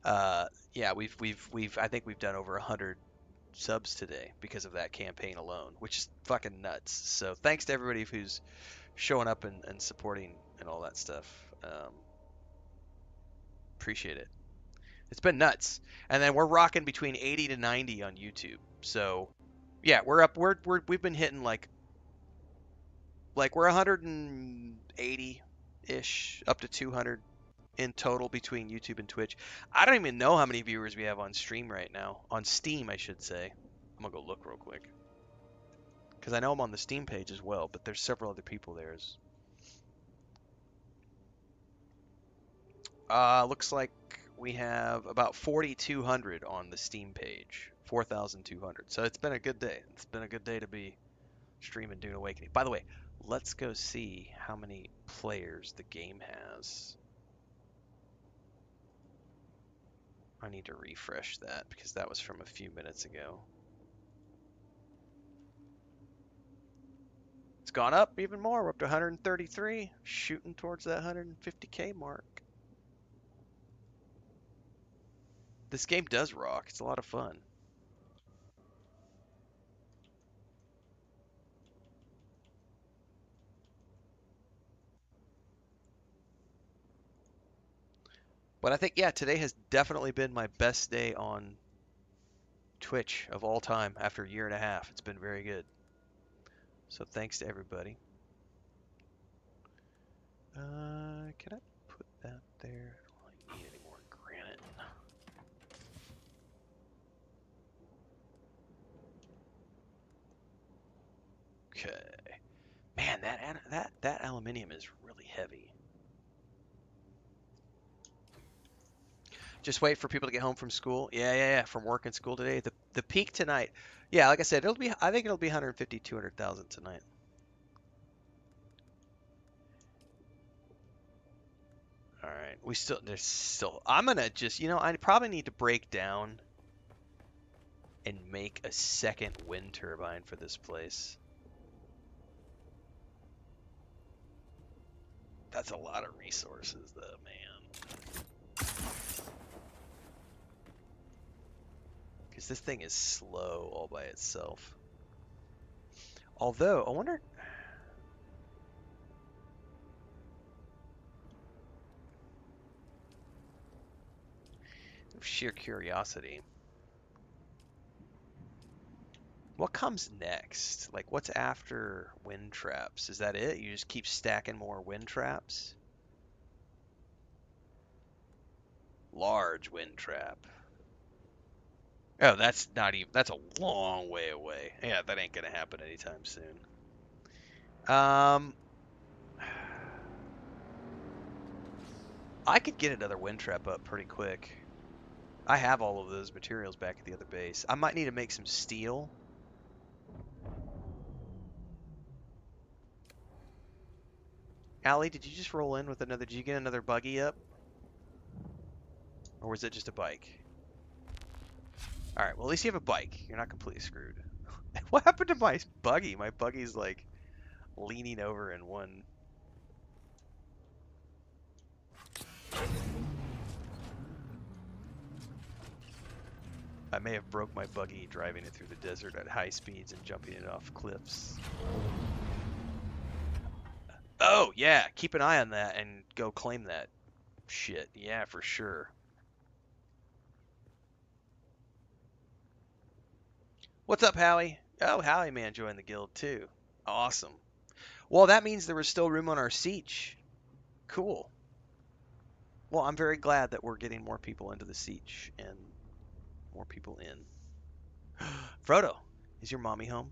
yeah, we've I think we've done over 100 subs today because of that campaign alone, which is fucking nuts. So thanks to everybody who's showing up and supporting and all that stuff. Appreciate it. It's been nuts. And then we're rocking between 80 to 90 on YouTube. So yeah, we're up. We've been hitting like we're 180 ish up to 200 in total between YouTube and Twitch. I don't even know how many viewers we have on stream right now. On Steam, I should say. I'm gonna go look real quick. Because I know I'm on the Steam page as well, but there's several other people there. Looks like we have about 4,200 on the Steam page. 4,200. So it's been a good day. It's been a good day to be streaming Dune Awakening. By the way, let's go see how many players the game has. I need to refresh that because that was from a few minutes ago. It's gone up even more. We're up to 133, shooting towards that 150K mark. This game does rock. It's a lot of fun. But I think, yeah, today has definitely been my best day on Twitch of all time after a year and a half. It's been very good. So thanks to everybody. Can I put that there? I don't really need any more granite. Okay. Man, that aluminium is really heavy. Just wait for people to get home from school. Yeah, from work and school today. The peak tonight. Yeah, like I said, I think it'll be 150, 200,000 tonight. All right. I'm gonna just, I probably need to break down and make a second wind turbine for this place. That's a lot of resources though, man. Because this thing is slow all by itself. Although, I wonder... sheer curiosity. What comes next? Like, what's after wind traps? Is that it? You just keep stacking more wind traps? Large wind trap. Oh, that's not even... that's a long way away. Yeah, that ain't gonna happen anytime soon. I could get another wind trap up pretty quick. I have all of those materials back at the other base. I might need to make some steel. Allie, did you just roll in with another... did you get another buggy up? Or was it just a bike? Alright, well at least you have a bike. You're not completely screwed. What happened to my buggy? My buggy's like leaning over in one... I may have broke my buggy driving it through the desert at high speeds and jumping it off cliffs. Oh, yeah, keep an eye on that and go claim that shit. Yeah, for sure. What's up, Howie? Oh, Howie man joined the guild too. Awesome. Well, that means there was still room on our siege. Cool. Well, I'm very glad that we're getting more people into the siege and more people in. Frodo, is your mommy home?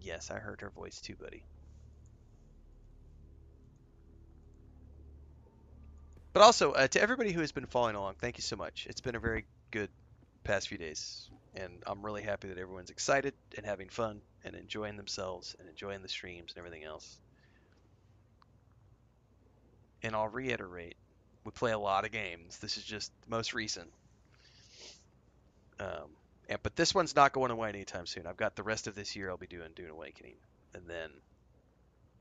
Yes, I heard her voice too, buddy. But also, to everybody who has been following along, thank you so much. It's been a very good past few days, and I'm really happy that everyone's excited and having fun and enjoying themselves and enjoying the streams and everything else. And I'll reiterate, we play a lot of games. This is just the most recent. But this one's not going away anytime soon. I've got the rest of this year I'll be doing Dune Awakening. And then,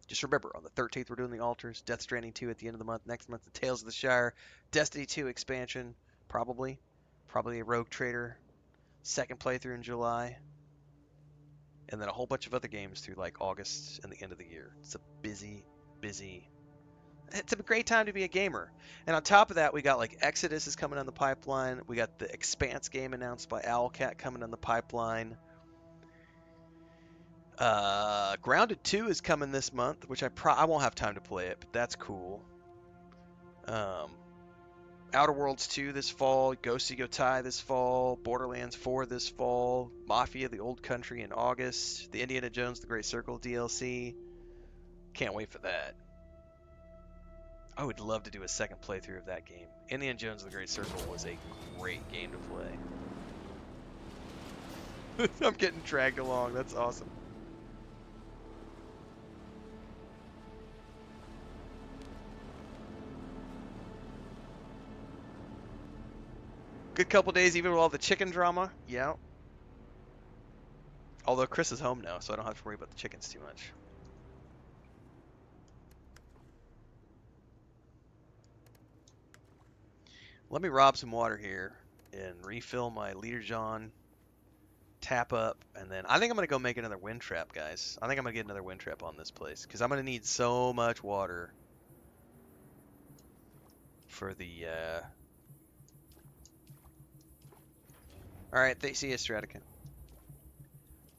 just remember, on the 13th we're doing the Altars, Death Stranding 2 at the end of the month. Next month, the Tales of the Shire, Destiny 2 expansion, probably. Probably a Rogue Trader, second playthrough in July. And then a whole bunch of other games through like August and the end of the year. It's a busy, busy... it's a great time to be a gamer. And on top of that, we got like Exodus is coming on the pipeline. We got the Expanse game announced by Owlcat coming on the pipeline. Grounded 2 is coming this month, which I won't have time to play it, but that's cool. Outer Worlds 2 this fall, Ghost Gotai this fall, Borderlands 4 this fall, Mafia: The Old Country in August, the Indiana Jones: The Great Circle DLC. Can't wait for that. I would love to do a second playthrough of that game. Indiana Jones: The Great Circle was a great game to play. I'm getting dragged along. That's awesome. Good couple days even with all the chicken drama. Yeah. Although Chris is home now, so I don't have to worry about the chickens too much. Let me rob some water here and refill my Leader John, tap up, and then I think I'm going to go make another wind trap, guys. I think I'm going to get another wind trap on this place because I'm going to need so much water for the. All right, they see a Stratican.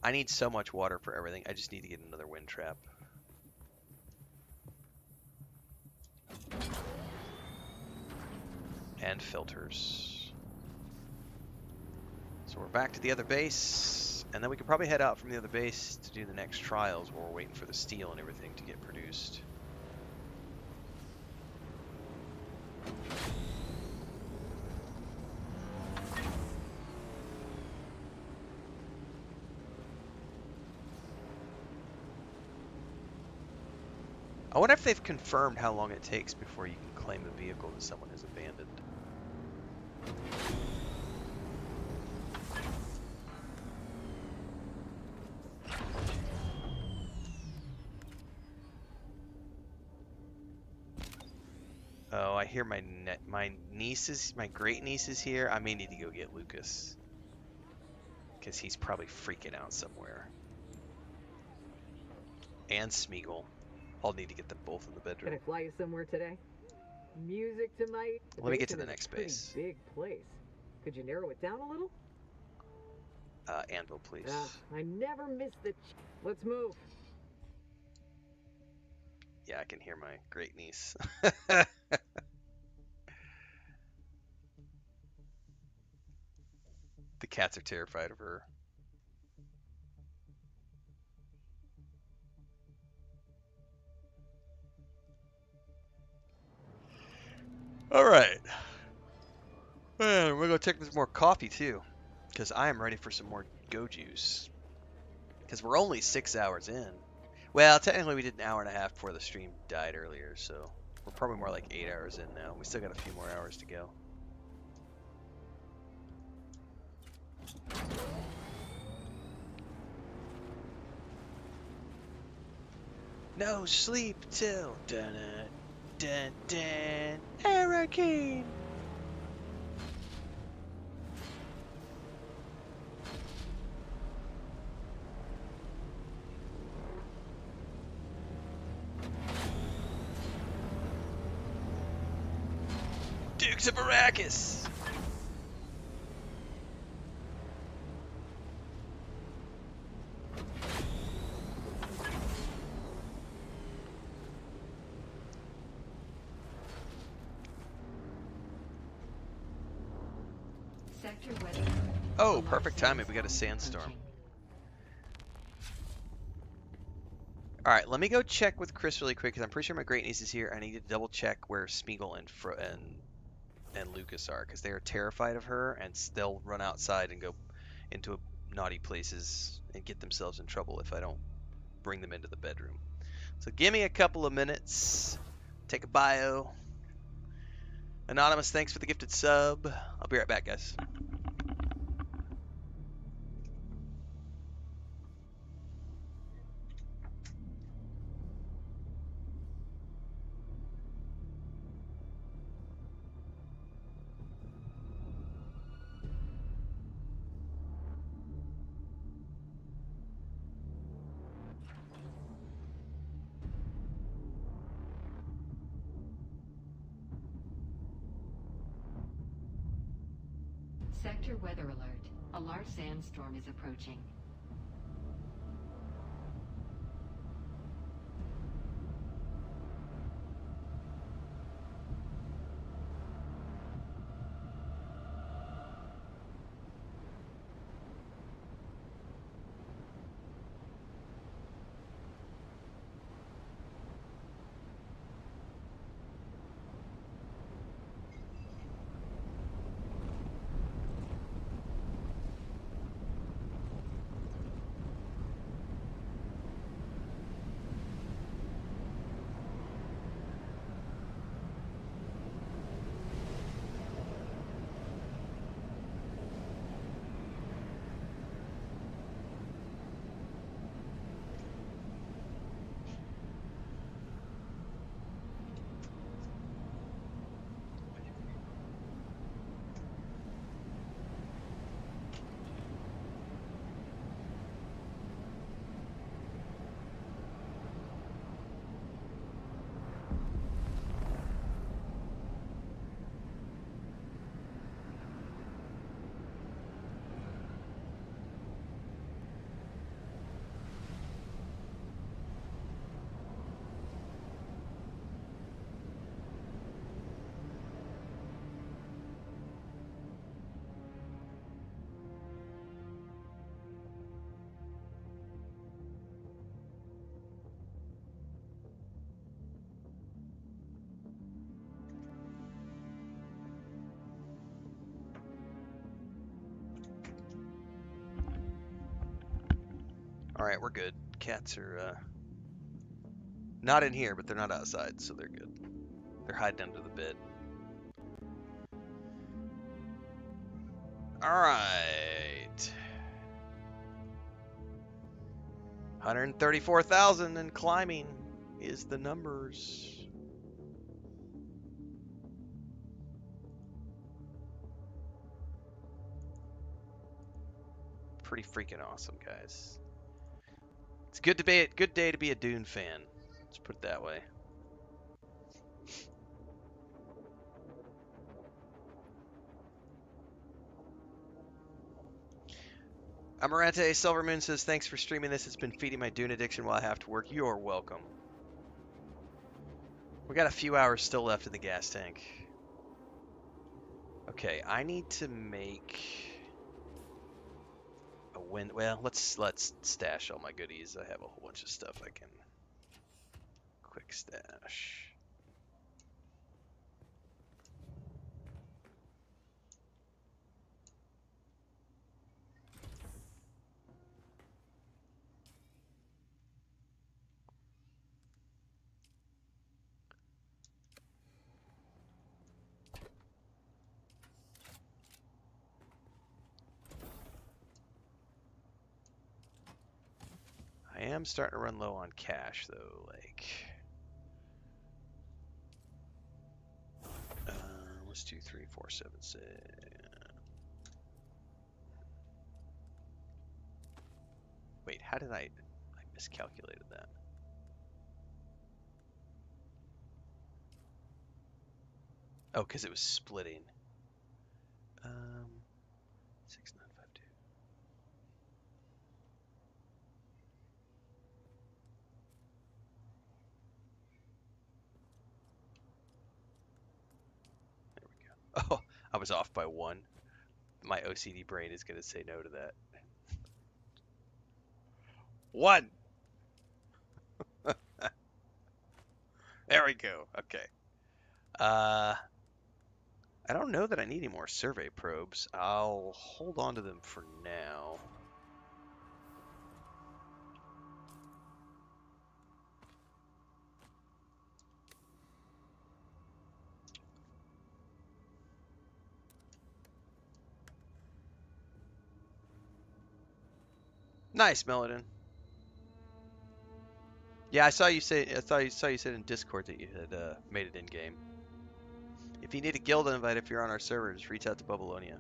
I need so much water for everything. I just need to get another wind trap. And filters. So we're back to the other base, and then we could probably head out from the other base to do the next trials while we're waiting for the steel and everything to get produced. I wonder if they've confirmed how long it takes before you can claim a vehicle that someone has abandoned. Oh, I hear my nieces, my great niece is here. I may need to go get Lucas, because he's probably freaking out somewhere. And Smeagol. I'll need to get them both in the bedroom. Can I fly you somewhere today? Music to my... Let me get to the next base. Big place. Could you narrow it down a little? Anvil, please. I never miss the... Let's move. Yeah, I can hear my great niece. The cats are terrified of her. All right. Man, we're going to take this more coffee, too. Because I am ready for some more go juice. Because we're only 6 hours in. Well, technically we did an hour and a half before the stream died earlier, so we're probably more like 8 hours in now. We still got a few more hours to go. No sleep till dun dun dun hurricane. Dukes of Arrakis. Sector weather. Oh, perfect timing. We got a sandstorm. All right, let me go check with Chris really quick because I'm pretty sure my great niece is here. I need to double check where Smeagol and Lucas are because they are terrified of her and they'll run outside and go into naughty places and get themselves in trouble if I don't bring them into the bedroom. So give me a couple of minutes. Take a bio. Anonymous, thanks for the gifted sub. I'll be right back, guys. Sector weather alert. A large sandstorm is approaching. Alright, we're good. Cats are not in here, but they're not outside, so they're good. They're hiding under the bed. Alright. 134,000 and climbing is the numbers. Pretty freaking awesome, guys. It's good day to be a Dune fan. Let's put it that way. Amarante Silvermoon says, thanks for streaming this. It's been feeding my Dune addiction while I have to work. You're welcome. We got a few hours still left in the gas tank. Okay, I need to make a win. Well, let's stash all my goodies. I have a whole bunch of stuff I can quick stash. I am starting to run low on cash, though. Like, let's do 3, 4, 7, 6. Wait, how did I miscalculated that? Oh, because it was splitting. 6952. There we go. Oh, I was off by 1. My OCD brain is going to say no to that. 1! There we go. Okay. I don't know that I need any more survey probes. I'll hold on to them for now. Nice, Meladin. Yeah, I saw you say. I saw you said in Discord that you had made it in game. If you need a guild invite, if you're on our server, just reach out to Babylonia.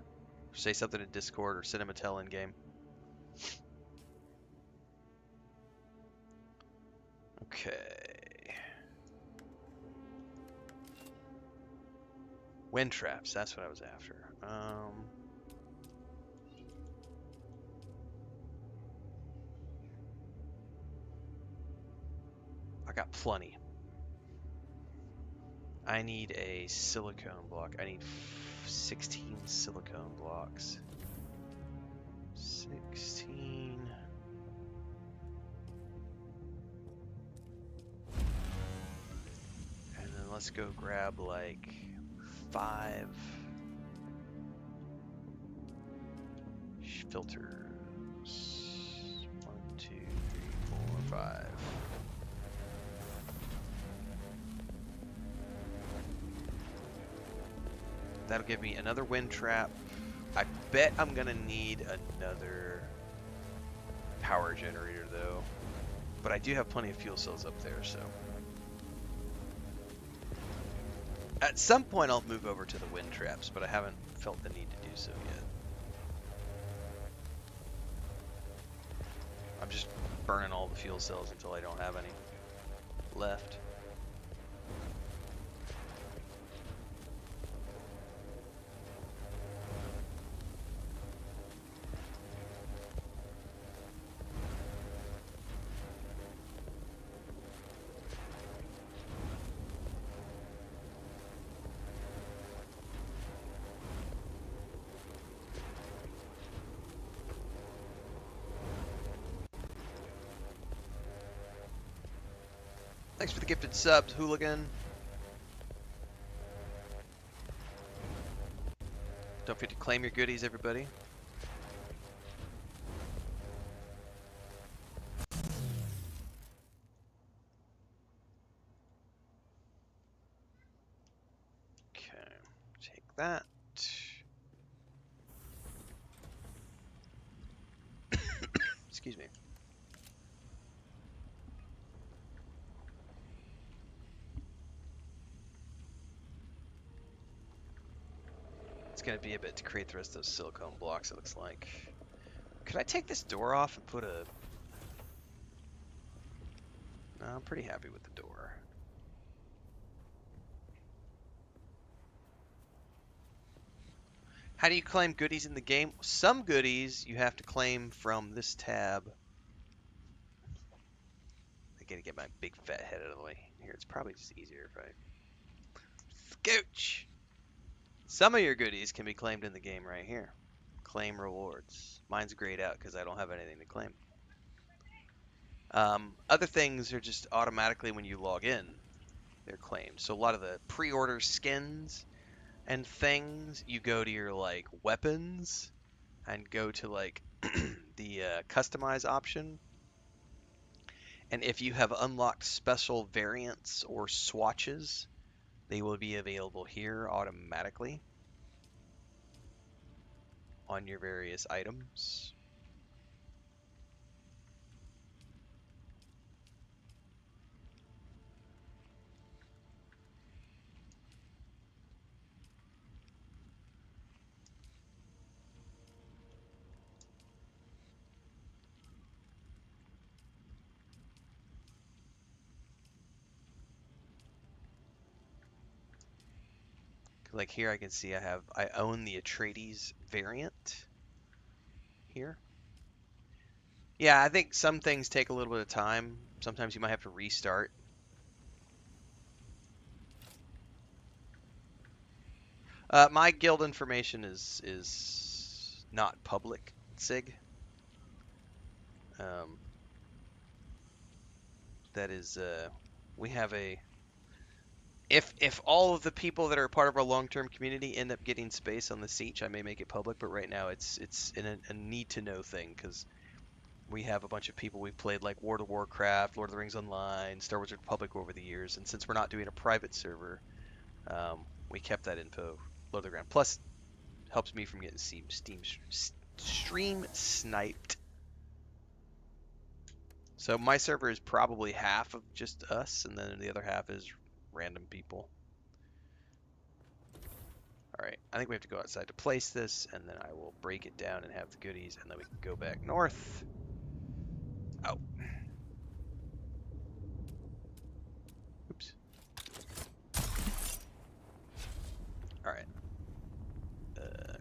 Say something in Discord or send him a tell in game. Okay. Wind traps. That's what I was after. I got plenty. I need a silicone block. I need 16 silicone blocks. 16. And then let's go grab like 5 filters. 1, 2, 3, 4, 5. That'll give me another wind trap. I bet I'm gonna need another power generator though. But I do have plenty of fuel cells up there, so. At some point I'll move over to the wind traps, but I haven't felt the need to do so yet. I'm just burning all the fuel cells until I don't have any left. Thanks for the gifted subs, Hooligan. Don't forget to claim your goodies, everybody. Excuse me. It's gonna be a bit to create the rest of those silicone blocks, it looks like. Could I take this door off and put a... No, I'm pretty happy with the door. How do you claim goodies in the game? Some goodies you have to claim from this tab. I gotta get my big fat head out of the way. Here, it's probably just easier if I... Scooch! Some of your goodies can be claimed in the game right here. Claim rewards. Mine's grayed out because I don't have anything to claim. Other things are just automatically when you log in, they're claimed. So a lot of the pre-order skins and things, you go to your like weapons and go to like the customize option. And if you have unlocked special variants or swatches, they will be available here automatically on your various items. Like here I can see I own the Atreides variant here. Yeah, I think some things take a little bit of time. Sometimes you might have to restart. My guild information is not public, Sig. That is, we have a... If all of the people that are part of our long-term community end up getting space on the Siege, I may make it public. But right now, it's a need-to-know thing because we have a bunch of people we've played like World of Warcraft, Lord of the Rings Online, Star Wars Republic over the years, and since we're not doing a private server, we kept that info low to the ground. Plus, helps me from getting stream sniped. So my server is probably half of just us, and then the other half is random people. Alright, I think we have to go outside to place this, and then I will break it down and have the goodies, and then we can go back north. Oh. Oops. Alright.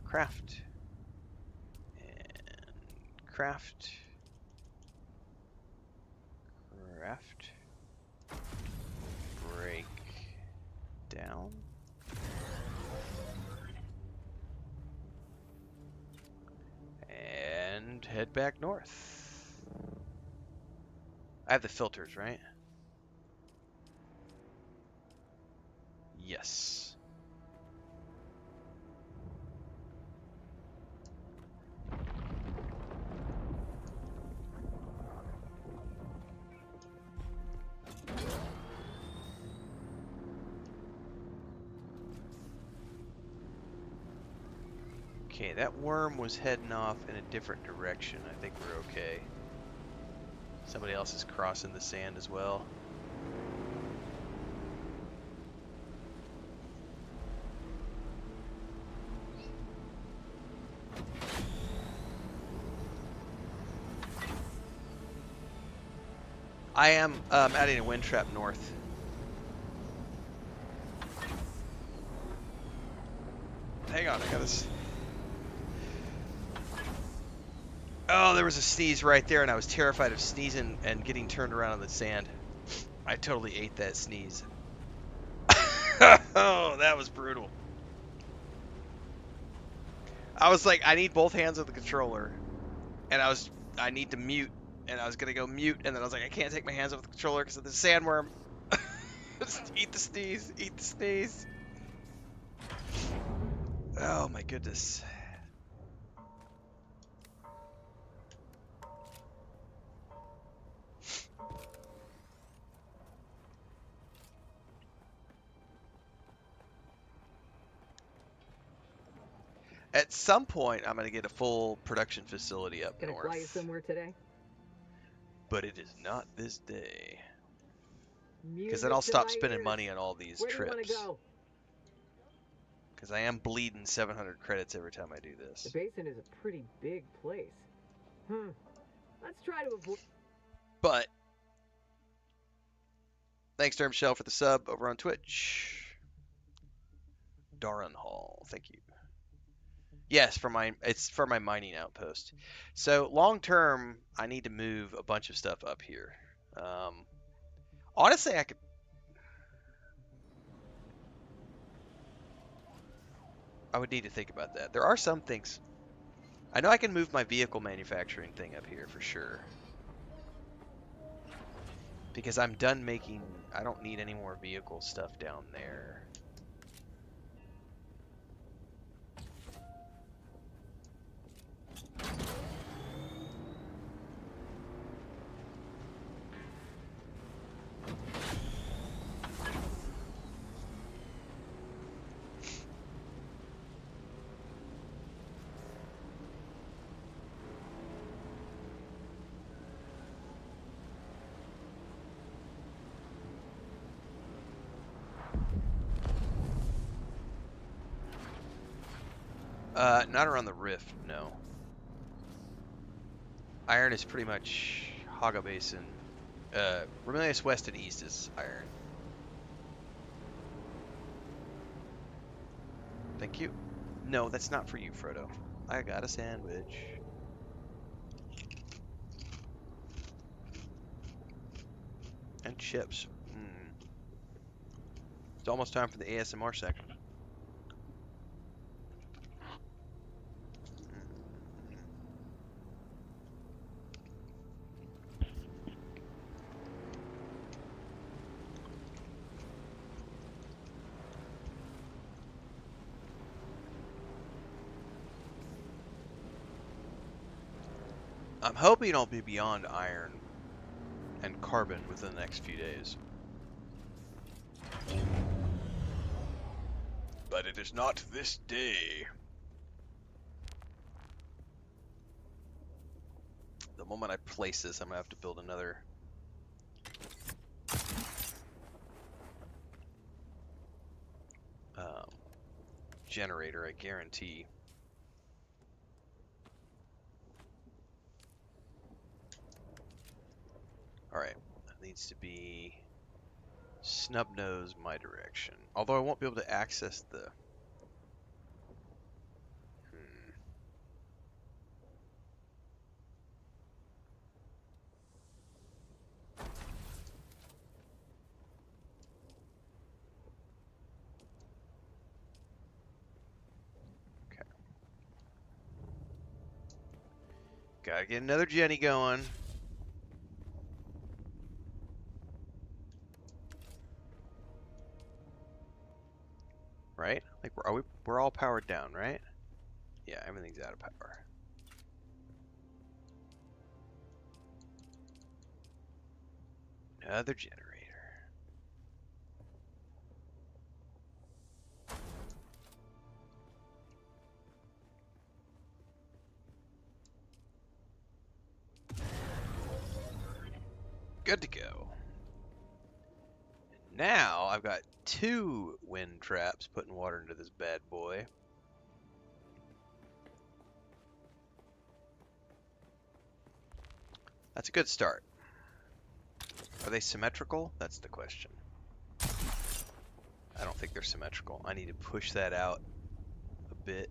Craft. And craft. Craft. Break down. And head back north. I have the filters, right? Yes. Okay, that worm was heading off in a different direction. I think we're okay. Somebody else is crossing the sand as well. I am adding a wind trap north. Hang on, I got this. Oh, there was a sneeze right there, and I was terrified of sneezing and getting turned around on the sand. I totally ate that sneeze. Oh, that was brutal. I was like, I need both hands of the controller, and I need to mute, and I was gonna go mute, and then I was like, I can't take my hands off the controller because of the sandworm. Eat the sneeze, eat the sneeze. Oh my goodness. At some point, I'm gonna get a full production facility up Gonna north. fly you somewhere today? But it is not this day. Because then Music I'll to stop my spending ears. money on all these Where do you want to trips. go? Because I am bleeding 700 credits every time I do The this. basin is a pretty big place. Let's try to avoid. But, thanks Derm Shell for the sub over on Twitch. Darren Hall, thank you. Yes, it's for my mining outpost. So long term, I need to move a bunch of stuff up here. Honestly, I would need to think about that. There are some things. I know I can move my vehicle manufacturing thing up here for sure. Because I'm done making. I don't need any more vehicle stuff down there. Not around the rift, no. Iron is pretty much Haga Basin. Remelius West and East is iron. Thank you. No, that's not for you, Frodo. I got a sandwich. And chips. It's almost time for the ASMR section. I'm hoping I'll be beyond iron and carbon within the next few days. But it is not this day. The moment I place this, I'm going to have to build another generator, I guarantee. Alright, that needs to be snub nose my direction. Although I won't be able to access the... Okay. Gotta get another Jenny going. Right? Like, we're all powered down, right? Yeah, everything's out of power. Another generator. Good to go. Now I've got 2 wind traps putting water into this bad boy. That's a good start. Are they symmetrical? That's the question. I don't think they're symmetrical. I need to push that out a bit.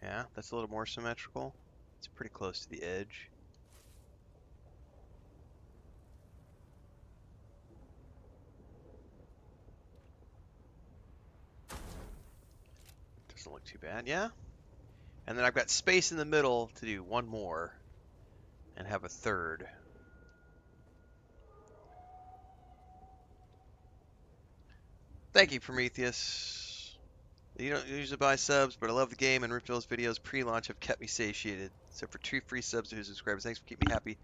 Yeah, that's a little more symmetrical. It's pretty close to the edge. Doesn't look too bad, yeah? And then I've got space in the middle to do one more and have a third. Thank you, Prometheus. You don't usually buy subs, but I love the game, and Renfail's videos pre-launch have kept me satiated. So for 2 free subs to his subscribers, thanks for keeping me happy.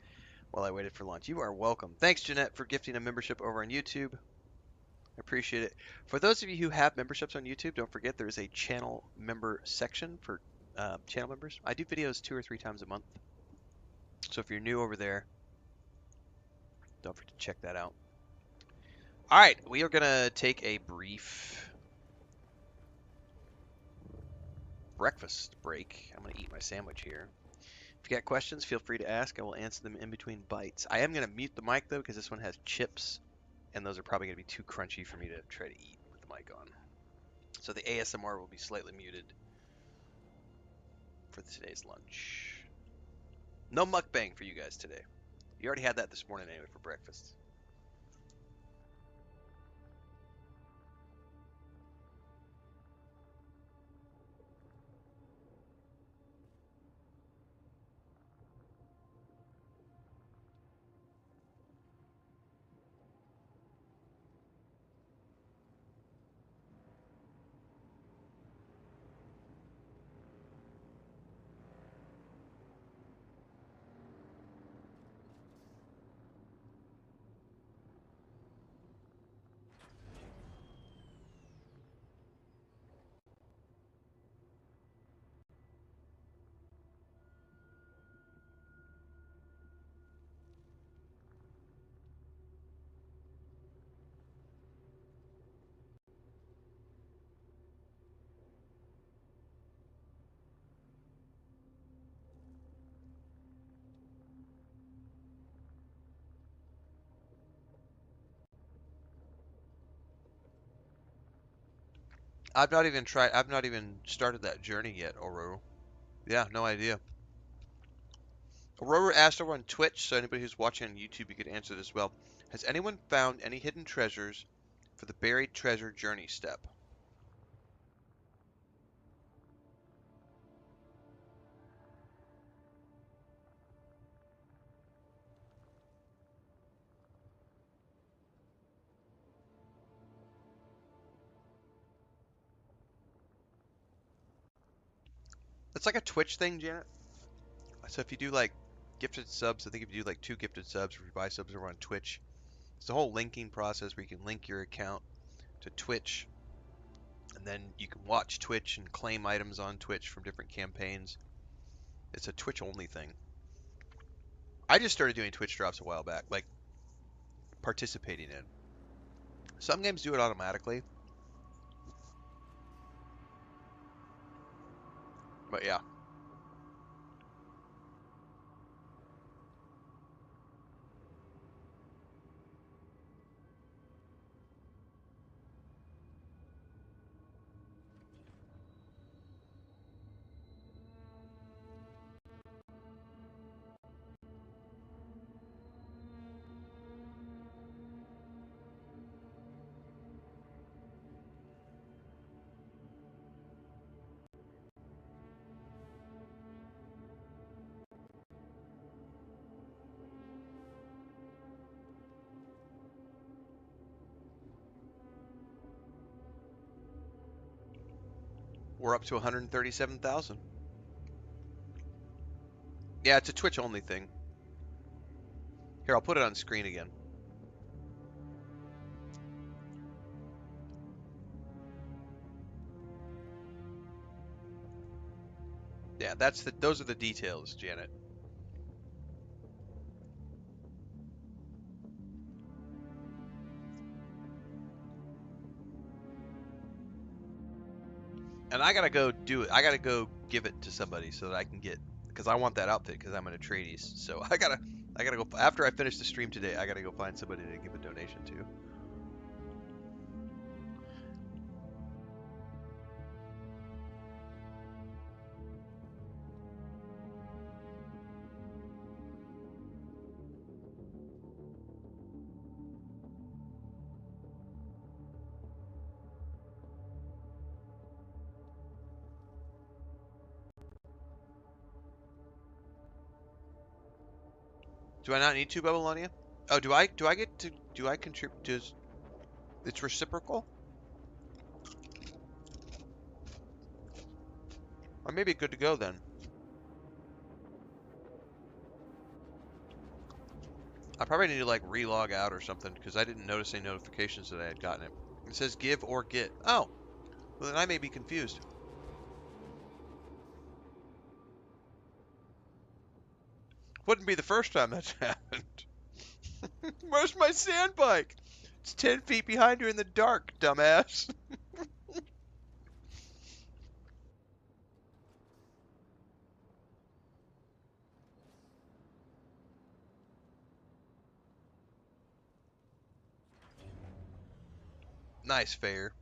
while I waited for lunch. You are welcome. Thanks, Jeanette, for gifting a membership over on YouTube. I appreciate it. For those of you who have memberships on YouTube, don't forget there is a channel member section for channel members. I do videos 2 or 3 times a month. So if you're new over there, don't forget to check that out. All right, we are going to take a brief breakfast break. I'm going to eat my sandwich here. If you got questions, feel free to ask. I will answer them in between bites. I am going to mute the mic, though, because this one has chips, and those are probably going to be too crunchy for me to try to eat with the mic on. So the ASMR will be slightly muted for today's lunch. No mukbang for you guys today. You already had that this morning anyway for breakfast. I've not even tried. I've not even started that journey yet, Aurora. Yeah, no idea. Aurora asked over on Twitch, so anybody who's watching on YouTube, you could answer this well. Has anyone found any hidden treasures for the buried treasure journey step? It's like a Twitch thing, Janet. So if you do like gifted subs, I think if you do like 2 gifted subs, or if you buy subs over on Twitch, it's a whole linking process where you can link your account to Twitch, and then you can watch Twitch and claim items on Twitch from different campaigns. It's a Twitch only thing. I just started doing Twitch drops a while back, like participating in. Some games do it automatically, but yeah. We're up to 137,000. Yeah, it's a Twitch only thing. Here, I'll put it on screen again. Yeah, those are the details, Janet. And I gotta go do it. I gotta go give it to somebody so that I can get, because I want that outfit because I'm an Atreides. So I gotta go after I finish the stream today. I gotta go find somebody to give a donation to. Do I not need to, Babylonia? Oh, do I get to do I contribute? Does it's reciprocal? I may be good to go then. I probably need to like relog out or something because I didn't notice any notifications that I had gotten it. It says give or get. Oh, well then I may be confused. Wouldn't be the first time that's happened. Where's my sand bike? It's 10 feet behind you in the dark, dumbass. Nice fair.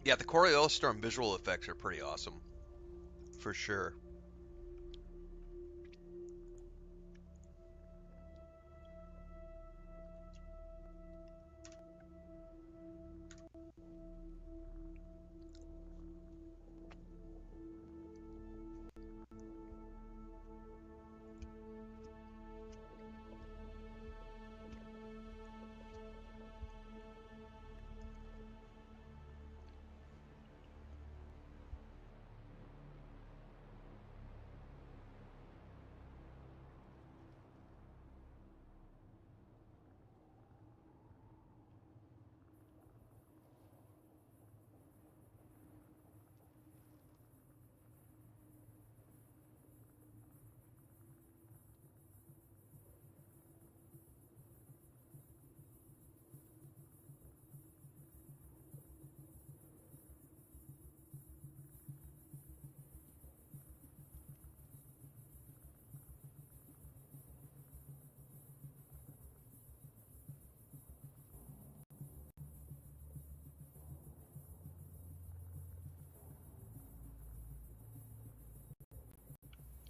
Yeah, the Coriolis Storm visual effects are pretty awesome. For sure.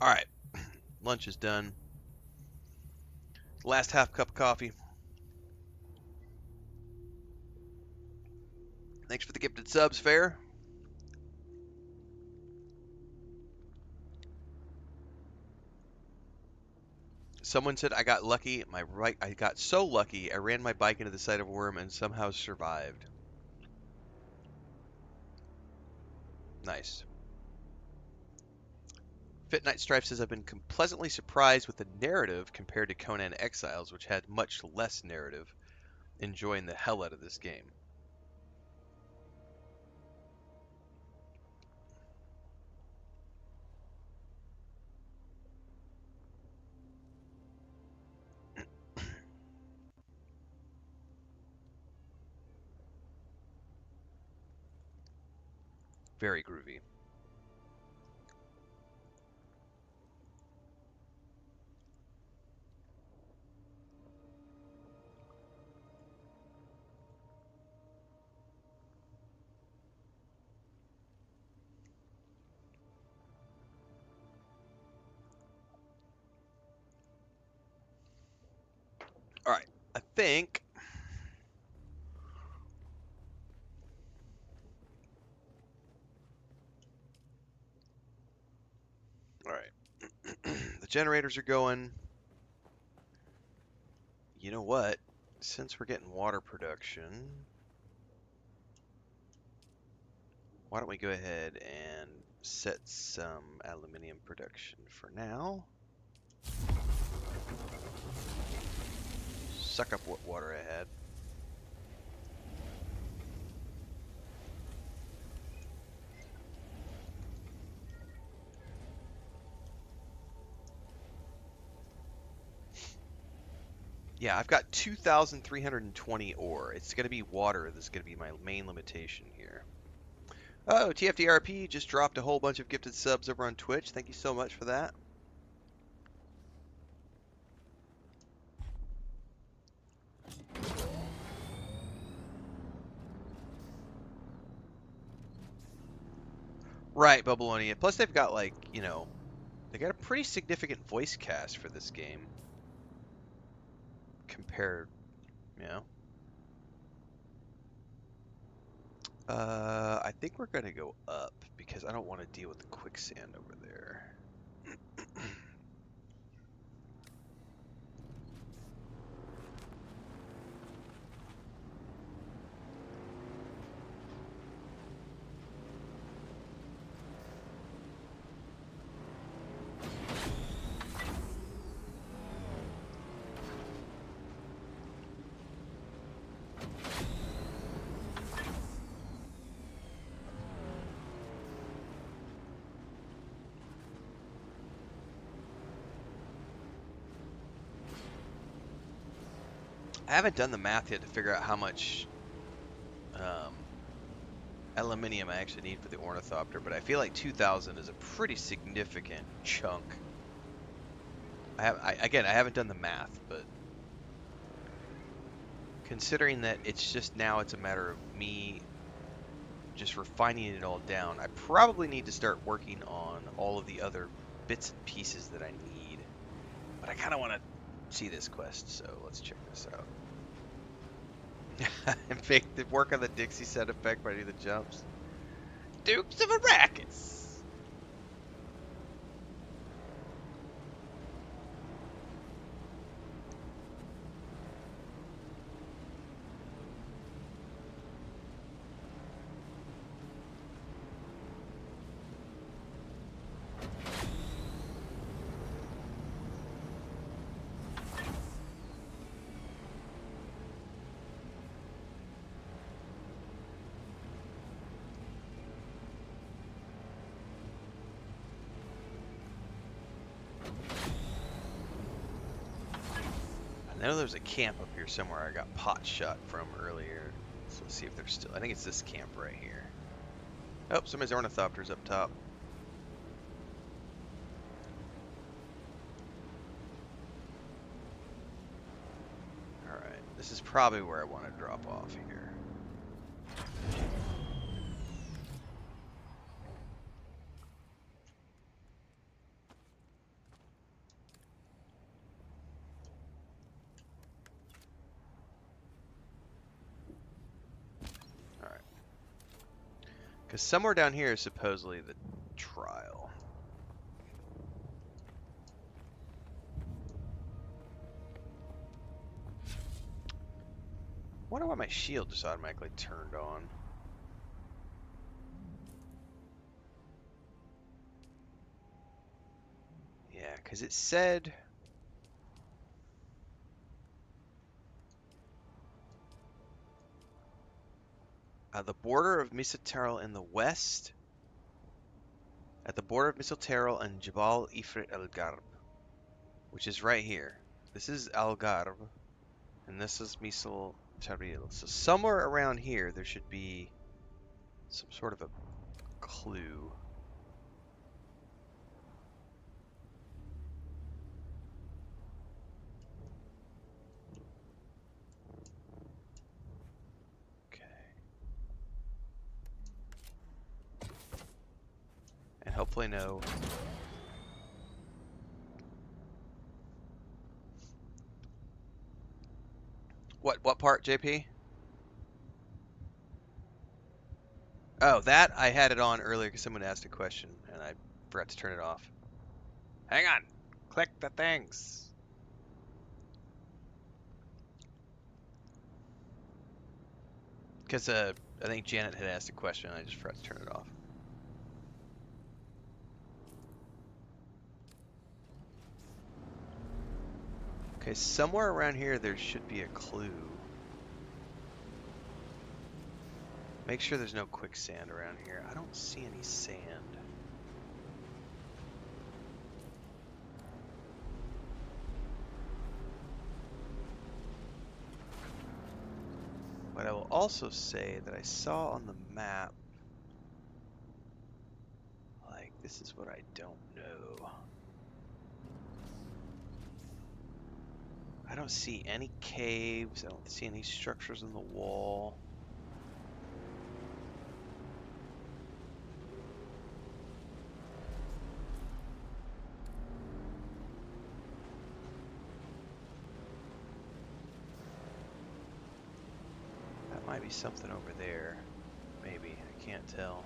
All right, lunch is done. Last half cup of coffee. Thanks for the gifted subs, Fair. Someone said I got lucky. I got so lucky. I ran my bike into the side of a worm and somehow survived. Nice. Fit Night Strife says I've been pleasantly surprised with the narrative compared to Conan Exiles, which had much less narrative. Enjoying the hell out of this game. Very groovy. All right, I think. All right, the generators are going. You know what? Since we're getting water production, Why don't we go ahead and set some aluminium production for now. Suck up what water I had. Yeah, I've got 2,320 ore. It's going to be water that's going to be my main limitation here. Oh, TFDRP just dropped a whole bunch of gifted subs over on Twitch. Thank you so much for that. Right, Babylonia. Plus they've got like, you know, they got a pretty significant voice cast for this game. Compared, you know. I think we're gonna go up because I don't want to deal with the quicksand over there. I haven't done the math yet to figure out how much aluminium I actually need for the ornithopter, but I feel like 2,000 is a pretty significant chunk. Again, I haven't done the math, but considering that it's just now it's a matter of me just refining it all down, I probably need to start working on all of the other bits and pieces that I need. But I kind of want to see this quest, so let's check this out. And make the work on the Dixie sound effect by doing the jumps. Dukes of Arrakis! I know there's a camp up here somewhere I got pot shot from earlier. So let's see if there's still... I think it's this camp right here. Oh, somebody's ornithopter's up top. Alright, this is probably where I want to drop off here. Because somewhere down here is supposedly the trial. Wonder why my shield just automatically turned on. Yeah, because it said... the border of Mistletoe in the west, at the border of Mistletoe and Jabal Ifrit El Garb, which is right here. This is Al Garb, and this is Misl Taril. So somewhere around here there should be some sort of a clue. And hopefully no... What part, JP? Oh, that I had it on earlier because someone asked a question and I forgot to turn it off. Hang on. Click the things. Because I think Janet had asked a question and I just forgot to turn it off. Okay, somewhere around here there should be a clue. Make sure there's no quicksand around here. I don't see any sand. But I will also say that I saw on the map, like, this is what I don't know. I don't see any caves. I don't see any structures in the wall. That might be something over there. Maybe. I can't tell.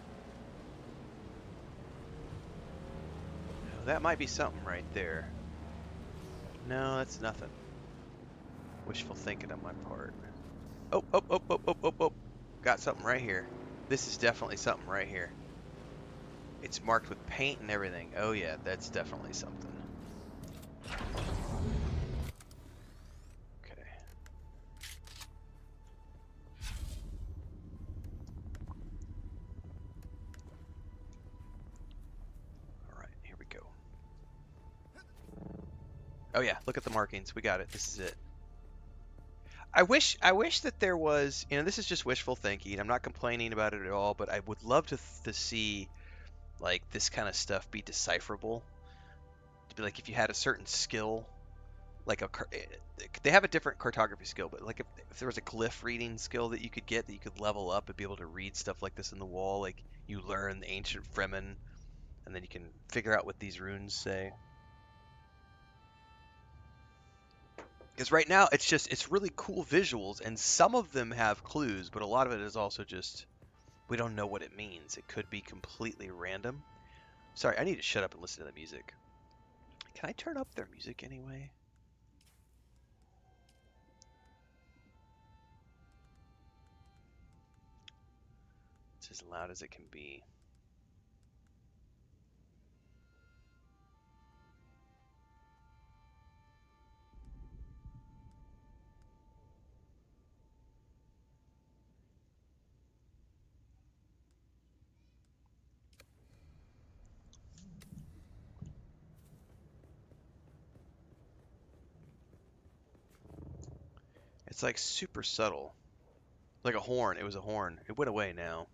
No, that might be something right there. No, that's nothing. Wishful thinking on my part. Oh, oh, oh, oh, oh, oh, oh. Got something right here. This is definitely something right here. It's marked with paint and everything. Oh yeah, that's definitely something. Okay. Alright, here we go. Oh yeah, look at the markings. We got it. This is it. I wish that there was, this is just wishful thinking. I'm not complaining about it at all, but I would love to see like this kind of stuff be decipherable. To be like if you had a certain skill, like they have a different cartography skill, but like if there was a glyph reading skill that you could get that you could level up and be able to read stuff like this in the wall, like you learn the ancient Fremen, and then you can figure out what these runes say. Because right now it's really cool visuals, and some of them have clues, but a lot of it is also just we don't know what it means. It could be completely random. Sorry, I need to shut up and listen to the music. Can I turn up their music anyway? It's as loud as it can be. It's like super subtle. Like a horn. It was a horn. It went away now.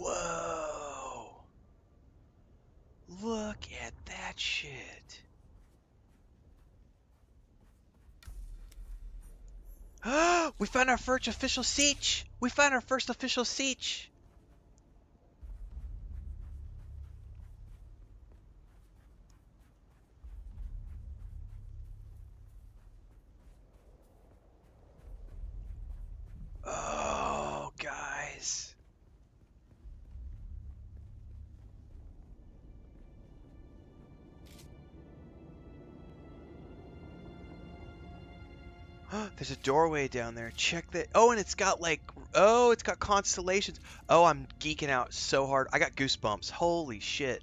Whoa! Look at that shit. We found our first official siege. We found our first official siege. Oh, guys. There's a doorway down there. Check that. Oh, and it's got like, oh, it's got constellations. Oh, I'm geeking out so hard. I got goosebumps. Holy shit.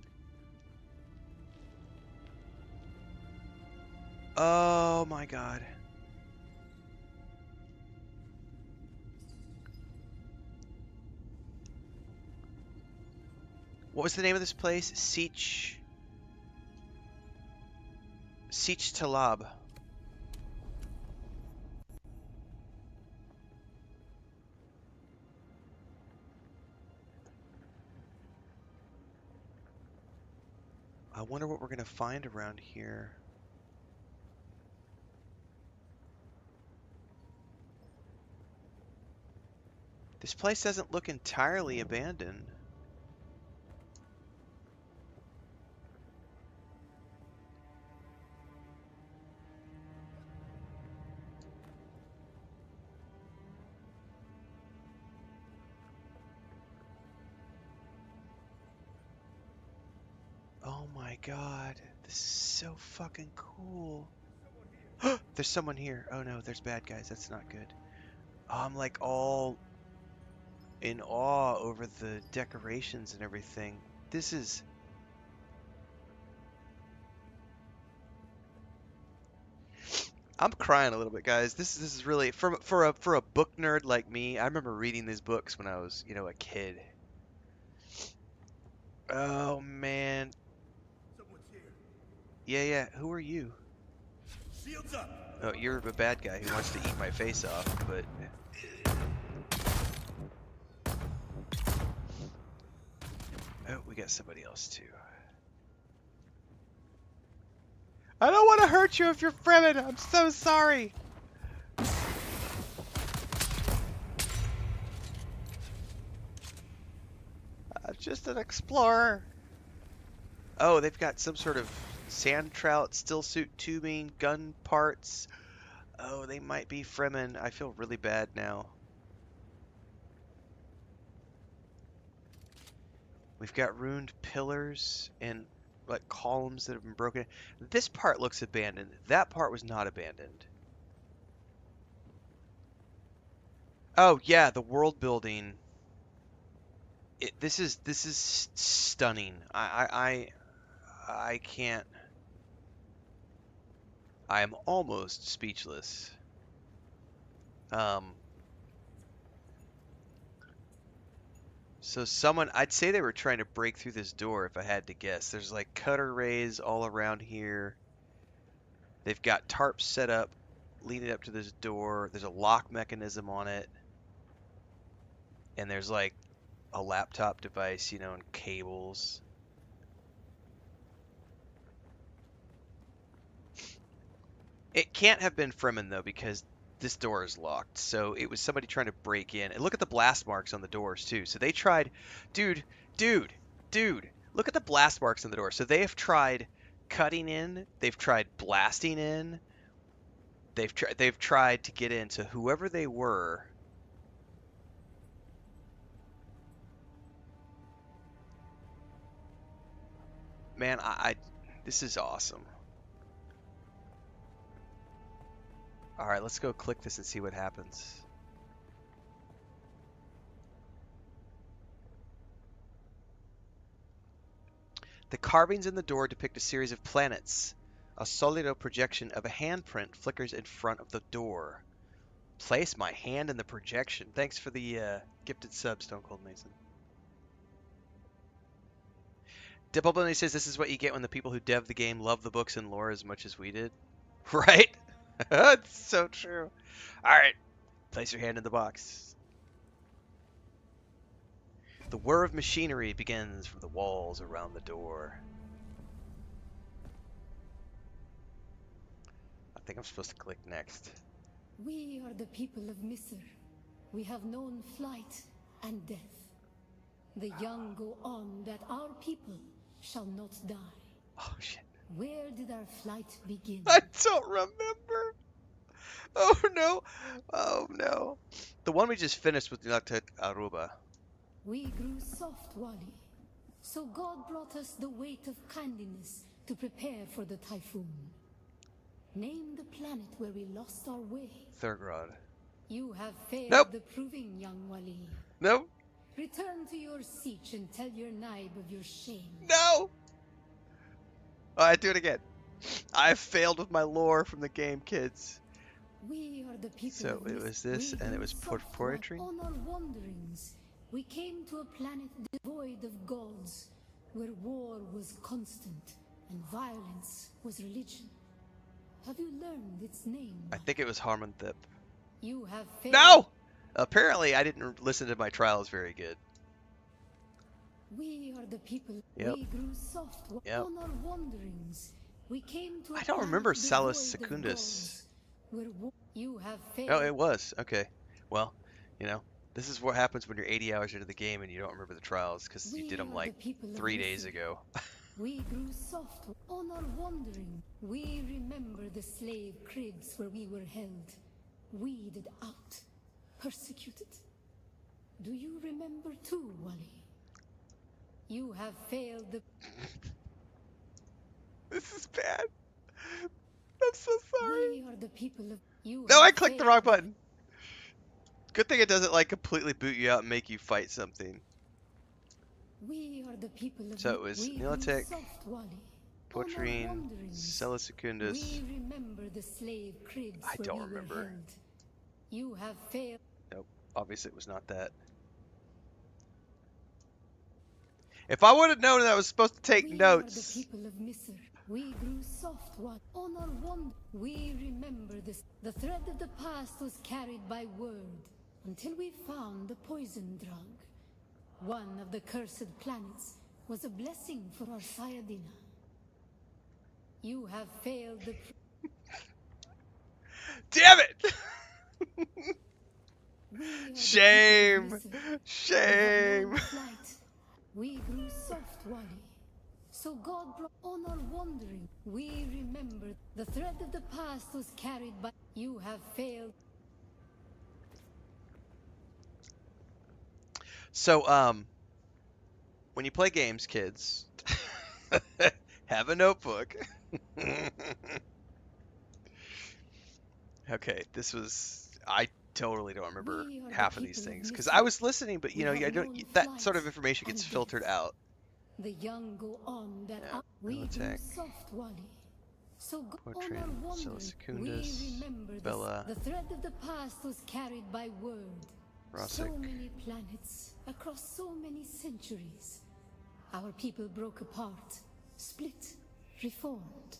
Oh my god. What was the name of this place? Siege Talab. I wonder what we're gonna find around here. This place doesn't look entirely abandoned. Oh my god, this is so fucking cool. There's someone here. Oh no, there's bad guys. That's not good. Oh, I'm like all in awe over the decorations and everything. This is... I'm crying a little bit, guys. This is really for a book nerd like me. I remember reading these books when I was, you know, a kid. Oh man. Yeah. Who are you? Shields up. Oh, you're a bad guy who wants to eat my face off, but... Oh, we got somebody else too. I don't want to hurt you if you're Fremen. I'm so sorry. I'm just an explorer. Oh, they've got some sort of sand trout, still suit tubing, gun parts. Oh, they might be Fremen. I feel really bad now. We've got ruined pillars and like columns that have been broken. This part looks abandoned. That part was not abandoned. Oh yeah, the world building. This is stunning. I can't. I am almost speechless. So someone, I'd say they were trying to break through this door if I had to guess. There's like cutter rays all around here. They've got tarps set up leading up to this door. There's a lock mechanism on it. And there's like a laptop device, you know, and cables. It can't have been Fremen though, because this door is locked. So it was somebody trying to break in. And look at the blast marks on the doors too. So they tried, dude, look at the blast marks on the door. So they have tried cutting in, they've tried blasting in, they've tried to get in. So whoever they were, man, this is awesome. All right, let's go click this and see what happens. The carvings in the door depict a series of planets. A solido projection of a handprint flickers in front of the door. Place my hand in the projection. Thanks for the gifted sub, Stone Cold Mason. Dipplebony says this is what you get when the people who dev the game love the books and lore as much as we did. Right? That's so true. Alright. Place your hand in the box. The whir of machinery begins from the walls around the door. I think I'm supposed to click next. We are the people of Misr. We have known flight and death. The young go on that our people shall not die. Oh shit. Where did our flight begin? I don't remember. Oh no. Oh no. The one we just finished with Noctet Aruba. We grew soft, Wali. So God brought us the weight of kindliness to prepare for the typhoon. Name the planet where we lost our way. Thurgrod. You have failed Nope. the proving, young Wali. Nope. Return to your siege and tell your Naib of your shame. No. Alright, do it again. I failed with my lore from the game, kids. We are the people So of it Misr. was this, We and it grew was soft poetry? On our wanderings, we came to a planet devoid of gods, where war was constant and violence was religion. Have you learned its name? I think it was Harmonthip. You have failed. No! Apparently I didn't listen to my trials very good. We are the people. Yep. We grew soft Yep. on our wanderings. We came to a I don't planet remember devoid Salus of Secundus. gods, where you have failed. Oh, it was. Okay. Well, you know, this is what happens when you're 80 hours into the game and you don't remember the trials because you did them We are like the people of 3 days Mithra. ago. We grew soft on our wandering. We remember the slave cribs where we were held, weeded out, persecuted. Do you remember too, Wally? You have failed the... This is bad. I'm so sorry. We are the people of... You No, have I clicked the wrong failed the- button. Good thing it doesn't like completely boot you out and make you fight something. We are the people of... So it was We grew Nilotic, soft, Wally. On our Potrine, wanderings. Salus Secundus. We remember the slave cribs I where don't we were remember. held. You have failed... Nope, obviously it was not that. If I would have known that I was supposed to take We notes. are the people of Misr. We grew soft one on our wand. We remember this. The thread of the past was carried by word until we found the poison drug. One of the cursed planets was a blessing for our Sayadina. You have failed the... Damn it! We are the Shame! people of Misr. We have Shame! known flight. We grew soft, Wally. So God brought on our wandering. We remember the thread of the past was carried by... You have failed. So, when you play games, kids, have a notebook. Okay, this was... I totally don't remember We are the half of these people of things because Misr. I was listening, but We you know, have I known don't. That sort of flight information gets and filtered death. out. The young go on that Yeah, up. We grew Nilotic, soft, Wally. So go on our Potrine, wandering. Salus We Secundus, remember this. Bella, The thread of the past was carried by word. So Rosic. many planets across so many centuries. Our people broke apart, split, reformed.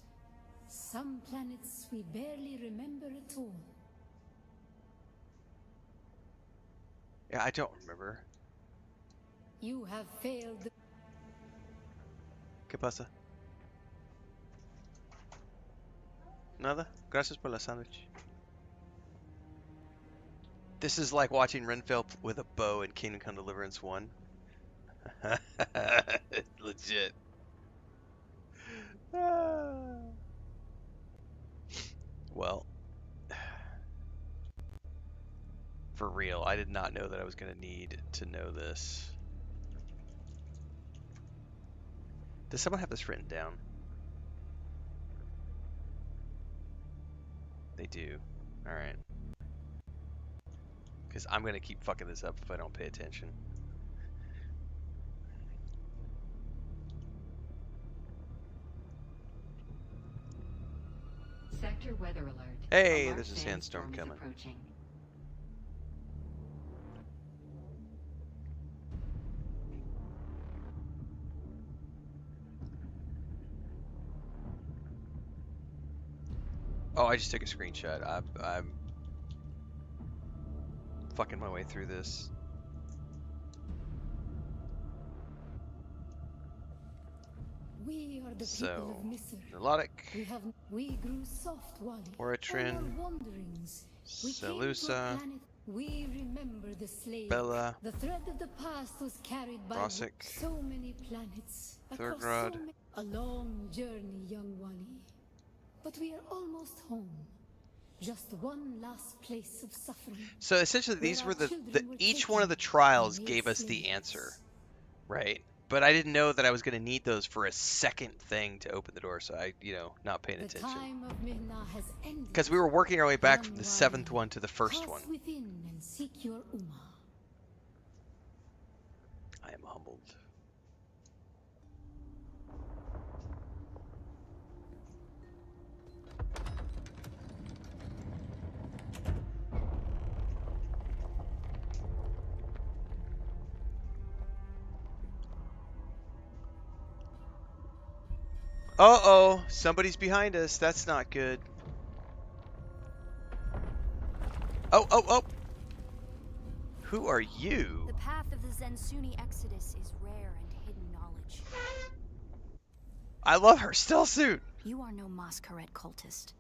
Some planets we barely remember at all. Yeah, I don't remember. You have failed. The ¿Qué pasa? Nada. Gracias por la sándwich. This is like watching Renfail with a bow in Kingdom Come Deliverance 1. Legit. Well, for real, I did not know that I was going to need to know this. Does someone have this written down? They do. Alright. Because I'm going to keep fucking this up if I don't pay attention. Sector weather alert. Hey, large there's a sandstorm is coming. approaching. Oh, I just took a screenshot. I'm fucking my way through this. We are the people So, of Misr. Nilotic, We grew soft, Wally. Potrine, On our wanderings. We came to a Salusa, planet. We remember the slave. Bella, The thread of the past was carried by Rosic, so many planets. across Thurgrod. a long journey, young Wally. But we are almost home. Just one last place of suffering. So essentially, these Where were our children were each one of the taken trials and made gave us the slaves. answer, right? But I didn't know that I was going to need those for a second thing to open the door, so I, not paying The attention. time of Mihna has ended. Because we were working our way back from Young the seventh Wally, one to the first pass one. within and seek your Ummah. I am humbled. Uh-oh, somebody's behind us. That's not good. Oh, oh, oh. Who are you? The path of the Zensuni Exodus is rare and refuge. I love her still suit. You are no Masquerade cultist.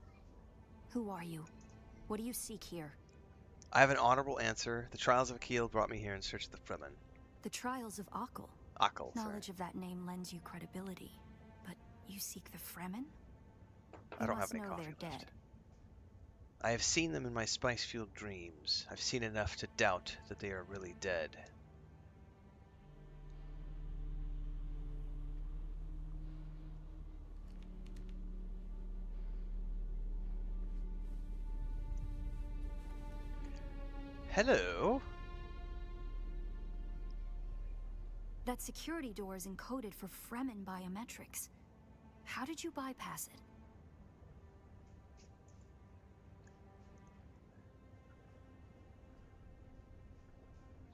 Who are you? What do you seek here? I have an honorable answer. The trials of Akil brought me here in search of the Fremen. The trials of Akil. Akil, sorry. Knowledge of that name lends you credibility. But you seek the Fremen? I don't have You any must know coffee they're left. dead. I have seen them in my spice-fueled dreams. I've seen enough to doubt that they are really dead. Hello? That security door is encoded for Fremen biometrics. How did you bypass it?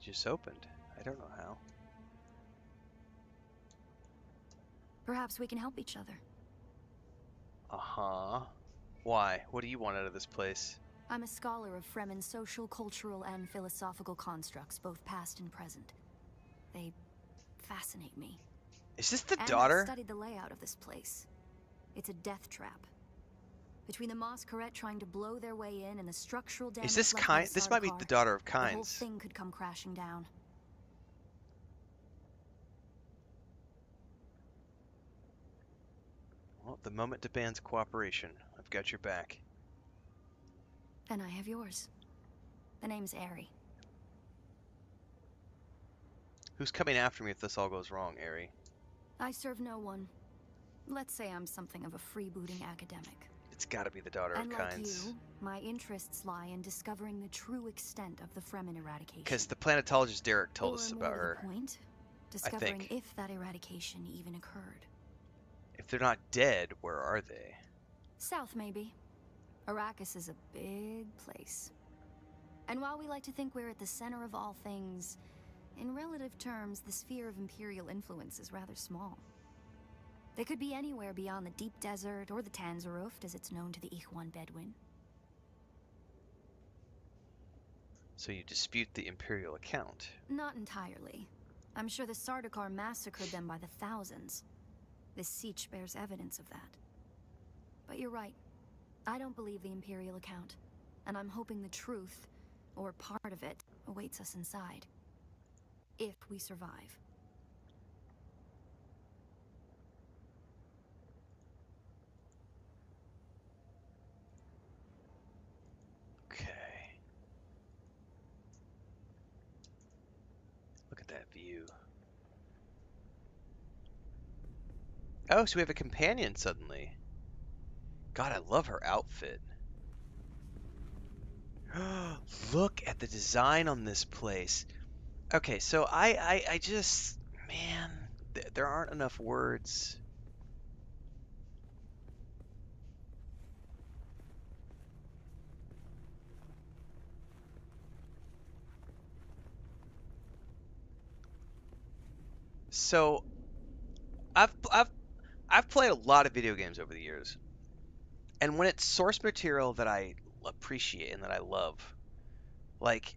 Just opened. I don't know how. Perhaps we can help each other. Uh-huh. Why? What do you want out of this place? I'm a scholar of Fremen social, cultural, and philosophical constructs, both past and present. They fascinate me. Is this the And daughter? I've studied the layout of this place. It's a death trap. Between the Masquerade trying to blow their way in and the structural damage Is this left by Kynes? This might be Sardaukar, the daughter of the whole Kynes. thing could come crashing down. Well, the moment demands cooperation. I've got your back. And I have yours. The name's Aerie. Who's coming after me if this all goes wrong, Aerie? I serve no one. Let's say I'm something of a freebooting academic. It's gotta be the daughter And of like Kynes. you, my interests lie in discovering the true extent of the Fremen eradication. Because the planetologist Derek told Or us more about to her. the point, discovering think. if that eradication even occurred. If they're not dead, where are they? South, maybe. Arrakis is a big place. And while we like to think we're at the center of all things, in relative terms, the sphere of Imperial influence is rather small. They could be anywhere beyond the deep desert or the Tanzaruft, as it's known to the Ikhwan Bedouin. So you dispute the Imperial account. Not entirely. I'm sure the Sardaukar massacred them by the thousands. This siege bears evidence of that. But you're right. I don't believe the Imperial account. And I'm hoping the truth, or part of it, awaits us inside. If we survive. Okay. Look at that view. Oh, so we have a companion suddenly. God, I love her outfit. Look at the design on this place. Okay, so I just, man, there aren't enough words. So, I've played a lot of video games over the years, and when it's source material that I appreciate and that I love, like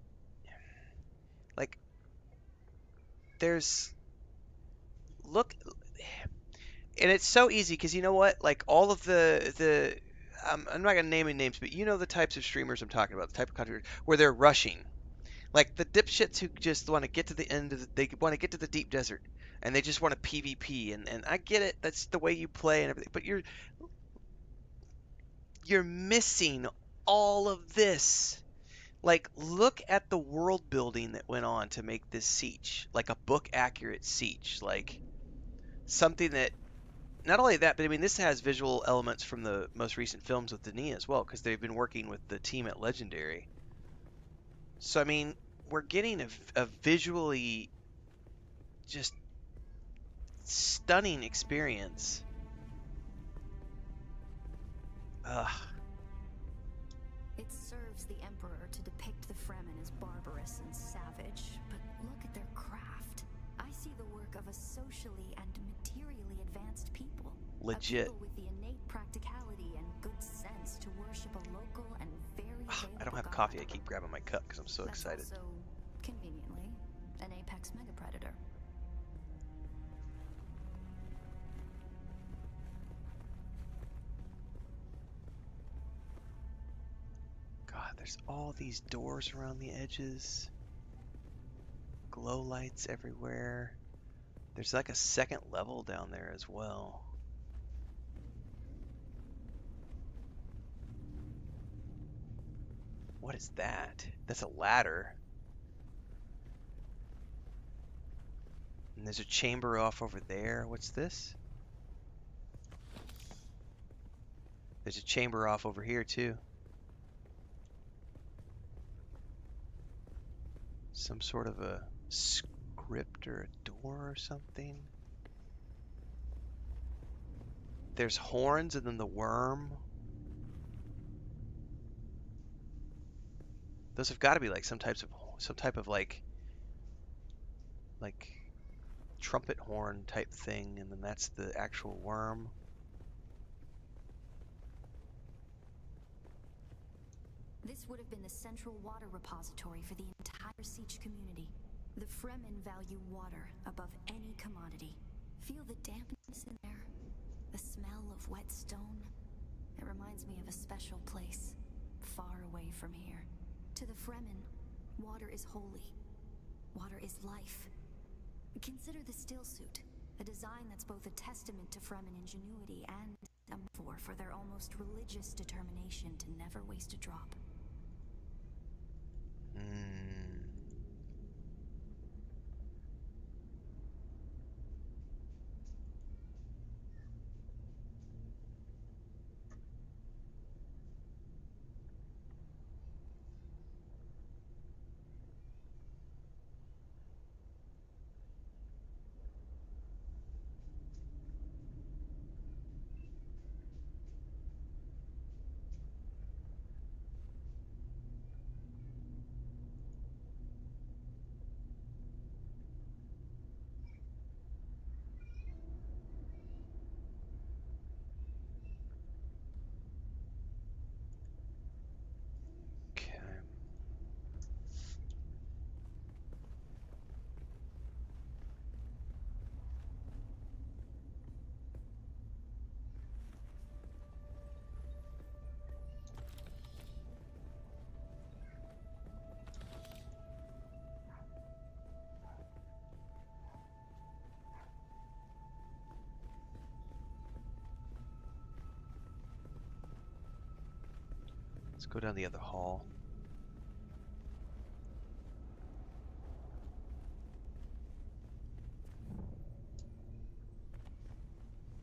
there's look, and it's so easy because you know what? Like all of the I'm not gonna name any names, but you know the types of streamers I'm talking about, the type of content where they're rushing. Like the dipshits who just want to get to the end of they want to get to the deep desert and they just want to PvP and I get it, that's the way you play and everything, but you're missing all of this. Like look at the world building that went on to make this siege, like a book accurate siege, like something that not only that, but I mean this has visual elements from the most recent films with Denis as well because they've been working with the team at Legendary. So I mean, we're getting a visually just stunning experience. Ugh. It serves the Emperor to depict the Fremen as barbarous and savage, but look at their craft. I see the work of a socially and materially advanced people. Legit. A people with the innate practicality and good sense to worship a local and very I don't have available coffee. I god. keep grabbing my cup because I'm so That's excited. also, conveniently, an apex megapredator. God, there's all these doors around the edges. Glow lights everywhere. There's like a second level down there as well. What is that? That's a ladder. And there's a chamber off over there. What's this? There's a chamber off over here too. Some sort of a script or a door or something. There's horns and then the worm. Those have got to be like some type of like trumpet horn type thing, and then that's the actual worm. This would have been the central water repository for the entire Siege community. The Fremen value water above any commodity. Feel the dampness in there? The smell of wet stone? It reminds me of a special place, far away from here. To the Fremen, water is holy. Water is life. Consider the still suit, a design that's both a testament to Fremen ingenuity and a metaphor for their almost religious determination to never waste a drop. Let's go down the other hall.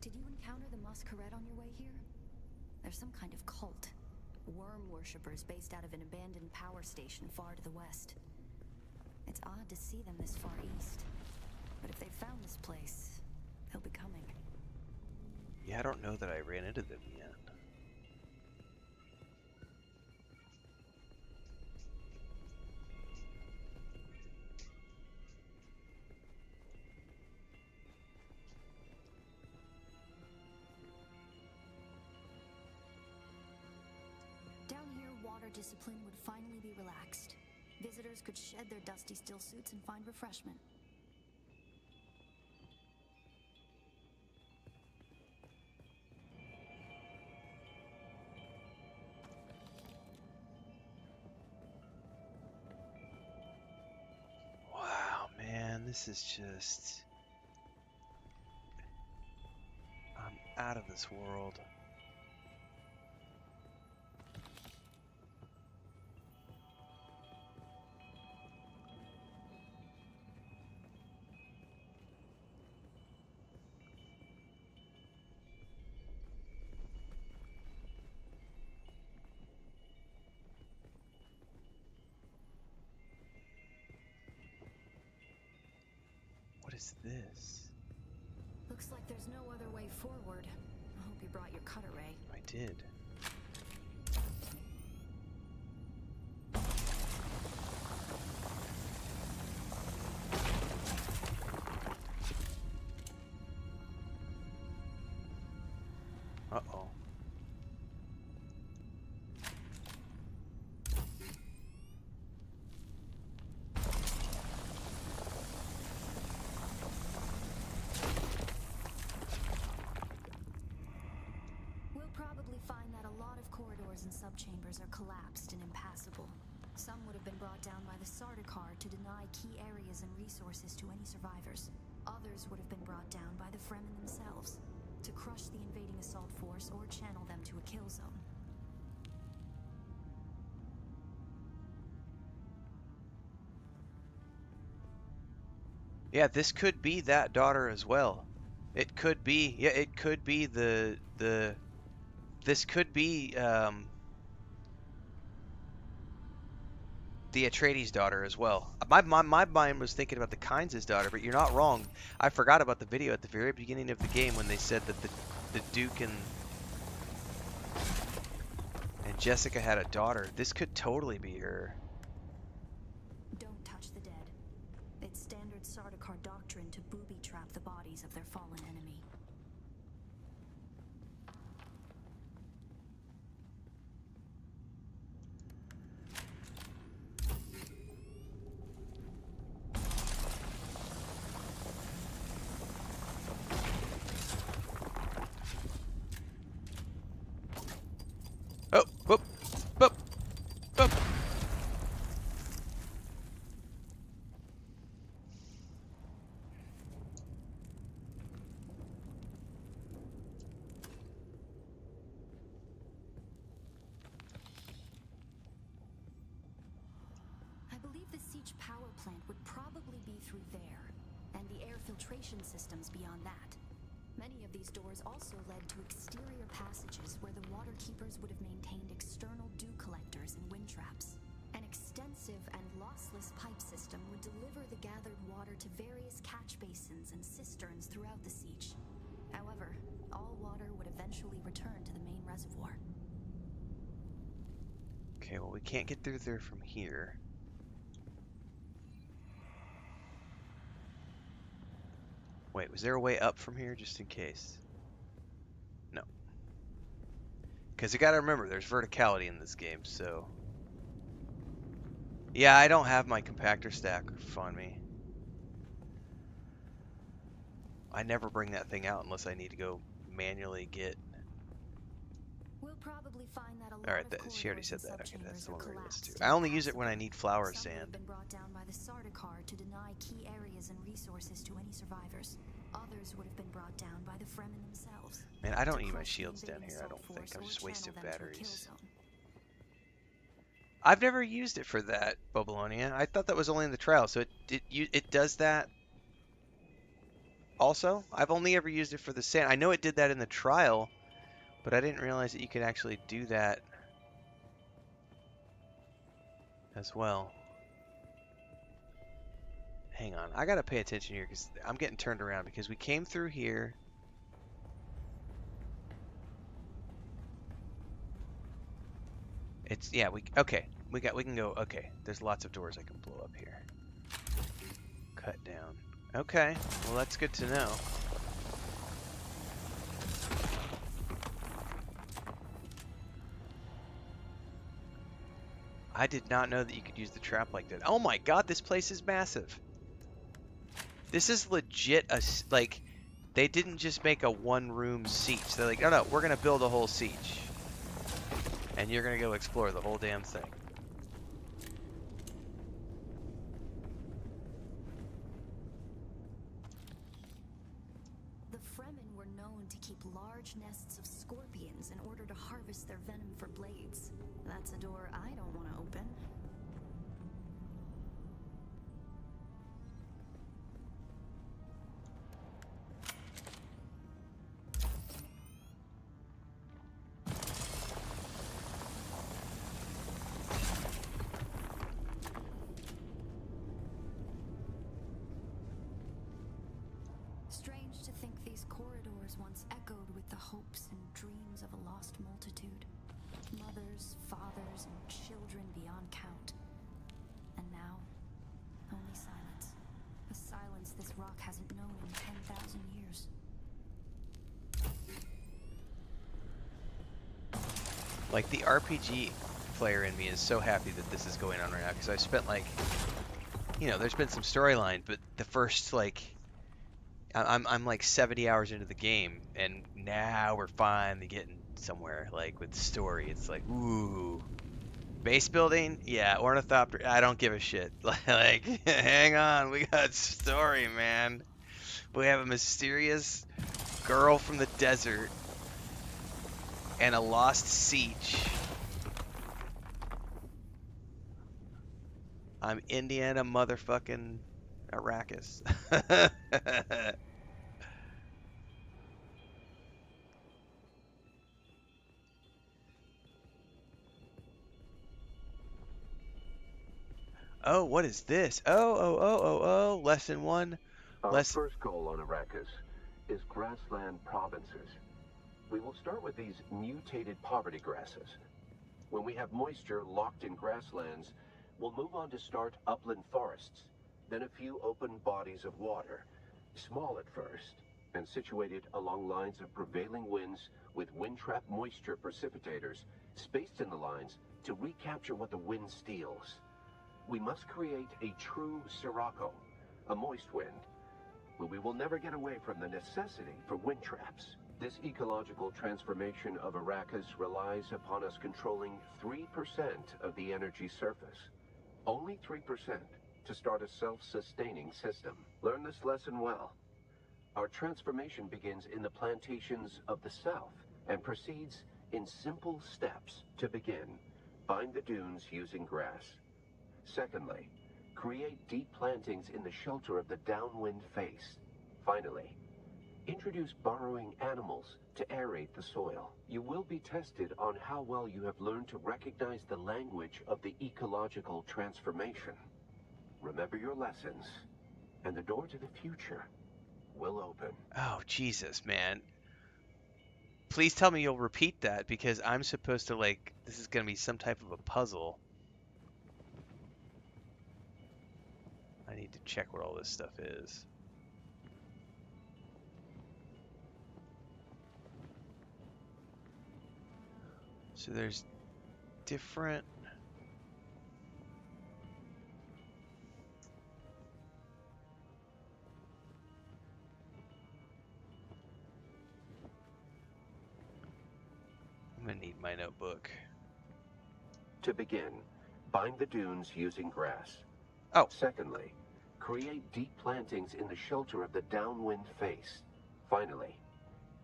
Did you encounter the Masquerade on your way here? There's some kind of cult. Worm worshippers based out of an abandoned power station far to the west. It's odd to see them this far east. But if they've found this place, they'll be coming. Yeah, I don't know that I ran into them yet. Down here, water discipline would finally be relaxed. Visitors could shed their dusty still suits and find refreshment. Wow, man, this is just... I'm out of this world. What is this? Looks like there's no other way forward. I hope you brought your cutter, Ray. I did. Uh-oh. We'll probably find subchambers are collapsed and impassable. Some would have been brought down by the Sardaukar to deny key areas and resources to any survivors. Others would have been brought down by the Fremen themselves, to crush the invading assault force or channel them to a kill zone. Yeah, this could be that daughter as well. It could be, yeah, it could be this could be the Atreides daughter as well. My mind was thinking about the Kynes' daughter, but you're not wrong. I forgot about the video at the very beginning of the game when they said that the Duke and Jessica had a daughter. This could totally be her. Don't touch the dead. It's standard Sardaukar doctrine to booby-trap the bodies of their fallen enemy. Oh, whoop, whoop, whoop. I believe the siege power plant would probably be through there, and the air filtration systems beyond that. Many of these doors also led to exterior passages where the water keepers would have maintained external dew collectors and wind traps. An extensive and lossless pipe system would deliver the gathered water to various catch basins and cisterns throughout the siege. However, all water would eventually return to the main reservoir. Okay, well, we can't get through there from here. Wait, was there a way up from here just in case? No. Because you gotta remember, there's verticality in this game, so... Yeah, I don't have my compactor stack on me. I never bring that thing out unless I need to go manually get... We'll probably find that a lot Alright, of she already corridors said and that. Okay, that's subchambers the are one we're gonna listen collapsed to. I and only use it when I need flower Some have sand. been brought down by the Sardaukar to deny key areas and resources to any survivors. Others would have been brought down by the Fremen themselves. Man, I don't to need my crush the shields down invading here, I assault don't think. force I'm or just channel wasting them to a kill batteries. zone. I've never used it for that, Bobolonia. I thought that was only in the trial, so it does that also? I've only ever used it for the sand. I know it did that in the trial, but I didn't realize that you could actually do that as well. Hang on, I gotta pay attention here because I'm getting turned around because we came through here. It's, yeah, we can go, okay, there's lots of doors I can blow up here. Cut down. Okay, well that's good to know. I did not know that you could use the trap like that. Oh my god, this place is massive. This is legit like, they didn't just make a one-room siege. They're like, no, we're gonna build a whole siege. And you're gonna go explore the whole damn thing. The Fremen were known to keep large nests of scorpions in order to harvest their venom for blades. That's a door I don't want to open. Strange to think these corridors once echoed with the hopes and dreams of a lost multitude. Mothers, fathers, and children beyond count. And now, only silence. A silence this rock hasn't known in 10,000 years. Like, the RPG player in me is so happy that this is going on right now because I've spent, like, you know, there's been some storyline, but the first, like, I'm like 70 hours into the game, and now we're finally getting somewhere like with story. It's like, ooh, base building, yeah, ornithopter. I don't give a shit. Like, hang on, we got story, man. We have a mysterious girl from the desert and a lost siege. I'm Indiana motherfucking Arrakis. Oh, what is this? Oh, lesson one. Our first goal on Arrakis is grassland provinces. We will start with these mutated poverty grasses. When we have moisture locked in grasslands, we'll move on to start upland forests, then a few open bodies of water, small at first, and situated along lines of prevailing winds with wind-trap moisture precipitators spaced in the lines to recapture what the wind steals. We must create a true sirocco, a moist wind, but we will never get away from the necessity for wind traps. This ecological transformation of Arrakis relies upon us controlling 3% of the energy surface. Only 3% to start a self-sustaining system. Learn this lesson well. Our transformation begins in the plantations of the south and proceeds in simple steps. To begin, bind the dunes using grass. Secondly, create deep plantings in the shelter of the downwind face. Finally, introduce burrowing animals to aerate the soil. You will be tested on how well you have learned to recognize the language of the ecological transformation. Remember your lessons, and the door to the future will open. Oh, Jesus, man. Please tell me you'll repeat that because I'm supposed to, like, this is going to be some type of a puzzle. I need to check what all this stuff is. So there's different... I'm going to need my notebook. To begin, bind the dunes using grass. Oh. Secondly, create deep plantings in the shelter of the downwind face. Finally,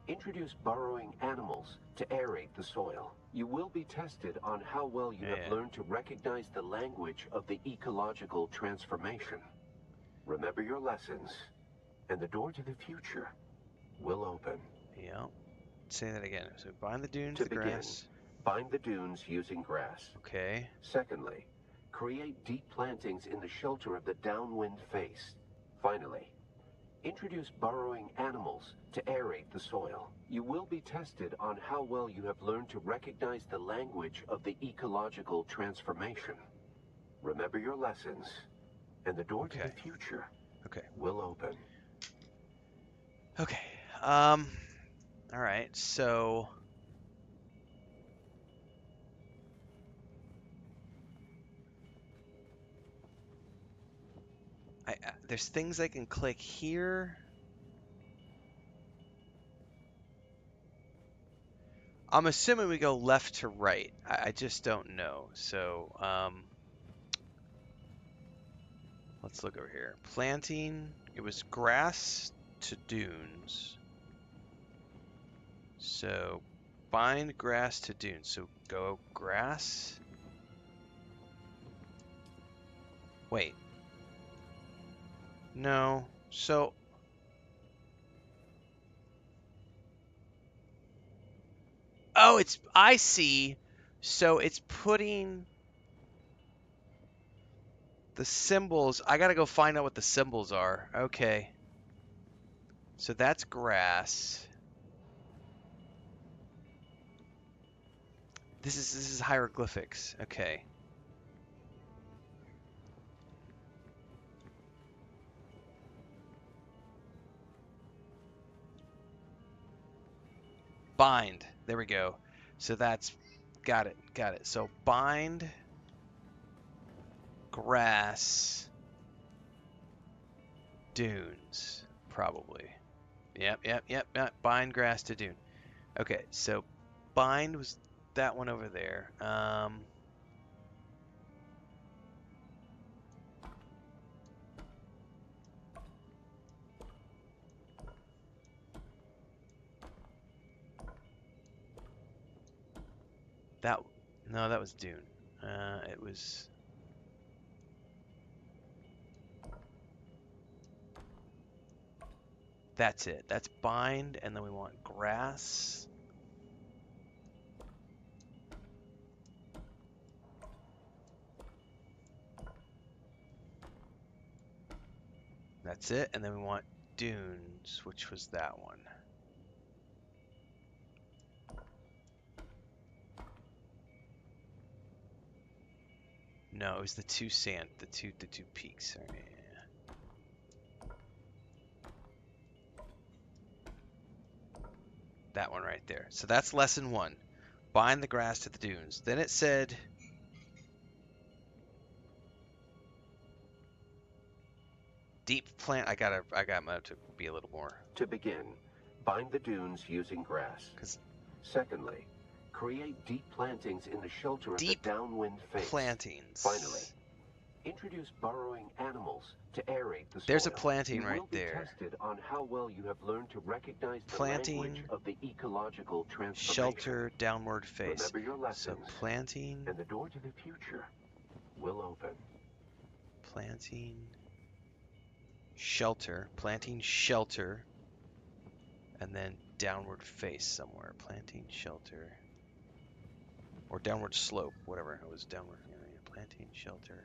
introduce burrowing animals to aerate the soil. You will be tested on how well you have learned to recognize the language of the ecological transformation. Remember your lessons, and the door to the future will open. Yeah. Say that again. So bind the dunes to to begin, grass. Bind the dunes using grass. Okay. Secondly, create deep plantings in the shelter of the downwind face. Finally, introduce burrowing animals to aerate the soil. You will be tested on how well you have learned to recognize the language of the ecological transformation. Remember your lessons, and the door to the future will open. Okay. All right. So there's things I can click here. I'm assuming we go left to right. I just don't know. So let's look over here. Planting. It was grass to dunes. So bind grass to dunes. So go grass. Wait. No. So oh, it's I see. So it's putting the symbols. I gotta go find out what the symbols are. Okay. So that's grass. This is hieroglyphics. Okay. Bind. There we go. So that's got it. Got it. So bind grass dunes probably. Yep. Bind grass to dune. Okay. So bind was that one over there. No, that was Dune. It was. That's it. That's bind, and then we want grass. That's it, and then we want dunes, which was that one. No, it was the two sand, the two peaks. Right? That one right there. So that's lesson 1. Bind the grass to the dunes. Then it said deep plant. I got my to be a little more. To begin, bind the dunes using grass. Secondly, create deep plantings in the shelter of the downwind face. Plantings. Finally, introduce burrowing animals to aerate the soil. There's a planting right there. You will be tested on how well you have learned to recognize the Planting, language of the ecological transformation. Shelter, downward face. Remember your lessons, so planting, and the door to the future will open. Planting, shelter, planting shelter, and then downward face somewhere. Planting shelter, or downward slope, whatever it was. Downward, planting shelter.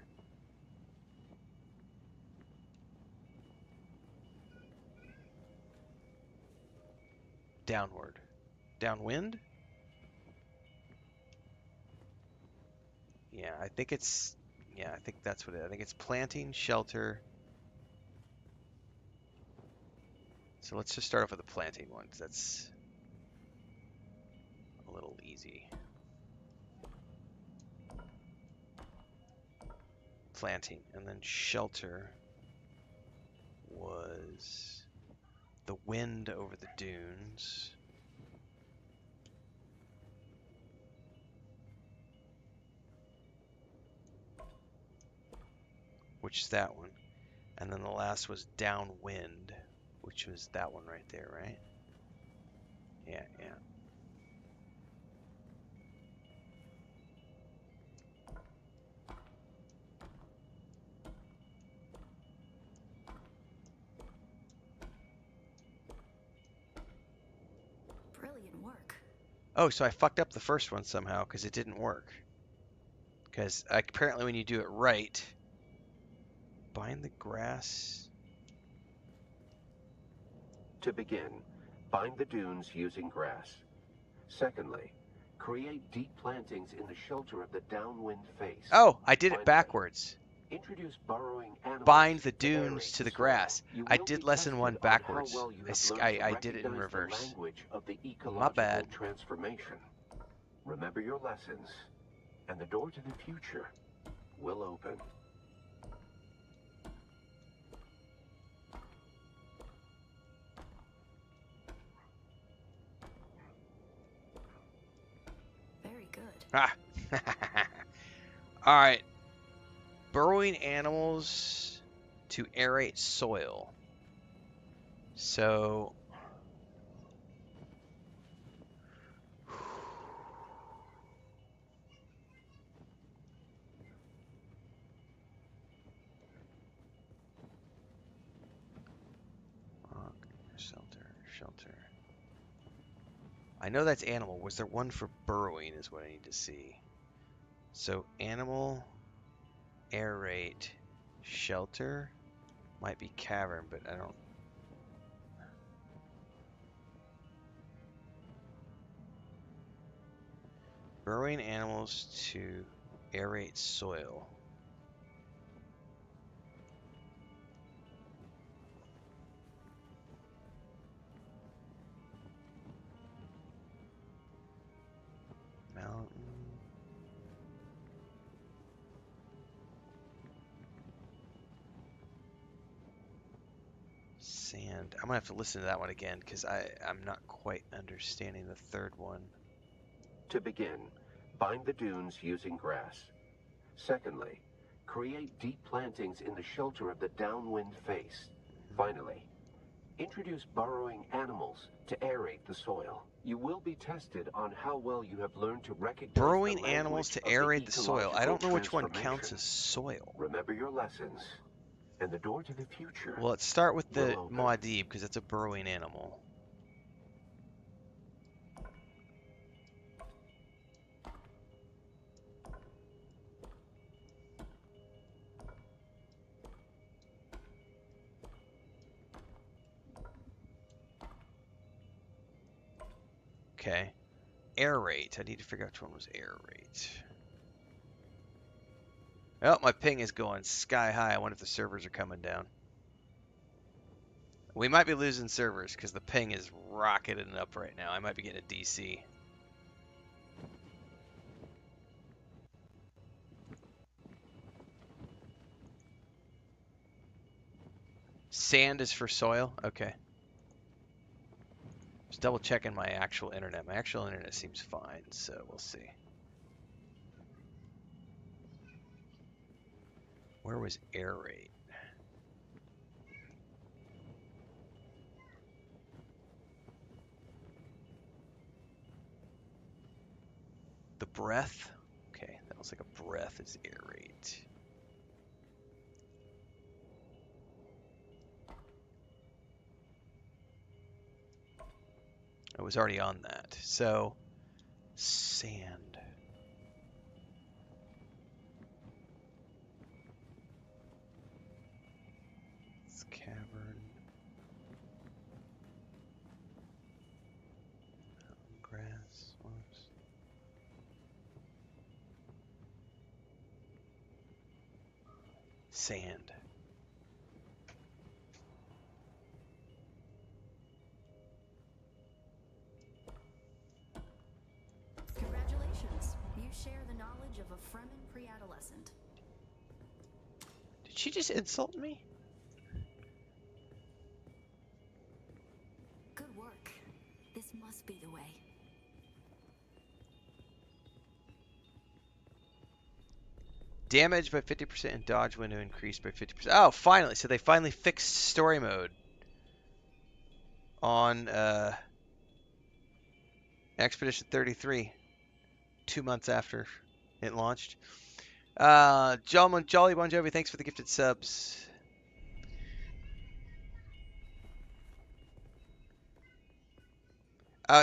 Downward. Downwind? Yeah, I think it's... Yeah, I think that's what it is. I think it's planting, shelter. So let's just start off with the planting one, because that's a little easy. Planting. And then shelter was the wind over the dunes. Which is that one. And then the last was downwind, which was that one right there, right? Yeah. Brilliant work. Oh, so I fucked up the first one somehow because it didn't work. Because apparently when you do it right, bind the grass. To begin, bind the dunes using grass. Secondly, create deep plantings in the shelter of the downwind face. Oh, I did it backwards. Introduce burrowing animals. Bind the dunes to the grass. I did lesson 1 backwards. Well I did it in reverse. The language of the My bad. ecological transformation. Remember your lessons, and the door to the future will open. Very good. Ah. All right. Burrowing animals to aerate soil. So shelter. I know that's animal. Was there one for burrowing is what I need to see. So animal, aerate, shelter, might be cavern, but I don't. Burrowing animals to aerate soil. Mountain. Sand. I'm gonna have to listen to that one again because I'm not quite understanding the third one. To begin, bind the dunes using grass. Secondly, create deep plantings in the shelter of the downwind face. Finally, introduce burrowing animals to aerate the soil. You will be tested on how well you have learned to recognize Burrowing the animals language to of aerate the soil. I ecological don't know which one counts transformation. as soil. Remember your lessons, and the door to the future Well, let's start with will the open. Muad'Dib because it's a burrowing animal. Okay. Aerate. I need to figure out which one was aerate. Oh, my ping is going sky high. I wonder if the servers are coming down. We might be losing servers because the ping is rocketing up right now. I might be getting a DC. Sand is for soil? Okay. Just double checking my actual internet. My actual internet seems fine, so we'll see. Where was aerate? The breath? Okay, that looks like a breath is aerate. I was already on that. So, sand. It's cavern. Grass. Whoops. Sand. Congratulations. You share the knowledge of a Fremen pre-adolescent. Did she just insult me? Good work. This must be the way. Damage by 50% and dodge window increased by 50%. Oh, finally. So they finally fixed story mode on Expedition 33, 2 months after it launched. Jolly Bon Jovi, thanks for the gifted subs.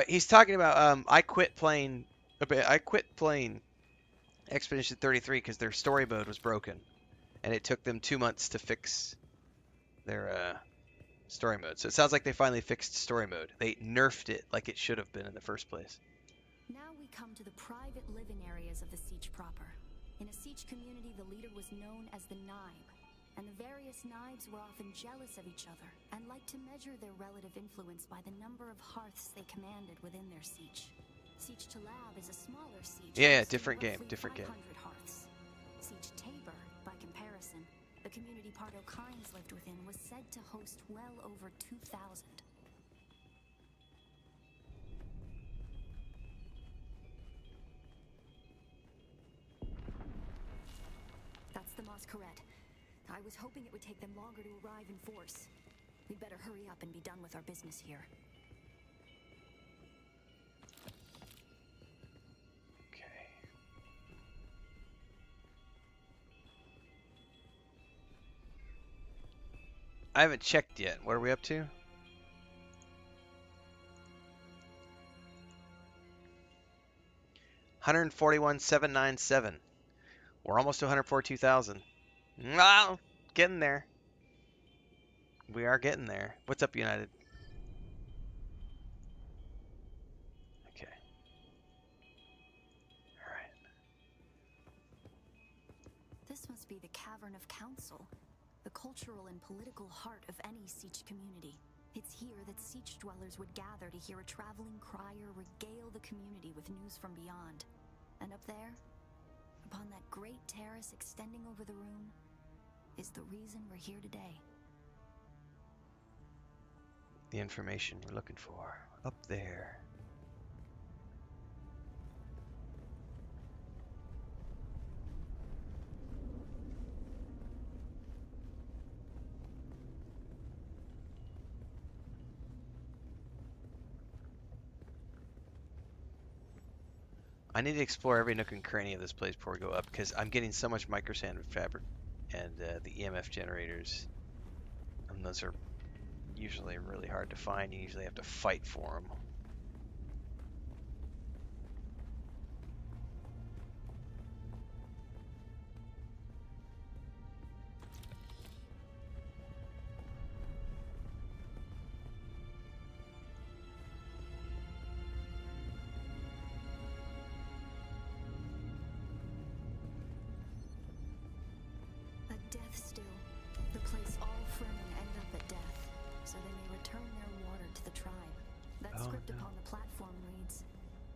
He's talking about I quit playing Expedition 33 because their story mode was broken, and it took them 2 months to fix their story mode. So it sounds like they finally fixed story mode. They nerfed it like it should have been in the first place. Now we come to the private living areas of the Siege proper. In a Siege community, the leader was known as the Naib, and the various Naibs were often jealous of each other and liked to measure their relative influence by the number of hearths they commanded within their Siege. Siege Talab is a smaller siege. Yeah, different game, different game. Hearths. Siege Tabor, by comparison, the community Pardo Kynes lived within, was said to host well over 2,000. That's the Masquerade. I was hoping it would take them longer to arrive in force. We'd better hurry up and be done with our business here. Okay. I haven't checked yet. What are we up to? $141,797. We're almost to 142,000. Wow, getting there. We are getting there. What's up, United? Okay. All right. This must be the Cavern of Council, the cultural and political heart of any Siege community. It's here that Siege dwellers would gather to hear a traveling crier regale the community with news from beyond. And up there, upon that great terrace extending over the room, is the reason we're here today. The information we're looking for. Up there. I need to explore every nook and cranny of this place before we go up, because I'm getting so much microsand fabric and the EMF generators. And those are usually really hard to find. You usually have to fight for them. A death still. The place all Fremen end up at death, so they may return their water to the tribe. That script upon the platform reads,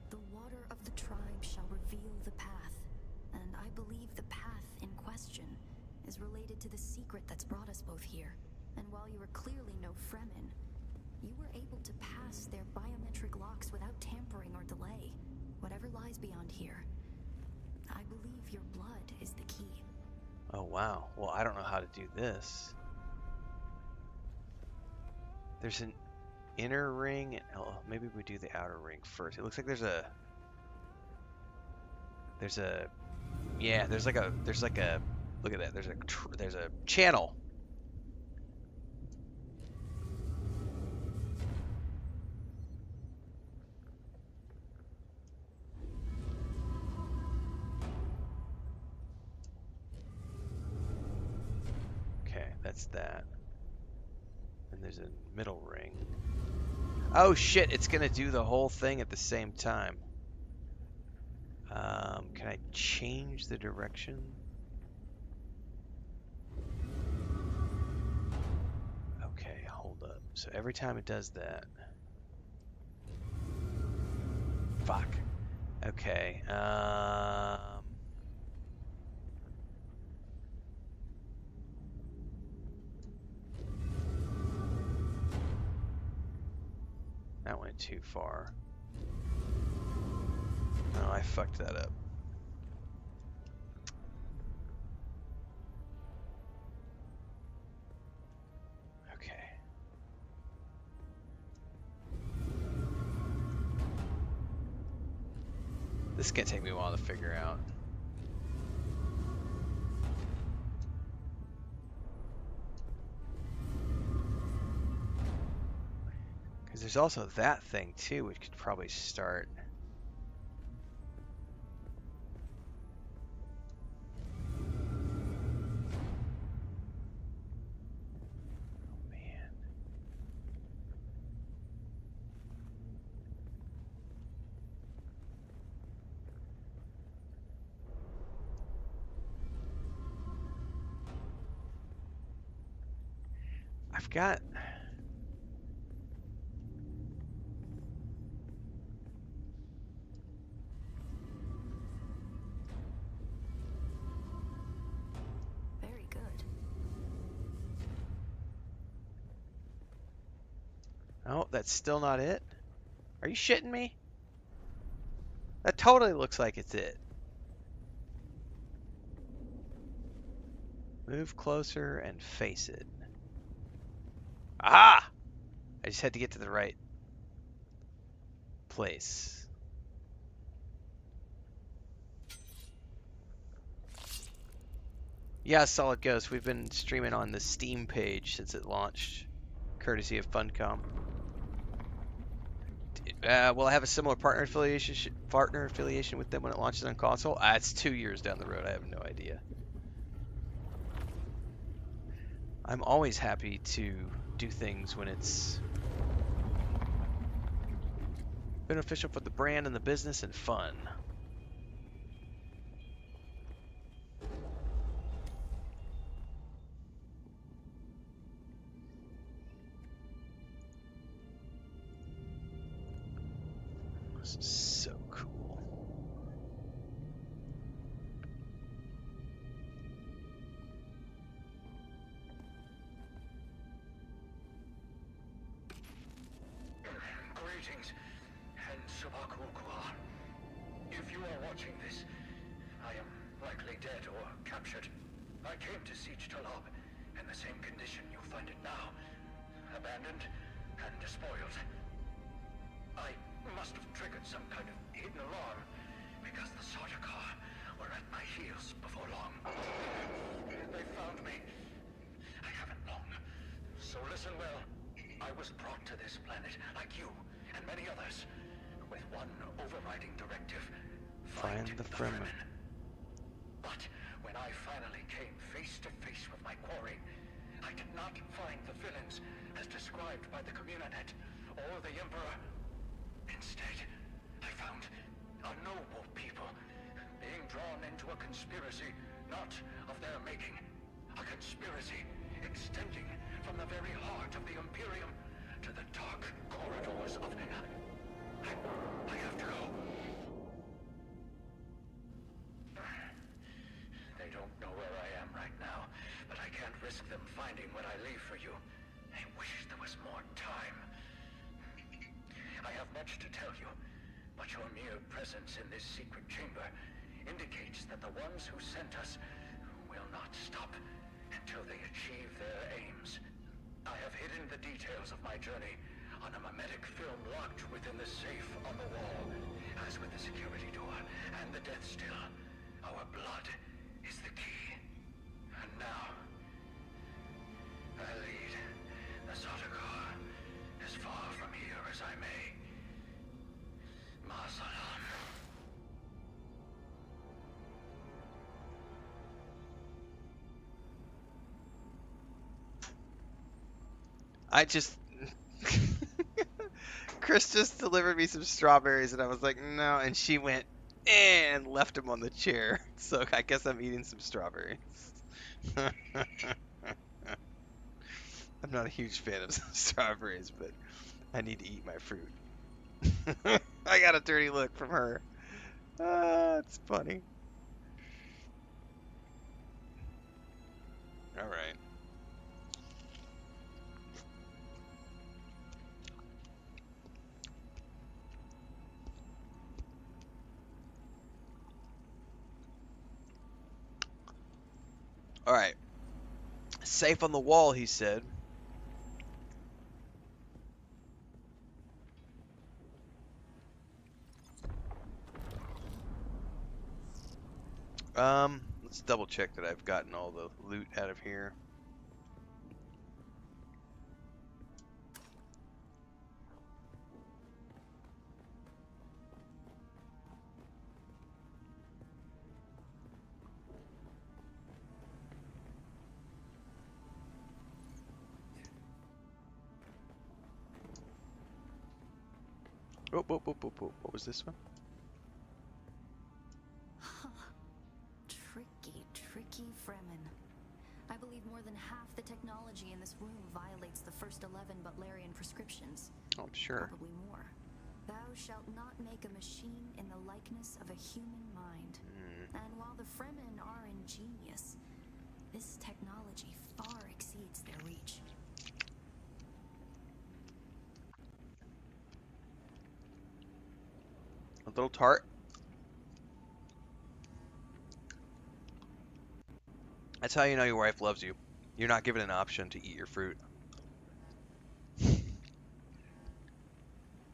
"The water of the tribe shall reveal the path." And I believe the path in question is related to the secret that's brought us both here. And while you are clearly no Fremen, you were able to pass their biometric locks without tampering or delay. Whatever lies beyond here, I believe your blood is the key. Oh wow. Well, I don't know how to do this. There's an inner ring. And, oh, maybe we do the outer ring first. It looks like there's a yeah. There's like a look at that. There's a channel. Okay, that's that. And there's a middle ring. Oh shit, it's gonna do the whole thing at the same time. Can I change the direction? Okay, hold up. So every time it does that. Fuck. Okay, that went too far. Oh, I fucked that up. Okay. This is gonna take me a while to figure out. Because there's also that thing too, which could probably start. Oh man. I've got. Very good. Oh, that's still not it? Are you shitting me? That totally looks like it's it. Move closer and face it. Aha! I just had to get to the right place. Yeah, Solid Ghost. We've been streaming on the Steam page since it launched, courtesy of Funcom. Will I have a similar partner affiliation with them when it launches on console? It's 2 years down the road. I have no idea. I'm always happy to do things when it's beneficial for the brand and the business and fun. This is so cool. Greetings, and Subakulkuar. If you are watching this, I am likely dead or captured. I came to Siege Talab in the same condition you'll find it now. Abandoned and despoiled. I must have triggered some kind of hidden alarm, because the Sardaukar were at my heels before long. They found me. I haven't long. So listen well. I was brought to this planet, like you and many others, with one overriding directive. Find the Fremen. But when I finally came face to face with my quarry, I did not find the villains as described by the Communinet or the Emperor. Instead, I found a noble people being drawn into a conspiracy not of their making. A conspiracy extending from the very heart of the Imperium to the dark corridors of... I have to go. They don't know where I am right now, but I can't risk them finding what I leave for you. I wish there was more time. I have much to tell you, but your mere presence in this secret chamber indicates that the ones who sent us will not stop until they achieve their aims. I have hidden the details of my journey on a mimetic film locked within the safe on the wall. As with the security door and the death still, our blood is the key. And now, I lead the Sardaukar as far from here as I may. Ma salam. I just Chris just delivered me some strawberries and I was like, no, and she went and left them on the chair. So I guess I'm eating some strawberries. I'm not a huge fan of strawberries, but I need to eat my fruit. I got a dirty look from her. It's funny. All right. All right. Safe on the wall, he said. Let's double check that I've gotten all the loot out of here. Oh, what was this one? Tricky Fremen. I believe more than half the technology in this room violates the first 11 Butlerian prescriptions. Oh, I'm sure. Probably more. Thou shalt not make a machine in the likeness of a human mind. And while the Fremen are ingenious, this technology far exceeds their reach. A little tart. That's how you know your wife loves you. You're not given an option to eat your fruit.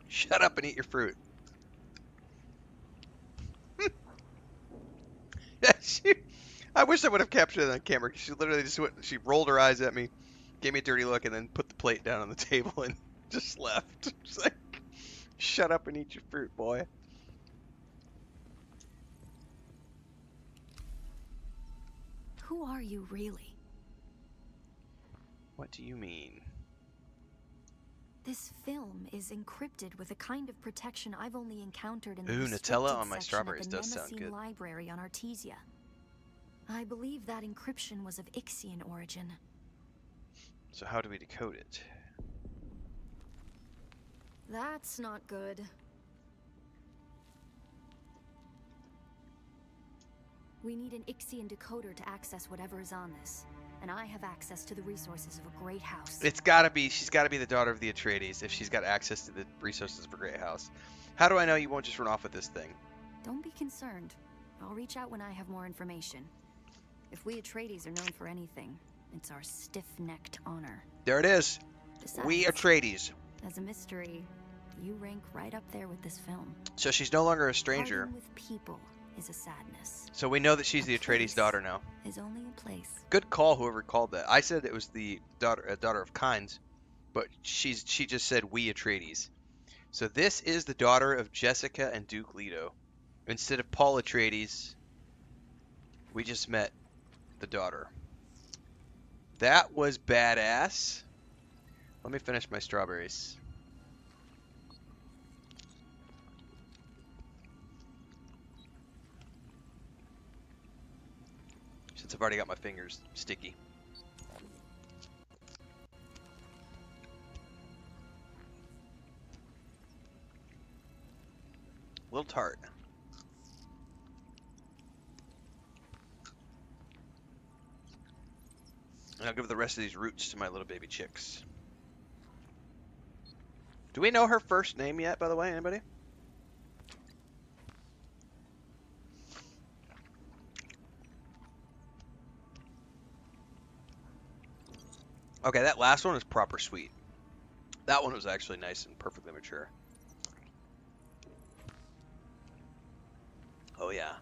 Shut up and eat your fruit. I wish I would have captured it on camera. She literally just went, she rolled her eyes at me, gave me a dirty look, and then put the plate down on the table and just left. She's like, shut up and eat your fruit, boy. Who are you really? What do you mean? This film is encrypted with a kind of protection I've only encountered in the Ooh, restricted Nutella on my section strawberries at the does sound Nemesis good. Library on Artesia. I believe that encryption was of Ixian origin. So how do we decode it? That's not good. We need an Ixian decoder to access whatever is on this. And I have access to the resources of a great house. It's gotta be, she's gotta be the daughter of the Atreides if she's got access to the resources of a great house. How do I know you won't just run off with this thing? Don't be concerned. I'll reach out when I have more information. If we Atreides are known for anything, it's our stiff-necked honor. There it is. Besides, We as a mystery, you rank right up there with this film. So she's no longer a stranger. Parting with people is a sadness. So we know that she's the Atreides' daughter now. Is only a place. Good call, whoever called that. I said it was the daughter of Kynes, but she just said we Atreides. So this is the daughter of Jessica and Duke Leto. Instead of Paul Atreides, we just met the daughter. That was badass. Let me finish my strawberries. Since I've already got my fingers sticky. A little tart. And I'll give the rest of these roots to my little baby chicks. Do we know her first name yet, by the way? Anybody? Okay, that last one is proper sweet. That one was actually nice and perfectly mature. Oh, yeah.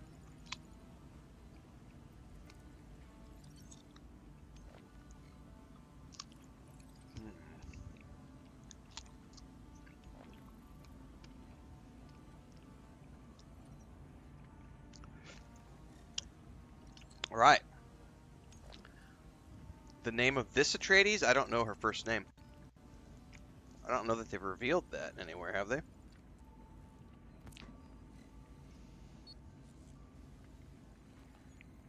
All right. The name of this Atreides, I don't know her first name. I don't know that they've revealed that anywhere, have they?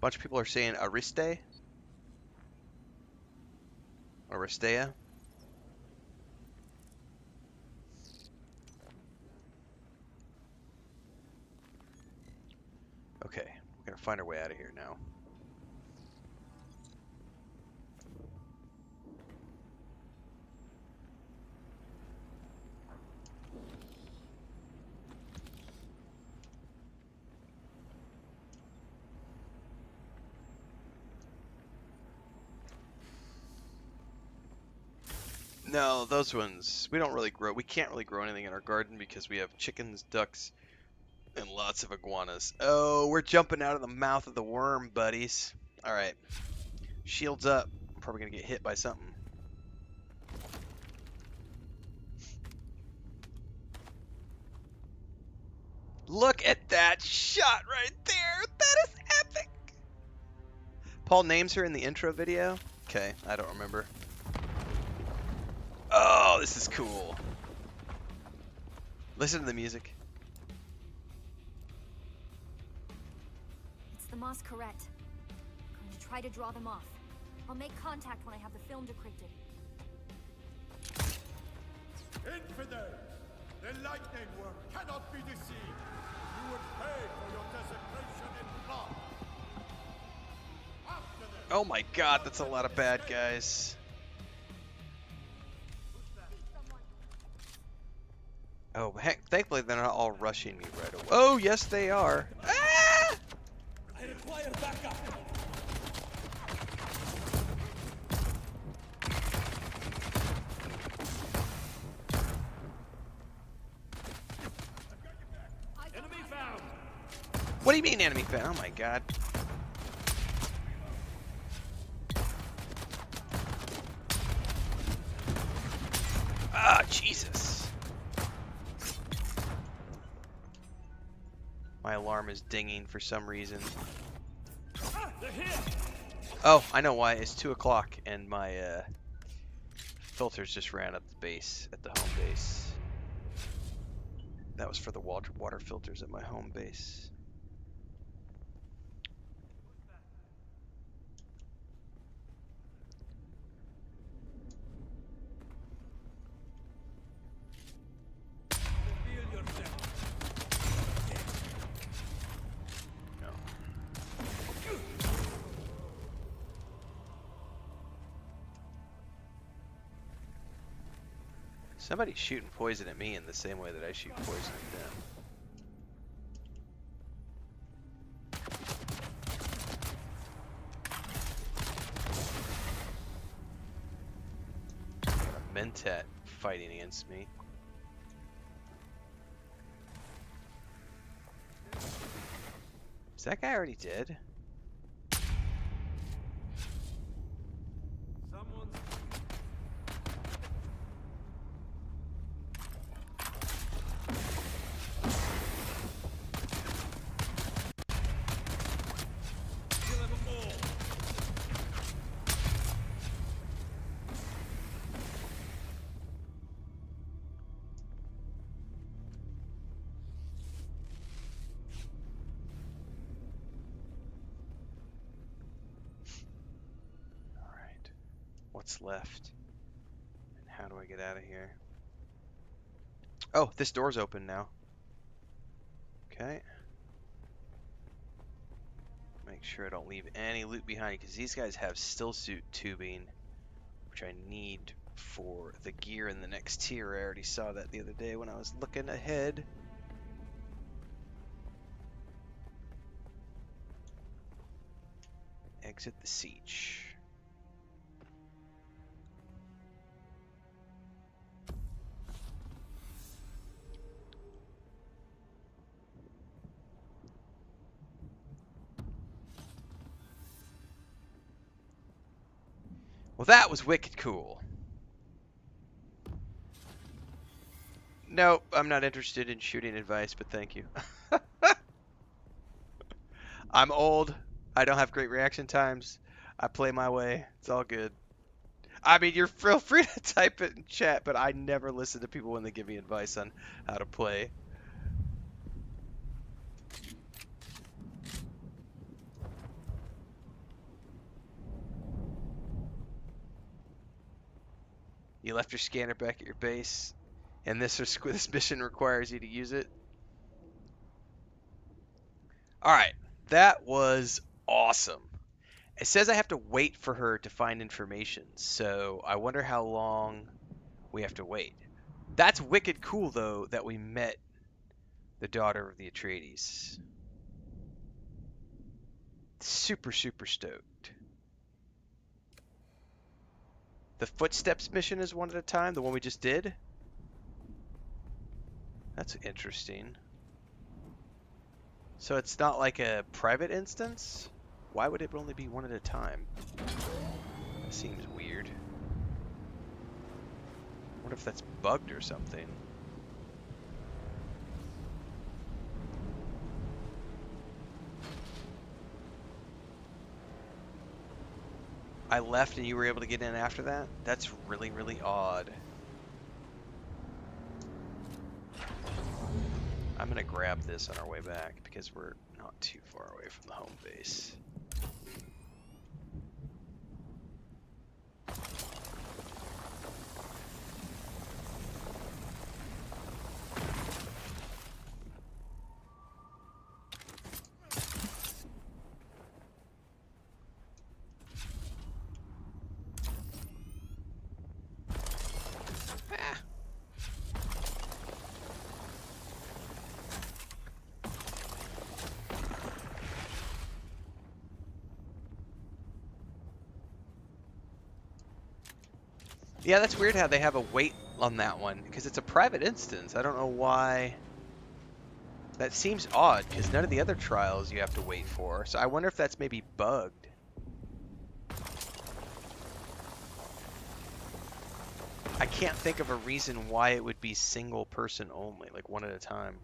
Bunch of people are saying Ariste. Aristea. Okay, we're gonna find our way out of here now. No, those ones, we don't really grow. We can't really grow anything in our garden because we have chickens, ducks, and lots of iguanas. Oh, we're jumping out of the mouth of the worm, buddies. All right. Shields up. I'm probably going to get hit by something. Look at that shot right there. That is epic. Paul names her in the intro video. Okay, I don't remember. Oh, this is cool. Listen to the music. It's the Masquerade. I'm going to try to draw them off. I'll make contact when I have the film decrypted. Infidels! The lightning worm cannot be deceived! You will pay for your desecration in blood! After them! Oh my god, that's a lot of bad guys. Oh, heck, thankfully they're not all rushing me right away. Oh, yes they are. Ah! I require backup. Enemy found! What do you mean enemy fan? Oh my god. Ah, Jesus. My alarm is dinging for some reason. Oh, I know why. It's 2 o'clock and my filters just ran up the base at the home base. That was for the water filters at my home base. Somebody's shooting poison at me in the same way that I shoot poison at them. Got a Mentat fighting against me. Is that guy already dead? What's left? And how do I get out of here? Oh, this door's open now. Okay. Make sure I don't leave any loot behind because these guys have stillsuit tubing, which I need for the gear in the next tier. I already saw that the other day when I was looking ahead. Exit the siege. Well, that was wicked cool. Nope, I'm not interested in shooting advice, but thank you. I'm old. I don't have great reaction times. I play my way. It's all good. I mean, you're feel free to type it in chat, but I never listen to people when they give me advice on how to play. You left your scanner back at your base, and this mission requires you to use it. Alright, that was awesome. It says I have to wait for her to find information, so I wonder how long we have to wait. That's wicked cool, though, that we met the daughter of the Atreides. Super, super stoked. The Footsteps mission is one at a time, the one we just did. That's interesting. So it's not like a private instance? Why would it only be one at a time? That seems weird. What if that's bugged or something? I left and you were able to get in after that? That's really, really odd. I'm gonna grab this on our way back because we're not too far away from the home base. Yeah, that's weird how they have a wait on that one, because it's a private instance. I don't know why. That seems odd, because none of the other trials you have to wait for. So I wonder if that's maybe bugged. I can't think of a reason why it would be single person only, like one at a time.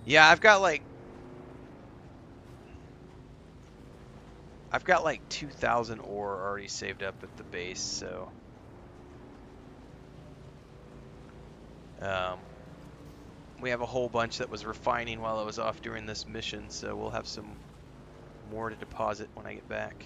Yeah, I've got like 2,000 ore already saved up at the base, so we have a whole bunch that was refining while I was off during this mission, so we'll have some more to deposit when I get back.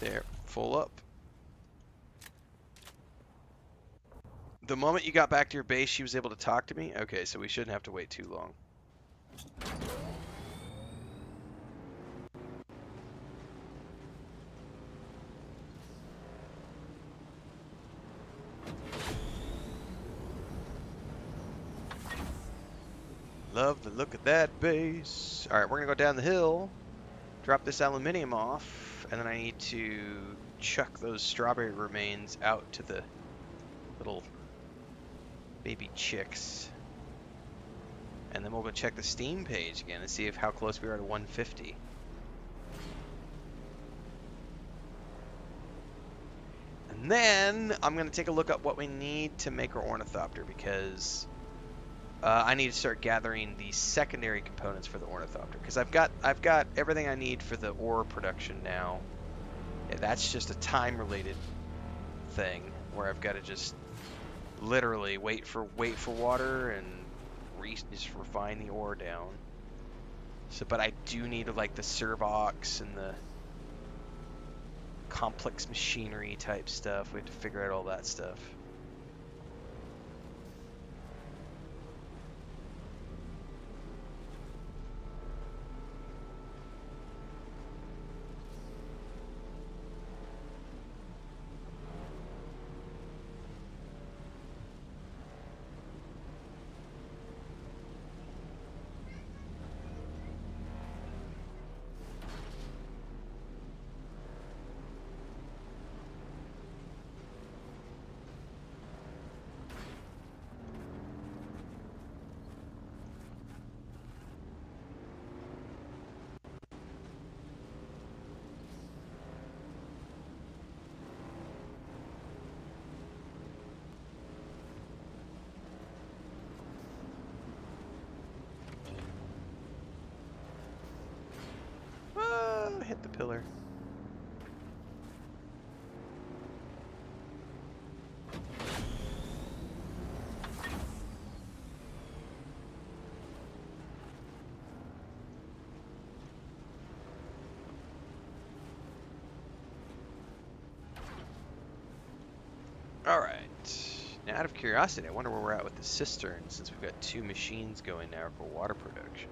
There, full up. The moment you got back to your base, she was able to talk to me? Okay, so we shouldn't have to wait too long. Love the look of that base. All right, we're gonna go down the hill, drop this aluminium off, and then I need to chuck those strawberry remains out to the little baby chicks. And then we'll go check the Steam page again and see if how close we are to 150. And then I'm going to take a look at what we need to make our ornithopter, because I need to start gathering the secondary components for the ornithopter, because I've got everything I need for the ore production now. Yeah, that's just a time related thing where I've got to just literally wait for water and just refine the ore down. So, but I do need like the servox and the complex machinery type stuff. We have to figure out all that stuff. Hit the pillar. All right. Now, out of curiosity, I wonder where we're at with the cistern, since we've got 2 machines going now for water production.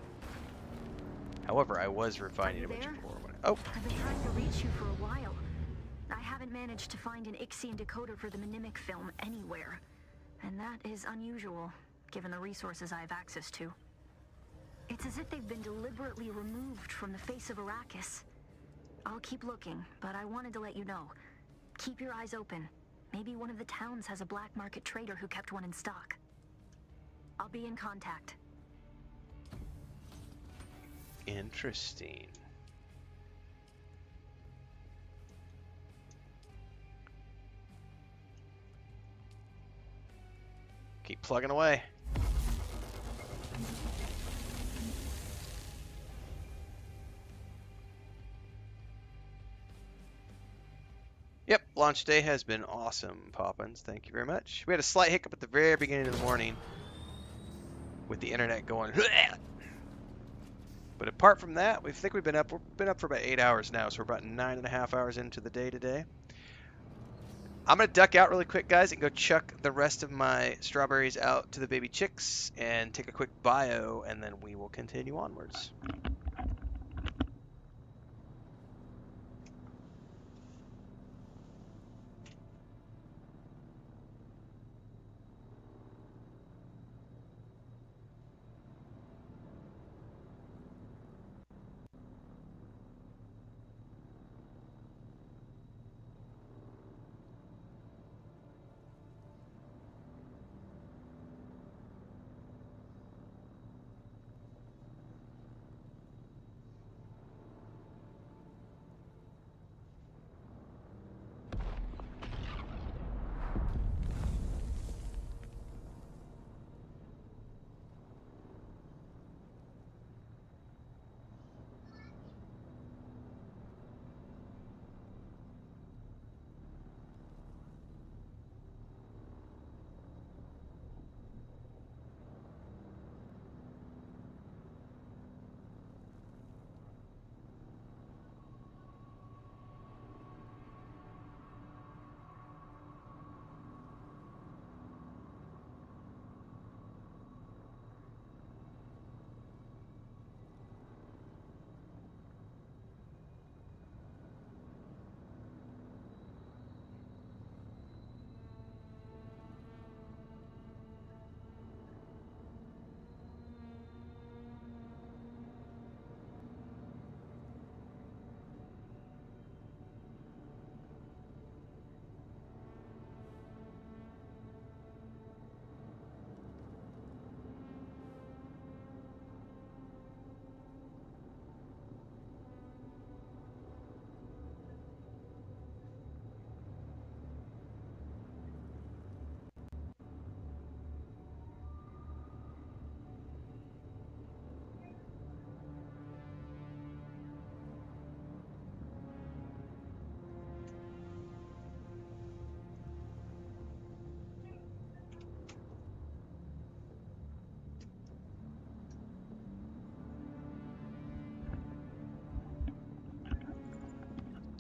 However, I was refining a bunch of ore. Oh! I've been trying to reach you for a while. I haven't managed to find an Ixian decoder for the mnemic film anywhere. And that is unusual, given the resources I have access to. It's as if they've been deliberately removed from the face of Arrakis. I'll keep looking, but I wanted to let you know. Keep your eyes open. Maybe one of the towns has a black market trader who kept one in stock. I'll be in contact. Interesting. Keep plugging away. Yep, launch day has been awesome, Poppins. Thank you very much. We had a slight hiccup at the very beginning of the morning with the internet going. But apart from that, we've been up for about 8 hours now, so we're about 9.5 hours into the day today. I'm going to duck out really quick, guys, and go chuck the rest of my strawberries out to the baby chicks and take a quick bio, and then we will continue onwards.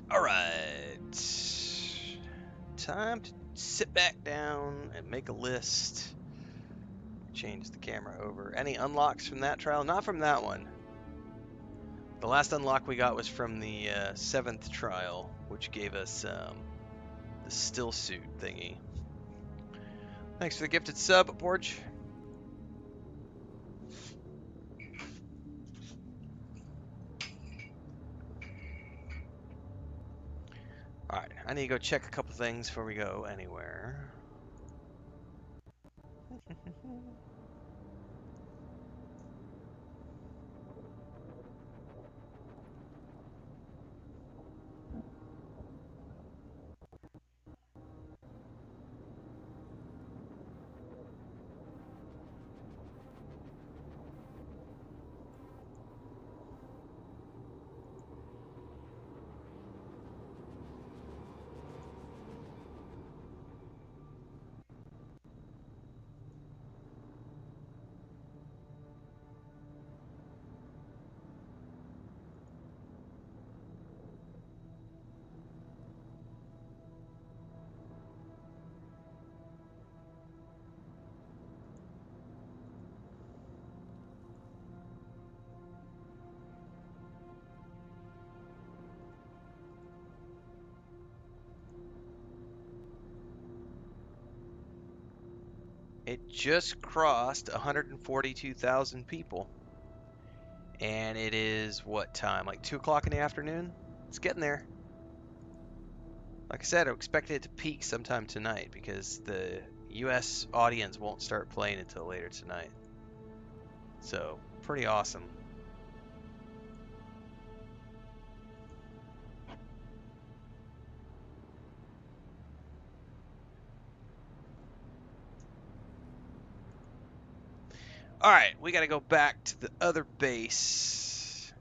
All right. Time to sit back down and make a list. Change the camera over. Any unlocks from that trial? Not from that one. The last unlock we got was from the 7th trial, which gave us the still suit thingy. Thanks for the gifted sub, Borge. Alright, I need to go check a couple things before we go anywhere. It just crossed 142,000 people. And it is what time? Like 2 o'clock in the afternoon? It's getting there. Like I said, I expect it to peak sometime tonight because the US audience won't start playing until later tonight. So, pretty awesome. Alright, we gotta go back to the other base.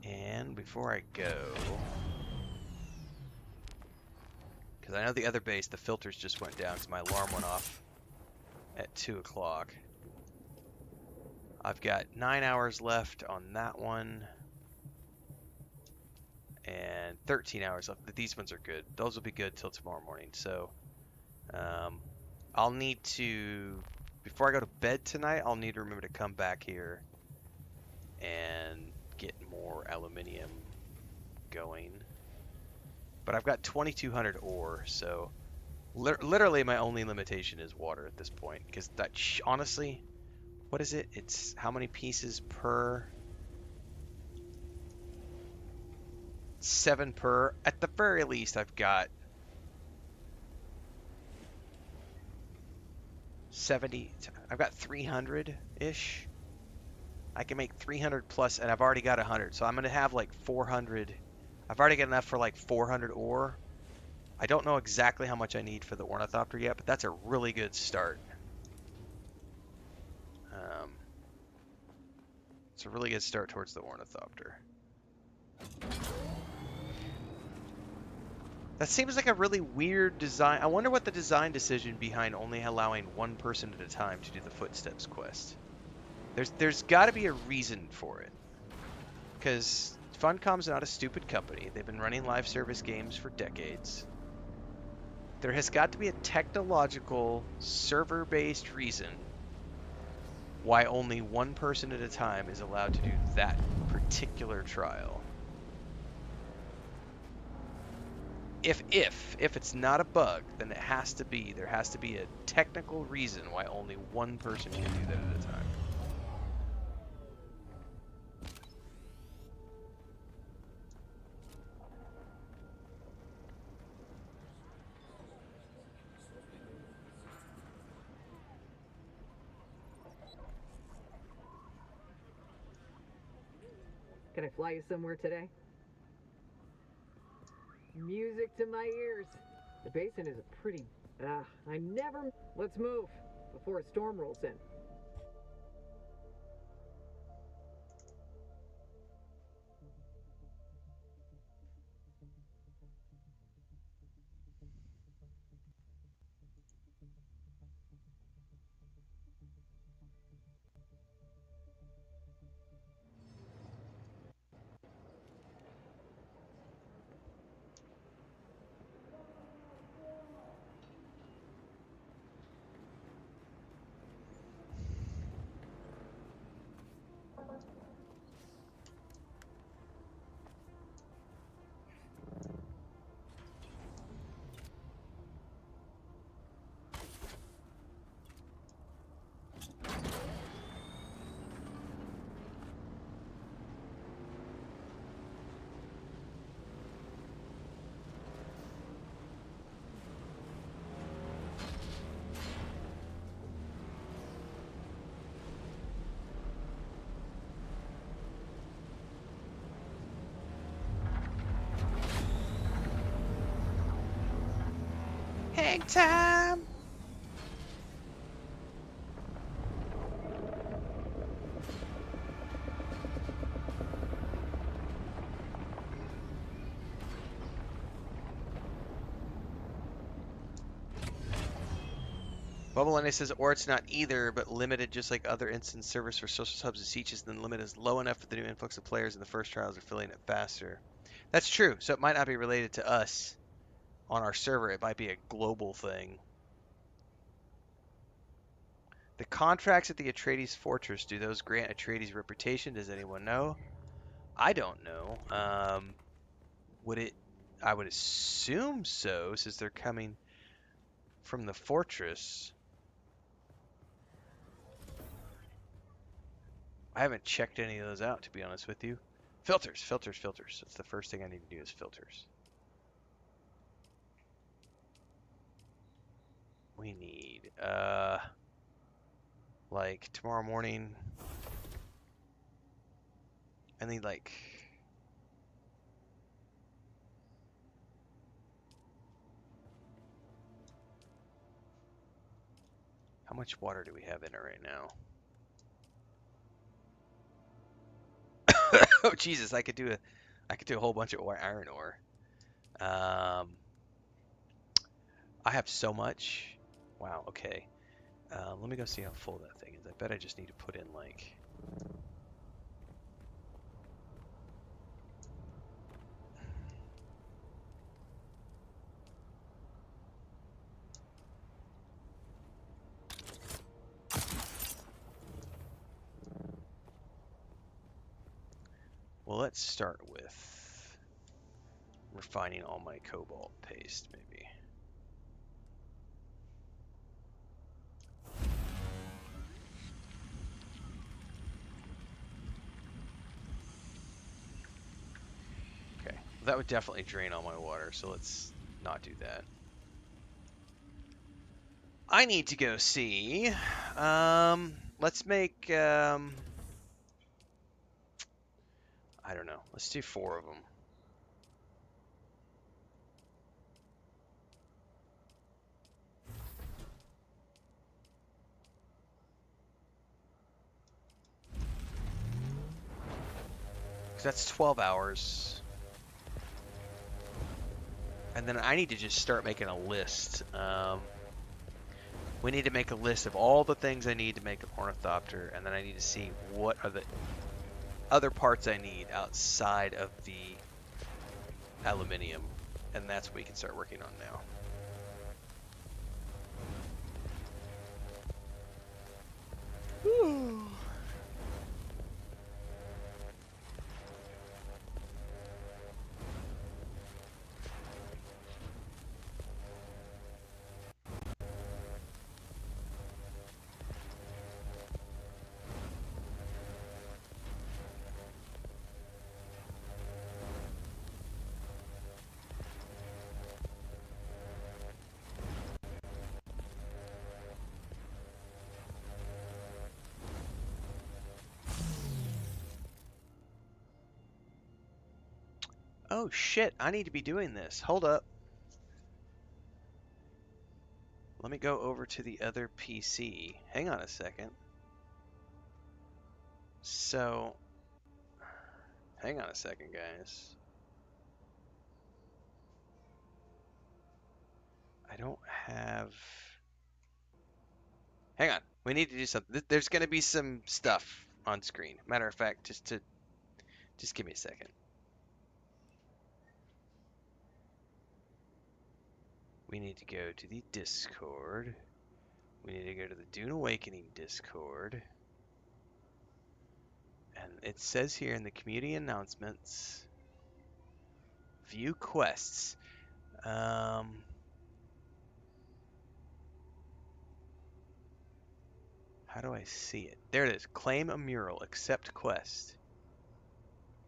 And before I go, because I know the other base, the filters just went down because my alarm went off at 2 o'clock. I've got 9 hours left on that one. And 13 hours left. These ones are good. Those will be good till tomorrow morning. So I'll need to, before I go to bed tonight, I'll need to remember to come back here and get more aluminium going. But I've got 2,200 ore, so literally my only limitation is water at this point. Because that, honestly, what is it? It's how many pieces per... 7 per. At the very least, I've got 70. I've got 300-ish. I can make 300 plus, and I've already got 100. So I'm going to have like 400. I've already got enough for like 400 ore. I don't know exactly how much I need for the ornithopter yet, but that's a really good start. It's a really good start towards the ornithopter. That seems like a really weird design. I wonder what the design decision behind only allowing one person at a time to do the footsteps quest. There's got to be a reason for it. Because Funcom's not a stupid company. They've been running live service games for decades. There has got to be a technological, server-based reason why only one person at a time is allowed to do that particular trial. If it's not a bug, then there has to be a technical reason why only one person can do that at a time. Can I fly you somewhere today? Music to my ears. The basin is a pretty... I never... Let's move before a storm rolls in. Hang time! Bubble Lenny says, or it's not either, but limited just like other instant service for social subs and sietches, then the limit is low enough for the new influx of players and the first trials are filling it faster. That's true, so it might not be related to us on our server. It might be a global thing. The contracts at the Atreides Fortress, do those grant Atreides reputation? Does anyone know? I don't know. Would it? I would assume so, since they're coming from the fortress. I haven't checked any of those out, to be honest with you. Filters, filters, filters. That's the first thing I need to do is filters. We need, like, tomorrow morning, I need, like, how much water do we have in it right now? Oh, Jesus, I could do a whole bunch of iron ore. I have so much. Wow, okay. Let me go see how full that thing is. I bet I just need to put in, like... Well, let's start with refining all my cobalt paste, maybe. Okay, that would definitely drain all my water, so let's not do that. I need to go see. Let's make, I don't know. Let's do 4 of them. That's 12 hours. And then I need to just start making a list. We need to make a list of all the things I need to make an ornithopter, and then I need to see what are the other parts I need outside of the aluminium. And that's what we can start working on now. Whew. Oh shit, I need to be doing this. Hold up. Let me go over to the other PC. Hang on a second. So, hang on a second, guys. I don't have... Hang on. We need to do something. There's going to be some stuff on screen. Matter of fact, just give me a second. We need to go to the Discord. We need to go to the Dune Awakening Discord. And it says here in the community announcements, view quests. How do I see it? There it is. Claim a mural. Accept quest.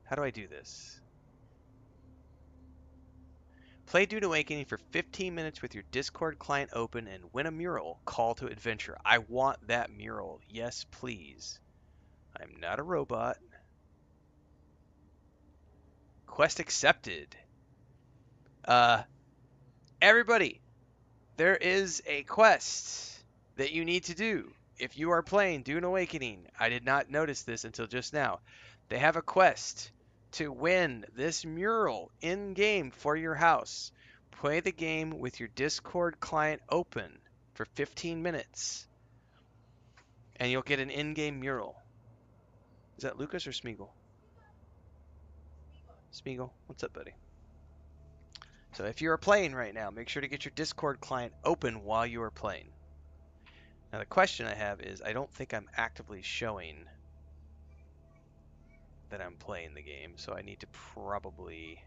How do I do this? Play Dune Awakening for 15 minutes with your Discord client open and win a mural. Call to adventure. I want that mural. Yes, please. I'm not a robot. Quest accepted. Everybody, there is a quest that you need to do if you are playing Dune Awakening. I did not notice this until just now. They have a quest to win this mural in-game for your house. Play the game with your Discord client open for 15 minutes, and you'll get an in-game mural. Is that Lucas or Smeagol? Smeagol, what's up, buddy? So if you are playing right now, make sure to get your Discord client open while you are playing. Now the question I have is, I don't think I'm actively showing that I'm playing the game, so I need to probably...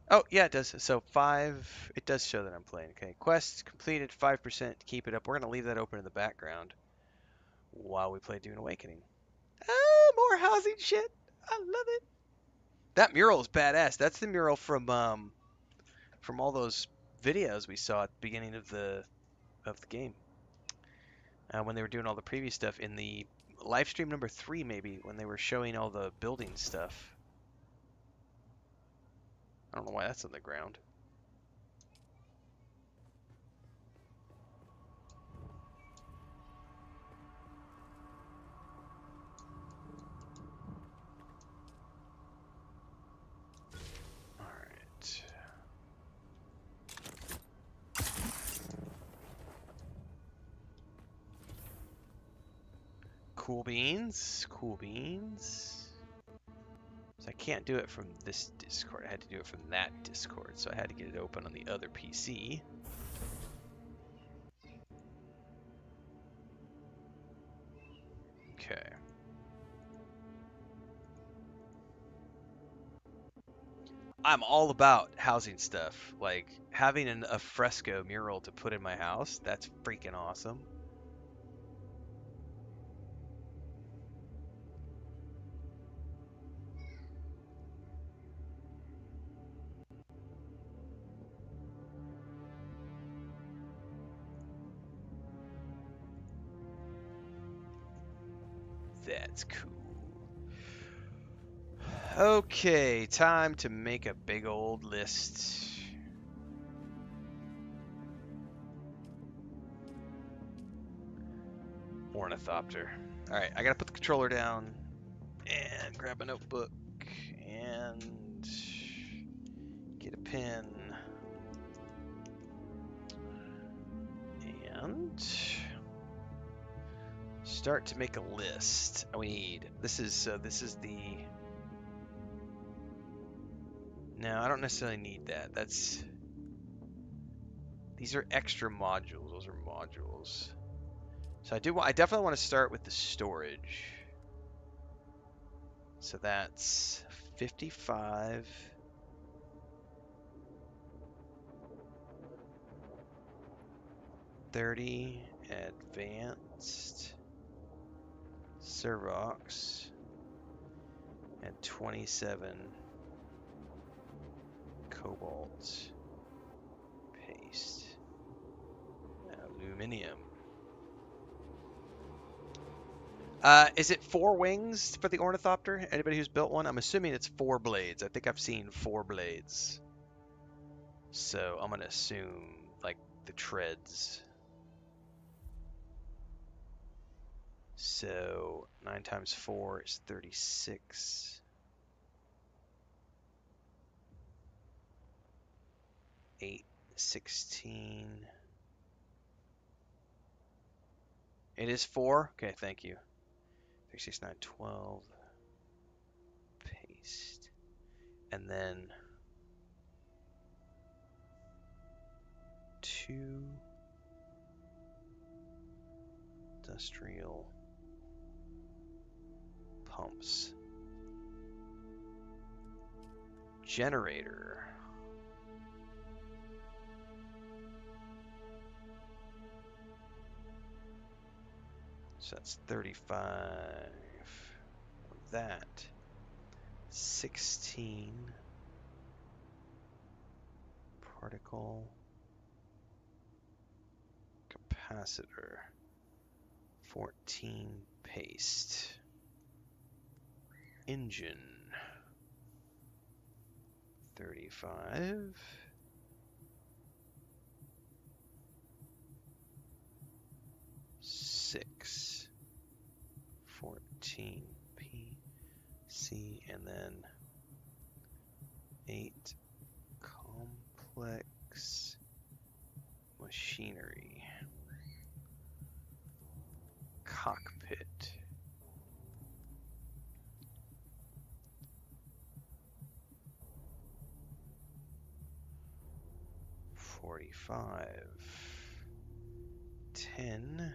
Oh, yeah, it does. So 5, it does show that I'm playing. Okay, quest completed, 5%, keep it up. We're going to leave that open in the background while we play Dune Awakening. Oh, more housing shit. I love it. That mural is badass. That's the mural from all those videos we saw at the beginning of the game. When they were doing all the previous stuff in the live stream number 3, maybe, when they were showing all the building stuff. I don't know why that's on the ground. Alright. Cool beans. Cool beans. So I can't do it from this Discord. I had to do it from that Discord, so I had to get it open on the other PC. Okay. I'm all about housing stuff. Like, having a fresco mural to put in my house, that's freaking awesome. That's cool. Okay, time to make a big old list. Ornithopter. Alright, I gotta put the controller down and grab a notebook and get a pen and start to make a list. We need, this is the, no, I don't necessarily need that. These are extra modules. Those are modules. So I definitely want to start with the storage. So that's 55. $30 advanced Servox and 27 cobalt paste. Aluminium. Is it 4 wings for the Ornithopter? Anybody who's built one? I'm assuming it's 4 blades. I think I've seen 4 blades. So I'm going to assume, like, the treads. So 9 times 4 is 36. 8, 16. It is 4? Okay, thank you. 3, 6, 9, 12. Paste. And then 2 industrial pumps. Generator. So that's 35 of that. 16 particle capacitor. 14 paste. Engine. 35. 8 complex machinery. Cockpit. $45. 10.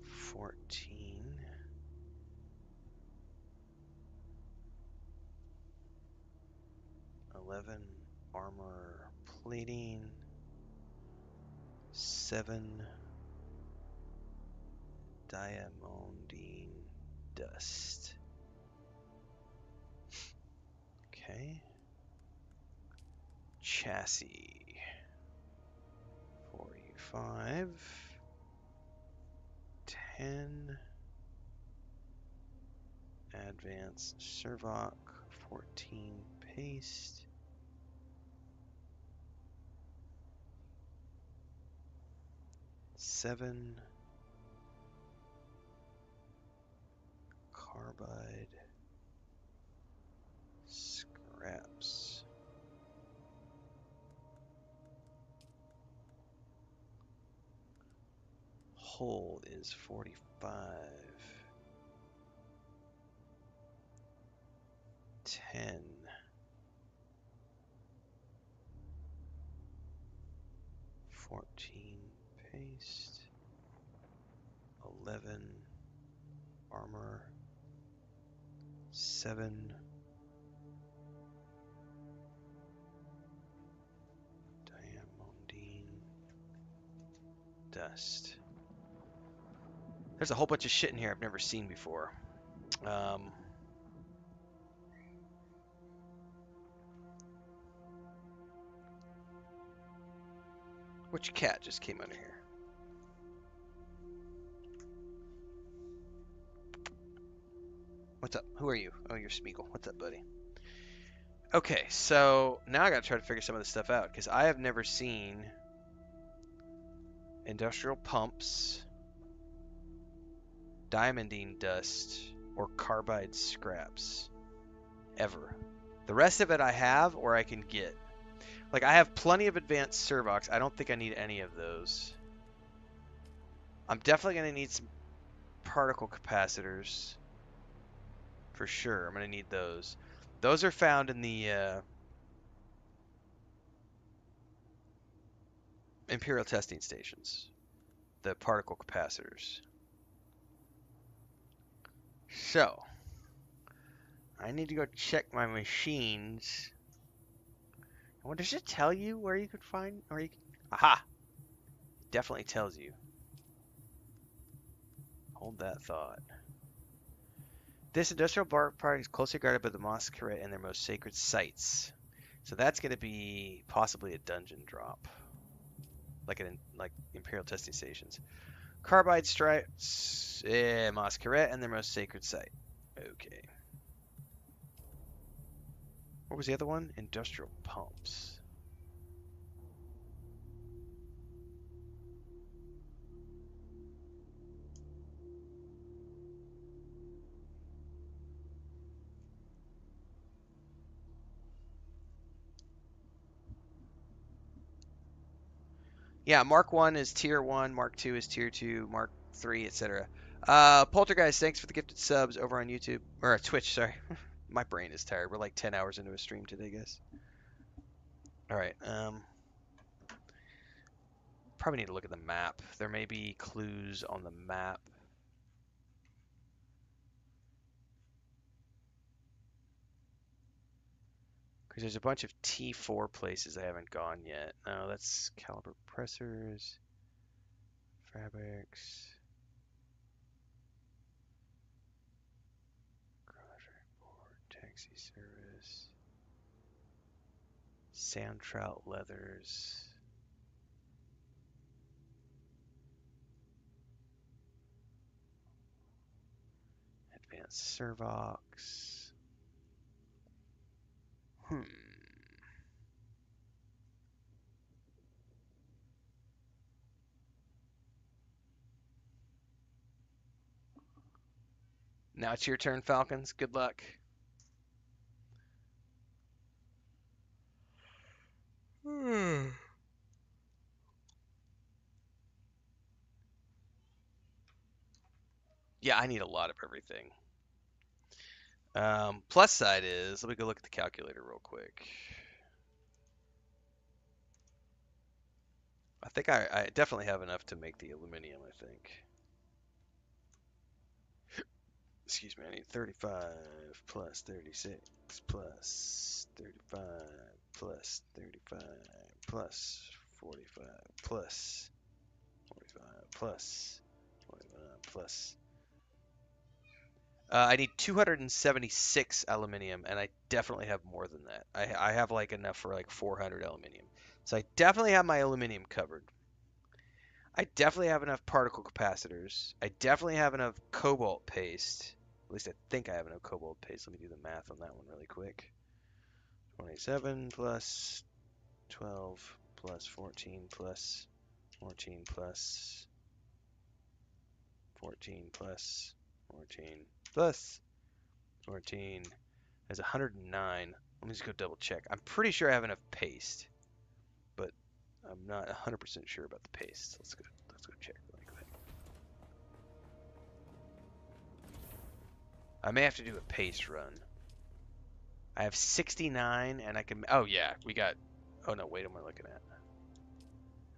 14. 11. Armor plating. 7. Diamondine dust. Okay. Chassis. 45. 10. Advanced Servoc. 14. Paste. 7. Carbide. Scraps. Hold is 45. 10. 14. Paste. 11. Armor. 7. Diamondine dust. There's a whole bunch of shit in here I've never seen before. Which cat just came under here? What's up? Who are you? Oh, you're Smeagol. What's up, buddy? Okay, so now I gotta try to figure some of this stuff out, because I have never seen industrial pumps, diamondine dust, or carbide scraps. Ever. The rest of it I have, or I can get. Like, I have plenty of advanced servocs. I don't think I need any of those. I'm definitely going to need some particle capacitors. For sure. I'm going to need those. Those are found in the Imperial testing stations. The particle capacitors. So, I need to go check my machines. What does it tell you where you could find, or you can, aha! It definitely tells you. Hold that thought. This industrial park is closely guarded by the Masquerade and their most sacred sites. So that's going to be possibly a dungeon drop, like Imperial testing stations. Carbide stripes, Masquerade and their most sacred site. Okay. What was the other one? Industrial pumps. Yeah, Mark 1 is tier 1, Mark 2 is tier 2, Mark 3, etc. Poltergeist, thanks for the gifted subs over on YouTube. Or Twitch, sorry. My brain is tired. We're like 10 hours into a stream today, guys. Alright, probably need to look at the map. There may be clues on the map. Because there's a bunch of T4 places I haven't gone yet. Oh, that's caliber pressers, fabrics, garage report, taxi service, sand trout leathers. Advanced servocs. Now it's your turn, Falcons. Good luck. Yeah, I need a lot of everything. Plus side is, let me go look at the calculator real quick. I think I definitely have enough to make the aluminum, I think. Excuse me, I need 35 plus 36 plus 35 plus 35 plus 45 plus 45 plus 45 plus. I need 276 aluminium, and I definitely have more than that. I have like enough for like 400 aluminium. So I definitely have my aluminium covered. I definitely have enough particle capacitors. I definitely have enough cobalt paste. At least I think I have enough cobalt paste. Let me do the math on that one really quick. 27 plus 12 plus 14 plus 14 plus 14 plus 14 plus 14 is 109. Let me just go double check. I'm pretty sure I have enough paste, but I'm not 100% sure about the paste. Let's go check really quick. I may have to do a paste run. I have 69 and I can, oh yeah, we got, oh no, wait, what am I looking at?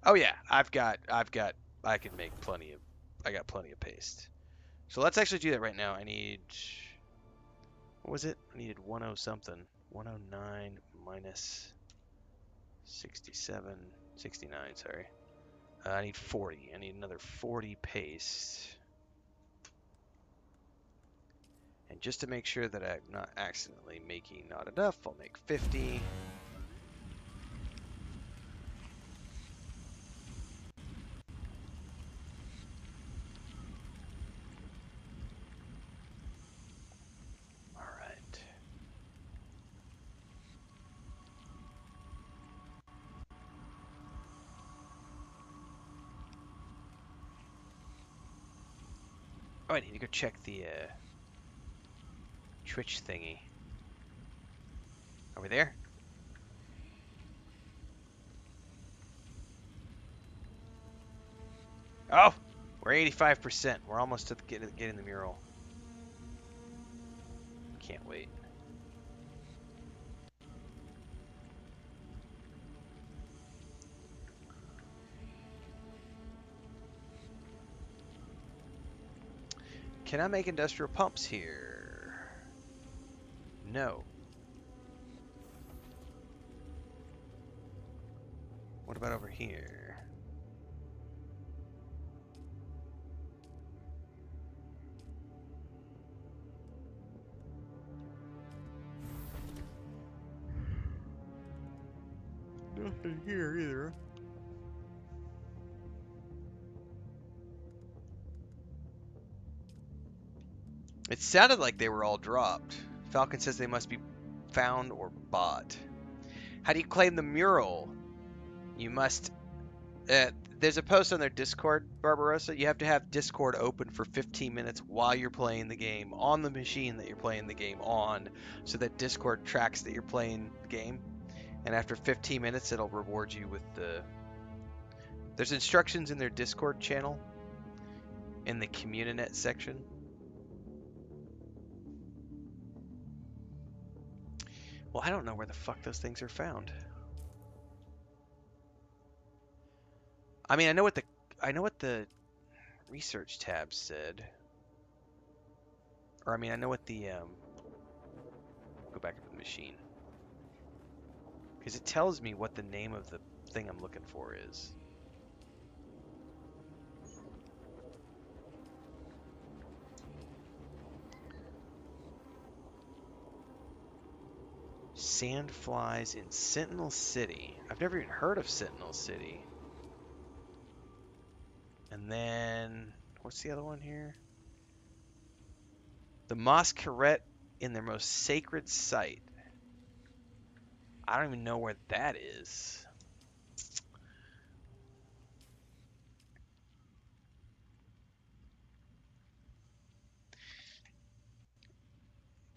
Oh yeah, I can make plenty of, I got plenty of paste. So let's actually do that right now. I need, what was it? I needed 10 something. 109 minus 67, 69, sorry. I need 40. I need another 40 paste. And just to make sure that I'm not accidentally making not enough, I'll make 50. All right. Oh, I need to go check the Twitch thingy. Are we there? Oh, we're 85%. We're almost to getting the mural. Can't wait. Can I make industrial pumps here? No. What about over here? Nothing here either. It sounded like they were all dropped. Falcon says they must be found or bought. How do you claim the mural? You must... there's a post on their Discord, Barbarossa. You have to have Discord open for 15 minutes while you're playing the game on the machine that you're playing the game on, so that Discord tracks that you're playing the game. And after 15 minutes, it'll reward you with the... There's instructions in their Discord channel in the Communinet section. Well, I don't know where the fuck those things are found. I mean, I know what the research tab said. Or I mean, I know what the go back to the machine. Because it tells me what the name of the thing I'm looking for is. Sandflies in Sentinel City. I've never even heard of Sentinel City. And then, what's the other one here? The Mosqueret in their most sacred site. I don't even know where that is.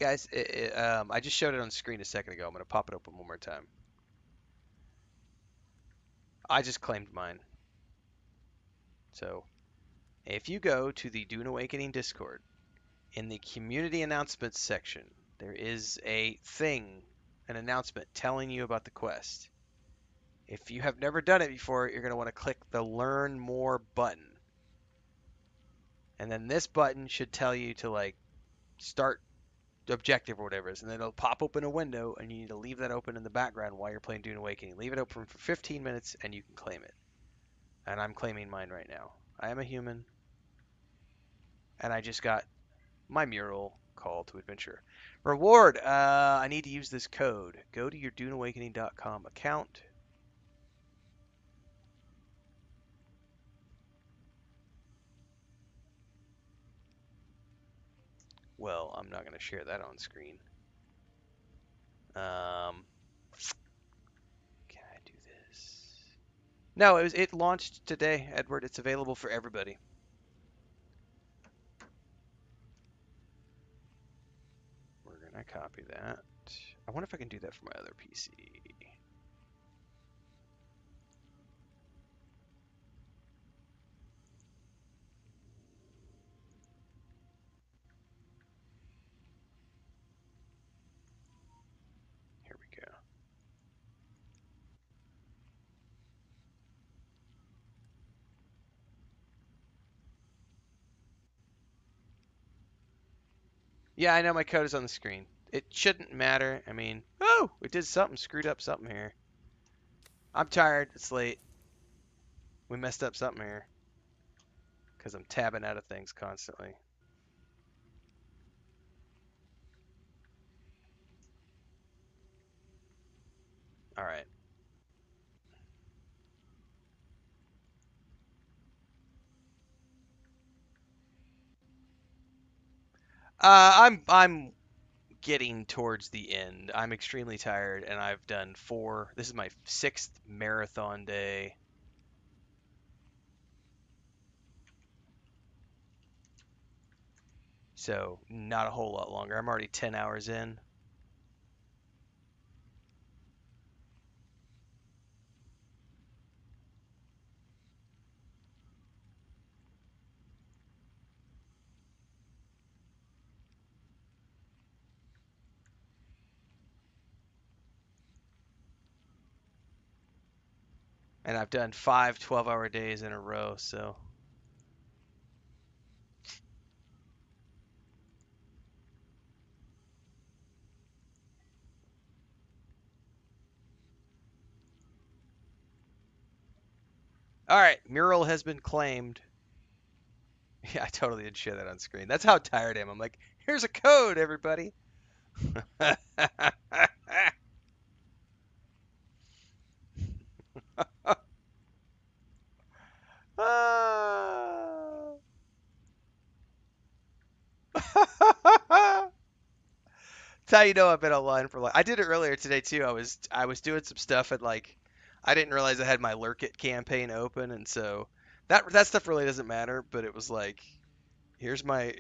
Guys, I just showed it on screen a second ago. I'm going to pop it open one more time. I just claimed mine. So if you go to the Dune Awakening Discord, in the community announcements section, there is a thing, an announcement telling you about the quest. If you have never done it before, you're going to want to click the Learn More button. And then this button should tell you to like start objective or whatever it is, and then it'll pop open a window, and you need to leave that open in the background while you're playing Dune Awakening. Leave it open for 15 minutes, and you can claim it. And I'm claiming mine right now. I am a human, and I just got my mural call to adventure. Reward! I need to use this code. Go to your DuneAwakening.com account. Well, I'm not going to share that on screen. Can I do this? No, it launched today, Edward. It's available for everybody. We're going to copy that. I wonder if I can do that for my other PC. Here we go. Yeah, I know my code is on the screen. It shouldn't matter. I mean, oh, it did something, screwed up something here. I'm tired. It's late. We messed up something here. Because I'm tabbing out of things constantly. All right. I'm getting towards the end. I'm extremely tired, and I've done 4. This is my 6th marathon day. So not a whole lot longer. I'm already 10 hours in. And I've done 5 12-hour days in a row, so. All right, mural has been claimed. Yeah, I totally did share that on screen. That's how tired I am. I'm like, here's a code, everybody. That's how you know I've been online for like. I did it earlier today too. I was doing some stuff and like I didn't realize I had my Lurk It campaign open, and so that stuff really doesn't matter. But it was like, here's my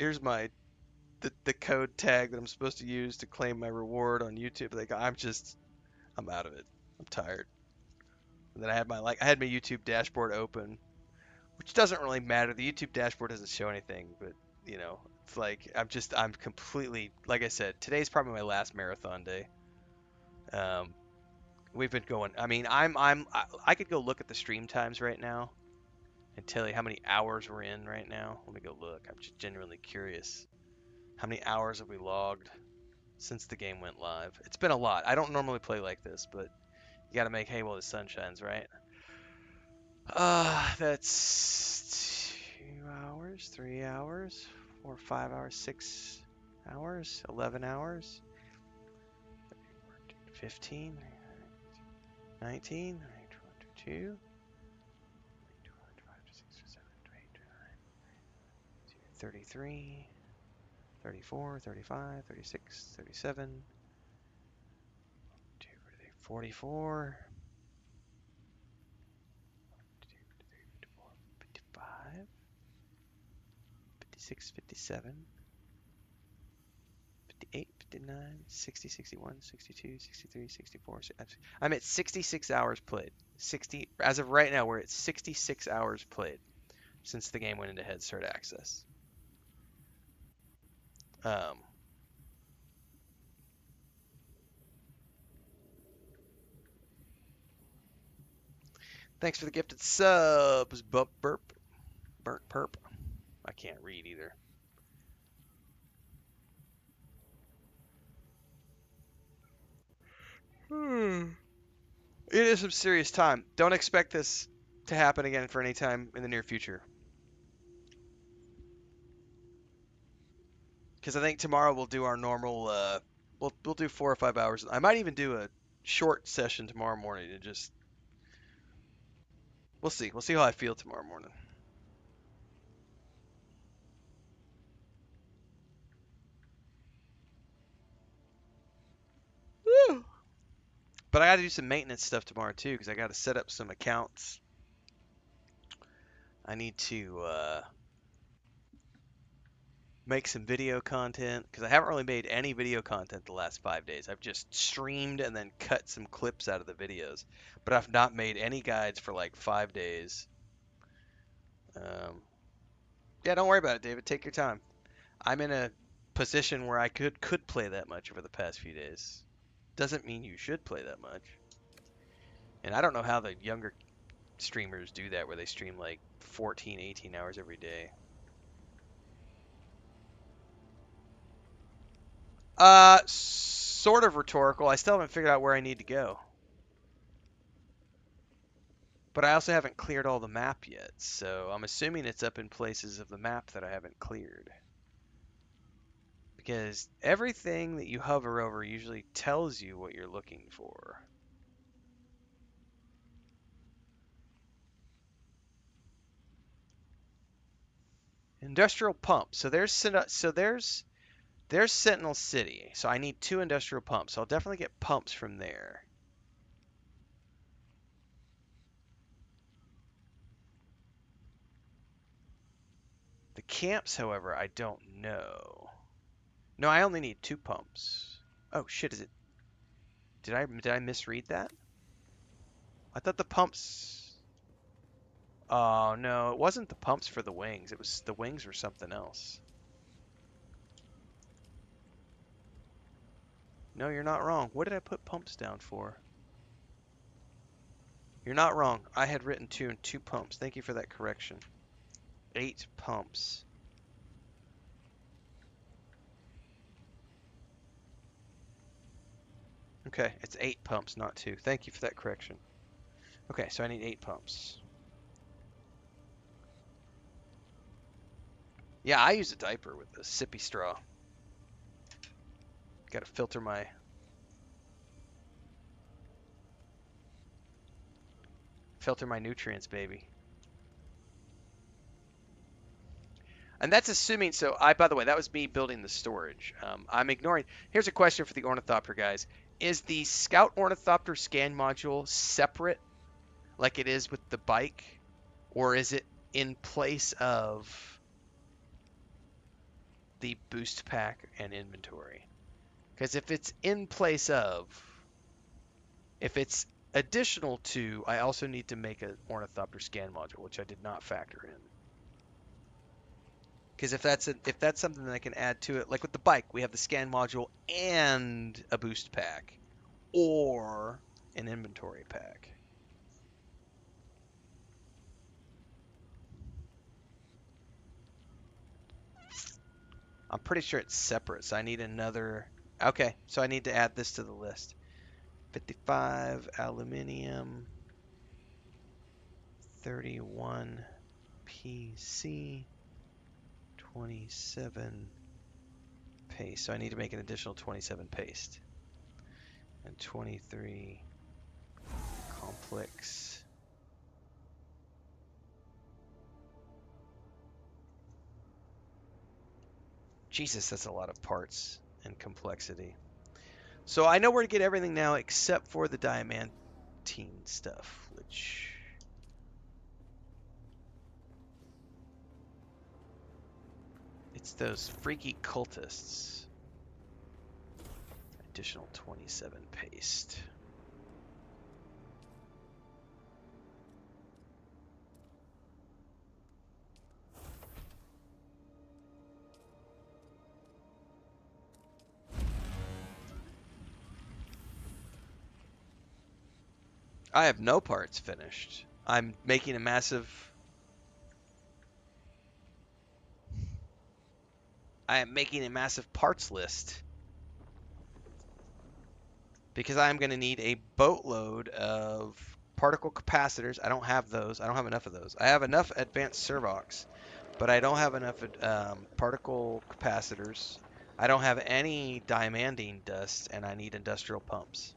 the code tag that I'm supposed to use to claim my reward on YouTube. Like I'm out of it. I'm tired. And then I had my YouTube dashboard open, which doesn't really matter. The YouTube dashboard doesn't show anything, but it's like I'm completely, like I said, today's probably my last marathon day. We've been going. I mean, I could go look at the stream times right now and tell you how many hours we're in right now. Let me go look. I'm just genuinely curious. How many hours have we logged since the game went live? It's been a lot. I don't normally play like this, but you got to make hay while the sun shines, right? That's 2 hours, 3 hours, 4, 5 hours, 6 hours, 11 hours, 15, 19, 22, 33, 34, 35, 36, 37, 44, 55, 56, 57, 58, 59, 60, 61, 62, 63, 64. I'm at 66 hours played. 60 as of right now, we're at 66 hours played since the game went into Head Start access. Thanks for the gifted subs, burp, burnt perp. I can't read either. It is some serious time. Don't expect this to happen again for any time in the near future. Because I think tomorrow we'll do our normal. We'll do 4 or 5 hours. I might even do a short session tomorrow morning to just. We'll see. We'll see how I feel tomorrow morning. Woo! But I got to do some maintenance stuff tomorrow too, because I got to set up some accounts. I need to make some video content, because I haven't really made any video content the last 5 days. I've just streamed and then cut some clips out of the videos, but I've not made any guides for like 5 days. Yeah, don't worry about it, David. Take your time. I'm in a position where I could play that much over the past few days. Doesn't mean you should play that much. And I don't know how the younger streamers do that, where they stream like 14, 18 hours every day. Sort of rhetorical. I still haven't figured out where I need to go. But I also haven't cleared all the map yet, so I'm assuming it's up in places of the map that I haven't cleared. Because everything that you hover over usually tells you what you're looking for. Industrial pump. So there's Sentinel City. So I need 2 industrial pumps. So I'll definitely get pumps from there. The camps, however, I don't know. No, I only need 2 pumps. Oh shit, is it? Did I misread that? I thought the pumps. Oh no, it wasn't the pumps for the wings. It was the wings or something else. No, you're not wrong. What did I put pumps down for? You're not wrong. I had written 2 and 2 pumps. Thank you for that correction. 8 pumps. Okay, it's 8 pumps, not 2. Thank you for that correction. Okay, so I need 8 pumps. Yeah, I use a diaper with a sippy straw. Gotta filter my nutrients, baby. And that's assuming, so by the way, that was me building the storage. I'm ignoring, here's a question for the Ornithopter guys. Is the Scout Ornithopter scan module separate like it is with the bike? Or is it in place of the boost pack and inventory? Because if it's in place of, if it's additional to, I also need to make an Ornithopter scan module, which I did not factor in. Because if that's something that I can add to it, like with the bike, we have the scan module and a boost pack, or an inventory pack. I'm pretty sure it's separate, so I need another. Okay, so I need to add this to the list. 55 aluminium, 31 PC, 27 paste. So I need to make an additional 27 paste. And 23 complex. Jesus, that's a lot of parts and complexity. So I know where to get everything now except for the diamantine stuff, which... It's those freaky cultists. additional 27 paste. I have no parts finished. I'm making a massive... I am making a massive parts list. Because I'm going to need a boatload of particle capacitors. I don't have those. I don't have enough of those. I have enough advanced servox, but I don't have enough particle capacitors. I don't have any diamandine dust, and I need industrial pumps.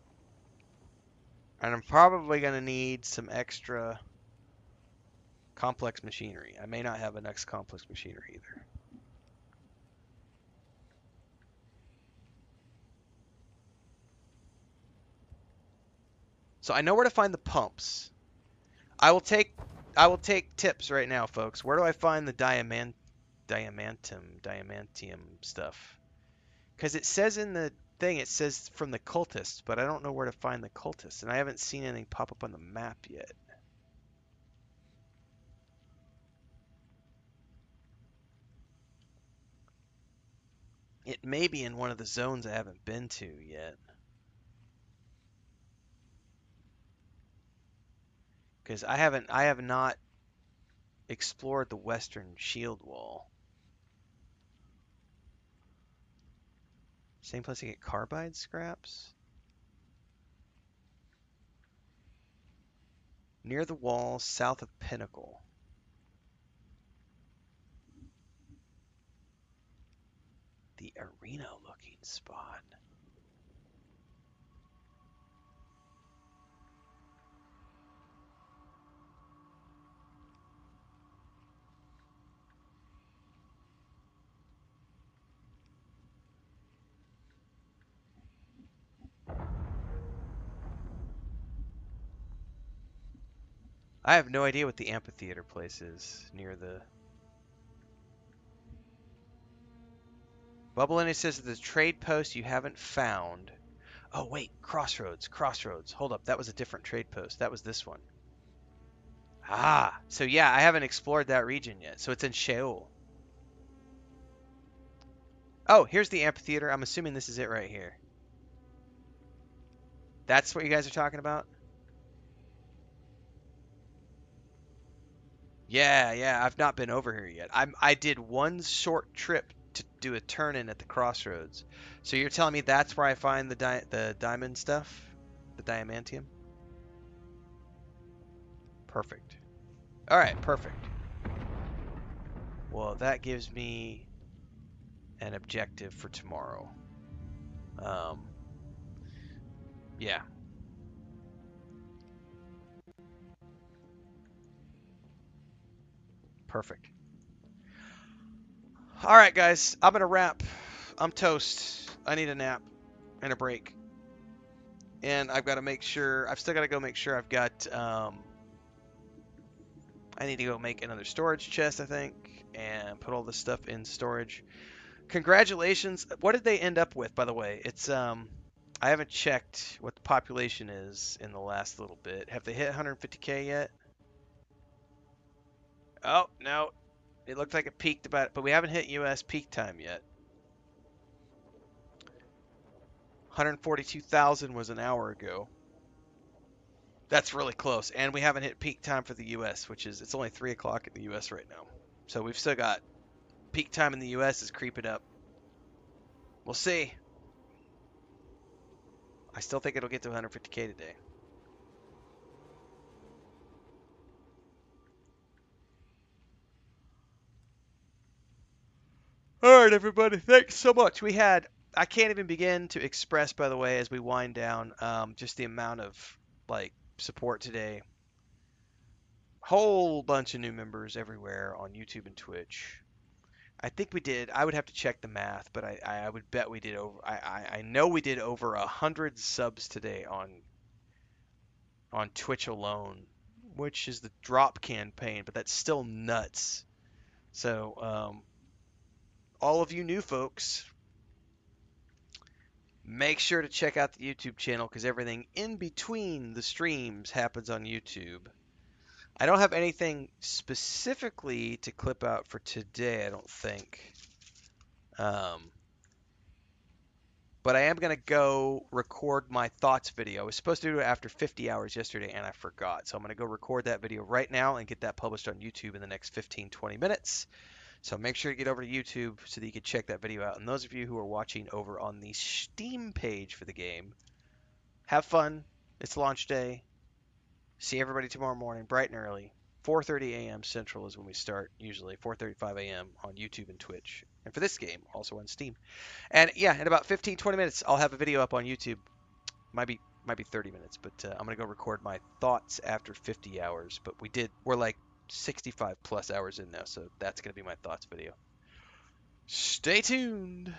And I'm probably going to need some extra complex machinery. I may not have enough complex machinery either. So I know where to find the pumps. I will take tips right now, folks. Where do I find the diamantium stuff? Because it says in the thing, it says from the cultists, but I don't know where to find the cultists, and I haven't seen anything pop up on the map yet. It may be in one of the zones I haven't been to yet. Because I have not explored the western shield wall. Same place to get carbide scraps? Near the wall, south of Pinnacle. The arena looking spot. I have no idea what the amphitheater place is near the... Bubble in it says the trade post you haven't found. Oh, wait. Crossroads. Crossroads. Hold up. That was a different trade post. That was this one. Ah. So, yeah, I haven't explored that region yet. So it's in Sheol. Oh, here's the amphitheater. I'm assuming this is it right here. That's what you guys are talking about? Yeah, yeah. I've not been over here yet. I did one short trip to do a turn-in at the crossroads. So you're telling me that's where I find the diamond stuff? The diamantium? Perfect. All right, perfect. Well, that gives me an objective for tomorrow. Yeah. Perfect. All right, guys. I'm going to wrap. I'm toast. I need a nap and a break. And I've got to make sure... I've still got to go make sure I've got... I need to go make another storage chest, I think, and put all this stuff in storage. Congratulations. What did they end up with, by the way? It's... I haven't checked what the population is in the last little bit. Have they hit 150K yet? Oh, no. It looked like it peaked about... But we haven't hit US peak time yet. 142,000 was an hour ago. That's really close. And we haven't hit peak time for the US, which is... It's only 3 o'clock in the US right now. So we've still got... Peak time in the US is creeping up. We'll see. I still think it'll get to 150K today. All right, everybody. Thanks so much. We had... I can't even begin to express, by the way, as we wind down, just the amount of, like, support today. Whole bunch of new members everywhere on YouTube and Twitch. I think we did. I would have to check the math, but I would bet we did over... I know we did over 100 subs today on Twitch alone, which is the drop campaign, but that's still nuts. So, all of you new folks, Make sure to check out the YouTube channel because everything in between the streams happens on YouTube. I don't have anything specifically to clip out for today, I don't think. But I am going to go record my thoughts video. I was supposed to do it after 50 hours yesterday, and I forgot. So I'm going to go record that video right now and get that published on YouTube in the next 15, 20 minutes. So make sure to get over to YouTube so that you can check that video out. And those of you who are watching over on the Steam page for the game, have fun. It's launch day. See everybody tomorrow morning, bright and early. 4:30 a.m. Central is when we start, usually 4:35 a.m. on YouTube and Twitch. And for this game, also on Steam. And yeah, in about 15, 20 minutes, I'll have a video up on YouTube. Might be 30 minutes, but I'm gonna go record my thoughts after 50 hours. But we're like 65 plus hours in now, so that's gonna be my thoughts video. Stay tuned.